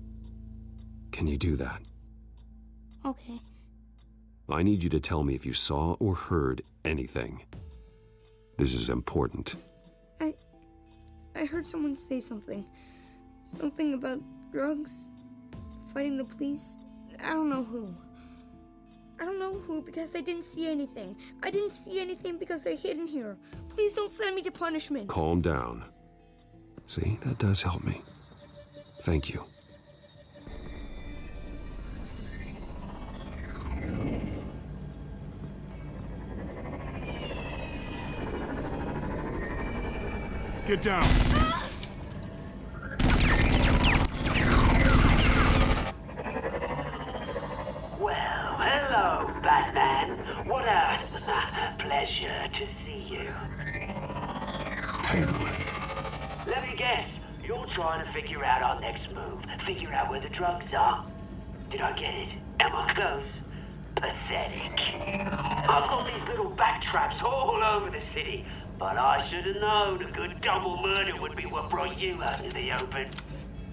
Can you do that? Okay. I need you to tell me if you saw or heard anything. This is important. I heard someone say something. Something about drugs, fighting the police. I don't know who. I don't know who because I didn't see anything. I didn't see anything because they're hidden here. Please don't send me to punishment. Calm down. See, that does help me. Thank you. Get down! Well, hello, Batman. What a pleasure to see you. Penguin. Let me guess, you're trying to figure out our next move. Figure out where the drugs are. Did I get it? Am I close? Pathetic. I've got these little bat traps all over the city, but I should have known a good double murder would be what brought you out to the open.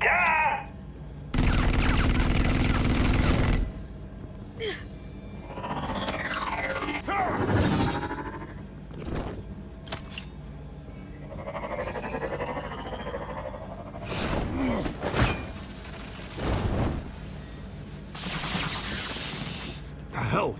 Ah! The hell?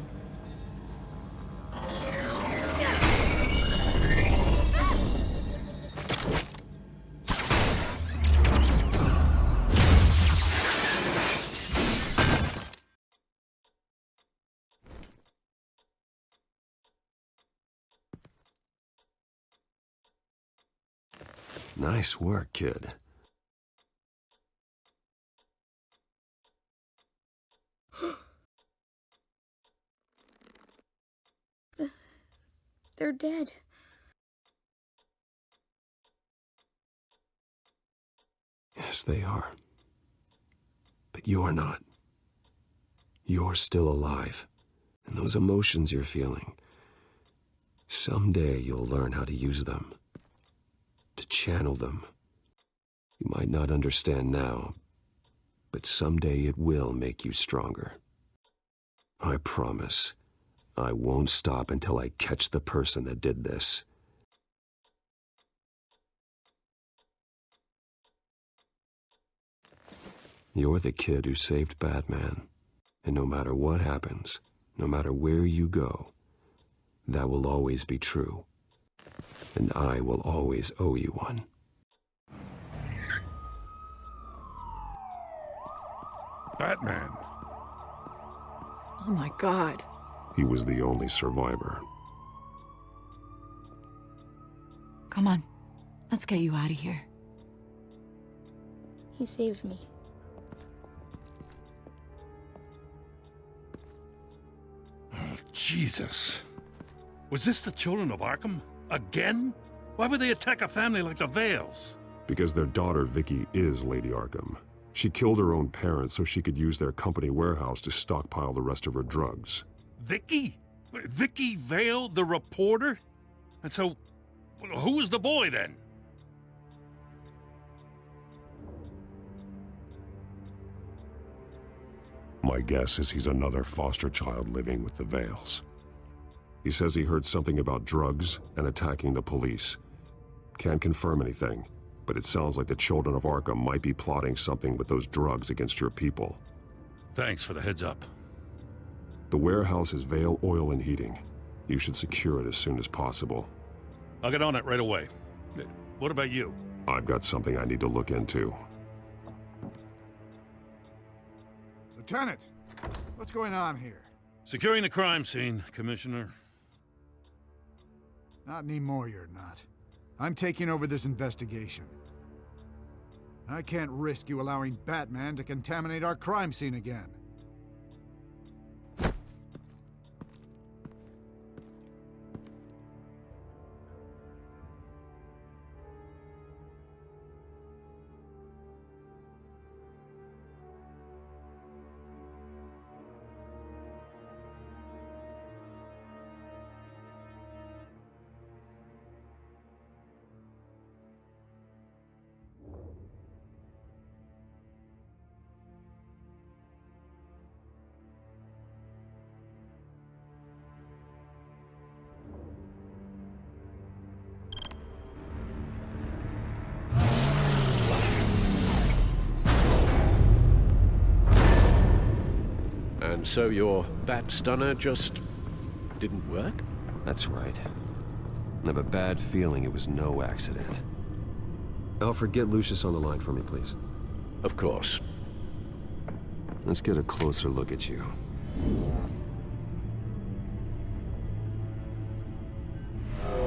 Nice work, kid. They're dead. Yes, they are. But you're not. You're still alive. And those emotions you're feeling, someday you'll learn how to use them. To channel them. You might not understand now, but someday it will make you stronger. I promise. I won't stop until I catch the person that did this. You're the kid who saved Batman. And no matter what happens, no matter where you go, that will always be true. And I will always owe you one. Batman. Oh my God. He was the only survivor. Come on. Let's get you out of here. He saved me. Oh, Jesus. Was this the children of Arkham? Again? Why would they attack a family like the Vales? Because their daughter, Vicky, is Lady Arkham. She killed her own parents so she could use their company warehouse to stockpile the rest of her drugs. Vicky? Vicky Vale, the reporter? And so, who was the boy then? My guess is he's another foster child living with the Vales. He says he heard something about drugs and attacking the police. Can't confirm anything, but it sounds like the children of Arkham might be plotting something with those drugs against your people. Thanks for the heads up. The warehouse is Vale Oil and Heating. You should secure it as soon as possible. I'll get on it right away. What about you? I've got something I need to look into. Lieutenant, what's going on here? Securing the crime scene, Commissioner. Not anymore, you're not. I'm taking over this investigation. I can't risk you allowing Batman to contaminate our crime scene again. So your bat stunner just didn't work? That's right. I have a bad feeling it was no accident. Alfred, get Lucius on the line for me, please. Of course. Let's get a closer look at you.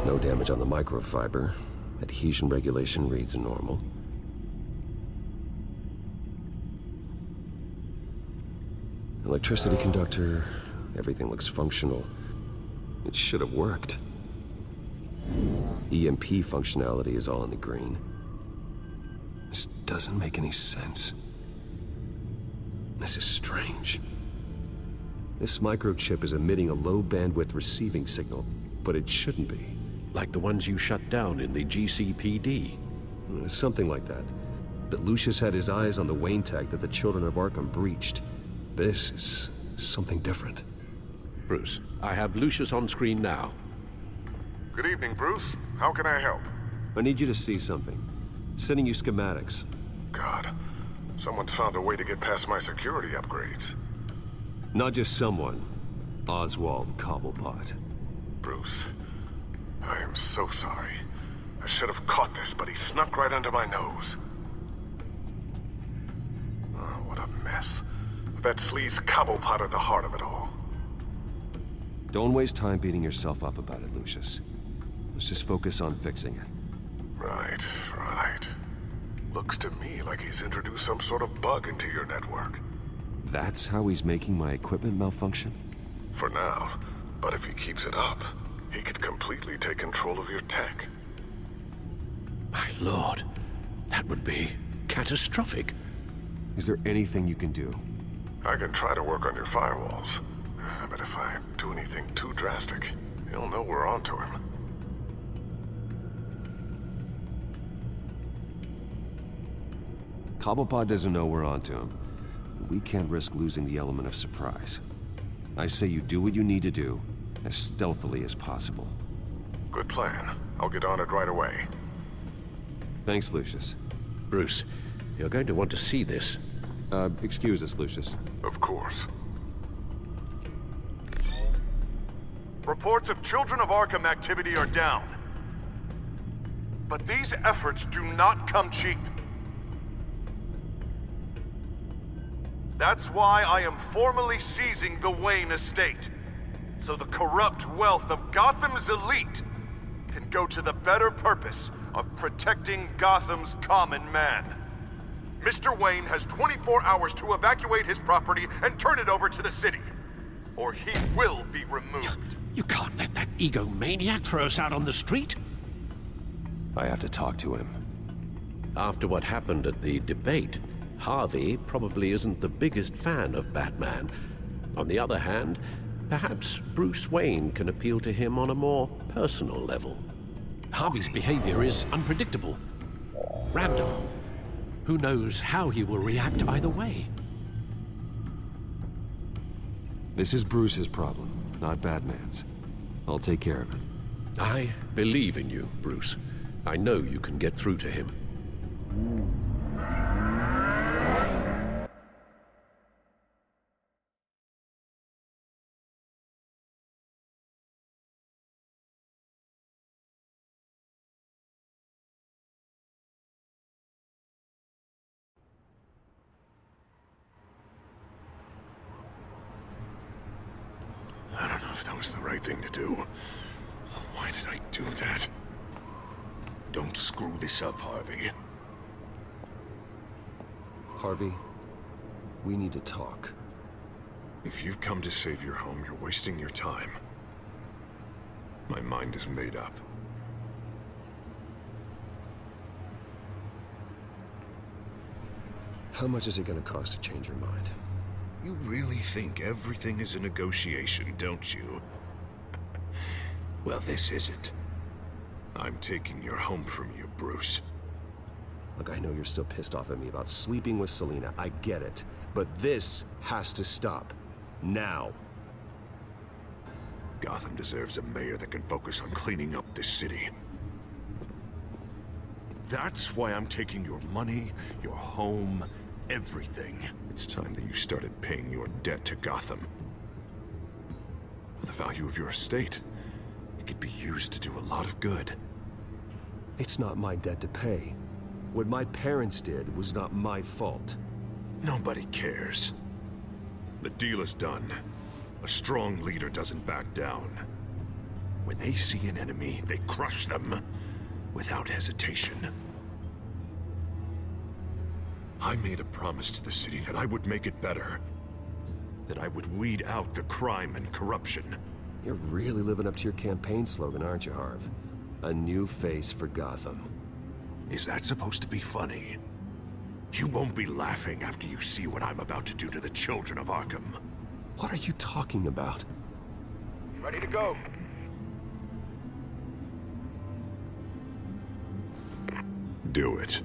No damage on the microfiber. Adhesion regulation reads normal. Electricity conductor, everything looks functional. It should have worked. EMP functionality is all in the green. This doesn't make any sense. This is strange. This microchip is emitting a low-bandwidth receiving signal, but it shouldn't be. Like the ones you shut down in the GCPD? Something like that. But Lucius had his eyes on the Wayne tag that the Children of Arkham breached. This is something different. Bruce, I have Lucius on screen now. Good evening, Bruce. How can I help? I need you to see something. Sending you schematics. God, someone's found a way to get past my security upgrades. Not just someone. Oswald Cobblepot. Bruce, I am so sorry. I should have caught this, but he snuck right under my nose. Oh, what a mess. That sleaze Cobblepot at the heart of it all. Don't waste time beating yourself up about it, Lucius. Let's just focus on fixing it. Right. Looks to me like he's introduced some sort of bug into your network. That's how he's making my equipment malfunction? For now, but if he keeps it up, he could completely take control of your tech. My lord, that would be catastrophic. Is there anything you can do? I can try to work on your firewalls, but if I do anything too drastic, he'll know we're onto him. Cobblepot doesn't know we're onto him. We can't risk losing the element of surprise. I say you do what you need to do, as stealthily as possible. Good plan. I'll get on it right away. Thanks, Lucius. Bruce, you're going to want to see this. Excuse us, Lucius. Of course. Reports of Children of Arkham activity are down. But these efforts do not come cheap. That's why I am formally seizing the Wayne estate, so the corrupt wealth of Gotham's elite can go to the better purpose of protecting Gotham's common man. Mr. Wayne has 24 hours to evacuate his property and turn it over to the city, or he will be removed. You can't let that egomaniac throw us out on the street. I have to talk to him. After what happened at the debate, Harvey probably isn't the biggest fan of Batman. On the other hand, perhaps Bruce Wayne can appeal to him on a more personal level. Harvey's behavior is unpredictable, random. Who knows how he will react either way? This is Bruce's problem, not Batman's. I'll take care of it. I believe in you, Bruce. I know you can get through to him. I don't know if that was the right thing to do. Why did I do that? Don't screw this up, Harvey. Harvey, we need to talk. If you've come to save your home, you're wasting your time. My mind is made up. How much is it gonna cost to change your mind? You really think everything is a negotiation, don't you? Well, this isn't. I'm taking your home from you, Bruce. Look, I know you're still pissed off at me about sleeping with Selina. I get it. But this has to stop. Now. Gotham deserves a mayor that can focus on cleaning up this city. That's why I'm taking your money, your home, everything. It's time that you started paying your debt to Gotham. For the value of your estate, it could be used to do a lot of good. It's not my debt to pay. What my parents did was not my fault. Nobody cares. The deal is done. A strong leader doesn't back down. When they see an enemy, they crush them without hesitation. I made a promise to the city that I would make it better. That I would weed out the crime and corruption. You're really living up to your campaign slogan, aren't you, Harv? A new face for Gotham. Is that supposed to be funny? You won't be laughing after you see what I'm about to do to the children of Arkham. What are you talking about? Ready to go. Do it.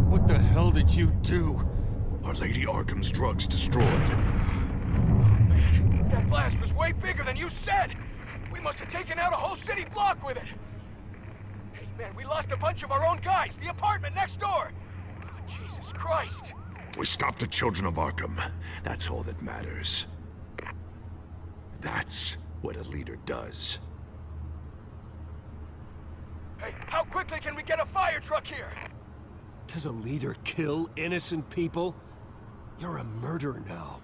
What the hell did you do? Are Lady Arkham's drugs destroyed? Man, that blast was way bigger than you said! We must have taken out a whole city block with it! Hey, man, we lost a bunch of our own guys! The apartment next door! Oh, Jesus Christ! We stopped the children of Arkham. That's all that matters. That's what a leader does. Hey, how quickly can we get a fire truck here? Does a leader kill innocent people? You're a murderer now.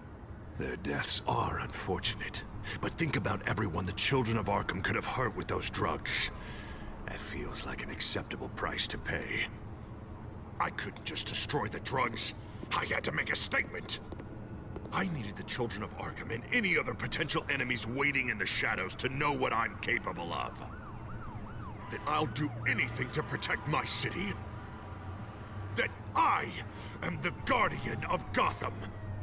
Their deaths are unfortunate. But think about everyone the children of Arkham could have hurt with those drugs. That feels like an acceptable price to pay. I couldn't just destroy the drugs. I had to make a statement. I needed the children of Arkham and any other potential enemies waiting in the shadows to know what I'm capable of. That I'll do anything to protect my city. That I am the guardian of Gotham.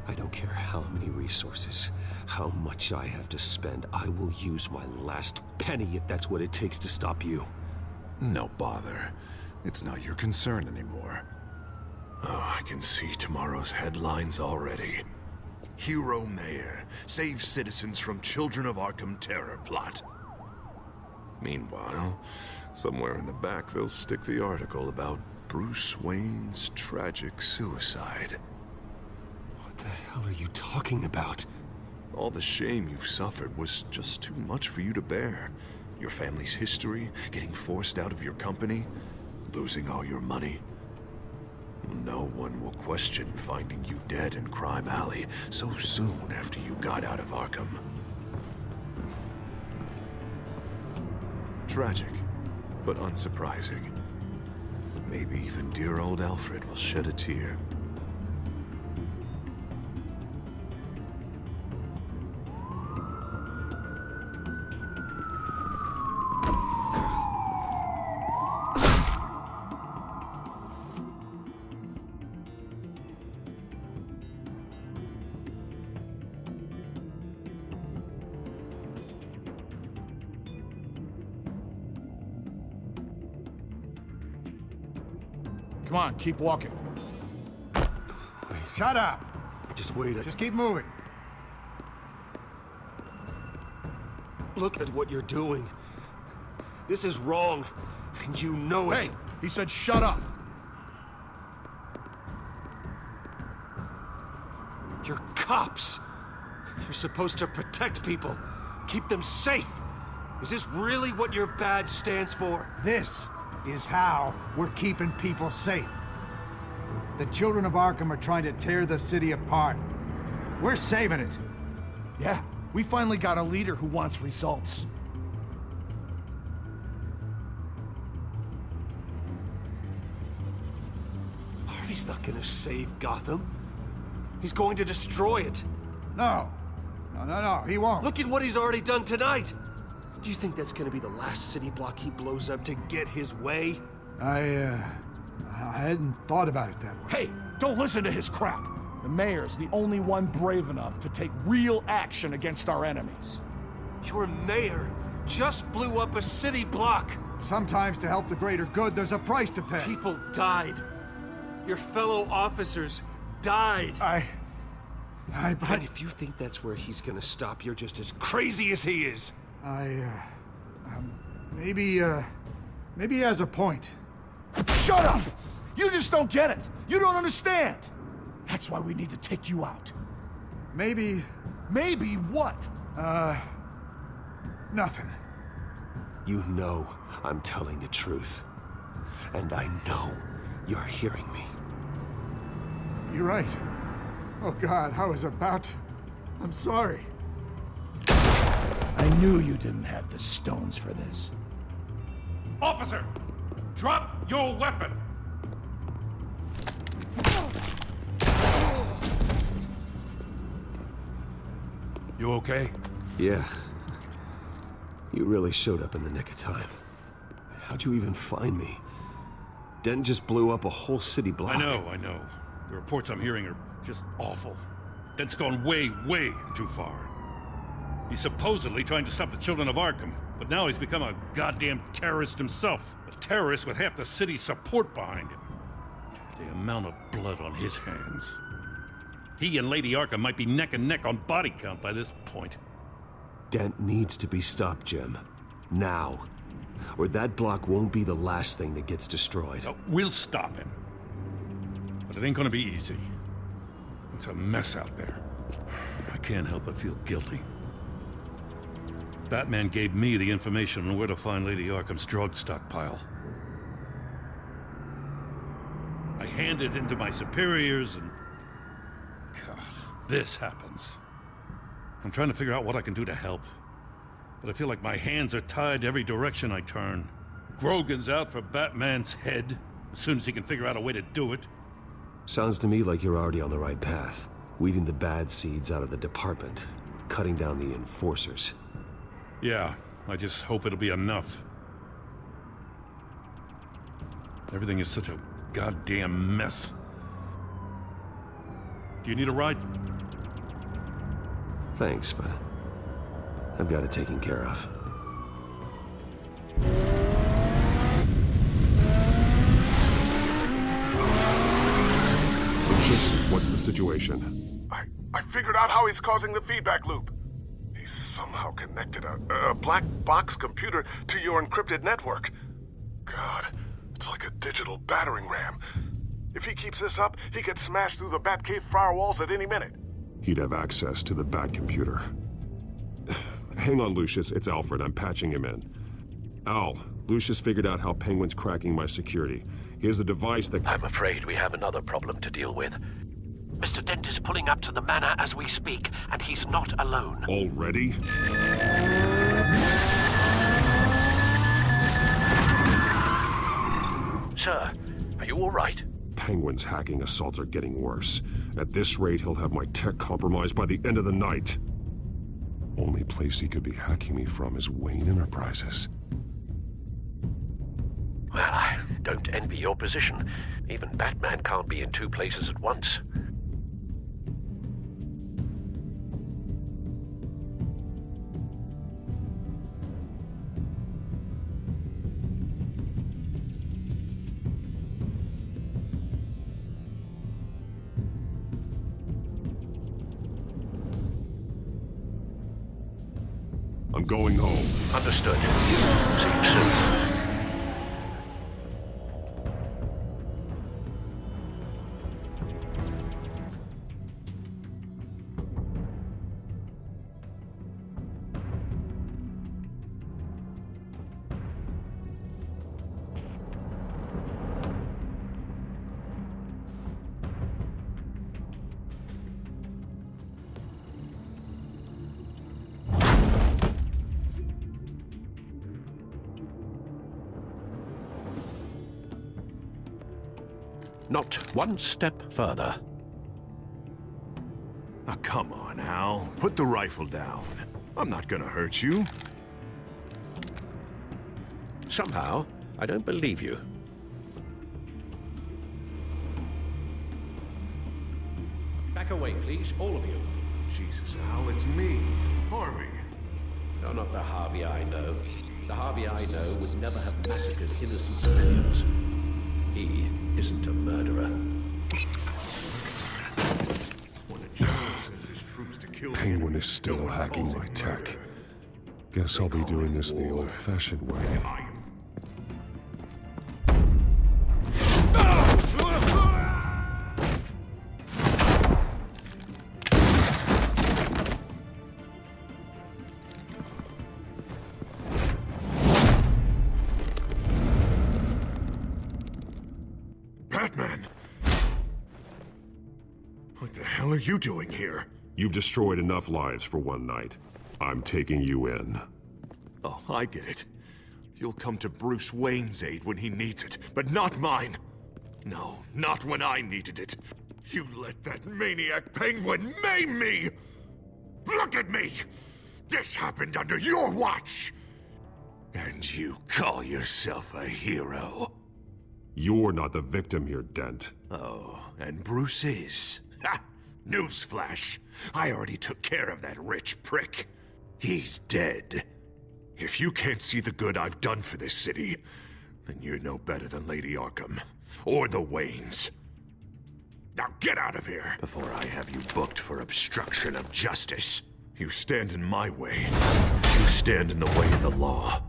I don't care how many resources, how much I have to spend. I will use my last penny if that's what it takes to stop you. No bother. It's not your concern anymore. Oh, I can see tomorrow's headlines already. Hero Mayor saves citizens from Children of Arkham terror plot. Meanwhile, somewhere in the back they'll stick the article about Bruce Wayne's tragic suicide. What the hell are you talking about? All the shame you've suffered was just too much for you to bear. Your family's history, getting forced out of your company, losing all your money. No one will question finding you dead in Crime Alley so soon after you got out of Arkham. Tragic, but unsurprising. Maybe even dear old Alfred will shed a tear. Come on, keep walking. Shut up! Just wait. Just keep moving. Look at what you're doing. This is wrong, and you know it. Hey, he said shut up. You're cops. You're supposed to protect people, keep them safe. Is this really what your badge stands for? This is how we're keeping people safe. The children of Arkham are trying to tear the city apart. We're saving it. Yeah, we finally got a leader who wants results. Harvey's not gonna save Gotham. He's going to destroy it. No, he won't. Look at what he's already done tonight. Do you think that's gonna be the last city block he blows up to get his way? I hadn't thought about it that way. Hey, don't listen to his crap. The mayor's the only one brave enough to take real action against our enemies. Your mayor just blew up a city block. Sometimes to help the greater good, there's a price to pay. People died. Your fellow officers died. And if you think that's where he's gonna stop, you're just as crazy as he is. Maybe he has a point. Shut up! You just don't get it. You don't understand. That's why we need to take you out. Maybe... Maybe what? Nothing. You know I'm telling the truth. And I know you're hearing me. You're right. Oh God, I was about to... I'm sorry. I knew you didn't have the stones for this. Officer! Drop your weapon! You okay? Yeah. You really showed up in the nick of time. How'd you even find me? Dent just blew up a whole city block. I know. The reports I'm hearing are just awful. Dent's gone way, way too far. He's supposedly trying to stop the children of Arkham, but now he's become a goddamn terrorist himself. A terrorist with half the city's support behind him. The amount of blood on his hands. He and Lady Arkham might be neck and neck on body count by this point. Dent needs to be stopped, Jim. Now. Or that block won't be the last thing that gets destroyed. We'll stop him. But it ain't gonna be easy. It's a mess out there. I can't help but feel guilty. Batman gave me the information on where to find Lady Arkham's drug stockpile. I handed it to my superiors and... God, this happens. I'm trying to figure out what I can do to help. But I feel like my hands are tied every direction I turn. Grogan's out for Batman's head, as soon as he can figure out a way to do it. Sounds to me like you're already on the right path. Weeding the bad seeds out of the department. Cutting down the enforcers. Yeah, I just hope it'll be enough. Everything is such a goddamn mess. Do you need a ride? Thanks, but I've got it taken care of. Lucius, what's the situation? I figured out how he's causing the feedback loop. He's somehow connected a black box computer to your encrypted network. God, it's like a digital battering ram. If he keeps this up, he could smash through the Batcave firewalls at any minute. He'd have access to the Bat computer. Hang on, Lucius. It's Alfred. I'm patching him in. Al, Lucius figured out how Penguin's cracking my security. He has a device that... I'm afraid we have another problem to deal with. Mr. Dent is pulling up to the manor as we speak, and he's not alone. Already? Sir, are you all right? Penguin's hacking assaults are getting worse. At this rate, he'll have my tech compromised by the end of the night. Only place he could be hacking me from is Wayne Enterprises. Well, I don't envy your position. Even Batman can't be in two places at once. I'm going home. Understood. See you soon. Not one step further. Oh, come on, Al. Put the rifle down. I'm not gonna hurt you. Somehow, I don't believe you. Back away, please, all of you. Jesus, Al, it's me, Harvey. You're not the Harvey I know. The Harvey I know would never have massacred innocent civilians. He isn't a murderer. Penguin is still hacking my tech. Guess I'll be doing this the old-fashioned way. hell are you doing here? You've destroyed enough lives for one night. I'm taking you in. Oh, I get it. You'll come to Bruce Wayne's aid when he needs it, but not mine. No, not when I needed it. You let that maniac penguin maim me! Look at me! This happened under your watch! And you call yourself a hero? You're not the victim here, Dent. Oh, and Bruce is. Ha! Newsflash. I already took care of that rich prick. He's dead. If you can't see the good I've done for this city, then you're no better than Lady Arkham. Or the Waynes. Now get out of here before I have you booked for obstruction of justice. You stand in my way. You stand in the way of the law.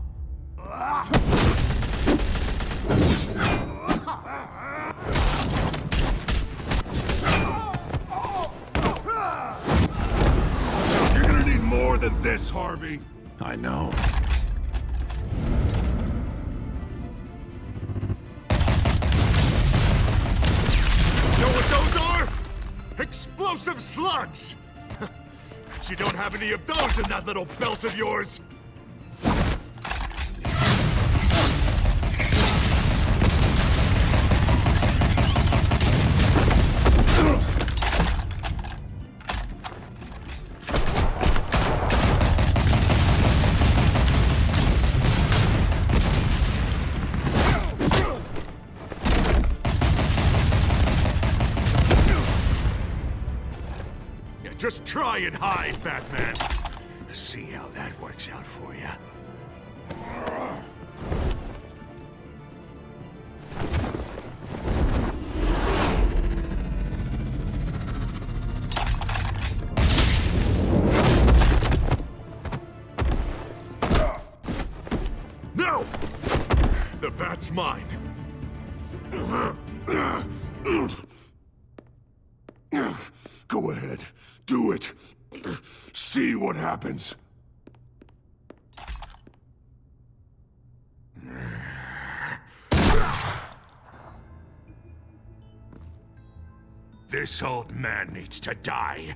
You're gonna need more than this, Harvey. I know. Know what those are? Explosive slugs! But you don't have any of those in that little belt of yours! Just try and hide, Batman. See how that works out for you. No! The bat's mine. Go ahead. Do it. See what happens. This old man needs to die.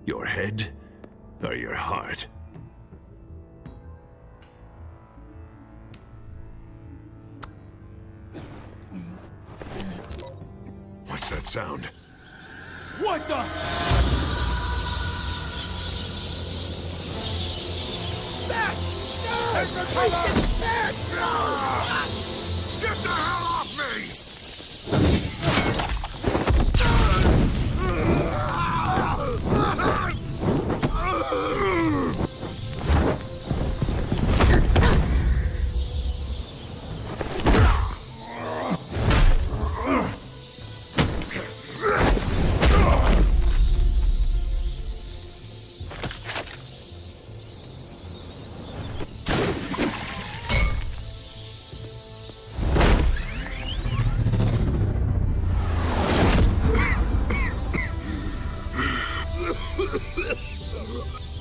Your head or your heart? What's that sound? What the? Bat! No! Bat! No! Get the hell off me!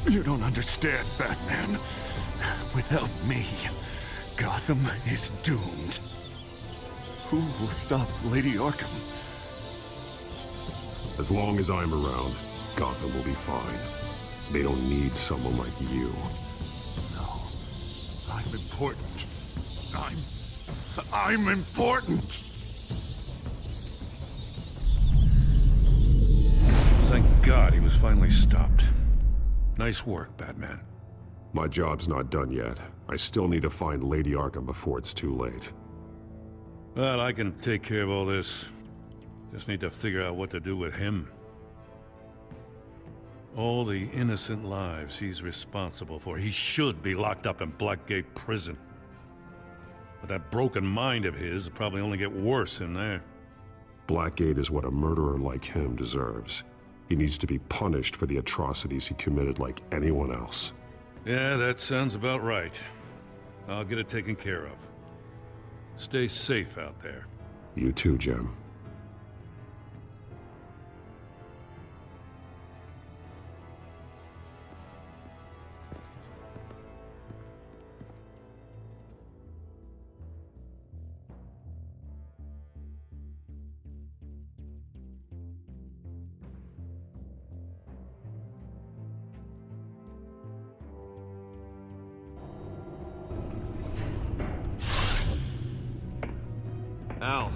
You don't understand, Batman. Without me, Gotham is doomed. Who will stop Lady Arkham? As long as I'm around, Gotham will be fine. They don't need someone like you. No. I'm important. I'm important! Thank God he was finally stopped. Nice work, Batman. My job's not done yet. I still need to find Lady Arkham before it's too late. Well, I can take care of all this. Just need to figure out what to do with him. All the innocent lives he's responsible for. He should be locked up in Blackgate Prison. But that broken mind of his will probably only get worse in there. Blackgate is what a murderer like him deserves. He needs to be punished for the atrocities he committed like anyone else. Yeah, that sounds about right. I'll get it taken care of. Stay safe out there. You too, Jim. Al.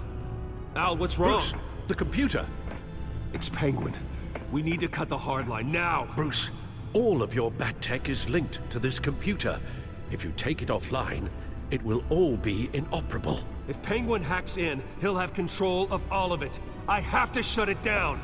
Al, what's wrong? Bruce, the computer. It's Penguin. We need to cut the hard line now. Bruce, all of your bat tech is linked to this computer. If you take it offline, it will all be inoperable. If Penguin hacks in, he'll have control of all of it. I have to shut it down.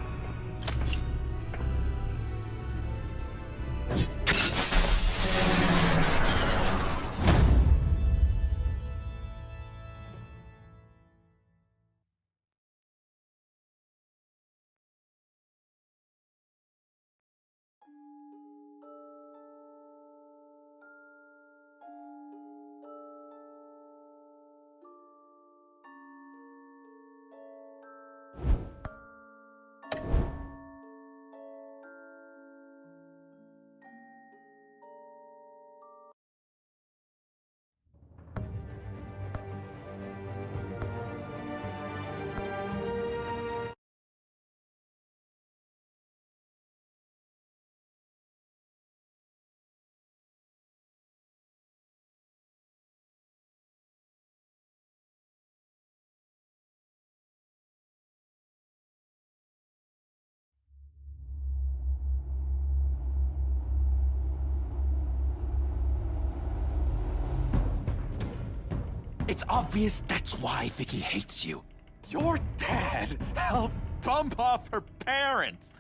It's obvious that's why Vicky hates you. Your dad helped bump off her parents.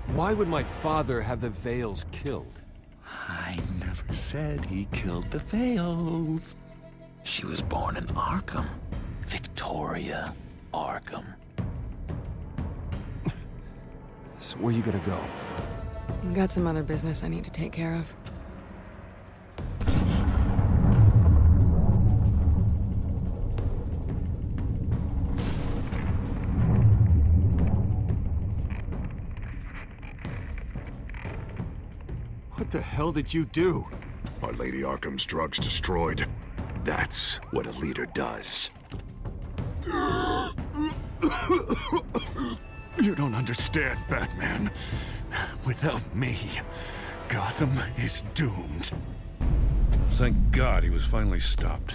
Why would my father have the Vales killed? I never said he killed the Vales. She was born in Arkham. Victoria Arkham. So where you gonna go? I've got some other business I need to take care of. What the hell did you do? Are Lady Arkham's drugs destroyed? That's what a leader does. You don't understand, Batman. Without me, Gotham is doomed. Thank God he was finally stopped.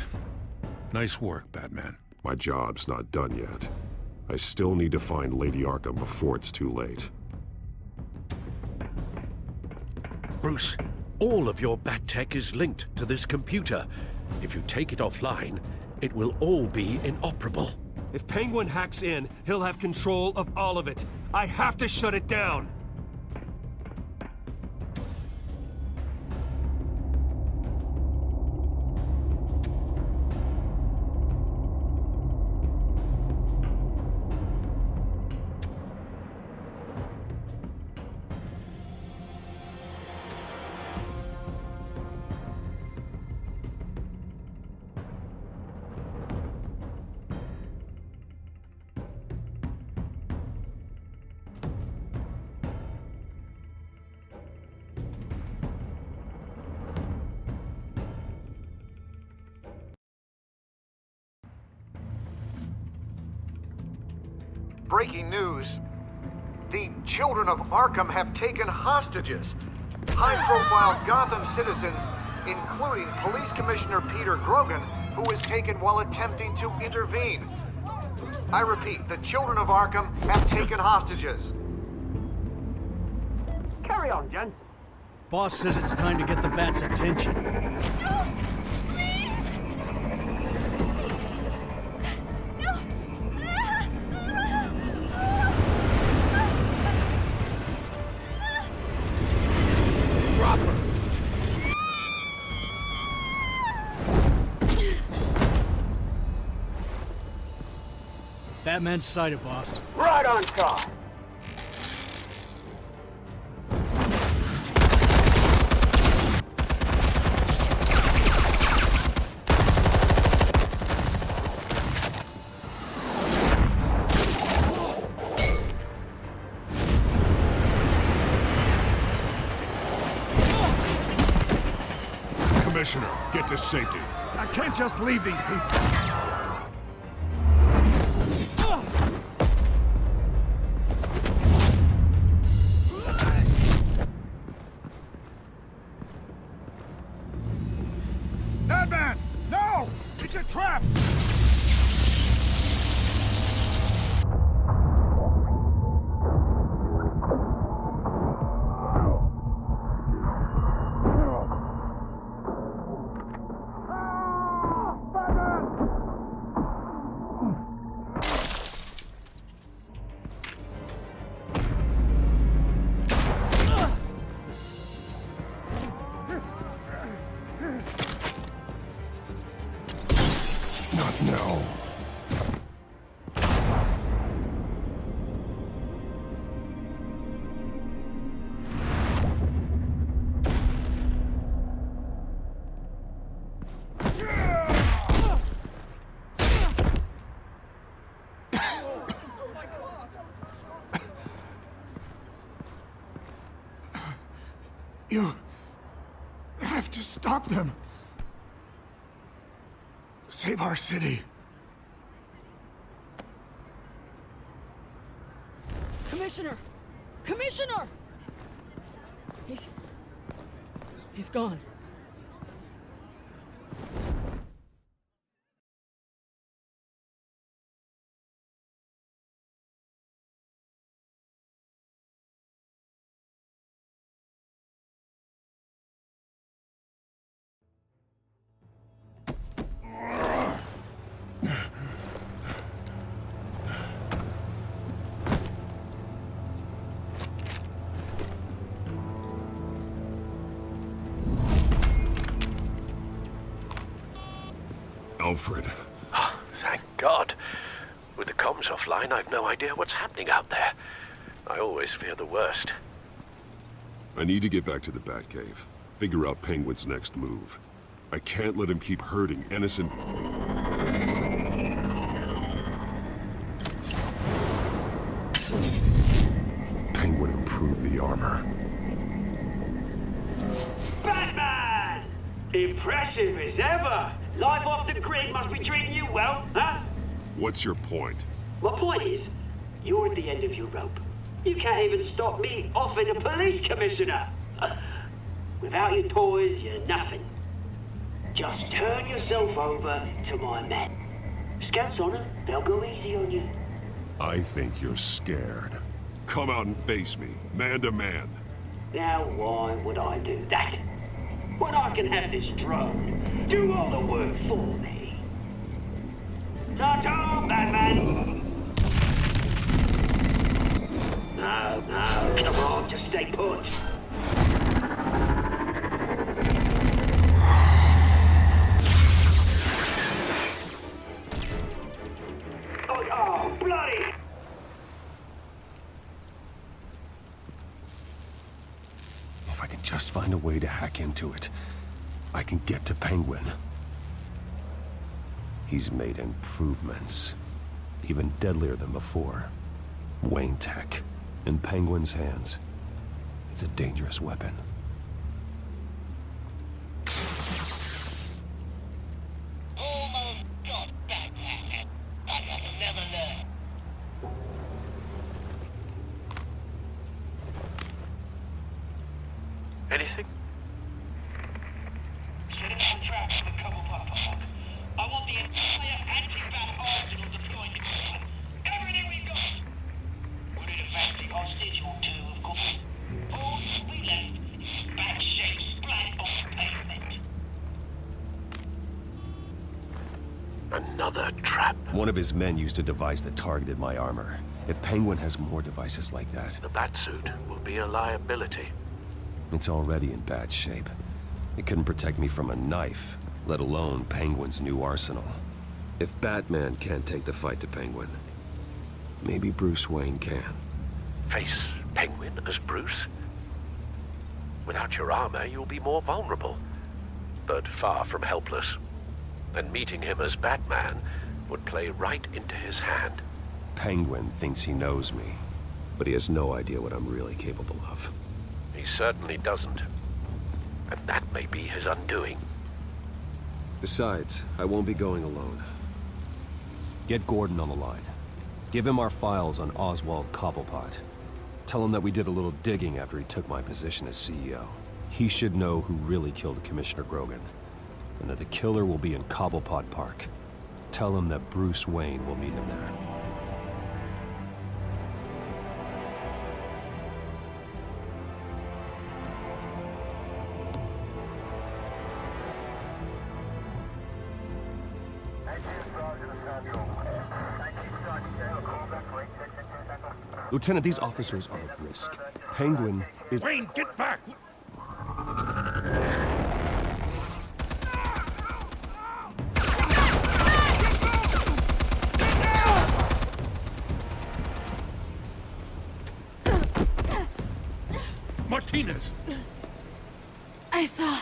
Nice work, Batman. My job's not done yet. I still need to find Lady Arkham before it's too late. Bruce, all of your bat tech is linked to this computer. If you take it offline, it will all be inoperable. If Penguin hacks in, he'll have control of all of it. I have to shut it down. Breaking news. The children of Arkham have taken hostages. High-profile Gotham citizens, including Police Commissioner Peter Grogan, who was taken while attempting to intervene. I repeat, the children of Arkham have taken hostages. Carry on, gents. Boss says it's time to get the Bat's attention. Batman's sighted, boss. Right on top. Commissioner, get to safety. I can't just leave these people. Batman! No! It's a trap! You have to stop them. Save our city. Commissioner! Commissioner! He's gone. Alfred. Oh, thank God. With the comms offline, I've no idea what's happening out there. I always fear the worst. I need to get back to the Batcave. Figure out Penguin's next move. I can't let him keep hurting innocent... Penguin improved the armor. Batman! Impressive as ever. Life off the grid must be treating you well, huh? What's your point? My point is, you're at the end of your rope. You can't even stop me offing a police commissioner. Without your toys, you're nothing. Just turn yourself over to my men. Scouts on it, they'll go easy on you. I think you're scared. Come out and face me, man to man. Now why would I do that? When I can have this drone do all the work for me. Ta-ta, Batman! No, come on, just stay put. Oh, bloody! If I can just find a way to hack into it, I can get to Penguin. He's made improvements, even deadlier than before. Wayne Tech, in Penguin's hands. It's a dangerous weapon. Anything? I want the entire anti-bat arsenal deployed in one. Everything we've got. We're in a fancy hostage or two, of course. All we left is bad shape splat on the pavement. Another trap. One of his men used a device that targeted my armor. If Penguin has more devices like that... The Batsuit will be a liability. It's already in bad shape. It couldn't protect me from a knife, let alone Penguin's new arsenal. If Batman can't take the fight to Penguin, maybe Bruce Wayne can. Face Penguin as Bruce? Without your armor, you'll be more vulnerable, but far from helpless. And meeting him as Batman would play right into his hand. Penguin thinks he knows me, but he has no idea what I'm really capable of. He certainly doesn't. And that may be his undoing. Besides, I won't be going alone. Get Gordon on the line. Give him our files on Oswald Cobblepot. Tell him that we did a little digging after he took my position as CEO. He should know who really killed Commissioner Grogan, and that the killer will be in Cobblepot Park. Tell him that Bruce Wayne will meet him there. Lieutenant, these officers are at risk. Penguin is... Wayne, get back! Martinez! I saw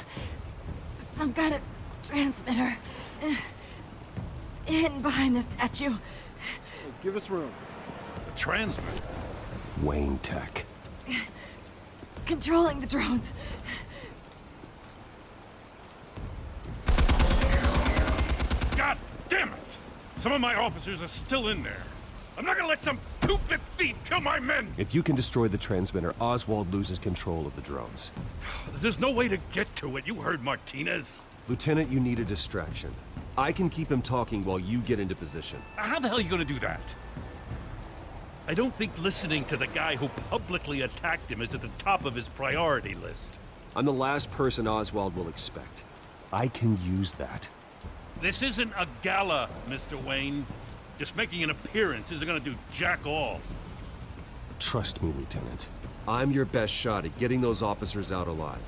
some kind of transmitter hidden behind the statue. Give us room. A transmitter? Wayne Tech. Controlling the drones. Some of my officers are still in there. I'm not gonna let some two-bit thief kill my men! If you can destroy the transmitter, Oswald loses control of the drones. There's no way to get to it. You heard Martinez. Lieutenant, you need a distraction. I can keep him talking while you get into position. How the hell are you gonna do that? I don't think listening to the guy who publicly attacked him is at the top of his priority list. I'm the last person Oswald will expect. I can use that. This isn't a gala, Mr. Wayne. Just making an appearance isn't gonna do jack all. Trust me, Lieutenant. I'm your best shot at getting those officers out alive.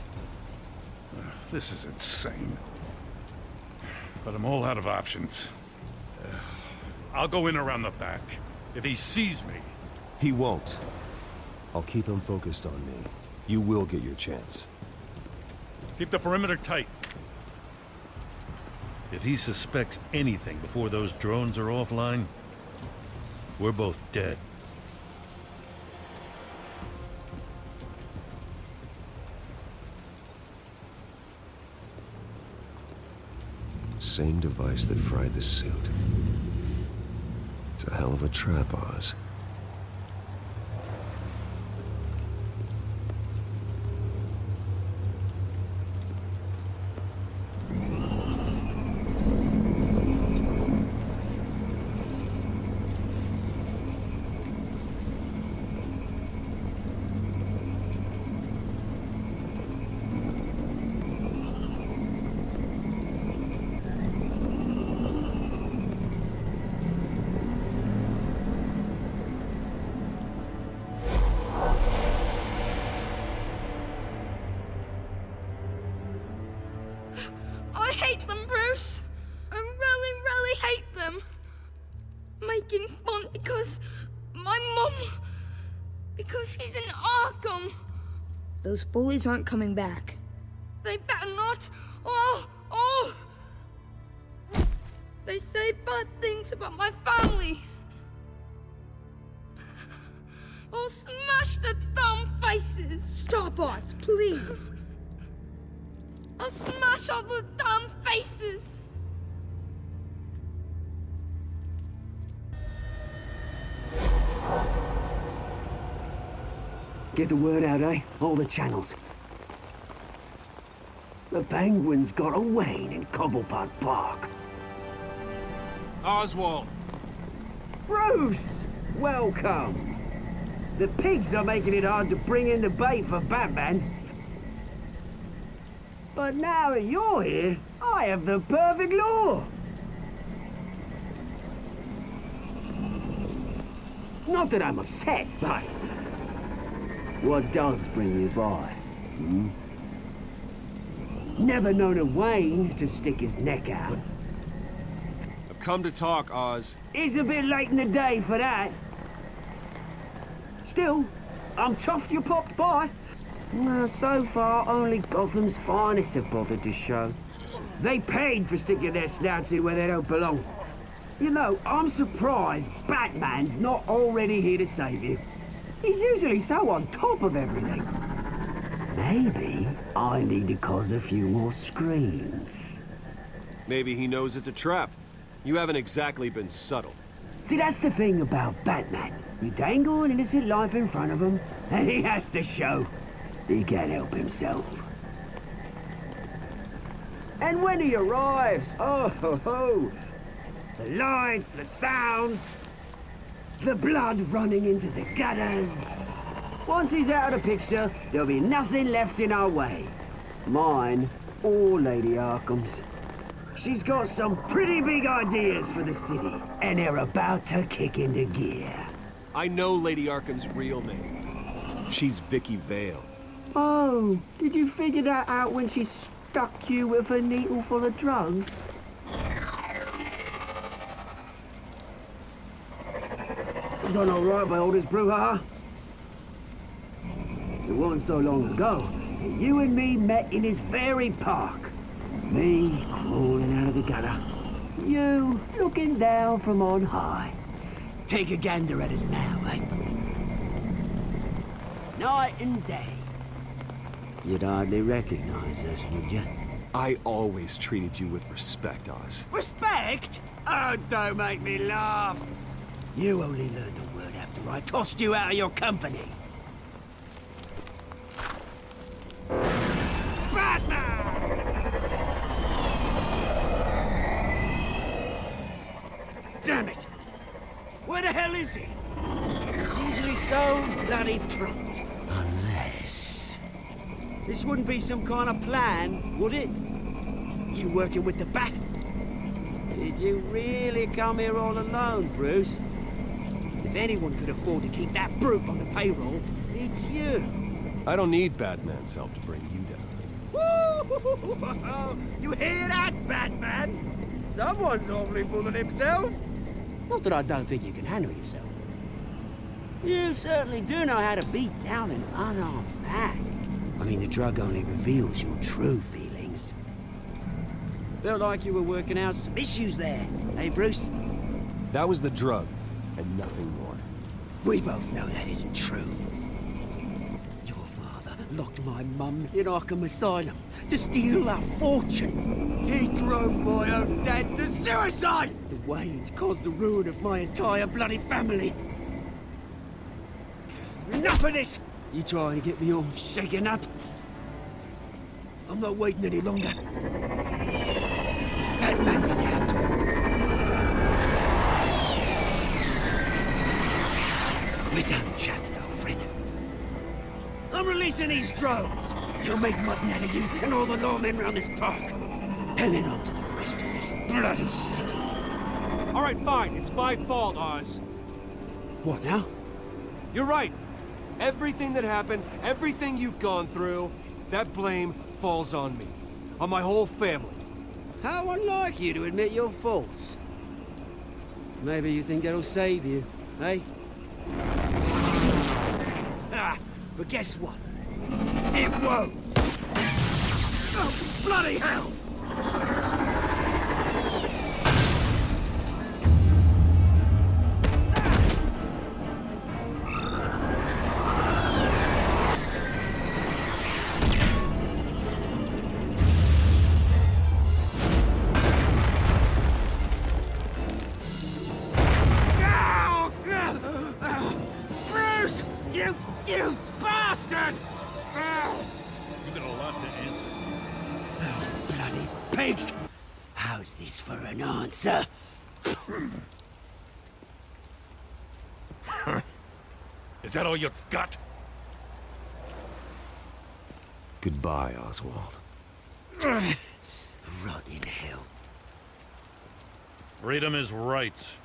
This is insane. But I'm all out of options. I'll go in around the back. If he sees me... He won't. I'll keep him focused on me. You will get your chance. Keep the perimeter tight. If he suspects anything before those drones are offline, we're both dead. Same device that fried the suit. It's a hell of a trap, Oz. I hate them, Bruce. I really, really hate them. Making fun because my mom... because she's in Arkham. Those bullies aren't coming back. They better not. Oh! They say bad things about my family. I'll smash the dumb faces. Stop us, please. I'll smash all the dumb faces! Get the word out, eh? All the channels. The Penguin's got a Wayne in Cobblepot Park. Oswald! Bruce! Welcome! The pigs are making it hard to bring in the bait for Batman. But now that you're here, I have the perfect lure! Not that I'm upset, but... what does bring you by? Never known a Wayne to stick his neck out. I've come to talk, Oz. It's a bit late in the day for that. Still, I'm chuffed you popped by. Well, so far, only Gotham's finest have bothered to show. They paid for sticking their snouts in where they don't belong. You know, I'm surprised Batman's not already here to save you. He's usually so on top of everything. Maybe I need to cause a few more screams. Maybe he knows it's a trap. You haven't exactly been subtle. See, that's the thing about Batman. You dangle an innocent life in front of him, and he has to show. He can't help himself. And when he arrives, oh ho ho! The lights, the sounds, the blood running into the gutters. Once he's out of the picture, there'll be nothing left in our way. Mine or Lady Arkham's. She's got some pretty big ideas for the city, and they're about to kick into gear. I know Lady Arkham's real name. She's Vicky Vale. Oh, did you figure that out when she stuck you with a needle full of drugs? Done all right by all this brouhaha. It wasn't so long ago that you and me met in this very park. Me crawling out of the gutter. You looking down from on high. Take a gander at us now, eh? Night and day. You'd hardly recognize us, would you? I always treated you with respect, Oz. Respect? Oh, don't make me laugh. You only learned a word after I tossed you out of your company. Damn it! Where the hell is he? He's usually so bloody prompt. Unless... This wouldn't be some kind of plan, would it? You working with the Bat? Did you really come here all alone, Bruce? If anyone could afford to keep that brute on the payroll, it's you. I don't need Batman's help to bring you down. Woo! You hear that, Batman? Someone's awfully full of himself. Not that I don't think you can handle yourself. You certainly do know how to beat down an unarmed man. I mean, the drug only reveals your true feelings. Felt like you were working out some issues there, eh, Bruce? That was the drug, and nothing more. We both know that isn't true. Your father locked my mum in Arkham Asylum to steal our fortune. He drove my own dad to suicide! The Waynes caused the ruin of my entire bloody family. Enough of this! You trying to get me all shaken up? I'm not waiting any longer. Batman be damned. We're done chatting, old friend. I'm releasing these drones. They'll make mutton out of you and all the lawmen around this park. And then on to the rest of this bloody city. All right, fine. It's my fault, Oz. What now? You're right. Everything that happened, everything you've gone through, that blame falls on me. On my whole family. How unlike you to admit your faults. Maybe you think that'll save you, eh? Ah, but guess what? It won't! Oh, bloody hell! You bastard! You got a lot to answer. Those bloody pigs! How's this for an answer? Is that all you got? Goodbye, Oswald. Rot in hell. Freedom is right.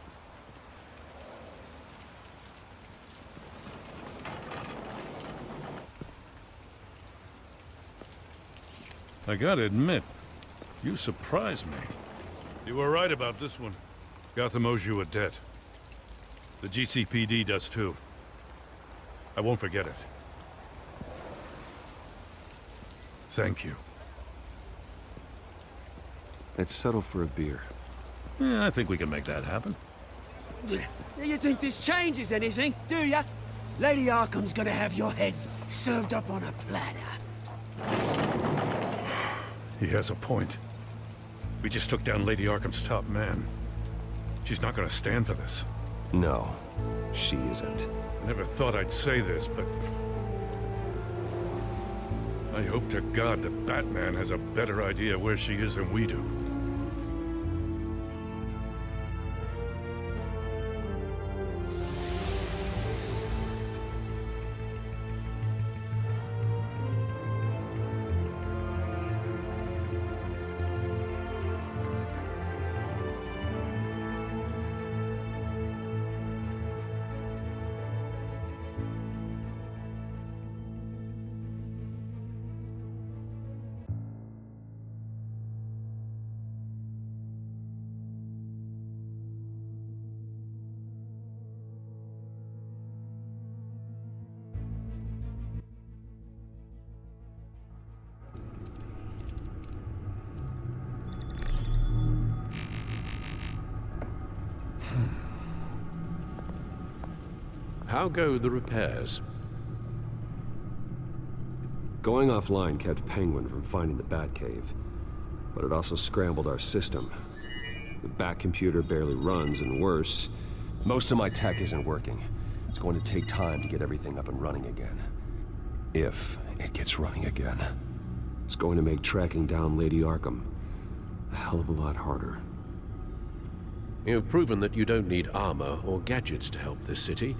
I gotta admit, you surprised me. You were right about this one. Gotham owes you a debt. The GCPD does too. I won't forget it. Thank you. Let's settle for a beer. Yeah, I think we can make that happen. You think this changes anything, do ya? Lady Arkham's gonna have your heads served up on a platter. He has a point. We just took down Lady Arkham's top man. She's not gonna stand for this. No, she isn't. I never thought I'd say this, but... I hope to God that Batman has a better idea where she is than we do. How go the repairs? Going offline kept Penguin from finding the Batcave. but it also scrambled our system. The back computer barely runs, and worse, most of my tech isn't working. It's going to take time to get everything up and running again. If it gets running again. It's going to make tracking down Lady Arkham a hell of a lot harder. You've proven that you don't need armor or gadgets to help this city.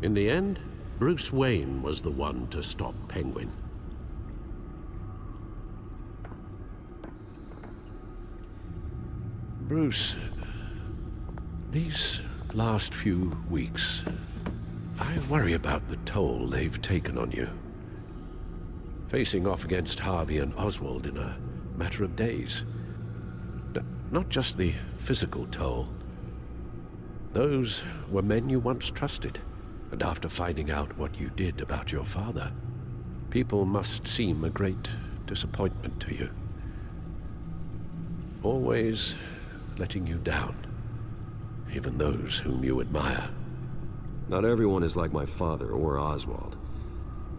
In the end, Bruce Wayne was the one to stop Penguin. Bruce, these last few weeks, I worry about the toll they've taken on you. Facing off against Harvey and Oswald in a matter of days. Not just the physical toll. Those were men you once trusted, and after finding out what you did about your father, people must seem a great disappointment to you. Always letting you down, even those whom you admire. Not everyone is like my father or Oswald.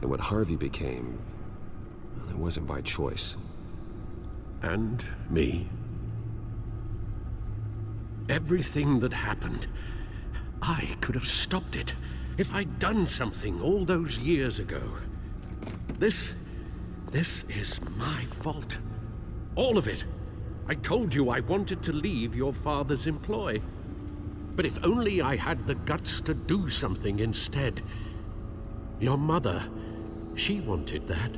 And what Harvey became, well, it wasn't by choice. And me. Everything that happened, I could have stopped it if I'd done something all those years ago. This is my fault. All of it. I told you I wanted to leave your father's employ. But if only I had the guts to do something instead. Your mother, she wanted that.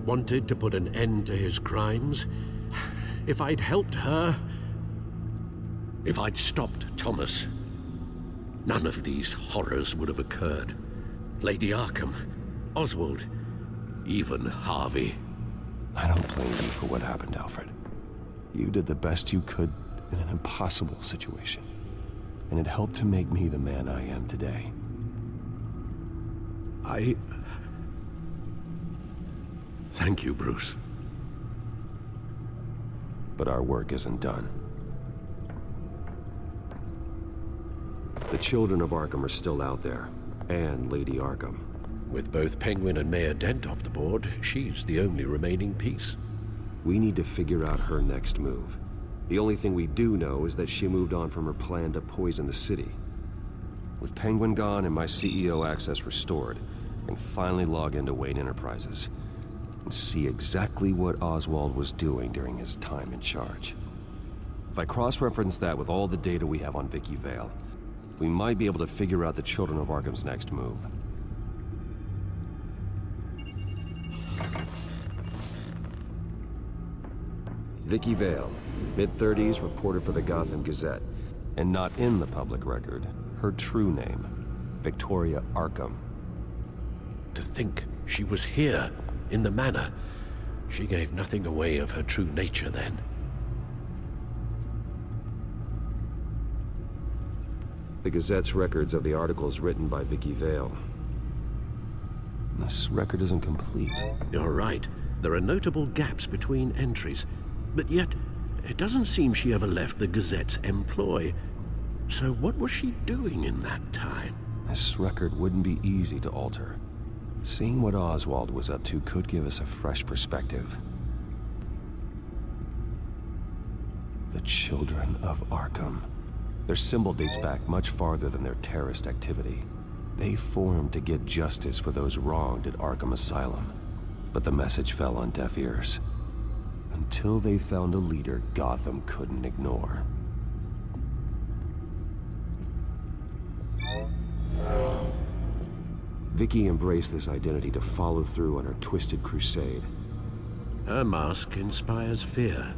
Wanted to put an end to his crimes. If I'd helped her, if I'd stopped Thomas, none of these horrors would have occurred. Lady Arkham, Oswald, even Harvey. I don't blame you for what happened, Alfred. You did the best you could in an impossible situation. And it helped to make me the man I am today. Thank you, Bruce. But our work isn't done. The children of Arkham are still out there, and Lady Arkham. With both Penguin and Mayor Dent off the board, she's the only remaining piece. We need to figure out her next move. The only thing we do know is that she moved on from her plan to poison the city. With Penguin gone and my CEO access restored, I can finally log into Wayne Enterprises and see exactly what Oswald was doing during his time in charge. If I cross-reference that with all the data we have on Vicky Vale, we might be able to figure out the Children of Arkham's next move. Vicky Vale, mid-30s, reporter for the Gotham Gazette, and not in the public record, her true name, Victoria Arkham. To think she was here, in the manor. She gave nothing away of her true nature then. The Gazette's records of the articles written by Vicky Vale. This record isn't complete. You're right. There are notable gaps between entries. But yet, it doesn't seem she ever left the Gazette's employ. So what was she doing in that time? This record wouldn't be easy to alter. Seeing what Oswald was up to could give us a fresh perspective. The Children of Arkham. Their symbol dates back much farther than their terrorist activity. They formed to get justice for those wronged at Arkham Asylum. But the message fell on deaf ears. Until they found a leader Gotham couldn't ignore. Vicky embraced this identity to follow through on her twisted crusade. Her mask inspires fear.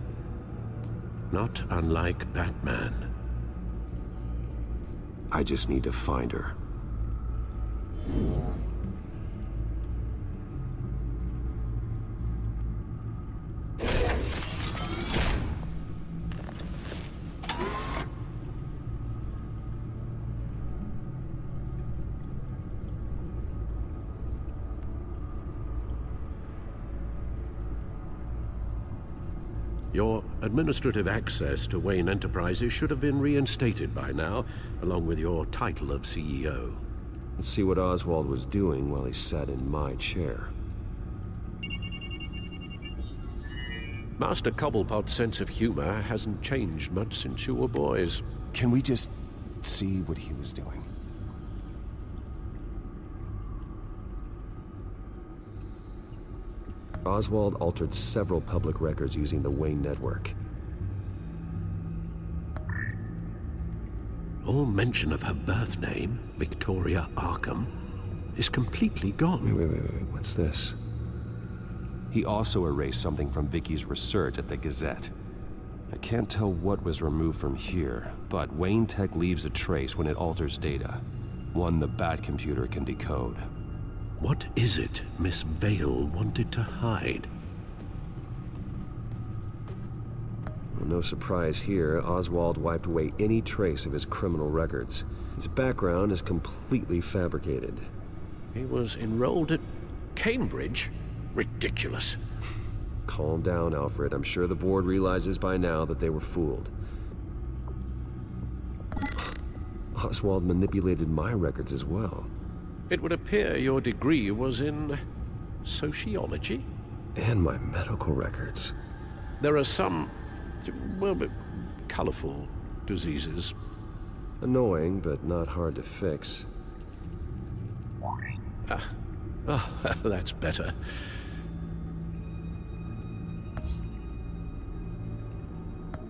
Not unlike Batman. I just need to find her. Your administrative access to Wayne Enterprises should have been reinstated by now, along with your title of CEO. Let's see what Oswald was doing while he sat in my chair. Master Cobblepot's sense of humor hasn't changed much since you were boys. Can we just see what he was doing? Oswald altered several public records using the Wayne network. All mention of her birth name, Victoria Arkham, is completely gone. Wait. What's this? He also erased something from Vicky's research at the Gazette. I can't tell what was removed from here, but Wayne Tech leaves a trace when it alters data. One the Bat computer can decode. What is it Miss Vale wanted to hide? Well, no surprise here, Oswald wiped away any trace of his criminal records. His background is completely fabricated. He was enrolled at Cambridge? Ridiculous. Calm down, Alfred. I'm sure the board realizes by now that they were fooled. Oswald manipulated my records as well. It would appear your degree was in sociology? And my medical records. There are some, well, colorful diseases. Annoying, but not hard to fix. That's better.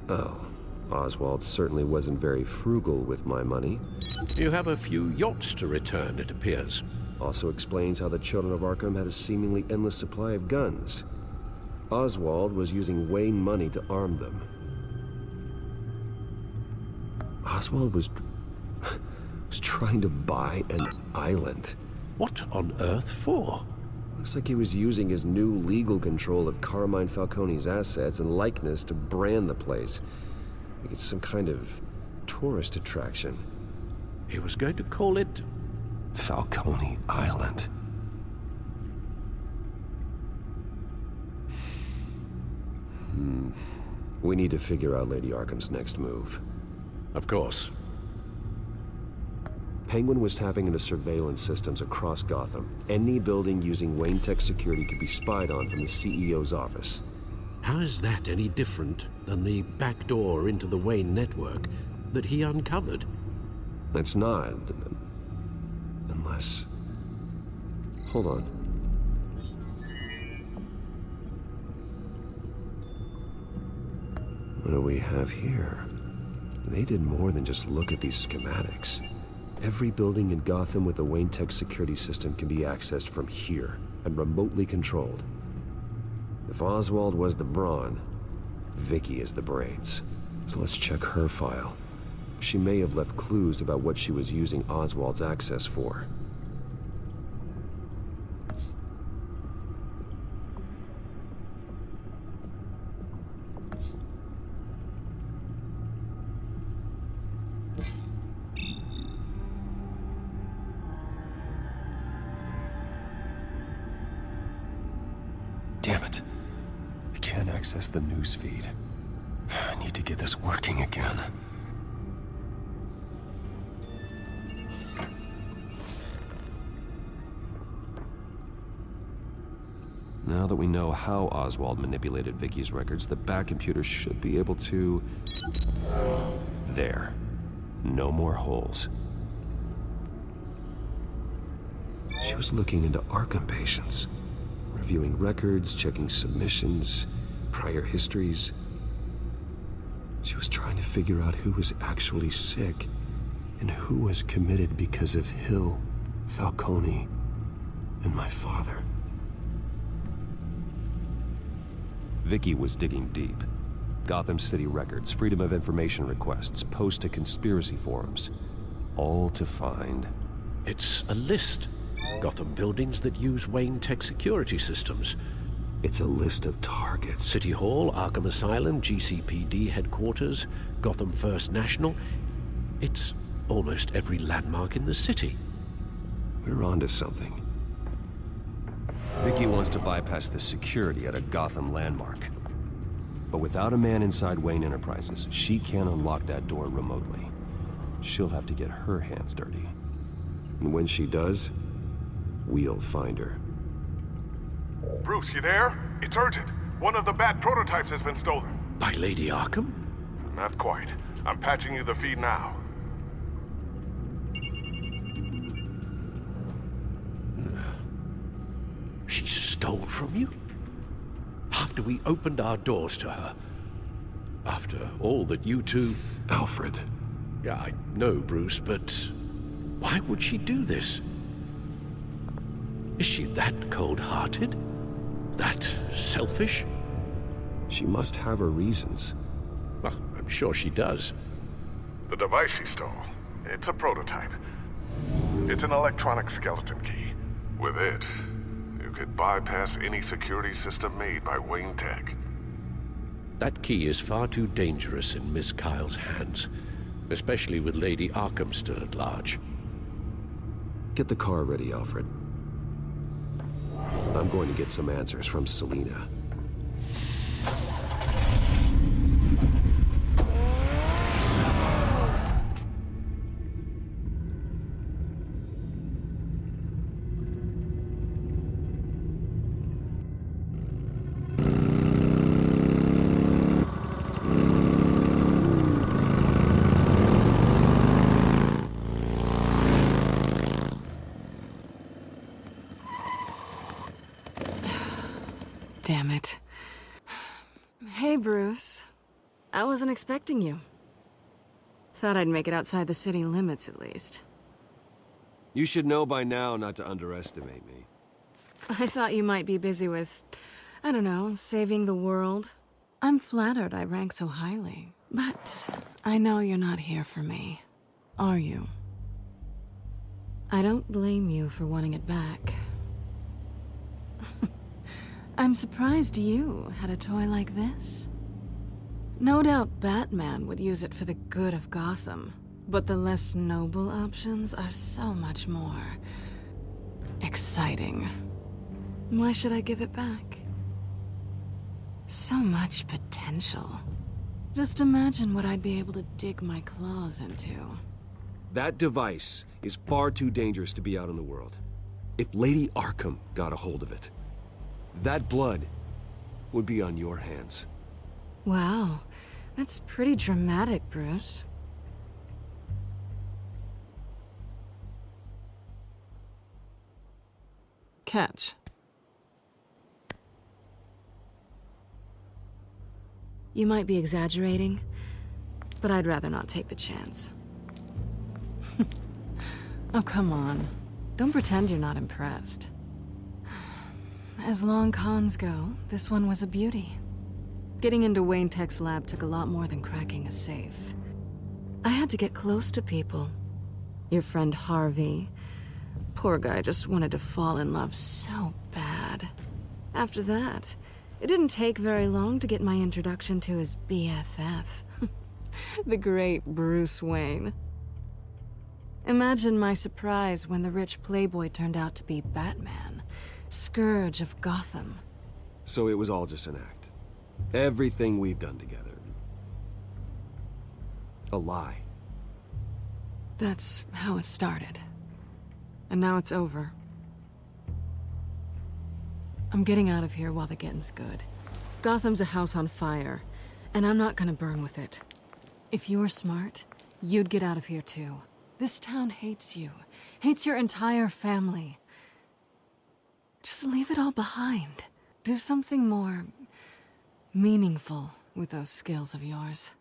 Oh, Oswald certainly wasn't very frugal with my money. You have a few yachts to return, it appears. Also explains how the Children of Arkham had a seemingly endless supply of guns. Oswald was using Wayne money to arm them. Oswald was trying to buy an island. What on earth for? Looks like he was using his new legal control of Carmine Falcone's assets and likeness to brand the place. Like it's some kind of tourist attraction. He was going to call it Falcone Island. We need to figure out Lady Arkham's next move. Of course. Penguin was tapping into surveillance systems across Gotham. Any building using Wayne Tech security could be spied on from the CEO's office. How is that any different than the back door into the Wayne network that he uncovered? It's not. Unless... Hold on. What do we have here? They did more than just look at these schematics. Every building in Gotham with a Wayne Tech security system can be accessed from here and remotely controlled. If Oswald was the brawn, Vicky is the brains. So let's check her file. She may have left clues about what she was using Oswald's access for. Damn it. I can't access the news feed. I need to get this working again. Now that we know how Oswald manipulated Vicky's records, the Bat computer should be able to... There. No more holes. She was looking into Arkham patients. Reviewing records, checking submissions, prior histories. She was trying to figure out who was actually sick and who was committed because of Hill, Falcone, and my father. Vicky was digging deep. Gotham City records, Freedom of Information requests, posts to conspiracy forums. All to find... It's a list. Gotham buildings that use Wayne Tech security systems. It's a list of targets. City Hall, Arkham Asylum, GCPD headquarters, Gotham First National. It's almost every landmark in the city. We're onto something. Vicky wants to bypass the security at a Gotham landmark. But without a man inside Wayne Enterprises, she can't unlock that door remotely. She'll have to get her hands dirty. And when she does, we'll find her. Bruce, you there? It's urgent. One of the Bat prototypes has been stolen. By Lady Arkham? Not quite. I'm patching you the feed now. She stole from you? After we opened our doors to her? After all that you two... Alfred. Yeah, I know, Bruce, but why would she do this? Is she that cold-hearted? That selfish? She must have her reasons. Well, I'm sure she does. The device she stole, it's a prototype. It's an electronic skeleton key. With it, you could bypass any security system made by Wayne Tech. That key is far too dangerous in Miss Kyle's hands, especially with Lady Arkham still at large. Get the car ready, Alfred. I'm going to get some answers from Selina. Damn it. Hey, Bruce. I wasn't expecting you. Thought I'd make it outside the city limits, at least. You should know by now not to underestimate me. I thought you might be busy with, I don't know, saving the world. I'm flattered I rank so highly. But I know you're not here for me, are you? I don't blame you for wanting it back. I'm surprised you had a toy like this. No doubt Batman would use it for the good of Gotham, but the less noble options are so much more exciting. Why should I give it back? So much potential. Just imagine what I'd be able to dig my claws into. That device is far too dangerous to be out in the world. If Lady Arkham got a hold of it, that blood would be on your hands. Wow, that's pretty dramatic, Bruce. Catch. You might be exaggerating, but I'd rather not take the chance. Oh, come on. Don't pretend you're not impressed. As long cons go, this one was a beauty. Getting into Wayne Tech's lab took a lot more than cracking a safe. I had to get close to people. Your friend Harvey. Poor guy just wanted to fall in love so bad. After that, it didn't take very long to get my introduction to his BFF. The great Bruce Wayne. Imagine my surprise when the rich playboy turned out to be Batman, Scourge of Gotham. So it was all just an act. Everything we've done together. A lie. That's how it started. And now it's over. I'm getting out of here while the getting's good. Gotham's a house on fire, and I'm not gonna burn with it. If you were smart, you'd get out of here too. This town hates you. Hates your entire family. Just leave it all behind. Do something more meaningful with those skills of yours.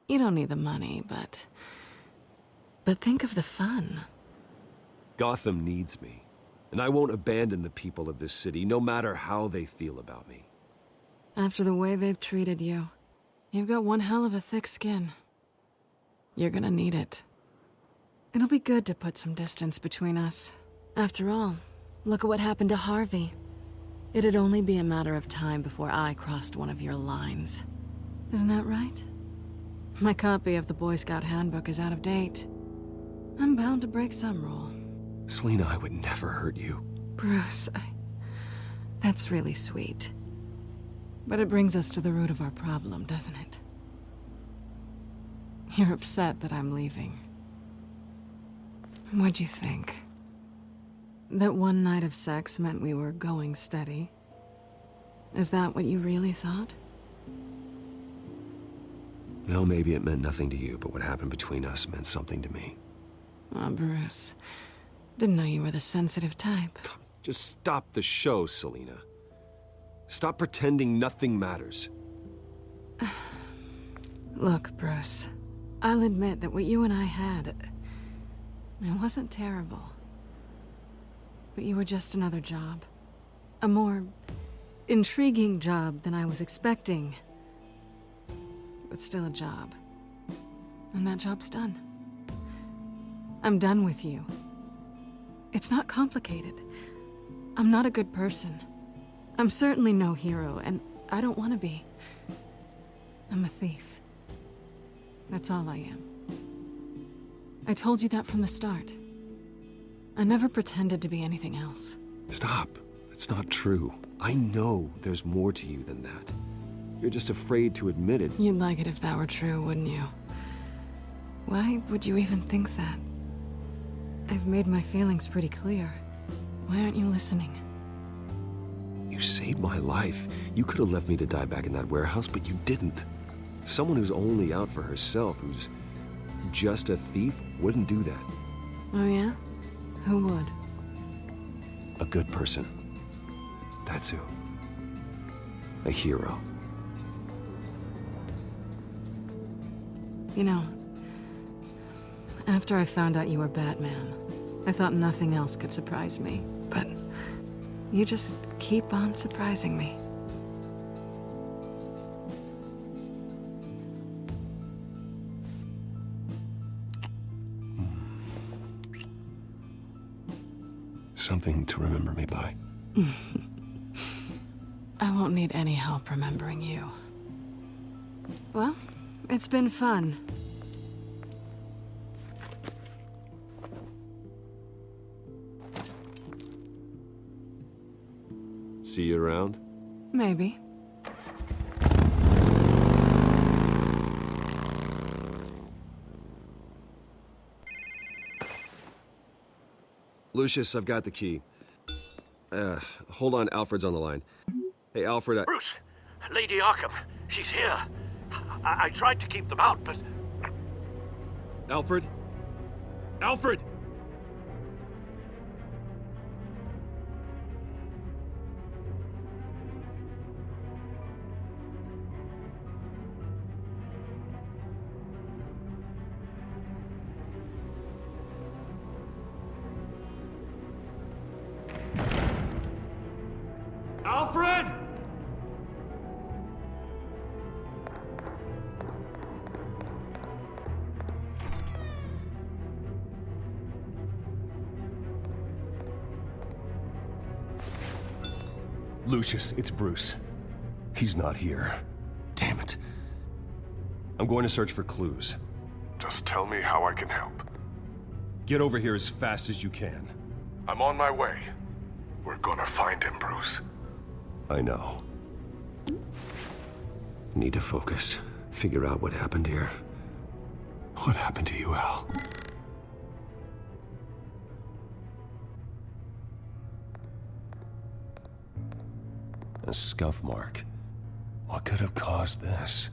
You don't need the money, but think of the fun. Gotham needs me, and I won't abandon the people of this city, no matter how they feel about me. After the way they've treated you, you've got one hell of a thick skin. You're gonna need it. It'll be good to put some distance between us. After all, look at what happened to Harvey. It'd only be a matter of time before I crossed one of your lines. Isn't that right? My copy of the Boy Scout Handbook is out of date. I'm bound to break some rule. Selina, I would never hurt you. Bruce, that's really sweet. But it brings us to the root of our problem, doesn't it? You're upset that I'm leaving. What'd you think? That one night of sex meant we were going steady? Is that what you really thought? Well, maybe it meant nothing to you, but what happened between us meant something to me. Oh, Bruce. Didn't know you were the sensitive type. Just stop the show, Selina. Stop pretending nothing matters. Look, Bruce. I'll admit that what you and I had, it wasn't terrible. But you were just another job. A more intriguing job than I was expecting. But still a job. And that job's done. I'm done with you. It's not complicated. I'm not a good person. I'm certainly no hero, and I don't want to be. I'm a thief. That's all I am. I told you that from the start. I never pretended to be anything else. Stop. It's not true. I know there's more to you than that. You're just afraid to admit it. You'd like it if that were true, wouldn't you? Why would you even think that? I've made my feelings pretty clear. Why aren't you listening? You saved my life. You could have left me to die back in that warehouse, but you didn't. Someone who's only out for herself, who's just a thief, wouldn't do that. Oh yeah? Who would? A good person. That's who. A hero. You know, after I found out you were Batman, I thought nothing else could surprise me. But you just keep on surprising me. Something to remember me by. I won't need any help remembering you. Well, it's been fun. See you around? Maybe. Lucius, I've got the key. Hold on, Alfred's on the line. Hey, Alfred, Bruce! Lady Arkham, she's here. I tried to keep them out, but... Alfred? Alfred! Alfred! Lucius, it's Bruce. He's not here. Damn it. I'm going to search for clues. Just tell me how I can help. Get over here as fast as you can. I'm on my way. We're gonna find him, Bruce. I know. Need to focus. Figure out what happened here. What happened to you, Al? A scuff mark. What could have caused this?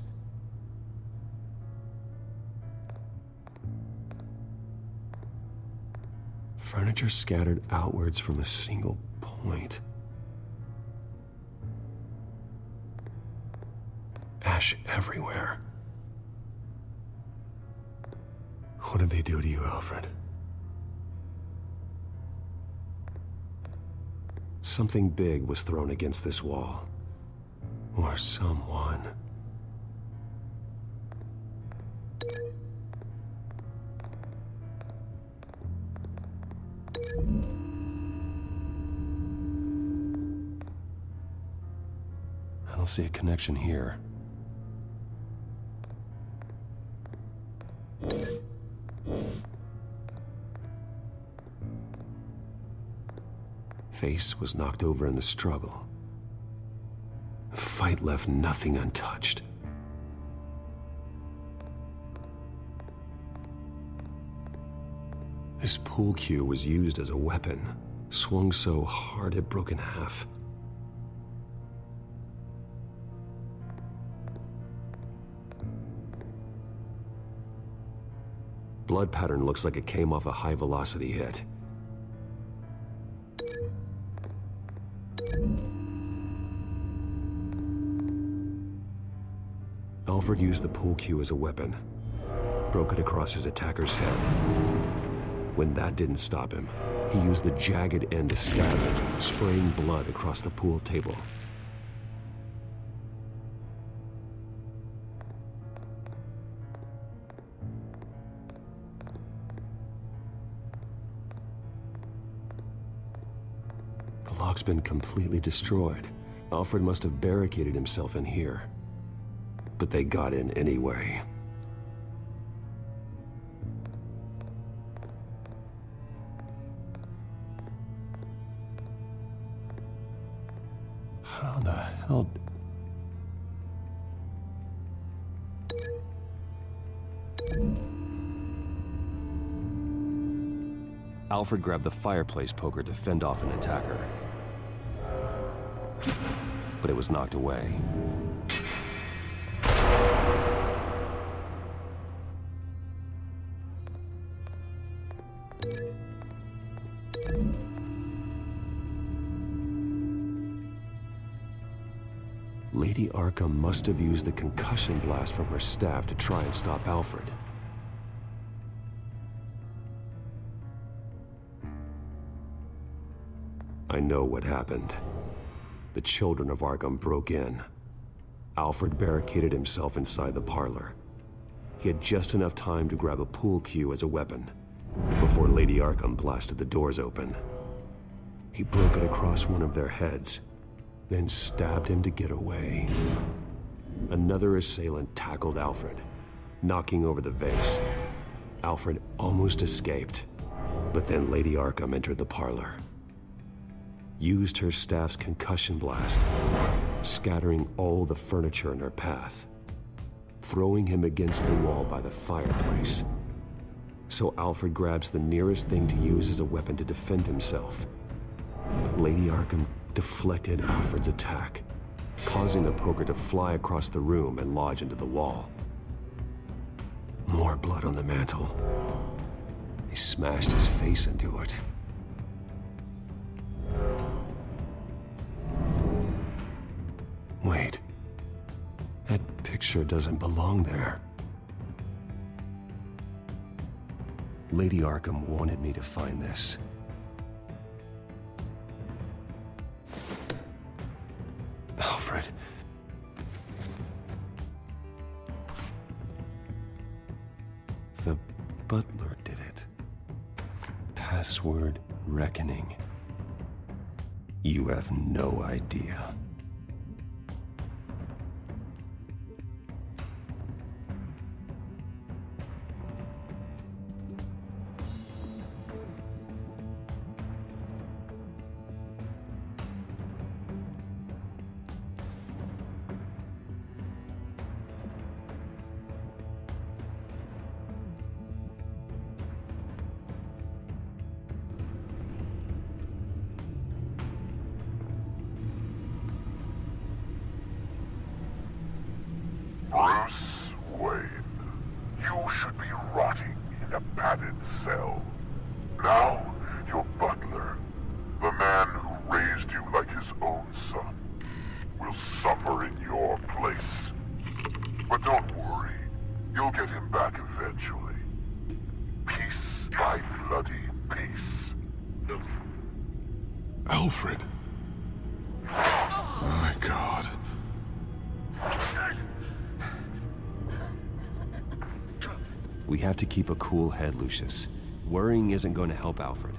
Furniture scattered outwards from a single point. Ash everywhere. What did they do to you, Alfred? Something big was thrown against this wall. Or someone. I don't see a connection here. Face was knocked over in the struggle. The fight left nothing untouched. This pool cue was used as a weapon, swung so hard it broke in half. blood pattern looks like it came off a high-velocity hit. Alfred used the pool cue as a weapon, broke it across his attacker's head. When that didn't stop him, he used the jagged end to stab him, spraying blood across the pool table. The lock's been completely destroyed. Alfred must have barricaded himself in here. But they got in anyway. How the hell... Alfred grabbed the fireplace poker to fend off an attacker. But it was knocked away. Lady Arkham must have used the concussion blast from her staff to try and stop Alfred. I know what happened. The children of Arkham broke in. Alfred barricaded himself inside the parlor. He had just enough time to grab a pool cue as a weapon before Lady Arkham blasted the doors open. He broke it across one of their heads, then stabbed him to get away. Another assailant tackled Alfred, knocking over the vase. Alfred almost escaped, but then Lady Arkham entered the parlor, used her staff's concussion blast, scattering all the furniture in her path, throwing him against the wall by the fireplace. So Alfred grabs the nearest thing to use as a weapon to defend himself. But Lady Arkham deflected Alfred's attack, causing the poker to fly across the room and lodge into the wall. More blood on the mantle. They smashed his face into it. Wait. That picture doesn't belong there. Lady Arkham wanted me to find this. Alfred. The butler did it. Password reckoning. You have no idea. Bruce Wayne, you should be rotting in a padded cell. Now, your butler, the man who raised you like his own son, will suffer in your place. But don't worry, you'll get him back eventually. Piece by bloody piece. Alfred. My God. We have to keep a cool head, Lucius. Worrying isn't going to help Alfred.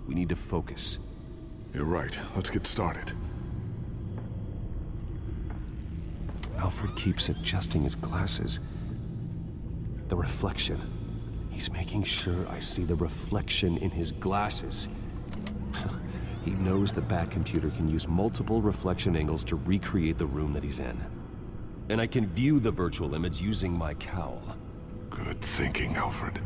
We need to focus. You're right. Let's get started. Alfred keeps adjusting his glasses. The reflection. He's making sure I see the reflection in his glasses. He knows the Bat-computer can use multiple reflection angles to recreate the room that he's in. And I can view the virtual image using my cowl. Good thinking, Alfred.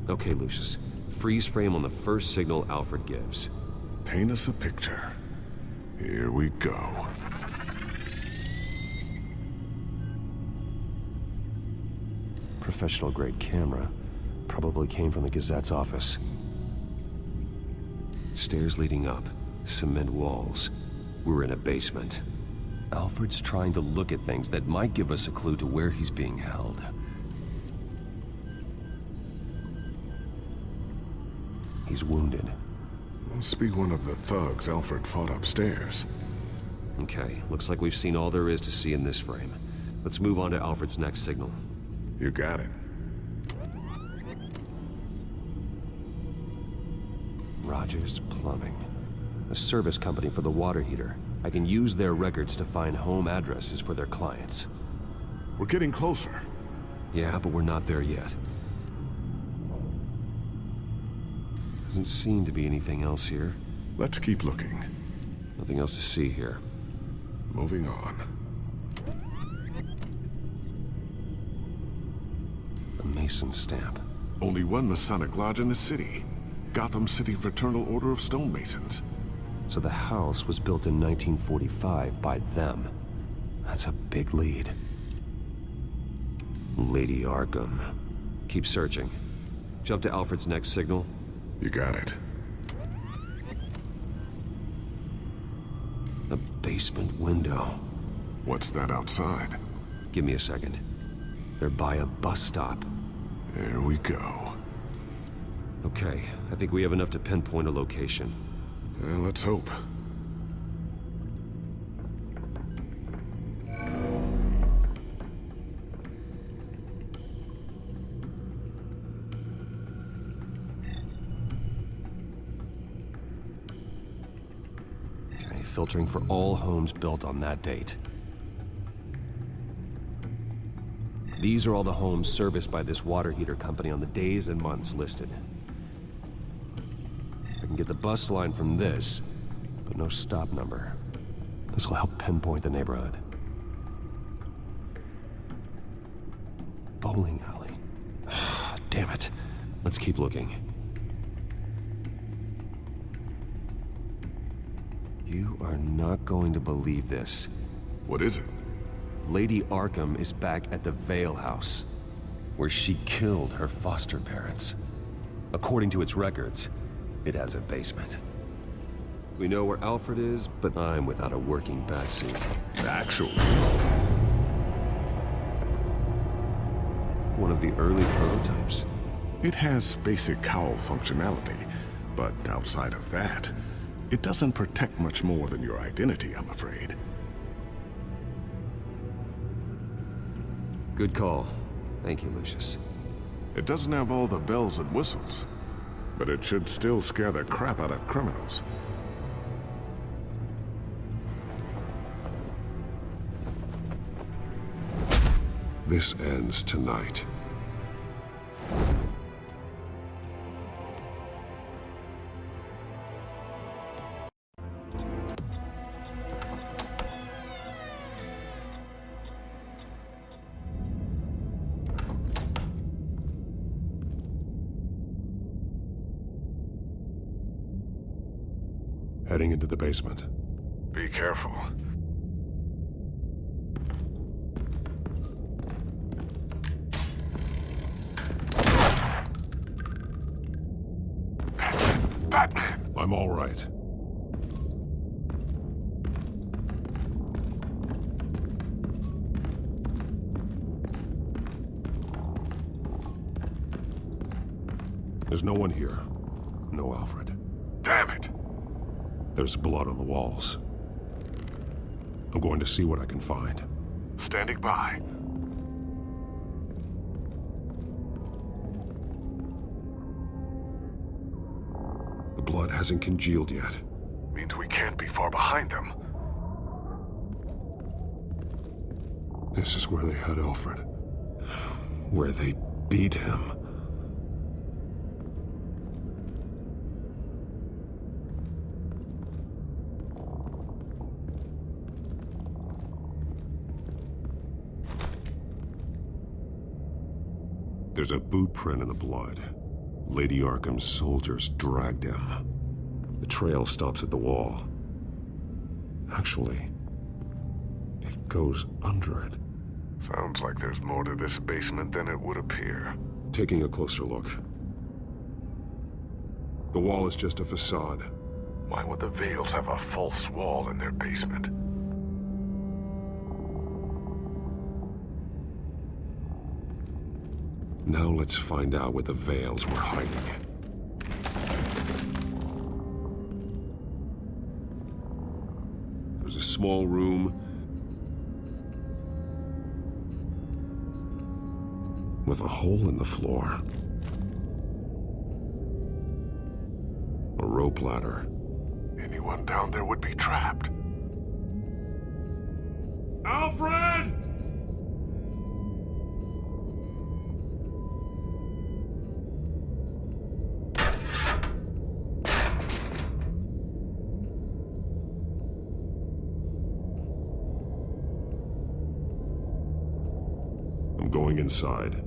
Okay, Lucius. Freeze frame on the first signal Alfred gives. paint us a picture. Here we go. Professional-grade camera. Probably came from the Gazette's office. Stairs leading up. Cement walls. We're in a basement. Alfred's trying to look at things that might give us a clue to where he's being held. He's wounded. Must be one of the thugs Alfred fought upstairs. Okay, looks like we've seen all there is to see in this frame. Let's move on to Alfred's next signal. You got it. Rogers Plumbing. A service company for the water heater. I can use their records to find home addresses for their clients. We're getting closer. Yeah, but we're not there yet. Doesn't seem to be anything else here. Let's keep looking. Nothing else to see here. Moving on. A Mason stamp. Only one Masonic lodge in the city. Gotham City Fraternal Order of Stonemasons. So the house was built in 1945 by them. That's a big lead. Lady Arkham. Keep searching. Jump to Alfred's next signal. You got it. A basement window. What's that outside? Give me a second. They're by a bus stop. There we go. Okay, I think we have enough to pinpoint a location. Let's hope. Okay, filtering for all homes built on that date. These are all the homes serviced by this water heater company on the days and months listed. I can get the bus line from this, but no stop number. This will help pinpoint the neighborhood. Bowling alley. Damn it. Let's keep looking. You are not going to believe this. What is it? Lady Arkham is back at the Vale House, where she killed her foster parents. According to its records, it has a basement. We know where Alfred is, but I'm without a working batsuit. Actually. One of the early prototypes. It has basic cowl functionality, but outside of that, it doesn't protect much more than your identity, I'm afraid. Good call. Thank you, Lucius. It doesn't have all the bells and whistles, but it should still scare the crap out of criminals. This ends tonight. Heading into the basement. Be careful. Batman! I'm all right. There's no one here. No Alfred. Damn it! There's blood on the walls. I'm going to see what I can find. Standing by. The blood hasn't congealed yet. Means we can't be far behind them. This is where they had Alfred. Where they beat him. There's a boot print in the blood. Lady Arkham's soldiers dragged him. The trail stops at the wall. Actually, it goes under it. Sounds like there's more to this basement than it would appear. Taking a closer look. The wall is just a facade. Why would the Vales have a false wall in their basement? Now let's find out where the Vales were hiding. There's a small room with a hole in the floor. A rope ladder. Anyone down there would be trapped. Alfred! I'm going inside.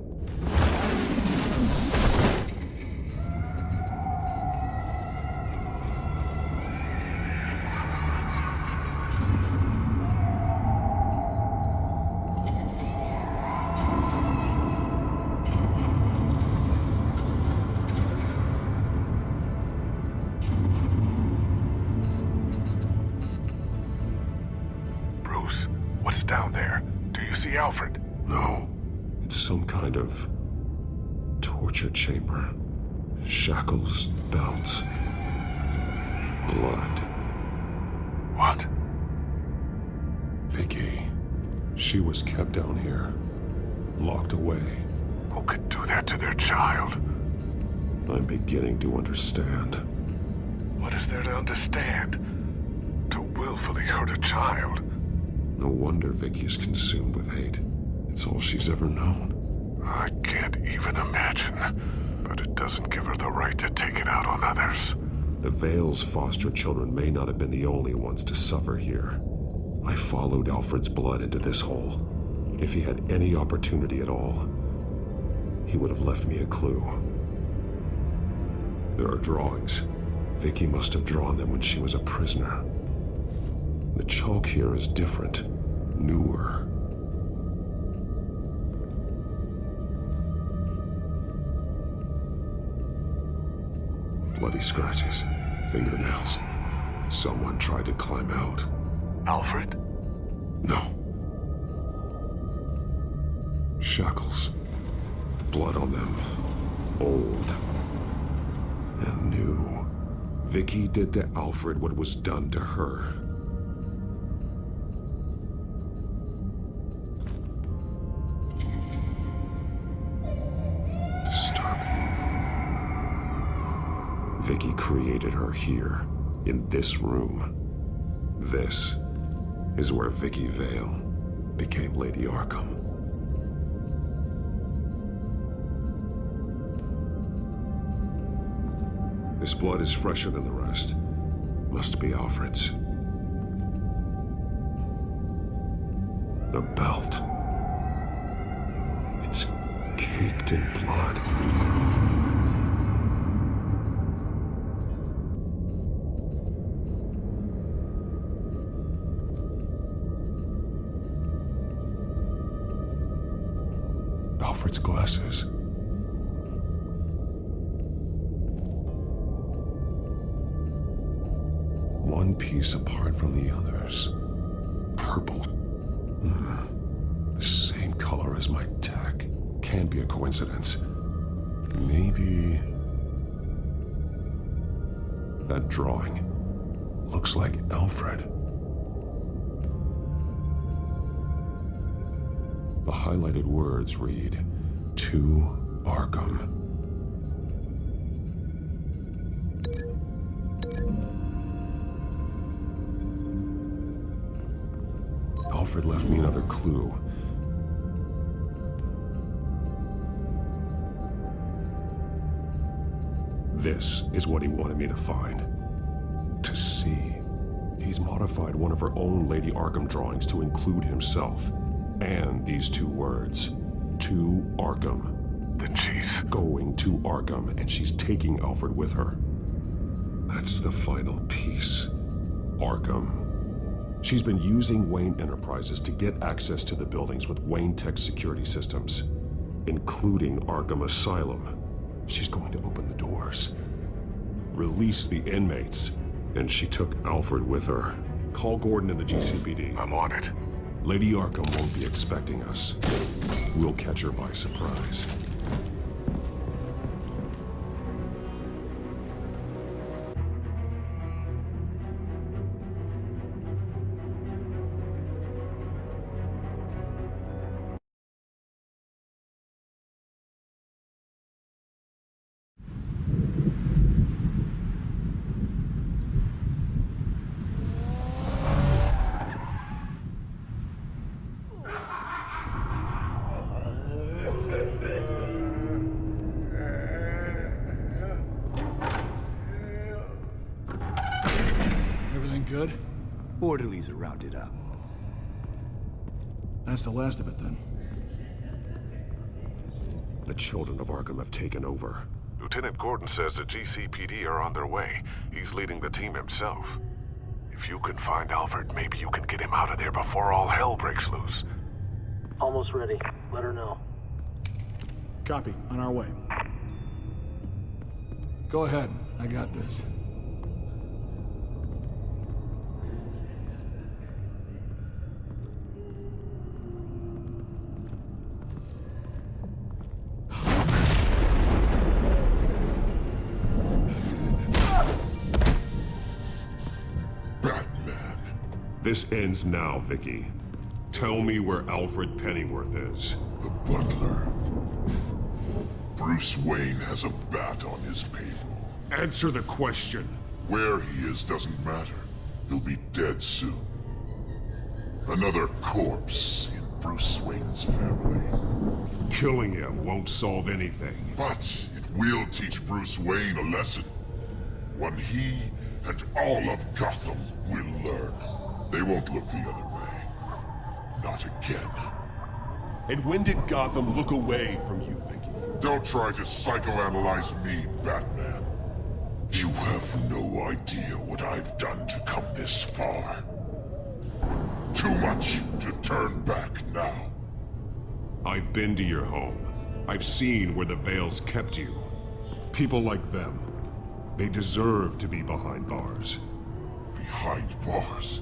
Bruce, what's down there? Do you see Alfred? No. It's some kind of torture chamber. Shackles, belts, blood. What? Vicky. She was kept down here, locked away. Who could do that to their child? I'm beginning to understand. What is there to understand? To willfully hurt a child? No wonder Vicky is consumed with hate. It's all she's ever known. I can't even imagine, but it doesn't give her the right to take it out on others. The Vale's foster children may not have been the only ones to suffer here. I followed Alfred's blood into this hole. If he had any opportunity at all, he would have left me a clue. There are drawings. Vicky must have drawn them when she was a prisoner. The chalk here is different, newer. Bloody scratches, fingernails. Someone tried to climb out. Alfred? No. Shackles. Blood on them. Old. And new. Vicky did to Alfred what was done to her. Vicky created her here, in this room. This is where Vicky Vale became Lady Arkham. This blood is fresher than the rest. Must be Alfred's. The belt. It's caked in blood. Alfred's glasses. One piece apart from the others. Purple. The same color as my tech. Can't be a coincidence. Maybe... that drawing looks like Alfred. The highlighted words read, "To Arkham." Alfred left me another clue. This is what he wanted me to find. To see. He's modified one of her own Lady Arkham drawings to include himself. And these two words. To Arkham. Then she's... going to Arkham, and she's taking Alfred with her. That's the final piece. Arkham. She's been using Wayne Enterprises to get access to the buildings with Wayne Tech security systems, including Arkham Asylum. She's going to open the doors, release the inmates, and she took Alfred with her. Call Gordon in the GCPD. I'm on it. Lady Arkham won't be expecting us. We'll catch her by surprise. Everything good? Orderlies are rounded up. That's the last of it, then. The children of Arkham have taken over. Lieutenant Gordon says the GCPD are on their way. He's leading the team himself. If you can find Alfred, maybe you can get him out of there before all hell breaks loose. Almost ready. Let her know. Copy. On our way. Go ahead. I got this. This ends now, Vicky. Tell me where Alfred Pennyworth is. The butler. Bruce Wayne has a bat on his payroll. Answer the question. Where he is doesn't matter. He'll be dead soon. Another corpse in Bruce Wayne's family. Killing him won't solve anything. But it will teach Bruce Wayne a lesson. One he and all of Gotham will learn. They won't look the other way. Not again. And when did Gotham look away from you, Vicky? Don't try to psychoanalyze me, Batman. You have no idea what I've done to come this far. Too much to turn back now. I've been to your home. I've seen where the Veils kept you. People like them, they deserve to be behind bars. Behind bars?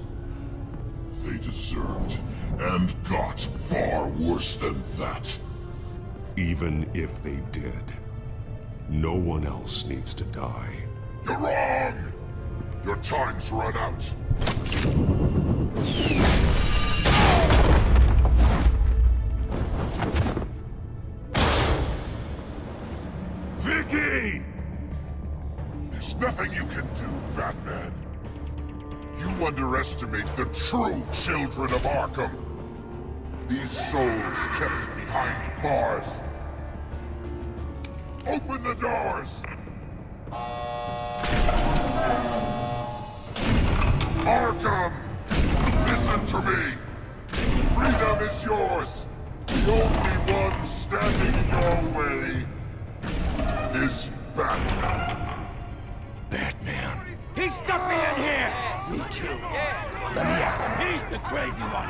They deserved and got far worse than that. Even if they did, no one else needs to die. You're wrong! Your time's run out. Vicky! There's nothing you can do, Batman. You underestimate the true children of Arkham. These souls kept behind bars. Open the doors! Arkham! Listen to me! Freedom is yours! The only one standing in your way is Batman. Batman. He stuck me in here! Me too. Let me at him. He's the crazy one!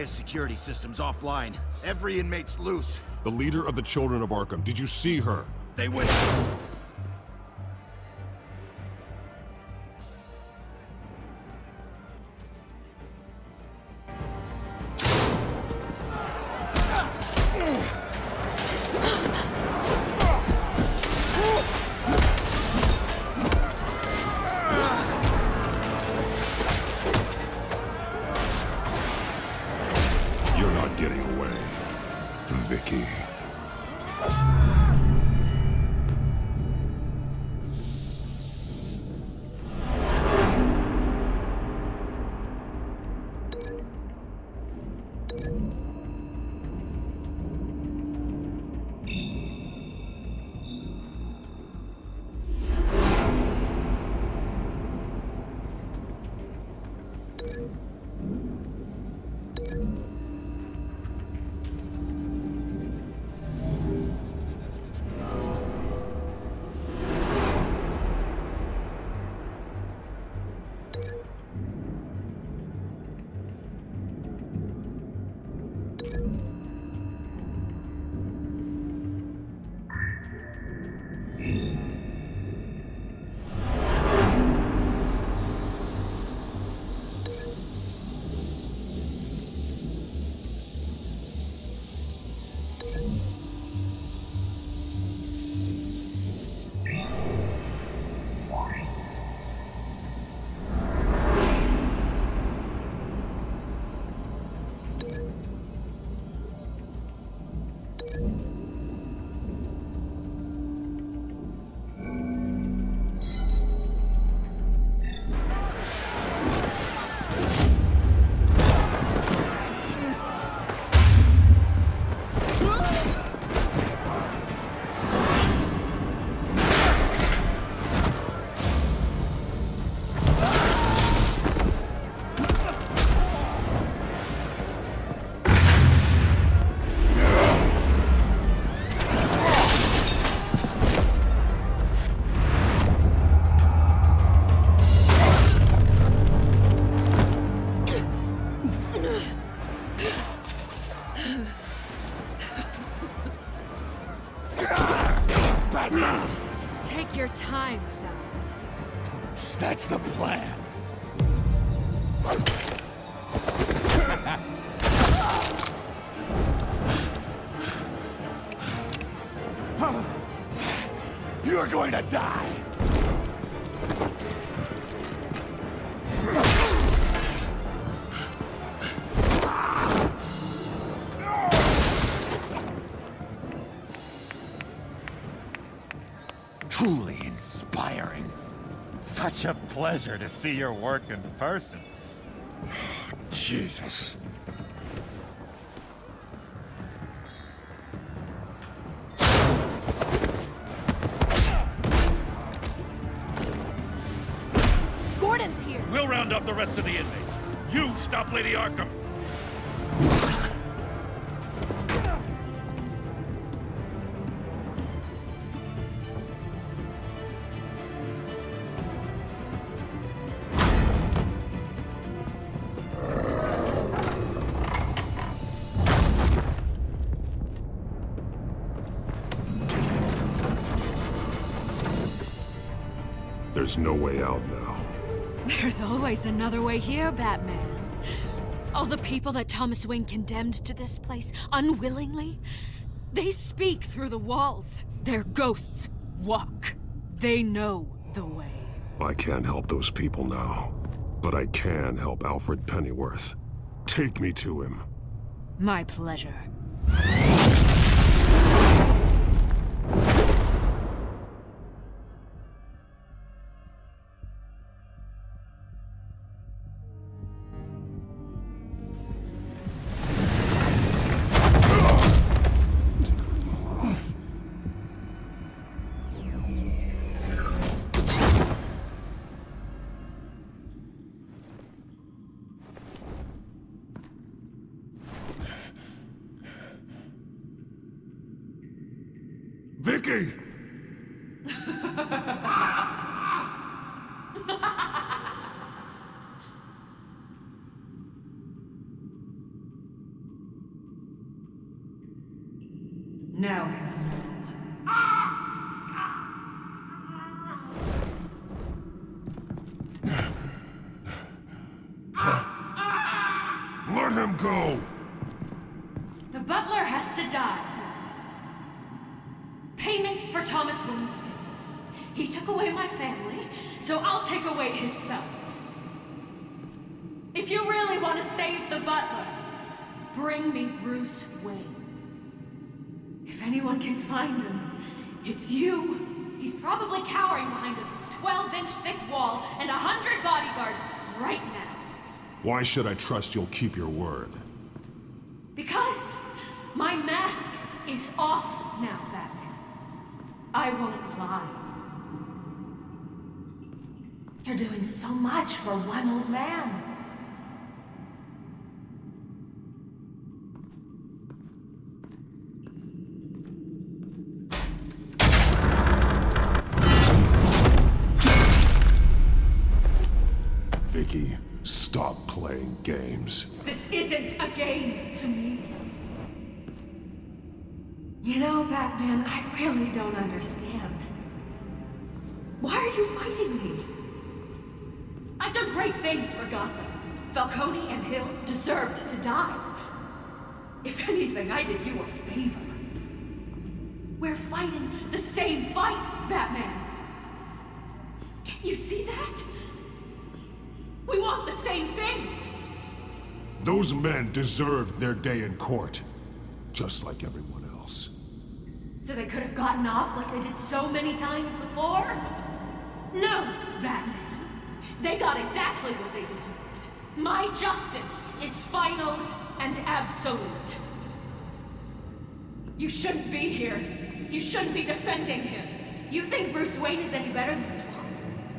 Security system's offline. Every inmate's loose. The leader of the Children of Arkham, did you see her? They went... Take your time, Sons. That's the plan. You're going to die. Truly inspiring. Such a pleasure to see your work in person. Jesus. Gordon's here. We'll round up the rest of the inmates. You stop Lady Arkham. There's no way out now. There's always another way here, Batman. All the people that Thomas Wayne condemned to this place unwillingly, they speak through the walls. Their ghosts walk. They know the way. I can't help those people now, but I can help Alfred Pennyworth. Take me to him. My pleasure. Vicky! Now, Let him go! the butler has to die. Payment for Thomas Wayne's sins. He took away my family, so I'll take away his sons. If you really want to save the butler, bring me Bruce Wayne. If anyone can find him, it's you. He's probably cowering behind a 12-inch thick wall and 100 bodyguards right now. Why should I trust you'll keep your word? Because my mask is off now, Batman. I won't lie. You're doing so much for one old man. Vicky, stop playing games. This isn't a game to me. You know, Batman, I really don't understand. Why are you fighting me? I've done great things for Gotham. Falcone and Hill deserved to die. If anything, I did you a favor. We're fighting the same fight, Batman. Can't you see that? We want the same things. Those men deserved their day in court, just like everyone else. So they could have gotten off like they did so many times before? No, Batman. They got exactly what they deserved. My justice is final and absolute. You shouldn't be here. You shouldn't be defending him. You think Bruce Wayne is any better than his father?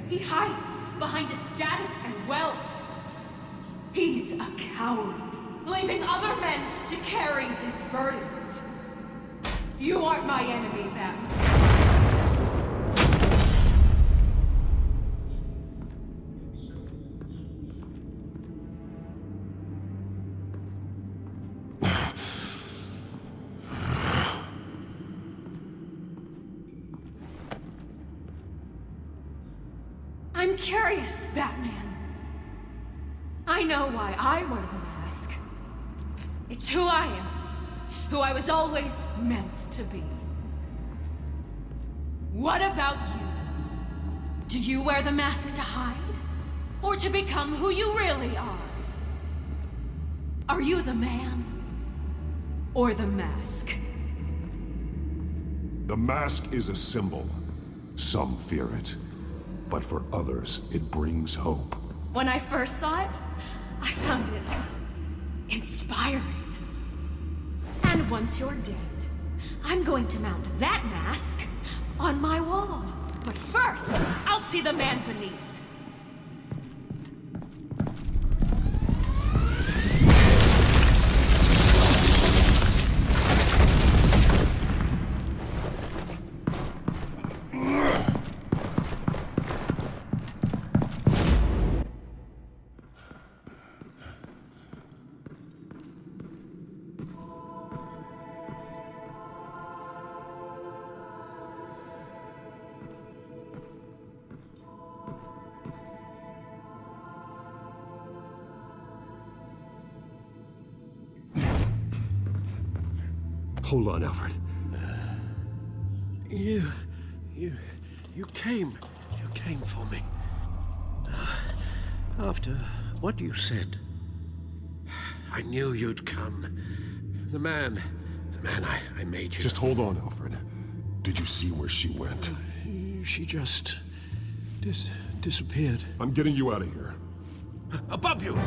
He hides behind his status and wealth. He's a coward, leaving other men to carry his burdens. You aren't my enemy, Batman. I'm curious, Batman. I know why I wear the mask. It's who I am. Who I was always meant to be. What about you? Do you wear the mask to hide? Or to become who you really are? Are you the man? Or the mask? The mask is a symbol. Some fear it. But for others, it brings hope. When I first saw it, I found it inspiring. And once you're dead, I'm going to mount that mask on my wall. But first, I'll see the man beneath. Hold on, Alfred. You came for me. After what you said, I knew you'd come. The man I made you. Just hold on, Alfred. Did you see where she went? She just disappeared. I'm getting you out of here. Above you!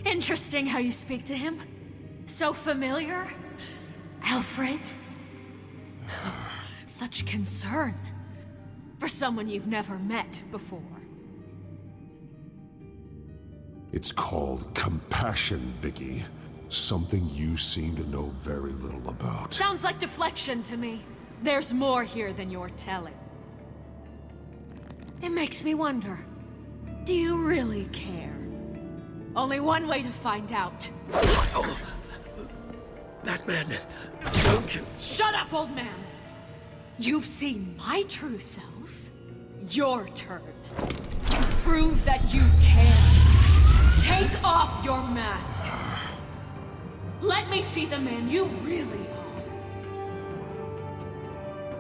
Interesting how you speak to him. So familiar. Alfred. Such concern for someone you've never met before. It's called compassion, Vicky. Something you seem to know very little about. Sounds like deflection to me. There's more here than you're telling. It makes me wonder, do you really care? Only one way to find out. Oh, Batman, don't you... Shut up, old man! You've seen my true self. Your turn. Prove that you can. Take off your mask. Let me see the man you really are.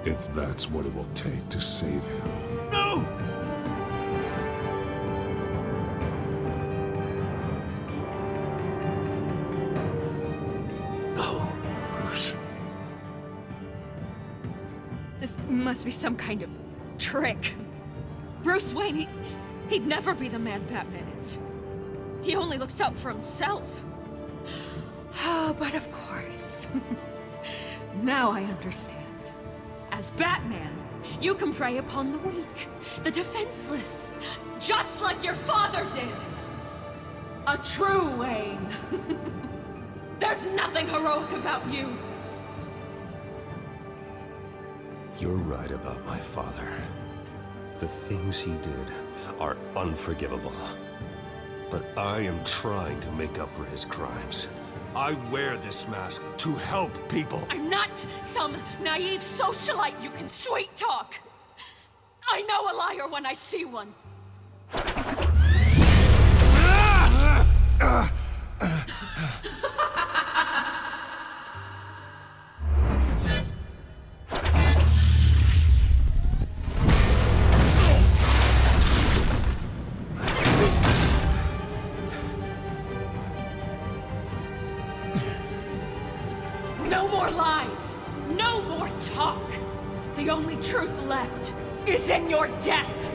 If that's what it will take to save him. No! This must be some kind of trick. Bruce Wayne, he'd never be the man Batman is. He only looks out for himself. Oh, but of course. Now I understand. As Batman, you can prey upon the weak, the defenseless, just like your father did. A true Wayne. There's nothing heroic about you. You're right about my father. The things he did are unforgivable. But I am trying to make up for his crimes. I wear this mask to help people. I'm not some naive socialite you can sweet talk. I know a liar when I see one. No more lies! No more talk! The only truth left is in your death!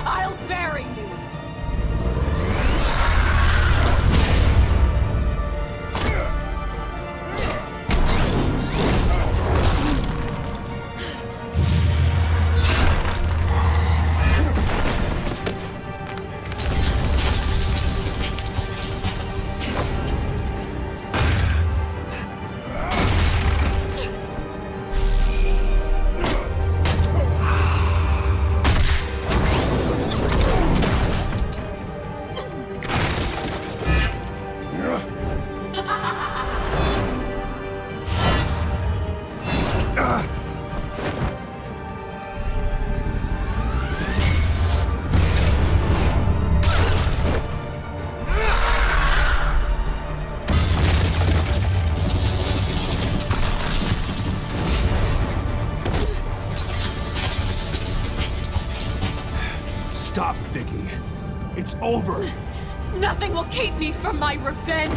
I'll bury you! Stop, Vicky. It's over. Nothing will keep me from my revenge!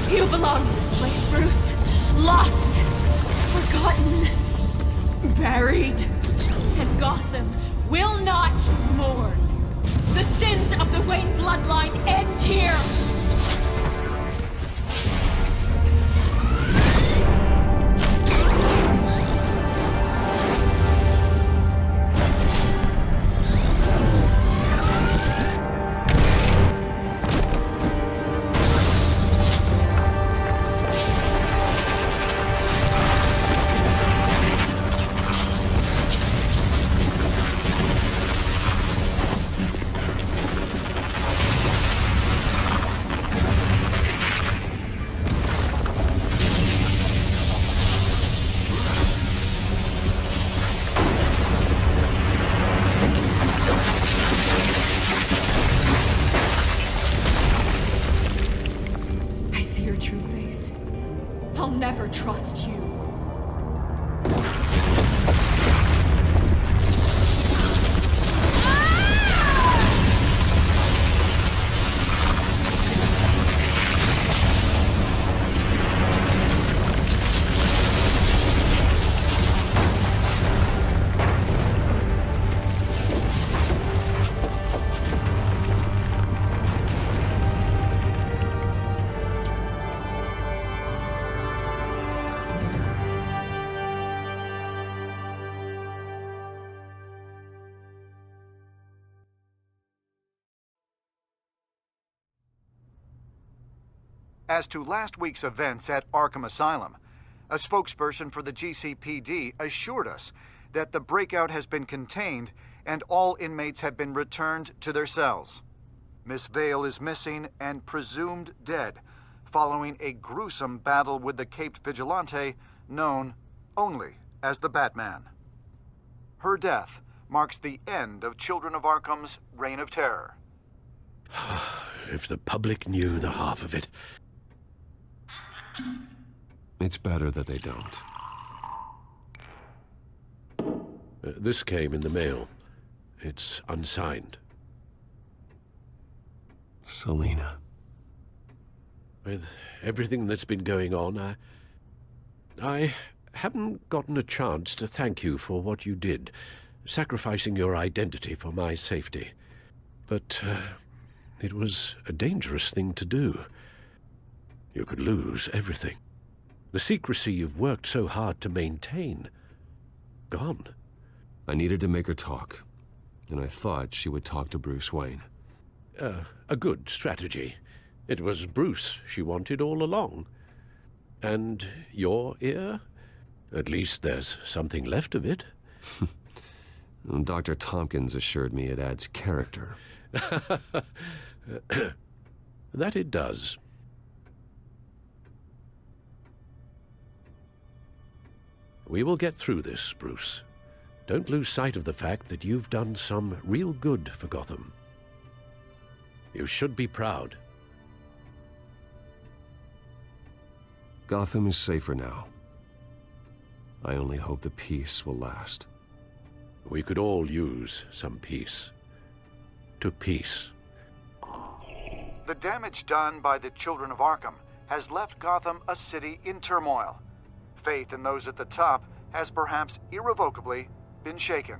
You belong in this place, Bruce. Lost, forgotten, buried. And Gotham will not mourn. The sins of the Wayne bloodline end here. I'll never trust you. As to last week's events at Arkham Asylum, a spokesperson for the GCPD assured us that the breakout has been contained and all inmates have been returned to their cells. Miss Vale is missing and presumed dead, following a gruesome battle with the caped vigilante known only as the Batman. Her death marks the end of Children of Arkham's reign of terror. If the public knew the half of it. It's better that they don't. This came in the mail. It's unsigned. Selina. With everything that's been going on, I haven't gotten a chance to thank you for what you did, sacrificing your identity for my safety. But it was a dangerous thing to do. You could lose everything. The secrecy you've worked so hard to maintain. Gone. I needed to make her talk, and I thought she would talk to Bruce Wayne. A good strategy. It was Bruce she wanted all along. And your ear? At least there's something left of it. Dr. Tompkins assured me it adds character. That it does. We will get through this, Bruce. Don't lose sight of the fact that you've done some real good for Gotham. You should be proud. Gotham is safer now. I only hope the peace will last. We could all use some peace. To peace. The damage done by the Children of Arkham has left Gotham a city in turmoil. Faith in those at the top has perhaps irrevocably been shaken.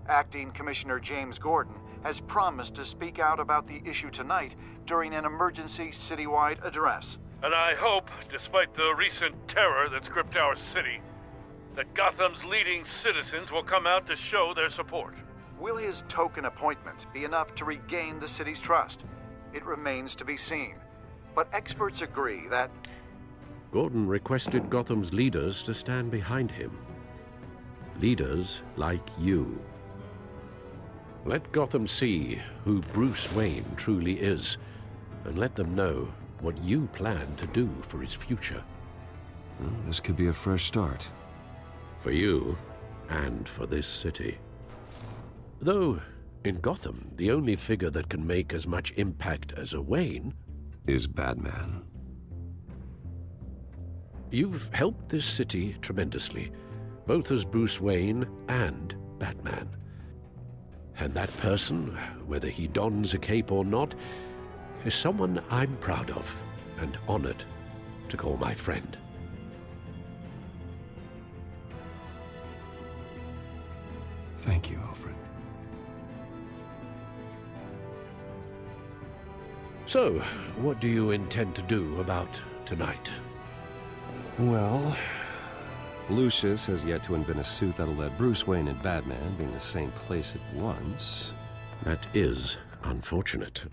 Acting Commissioner James Gordon has promised to speak out about the issue tonight during an emergency citywide address. And I hope, despite the recent terror that's gripped our city, that Gotham's leading citizens will come out to show their support. Will his token appointment be enough to regain the city's trust? It remains to be seen. But experts agree that Gordon requested Gotham's leaders to stand behind him. Leaders like you. Let Gotham see who Bruce Wayne truly is, and let them know what you plan to do for his future. Well, this could be a fresh start. For you, and for this city. Though, in Gotham, the only figure that can make as much impact as a Wayne is Batman. You've helped this city tremendously, both as Bruce Wayne and Batman. And that person, whether he dons a cape or not, is someone I'm proud of and honored to call my friend. Thank you, Alfred. So, what do you intend to do about tonight? Well, Lucius has yet to invent a suit that'll let Bruce Wayne and Batman be in the same place at once. That is unfortunate.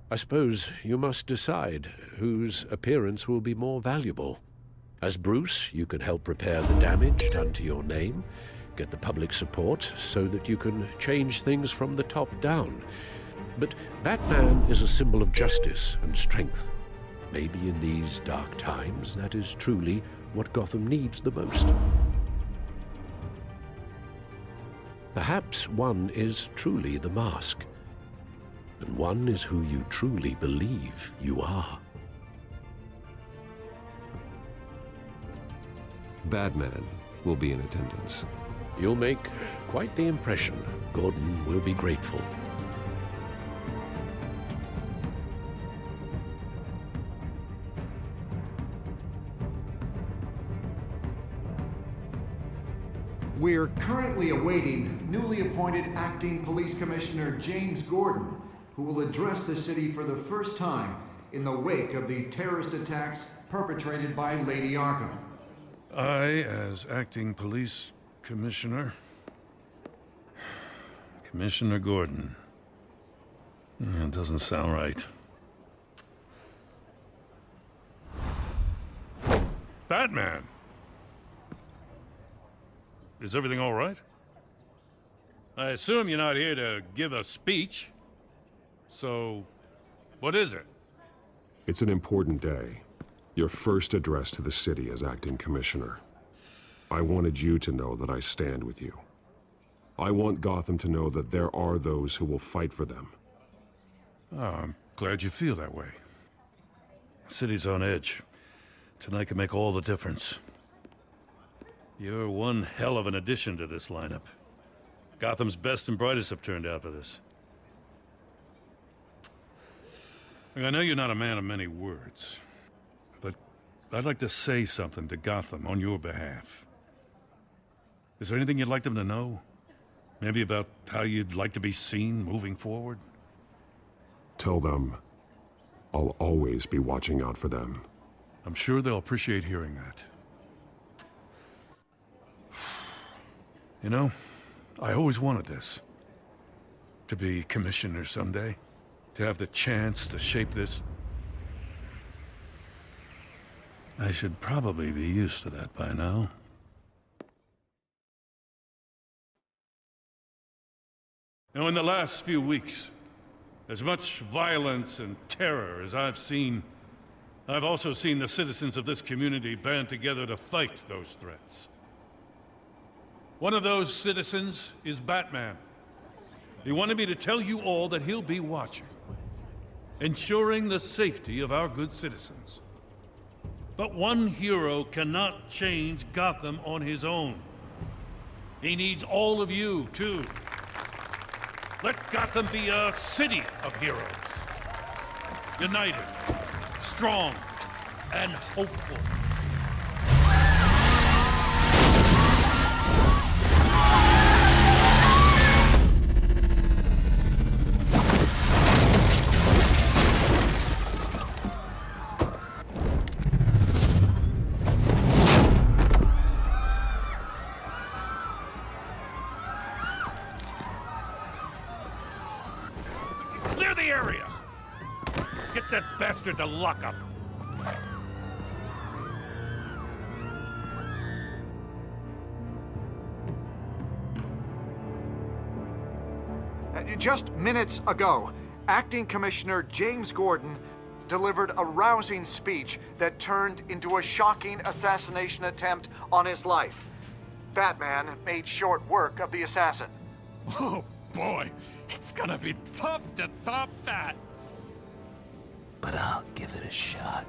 I suppose you must decide whose appearance will be more valuable. As Bruce, you can help repair the damage done to your name, get the public support so that you can change things from the top down. But Batman is a symbol of justice and strength. Maybe in these dark times, that is truly what Gotham needs the most. Perhaps one is truly the mask, and one is who you truly believe you are. Batman will be in attendance. You'll make quite the impression. Gordon will be grateful. we're currently awaiting newly appointed Acting Police Commissioner James Gordon, who will address the city for the first time in the wake of the terrorist attacks perpetrated by Lady Arkham. I, as Acting Police Commissioner... Commissioner Gordon. It doesn't sound right. Batman! Is everything all right? I assume you're not here to give a speech. So, what is it? It's an important day. Your first address to the city as acting commissioner. I wanted you to know that I stand with you. I want Gotham to know that there are those who will fight for them. Oh, I'm glad you feel that way. The city's on edge. Tonight can make all the difference. You're one hell of an addition to this lineup. Gotham's best and brightest have turned out for this. Look, I know you're not a man of many words, but I'd like to say something to Gotham on your behalf. Is there anything you'd like them to know? Maybe about how you'd like to be seen moving forward? Tell them I'll always be watching out for them. I'm sure they'll appreciate hearing that. You know, I always wanted this. To be commissioner someday. To have the chance to shape this. I should probably be used to that by now. Now, in the last few weeks, as much violence and terror as I've seen, I've also seen the citizens of this community band together to fight those threats. One of those citizens is Batman. He wanted me to tell you all that he'll be watching, ensuring the safety of our good citizens. But one hero cannot change Gotham on his own. He needs all of you, too. Let Gotham be a city of heroes. United, strong, and hopeful. Clear the area! Get that bastard to lock up! Just minutes ago, Acting Commissioner James Gordon delivered a rousing speech that turned into a shocking assassination attempt on his life. Batman made short work of the assassin. Oh boy, it's gonna be tough to top that. But I'll give it a shot.